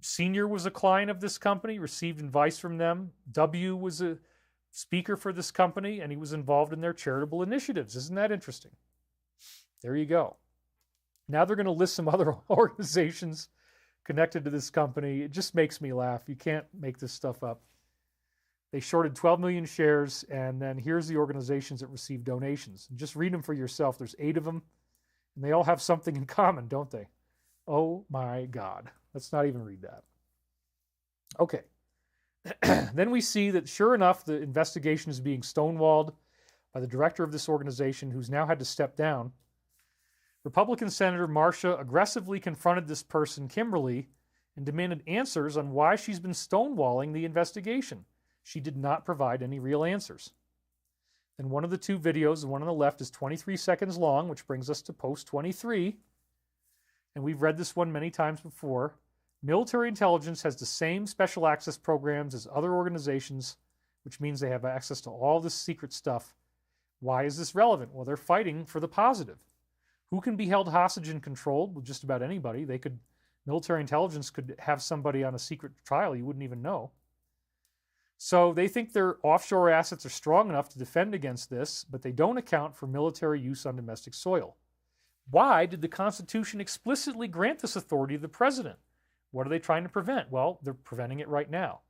Senior was a client of this company, received advice from them. W was a speaker for this company, and he was involved in their charitable initiatives. Isn't that interesting? There you go. Now they're going to list some other organizations connected to this company. It just makes me laugh. You can't make this stuff up. They shorted 12 million shares, and then here's the organizations that received donations. And just read them for yourself. There's 8 of them, and they all have something in common, don't they? Oh my God. Let's not even read that. Okay. Then we see that sure enough, the investigation is being stonewalled by the director of this organization, who's now had to step down. Republican Senator Marcia aggressively confronted this person, Kimberly, and demanded answers on why she's been stonewalling the investigation. She did not provide any real answers. And one of the 2 videos, the one on the left, is 23 seconds long, which brings us to post 23. And we've read this one many times before. Military intelligence has the same special access programs as other organizations, which means they have access to all this secret stuff. Why is this relevant? Well, they're fighting for the positive. Who can be held hostage and controlled? Well, just about anybody. Military intelligence could have somebody on a secret trial you wouldn't even know. So they think their offshore assets are strong enough to defend against this, but they don't account for military use on domestic soil. Why did the Constitution explicitly grant this authority to the president? What are they trying to prevent? Well, they're preventing it right now.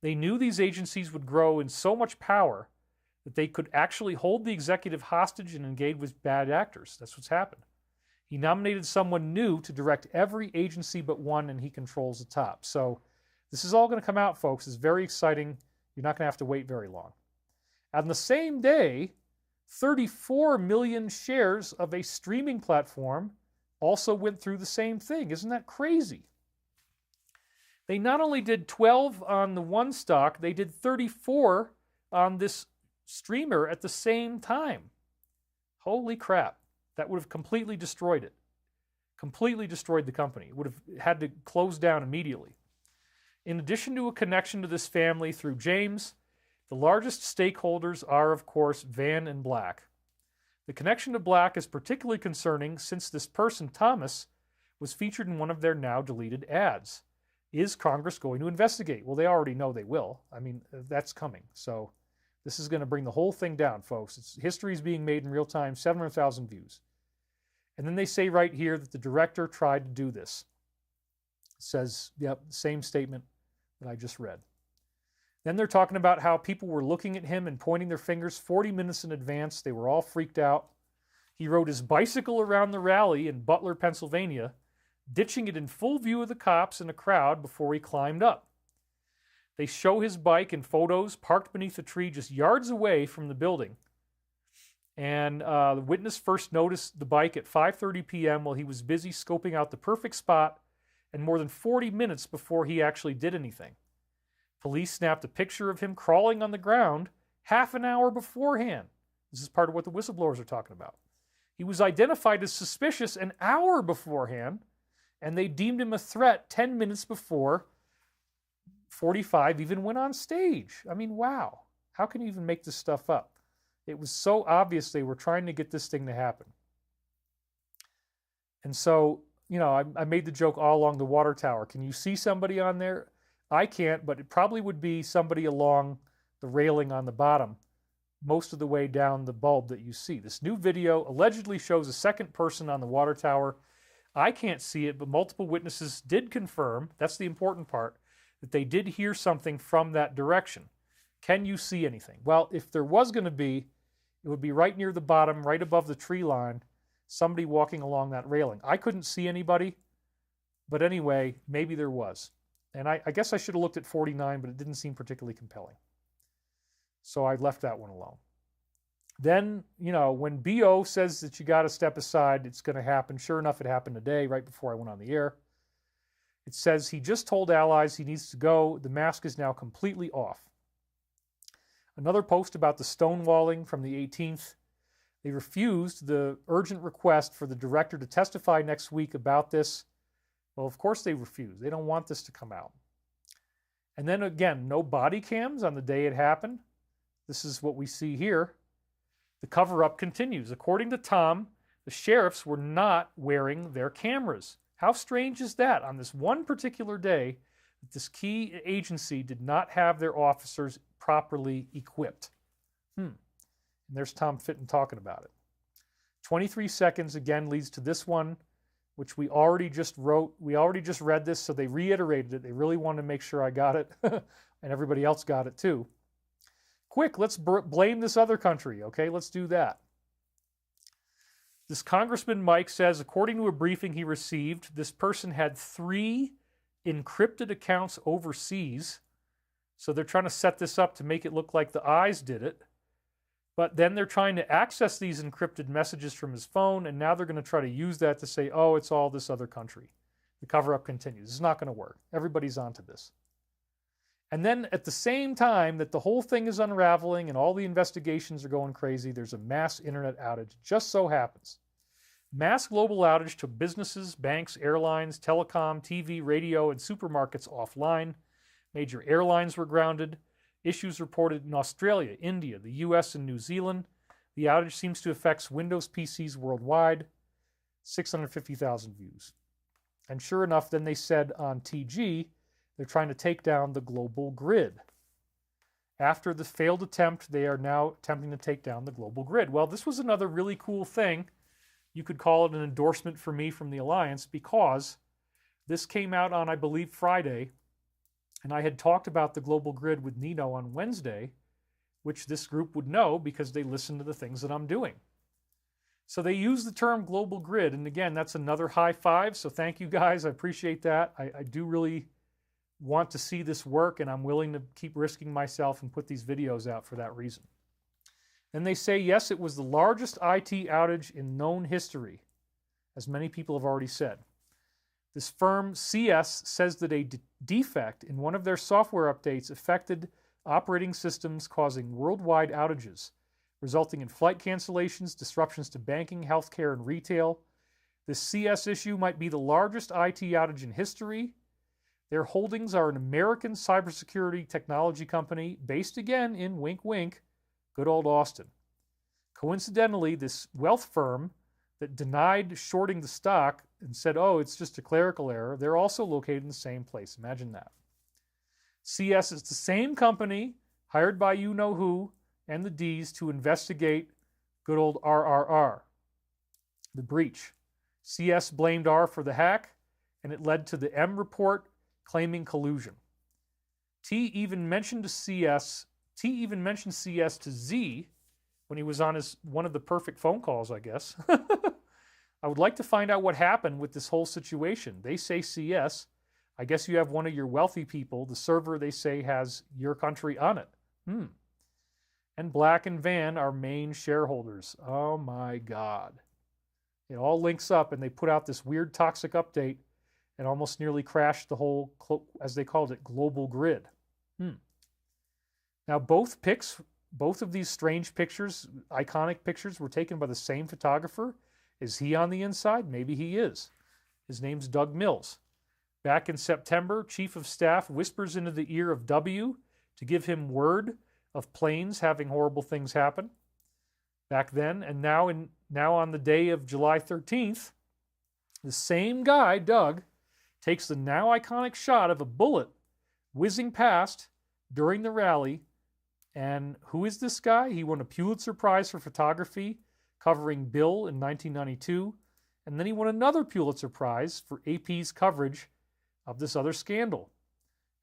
They knew these agencies would grow in so much power that they could actually hold the executive hostage and engage with bad actors. That's what's happened. He nominated someone new to direct every agency but one, and he controls the top. So this is all going to come out, folks. It's very exciting. You're not going to have to wait very long. On the same day, 34 million shares of a streaming platform also went through the same thing. Isn't that crazy? They not only did 12 on the one stock, they did 34 on this streamer at the same time. Holy crap. That would have completely destroyed it. Completely destroyed the company. It would have had to close down immediately. In addition to a connection to this family through James, the largest stakeholders are, of course, Van and Black. The connection to Black is particularly concerning since this person, Thomas, was featured in one of their now deleted ads. Is Congress going to investigate? Well, they already know they will. I mean, that's coming. So this is going to bring the whole thing down, folks. History is being made in real time, 700,000 views. And then they say right here that the director tried to do this. It says, yep, same statement that I just read. Then they're talking about how people were looking at him and pointing their fingers 40 minutes in advance. They were all freaked out. He rode his bicycle around the rally in Butler, Pennsylvania, ditching it in full view of the cops and a crowd before he climbed up. They show his bike in photos parked beneath a tree just yards away from the building. And the witness first noticed the bike at 5:30 p.m. while he was busy scoping out the perfect spot and more than 40 minutes before he actually did anything. Police snapped a picture of him crawling on the ground half an hour beforehand. This is part of what the whistleblowers are talking about. He was identified as suspicious an hour beforehand, and they deemed him a threat 10 minutes before 45 even went on stage. I mean, wow. How can you even make this stuff up? It was so obvious they were trying to get this thing to happen. And so, you know, I made the joke all along the water tower. Can you see somebody on there? I can't, but it probably would be somebody along the railing on the bottom, most of the way down the bulb that you see. This new video allegedly shows a second person on the water tower. I can't see it, but multiple witnesses did confirm, that's the important part, that they did hear something from that direction. Can you see anything? Well, if there was going to be, it would be right near the bottom, right above the tree line, somebody walking along that railing. I couldn't see anybody, but anyway, maybe there was. And I guess I should have looked at 49, but it didn't seem particularly compelling. So I left that one alone. Then, you know, when BO says that you got to step aside, it's going to happen. Sure enough, it happened today, right before I went on the air. It says he just told allies he needs to go. The mask is now completely off. Another post about the stonewalling from the 18th. They refused the urgent request for the director to testify next week about this. Well, of course they refused. They don't want this to come out. And then again, no body cams on the day it happened. This is what we see here. The cover-up continues. According to Tom, the sheriffs were not wearing their cameras. How strange is that? On this one particular day, this key agency did not have their officers properly equipped. And there's Tom Fitton talking about it. 23 seconds again leads to this one, which we already just wrote. We already just read this, so they reiterated it. They really wanted to make sure I got it, and everybody else got it too. Quick, let's blame this other country, okay? Let's do that. This Congressman Mike says, according to a briefing he received, this person had 3 encrypted accounts overseas. So they're trying to set this up to make it look like the eyes did it. But then they're trying to access these encrypted messages from his phone, and now they're going to try to use that to say, oh, it's all this other country. The cover-up continues. It's not going to work. Everybody's onto this. And then at the same time that the whole thing is unraveling and all the investigations are going crazy, there's a mass internet outage. It just so happens. Mass global outage took businesses, banks, airlines, telecom, TV, radio, and supermarkets offline. Major airlines were grounded. Issues reported in Australia, India, the US, and New Zealand. The outage seems to affect Windows PCs worldwide. 650,000 views. And sure enough, then they said on TG, they're trying to take down the global grid. After the failed attempt, they are now attempting to take down the global grid. Well, this was another really cool thing. You could call it an endorsement for me from the Alliance, because this came out on, I believe, Friday, and I had talked about the global grid with Nino on Wednesday, which this group would know because they listen to the things that I'm doing. So they use the term global grid, and again, that's another high five, so thank you guys. I appreciate that. I do really want to see this work, and I'm willing to keep risking myself and put these videos out for that reason. And they say, yes, it was the largest IT outage in known history, as many people have already said. This firm, CS, says that a defect in one of their software updates affected operating systems, causing worldwide outages. resulting in flight cancellations, disruptions to banking, healthcare, and retail. This CS issue might be the largest IT outage in history. Their holdings are an American cybersecurity technology company based again in wink wink, good old Austin. Coincidentally, this wealth firm that denied shorting the stock and said, oh, it's just a clerical error, they're also located in the same place. Imagine that. CS is the same company hired by you-know-who and the Ds to investigate good old RRR, the breach. CS blamed R for the hack, and it led to the M report claiming collusion. T even mentioned CS to Z when he was on one of the perfect phone calls, I guess. I would like to find out what happened with this whole situation. They say CS. I guess you have one of your wealthy people. The server, they say, has your country on it. And Black and Van are main shareholders. Oh my God. It all links up, and they put out this weird toxic update and almost nearly crashed the whole, as they called it, global grid. Now, both of these strange pictures, iconic pictures, were taken by the same photographer. Is he on the inside? Maybe he is. His name's Doug Mills. Back in September, Chief of Staff whispers into the ear of W to give him word of planes having horrible things happen. Back then, and now on the day of July 13th, the same guy, Doug, takes the now iconic shot of a bullet whizzing past during the rally. And who is this guy? He won a Pulitzer Prize for photography covering Bill in 1992. And then he won another Pulitzer Prize for AP's coverage of this other scandal.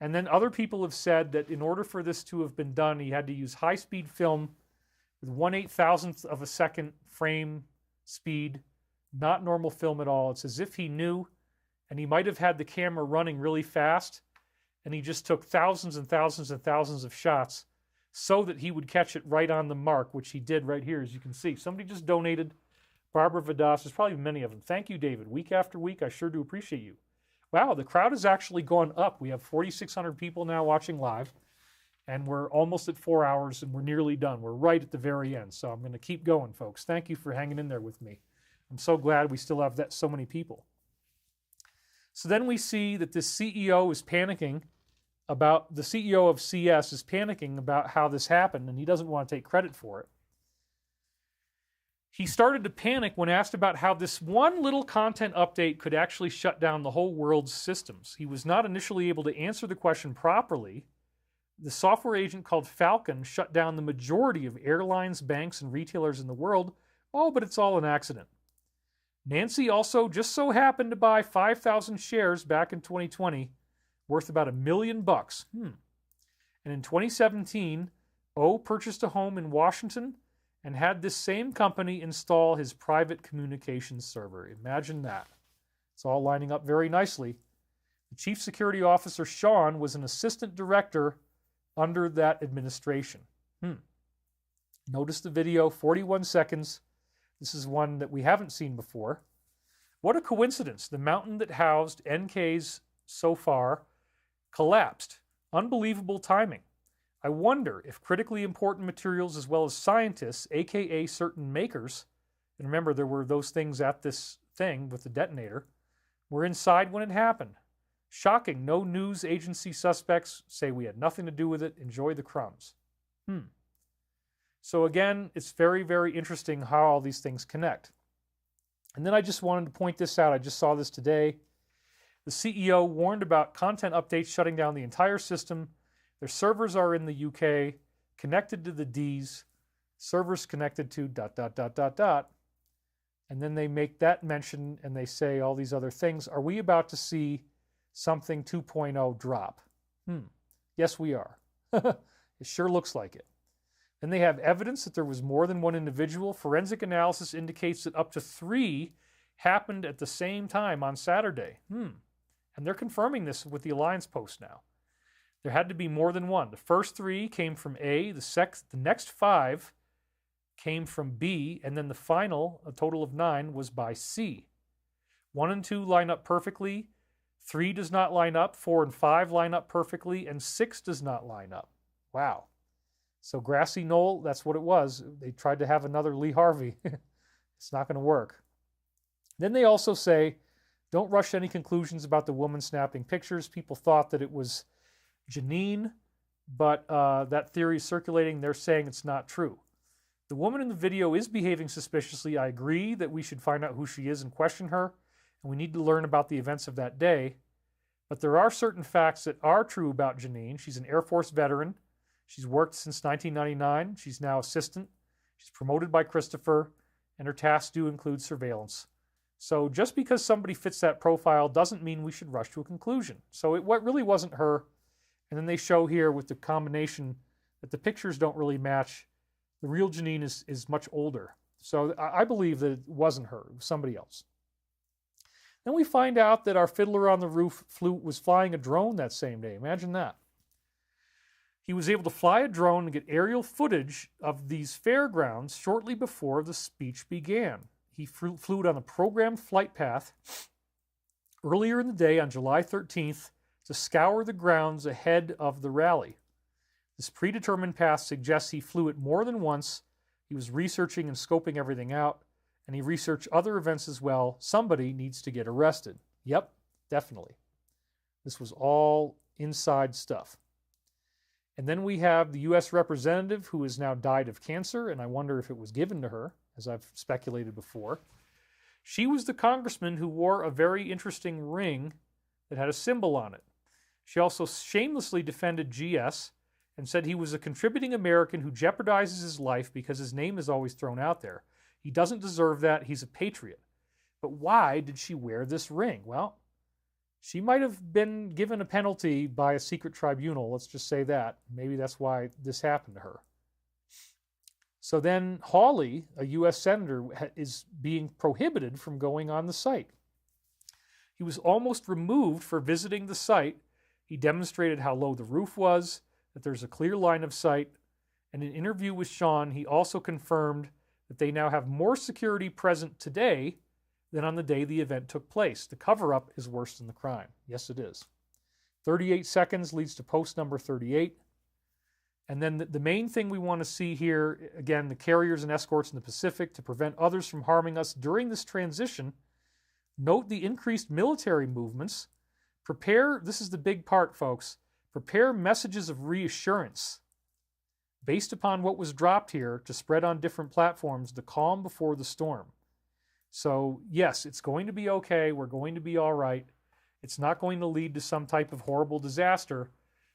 And then other people have said that in order for this to have been done, he had to use high-speed film with 1/8,000th of a second frame speed, not normal film at all. It's as if he knew, and he might have had the camera running really fast, and he just took thousands and thousands and thousands of shots so that he would catch it right on the mark, which he did right here, as you can see. Somebody just donated. Barbara Vadas, there's probably many of them. Thank you, David. Week after week, I sure do appreciate you. Wow, the crowd has actually gone up. We have 4,600 people now watching live, and we're almost at 4 hours, and we're nearly done. We're right at the very end, so I'm going to keep going, folks. Thank you for hanging in there with me. I'm so glad we still have so many people. So then we see that this CEO is panicking about, the CEO of CS is panicking about how this happened, and he doesn't want to take credit for it. He started to panic when asked about how this one little content update could actually shut down the whole world's systems. He was not initially able to answer the question properly. The software agent called Falcon shut down the majority of airlines, banks, and retailers in the world. Oh, but it's all an accident. Nancy also just so happened to buy 5,000 shares back in 2020, worth about $1 million. And in 2017, O purchased a home in Washington and had this same company install his private communications server. Imagine that. It's all lining up very nicely. The chief security officer, Sean, was an assistant director under that administration. Notice the video, 41 seconds. This is one that we haven't seen before. What a coincidence. The mountain that housed NK's so far collapsed. Unbelievable timing. I wonder if critically important materials as well as scientists, aka certain makers, and remember there were those things at this thing with the detonator, were inside when it happened. Shocking. No news agency suspects say we had nothing to do with it. Enjoy the crumbs. So again, it's very, very interesting how all these things connect. And then I just wanted to point this out. I just saw this today. The CEO warned about content updates shutting down the entire system. Their servers are in the UK, connected to the Ds, servers connected to ... And then they make that mention and they say all these other things. Are we about to see something 2.0 drop? Yes, we are. It sure looks like it. Then they have evidence that there was more than one individual. Forensic analysis indicates that up to 3 happened at the same time on Saturday. And they're confirming this with the Alliance post now. There had to be more than one. The first 3 came from A, the next 5 came from B, and then the final, a total of 9, was by C. 1 and 2 line up perfectly. 3 does not line up. 4 and 5 line up perfectly, and 6 does not line up. Wow. So grassy knoll, that's what it was. They tried to have another Lee Harvey. It's not going to work. Then they also say, don't rush any conclusions about the woman snapping pictures. People thought that it was Janine, but that theory is circulating. They're saying it's not true. The woman in the video is behaving suspiciously. I agree that we should find out who she is and question her, and we need to learn about the events of that day. But there are certain facts that are true about Janine. She's an Air Force veteran. She's worked since 1999. She's now assistant. She's promoted by Christopher, and her tasks do include surveillance. So just because somebody fits that profile doesn't mean we should rush to a conclusion. So it really wasn't her. And then they show here with the combination that the pictures don't really match. The real Janine is much older. So I believe that it wasn't her. It was somebody else. Then we find out that our Fiddler on the Roof was flying a drone that same day. Imagine that. He was able to fly a drone and get aerial footage of these fairgrounds shortly before the speech began. He flew it on a programmed flight path earlier in the day on July 13th to scour the grounds ahead of the rally. This predetermined path suggests he flew it more than once. He was researching and scoping everything out, and he researched other events as well. Somebody needs to get arrested. Yep, definitely. This was all inside stuff. And then we have the U.S. representative who has now died of cancer, and I wonder if it was given to her, as I've speculated before. She was the congressman who wore a very interesting ring that had a symbol on it. She also shamelessly defended GS and said he was a contributing American who jeopardizes his life because his name is always thrown out there. He doesn't deserve that. He's a patriot. But why did she wear this ring? Well, she might have been given a penalty by a secret tribunal. Let's just say that. Maybe that's why this happened to her. So then Hawley, a U.S. senator, is being prohibited from going on the site. He was almost removed for visiting the site. He demonstrated how low the roof was, that there's a clear line of sight. In an interview with Sean, he also confirmed that they now have more security present today than on the day the event took place. The cover-up is worse than the crime. Yes, it is. 38 seconds leads to post number 38. And then the main thing we want to see here, again, the carriers and escorts in the Pacific to prevent others from harming us during this transition. Note the increased military movements. Prepare, this is the big part, folks, prepare messages of reassurance based upon what was dropped here to spread on different platforms, the calm before the storm. So, yes, it's going to be okay. We're going to be all right. It's not going to lead to some type of horrible disaster.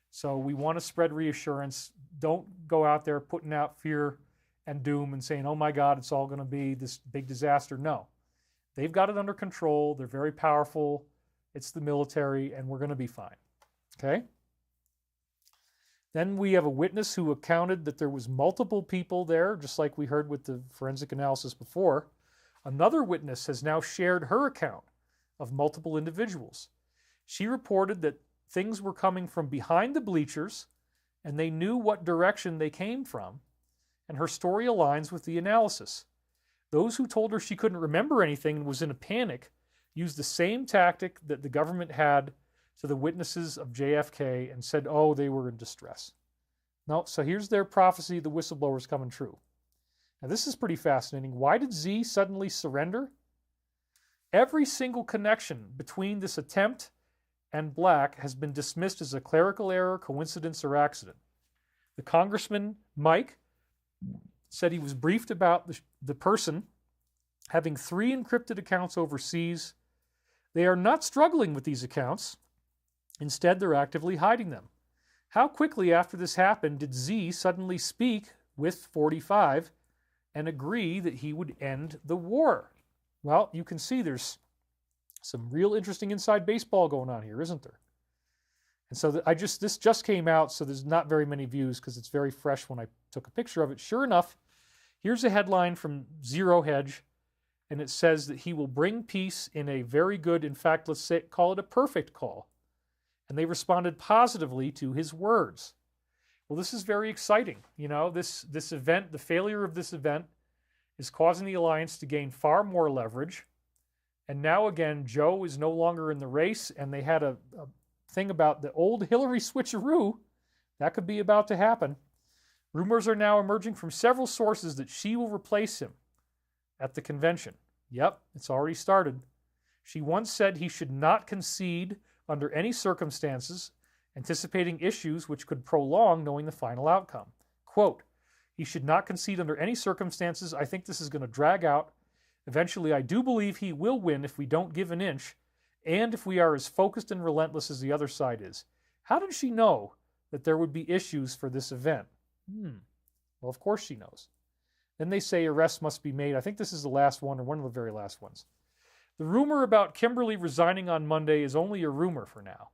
So we want to spread reassurance. Don't go out there putting out fear and doom and saying, oh my God, it's all going to be this big disaster. No. They've got it under control. They're very powerful. It's the military, and we're going to be fine. Okay? Then we have a witness who accounted that there was multiple people there, just like we heard with the forensic analysis before. Another witness has now shared her account of multiple individuals. She reported that things were coming from behind the bleachers, and they knew what direction they came from, and her story aligns with the analysis. Those who told her she couldn't remember anything and was in a panic used the same tactic that the government had to the witnesses of JFK and said, oh, they were in distress. No, so here's their prophecy, the whistleblowers coming true. Now this is pretty fascinating. Why did Z suddenly surrender? Every single connection between this attempt and Black has been dismissed as a clerical error, coincidence, or accident. The Congressman, Mike, said he was briefed about the person having 3 encrypted accounts overseas. They are not struggling with these accounts. Instead, they're actively hiding them. How quickly after this happened did Z suddenly speak with 45 and agree that he would end the war? Well, you can see there's some real interesting inside baseball going on here, isn't there? And so this just came out, so there's not very many views because it's very fresh when I took a picture of it. Sure enough, here's a headline from Zero Hedge, and it says that he will bring peace in a very good, in fact, call it a perfect call. And they responded positively to his words. Well, this is very exciting. You know, this event, the failure of this event, is causing the alliance to gain far more leverage. And now again, Joe is no longer in the race, and they had a thing about the old Hillary switcheroo. That could be about to happen. Rumors are now emerging from several sources that she will replace him at the convention. Yep, it's already started. She once said he should not concede under any circumstances, anticipating issues which could prolong knowing the final outcome. Quote, he should not concede under any circumstances. I think this is going to drag out. Eventually, I do believe he will win if we don't give an inch and if we are as focused and relentless as the other side is. How did she know that there would be issues for this event? Well, of course she knows. Then they say arrests must be made. I think this is the last one or one of the very last ones. The rumor about Kimberly resigning on Monday is only a rumor for now.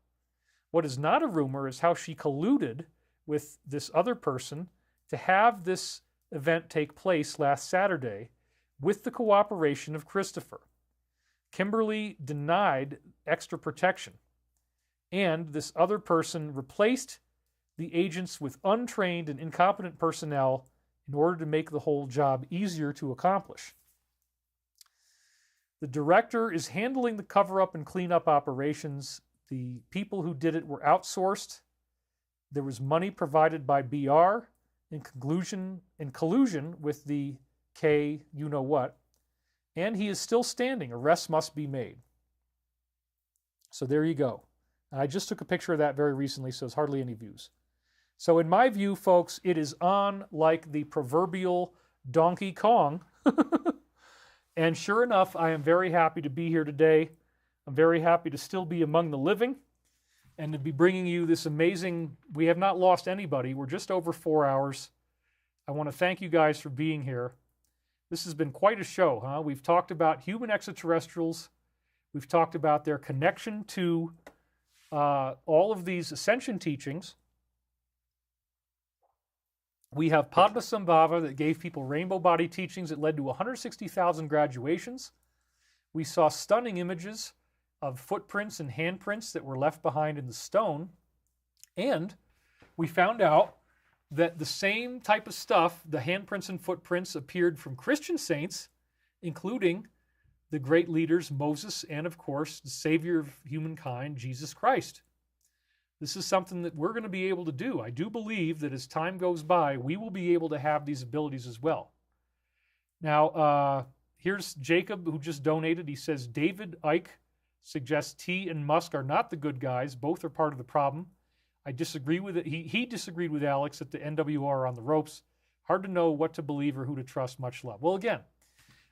What is not a rumor is how she colluded with this other person to have this event take place last Saturday with the cooperation of Christopher. Kimberly denied extra protection, and this other person replaced the agents with untrained and incompetent personnel in order to make the whole job easier to accomplish. The director is handling the cover-up and cleanup operations. The people who did it were outsourced. There was money provided by BR in collusion with the K you-know-what, and he is still standing. Arrests must be made. So there you go. And I just took a picture of that very recently, so it's hardly any views. So in my view, folks, it is on like the proverbial Donkey Kong. And sure enough, I am very happy to be here today. I'm very happy to still be among the living and to be bringing you this amazing, we have not lost anybody. We're just over 4 hours. I want to thank you guys for being here. This has been quite a show, huh? We've talked about human extraterrestrials. We've talked about their connection to all of these Ascension teachings. We have Padma Sambhava that gave people rainbow body teachings that led to 160,000 graduations. We saw stunning images of footprints and handprints that were left behind in the stone. And we found out that the same type of stuff, the handprints and footprints, appeared from Christian saints, including the great leaders Moses and, of course, the Savior of humankind, Jesus Christ. This is something that we're going to be able to do. I do believe that as time goes by, we will be able to have these abilities as well. Now, here's Jacob, who just donated. He says, David Icke suggests T and Musk are not the good guys. Both are part of the problem. I disagree with it. He disagreed with Alex that the NWR are on the ropes. Hard to know what to believe or who to trust. Much love. Well, again,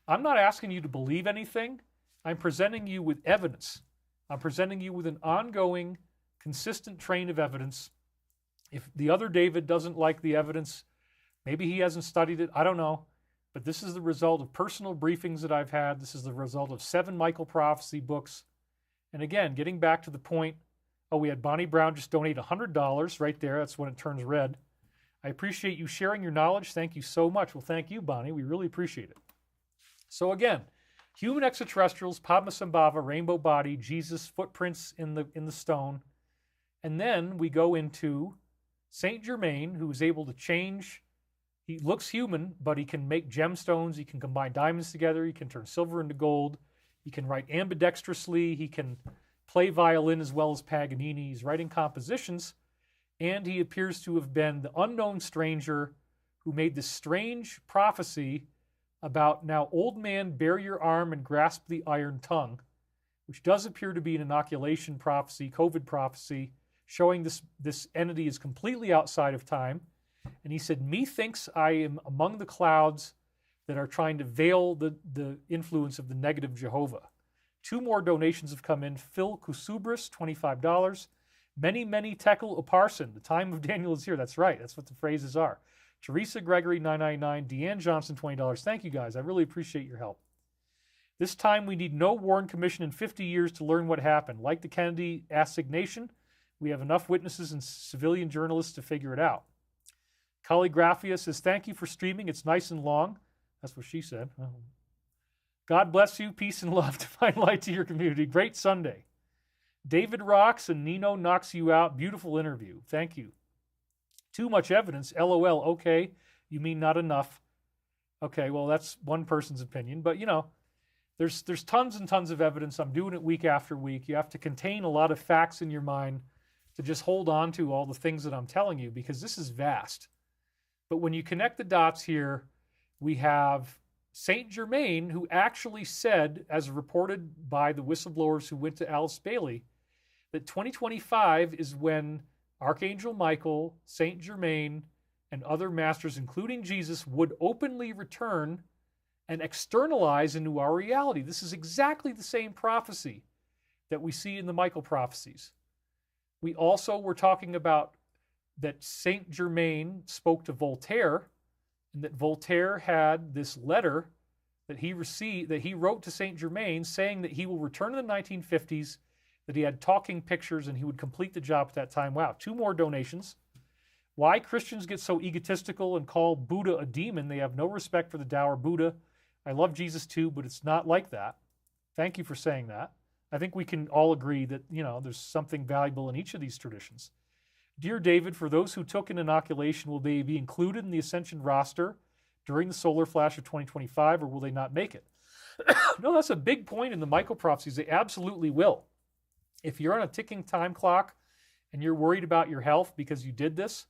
I'm not asking you to believe anything. I'm presenting you with evidence. I'm presenting you with an ongoing, consistent train of evidence. If the other David doesn't like the evidence, maybe he hasn't studied it, I don't know. But this is the result of personal briefings that I've had. This is the result of 7 Michael prophecy books. And again, getting back to the point, we had Bonnie Brown just donate $100 right there. That's when it turns red. I appreciate you sharing your knowledge. Thank you so much. Well, thank you, Bonnie. We really appreciate it. So again, human extraterrestrials, Padma Sambhava, rainbow body, Jesus, footprints in the stone. And then we go into Saint Germain, who is able to change. He looks human, but he can make gemstones. He can combine diamonds together. He can turn silver into gold. He can write ambidextrously. He can play violin as well as Paganini. He's writing compositions. And he appears to have been the unknown stranger who made this strange prophecy about, now, old man, bare your arm and grasp the iron tongue, which does appear to be an inoculation prophecy, COVID prophecy, showing this entity is completely outside of time. And he said, methinks I am among the clouds that are trying to veil the influence of the negative Jehovah. 2 more donations have come in. Phil Kusubris, $25. Many Tekel Uparson. The time of Daniel is here. That's right. That's what the phrases are. Teresa Gregory, $9.99. Deanne Johnson, $20. Thank you, guys. I really appreciate your help. This time we need no Warren Commission in 50 years to learn what happened. Like the Kennedy assignation, we have enough witnesses and civilian journalists to figure it out. Calligraphia says, thank you for streaming. It's nice and long. That's what she said. God bless you. Peace and love. Divine light to your community. Great Sunday. David rocks and Nino knocks you out. Beautiful interview. Thank you. Too much evidence. LOL. Okay. You mean not enough. Okay, well, that's one person's opinion. But, there's tons and tons of evidence. I'm doing it week after week. You have to contain a lot of facts in your mind to just hold on to all the things that I'm telling you, because this is vast. But when you connect the dots here, we have Saint Germain, who actually said, as reported by the whistleblowers who went to Alice Bailey, that 2025 is when Archangel Michael, Saint Germain, and other masters, including Jesus, would openly return and externalize into our reality. This is exactly the same prophecy that we see in the Michael prophecies. We also were talking about that Saint Germain spoke to Voltaire, and that Voltaire had this letter that he received, that he wrote to Saint Germain, saying that he will return in the 1950s, that he had talking pictures, and he would complete the job at that time. Wow, 2 more donations. Why Christians get so egotistical and call Buddha a demon? They have no respect for the Tao or Buddha. I love Jesus too, but it's not like that. Thank you for saying that. I think we can all agree that, there's something valuable in each of these traditions. Dear David, for those who took an inoculation, will they be included in the Ascension roster during the solar flash of 2025, or will they not make it? No, that's a big point in the Michael prophecies. They absolutely will. If you're on a ticking time clock and you're worried about your health because you did this,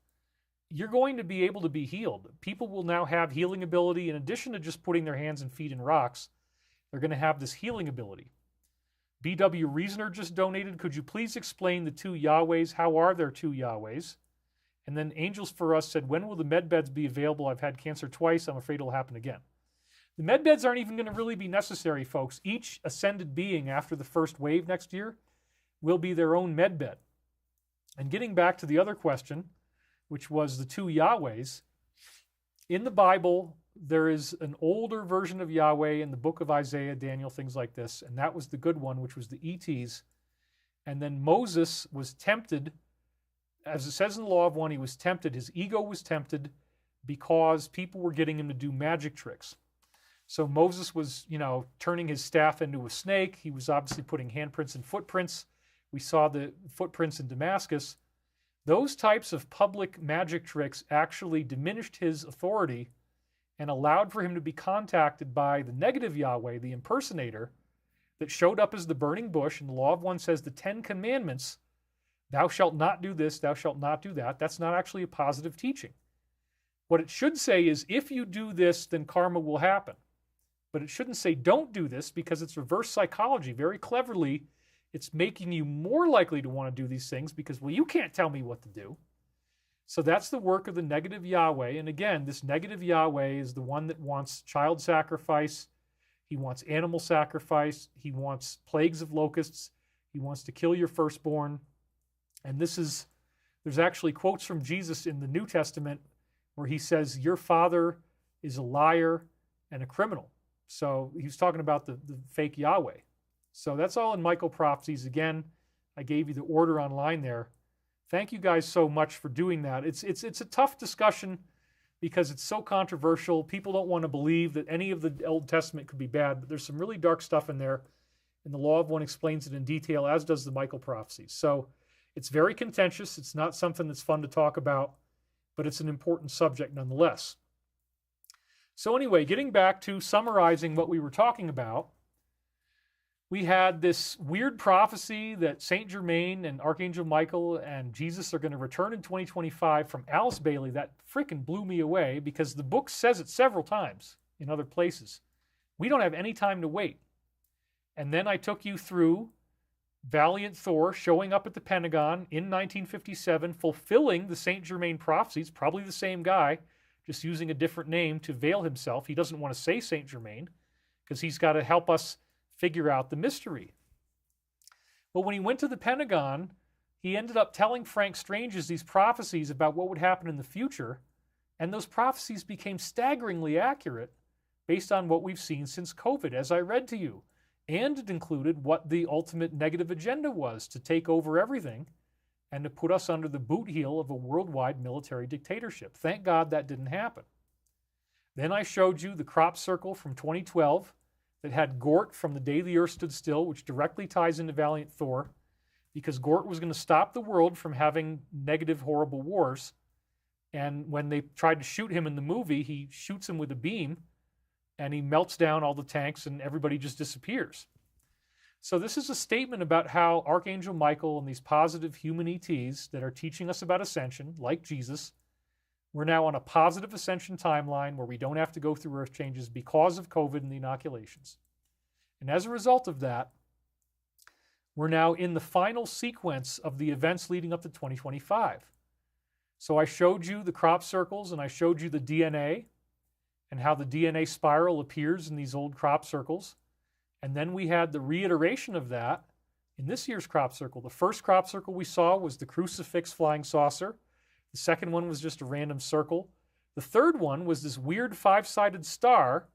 you're going to be able to be healed. People will now have healing ability. In addition to just putting their hands and feet in rocks, they're going to have this healing ability. BW Reasoner just donated. Could you please explain the 2 Yahwehs? How are there 2 Yahwehs? And then Angels for Us said, when will the med beds be available? I've had cancer twice. I'm afraid it'll happen again. The med beds aren't even going to really be necessary, folks. Each ascended being after the first wave next year will be their own med bed. And getting back to the other question, which was the 2 Yahwehs, in the Bible, there is an older version of Yahweh in the book of Isaiah, Daniel, things like this, and that was the good one, which was the ETs. And then Moses was tempted, as it says in the Law of One, he was tempted, his ego was tempted because people were getting him to do magic tricks. So Moses was, turning his staff into a snake. He was obviously putting handprints and footprints. We saw the footprints in Damascus. Those types of public magic tricks actually diminished his authority and allowed for him to be contacted by the negative Yahweh, the impersonator, that showed up as the burning bush. And the Law of One says the 10 commandments, thou shalt not do this, thou shalt not do that. That's not actually a positive teaching. What it should say is, if you do this, then karma will happen. But it shouldn't say don't do this, because it's reverse psychology. Very cleverly, it's making you more likely to want to do these things because, well, you can't tell me what to do. So that's the work of the negative Yahweh. And again, this negative Yahweh is the one that wants child sacrifice. He wants animal sacrifice. He wants plagues of locusts. He wants to kill your firstborn. And there's actually quotes from Jesus in the New Testament where he says, your father is a liar and a criminal. So he was talking about the fake Yahweh. So that's all in Michael Prophecies. Again, I gave you the order online there. Thank you guys so much for doing that. It's a tough discussion because it's so controversial. People don't want to believe that any of the Old Testament could be bad, but there's some really dark stuff in there, and the Law of One explains it in detail, as does the Michael Prophecies. So it's very contentious. It's not something that's fun to talk about, but it's an important subject nonetheless. So anyway, getting back to summarizing what we were talking about, we had this weird prophecy that Saint Germain and Archangel Michael and Jesus are going to return in 2025 from Alice Bailey. That freaking blew me away because the book says it several times in other places. We don't have any time to wait. And then I took you through Valiant Thor showing up at the Pentagon in 1957, fulfilling the Saint Germain prophecies, probably the same guy, just using a different name to veil himself. He doesn't want to say Saint Germain because he's got to help us figure out the mystery. Well, when he went to the Pentagon, he ended up telling Frank Strange's these prophecies about what would happen in the future, and those prophecies became staggeringly accurate based on what we've seen since COVID, as I read to you. And it included what the ultimate negative agenda was, to take over everything and to put us under the boot heel of a worldwide military dictatorship. Thank God that didn't happen. Then I showed you the crop circle from 2012 that had Gort from The Day the Earth Stood Still, which directly ties into Valiant Thor, because Gort was going to stop the world from having negative, horrible wars. And when they tried to shoot him in the movie, he shoots him with a beam, and he melts down all the tanks, and everybody just disappears. So this is a statement about how Archangel Michael and these positive human ETs that are teaching us about ascension, like Jesus, We're now on a positive ascension timeline where we don't have to go through earth changes because of COVID and the inoculations. And as a result of that, we're now in the final sequence of the events leading up to 2025. So I showed you the crop circles and I showed you the DNA and how the DNA spiral appears in these old crop circles. And then we had the reiteration of that in this year's crop circle. The first crop circle we saw was the crucifix flying saucer. The second one was just a random circle. The third one was this weird five-sided star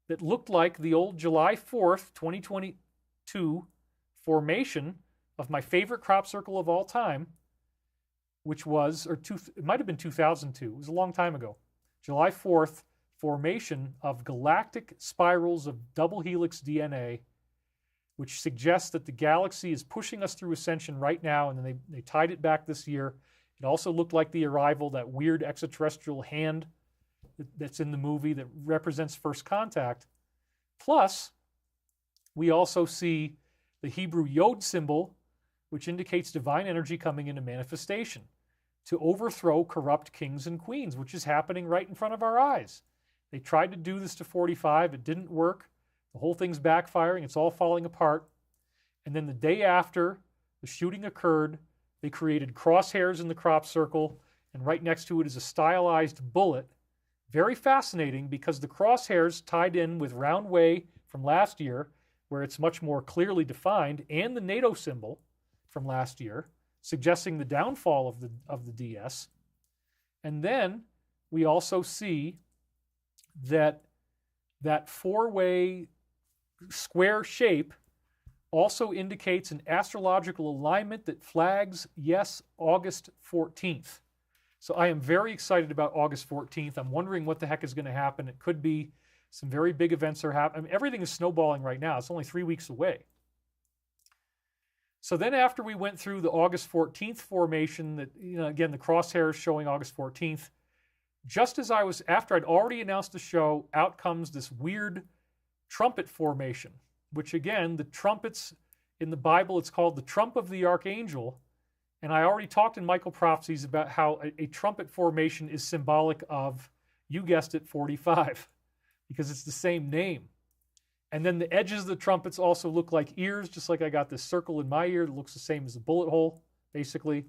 that looked like the old July 4th, 2022 formation of my favorite crop circle of all time, which was, it might have been 2002. It was a long time ago. July 4th formation of galactic spirals of double helix DNA, which suggests that the galaxy is pushing us through ascension right now, and then they tied it back this year. It also looked like the arrival, that weird extraterrestrial hand that's in the movie that represents first contact. Plus, we also see the Hebrew Yod symbol, which indicates divine energy coming into manifestation to overthrow corrupt kings and queens, which is happening right in front of our eyes. They tried to do this to 45. It didn't work. The whole thing's backfiring. It's all falling apart. And then the day after the shooting occurred, they created crosshairs in the crop circle, and right next to it is a stylized bullet. Very fascinating because the crosshairs tied in with round way from last year, where it's much more clearly defined, and the NATO symbol from last year, suggesting the downfall of the DS. And then we also see that four-way square shape also indicates an astrological alignment that flags, yes, August 14th. So I am very excited about August 14th. I'm wondering what the heck is going to happen. It could be some very big events are happening. I mean, everything is snowballing right now. It's only 3 weeks away. So then after we went through the August 14th formation, that, again, the crosshairs showing August 14th, just as after I'd already announced the show, out comes this weird trumpet formation, which again, the trumpets in the Bible, it's called the trump of the Archangel. And I already talked in Michael Prophecies about how a trumpet formation is symbolic of, you guessed it, 45, because it's the same name. And then the edges of the trumpets also look like ears, just like I got this circle in my ear that looks the same as a bullet hole, basically.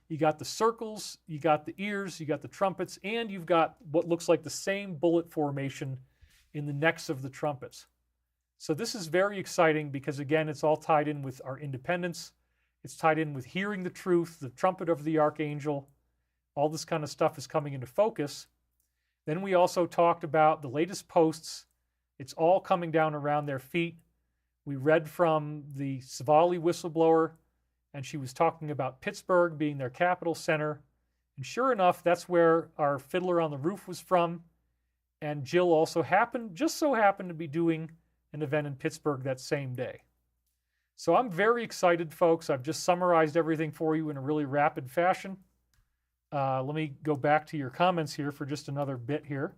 You got the circles, you got the ears, you got the trumpets, and you've got what looks like the same bullet formation in the necks of the trumpets. So this is very exciting because, again, it's all tied in with our independence. It's tied in with hearing the truth, the trumpet of the Archangel. All this kind of stuff is coming into focus. Then we also talked about the latest posts. It's all coming down around their feet. We read from the Savali whistleblower, and she was talking about Pittsburgh being their capital center. And sure enough, that's where our Fiddler on the Roof was from. And Jill also just so happened to be doing an event in Pittsburgh that same day. So I'm very excited, folks. I've just summarized everything for you in a really rapid fashion. Let me go back to your comments here for just another bit here.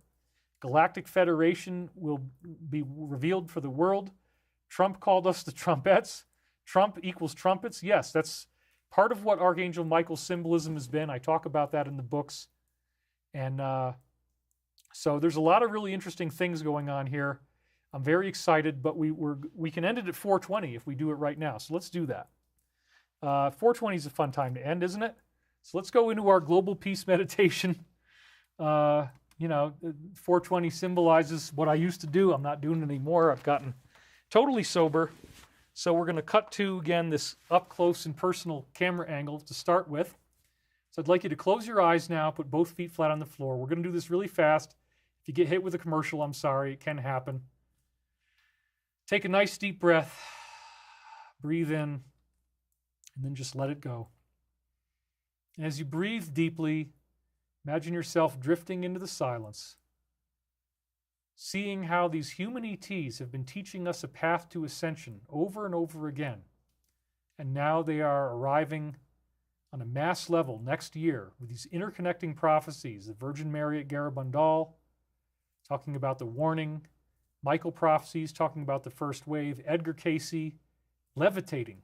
Galactic Federation will be revealed for the world. Trump called us the Trumpettes. Trump equals trumpets. Yes, that's part of what Archangel Michael's symbolism has been. I talk about that in the books. And so there's a lot of really interesting things going on here. I'm very excited, but we can end it at 4:20 if we do it right now. So let's do that. 4:20 is a fun time to end, isn't it? So let's go into our global peace meditation. 4:20 symbolizes what I used to do. I'm not doing it anymore. I've gotten totally sober. So we're going to cut to, again, this up close and personal camera angle to start with. So I'd like you to close your eyes now, put both feet flat on the floor. We're going to do this really fast. If you get hit with a commercial, I'm sorry. It can happen. Take a nice deep breath. Breathe in, and then just let it go. And as you breathe deeply, imagine yourself drifting into the silence, seeing how these human ETs have been teaching us a path to ascension over and over again. And now they are arriving on a mass level next year with these interconnecting prophecies. The Virgin Mary at Garabandal, talking about the warning. Michael Prophecies, talking about the first wave. Edgar Cayce, levitating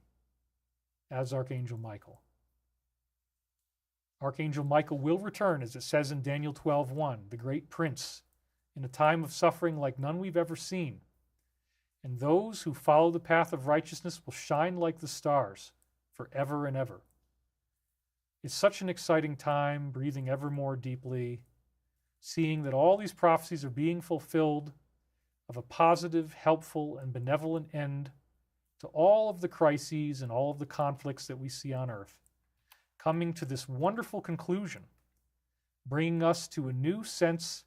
as Archangel Michael. Archangel Michael will return, as it says in Daniel 12:1, the great prince, in a time of suffering like none we've ever seen. And those who follow the path of righteousness will shine like the stars forever and ever. It's such an exciting time, breathing ever more deeply, seeing that all these prophecies are being fulfilled of a positive, helpful, and benevolent end to all of the crises and all of the conflicts that we see on Earth, coming to this wonderful conclusion, bringing us to a new sense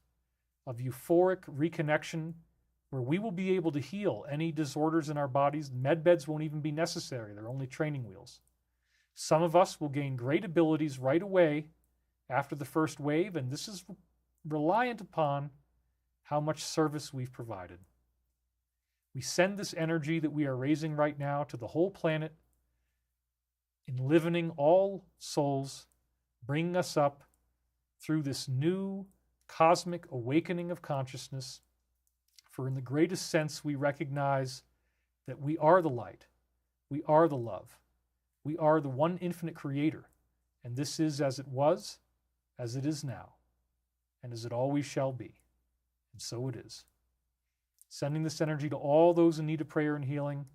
of euphoric reconnection where we will be able to heal any disorders in our bodies. Med beds won't even be necessary. They're only training wheels. Some of us will gain great abilities right away after the first wave, and this is reliant upon how much service we've provided. We send this energy that we are raising right now to the whole planet, enlivening all souls, bringing us up through this new cosmic awakening of consciousness. For in the greatest sense, we recognize that we are the light, we are the love, we are the one infinite creator, and this is as it was, as it is now, and as it always shall be. And so it is. Sending this energy to all those in need of prayer and healing,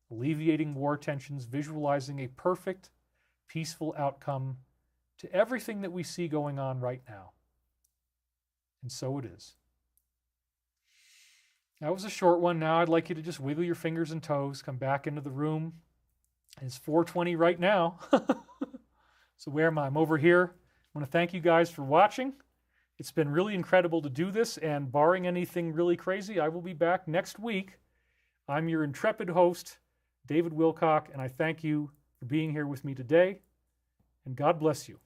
alleviating war tensions, visualizing a perfect, peaceful outcome to everything that we see going on right now. And so it is. That was a short one. Now I'd like you to just wiggle your fingers and toes, come back into the room. It's 4:20 right now. So where am I? I'm over here. I want to thank you guys for watching. It's been really incredible to do this, and barring anything really crazy, I will be back next week. I'm your intrepid host, David Wilcock, and I thank you for being here with me today, and God bless you.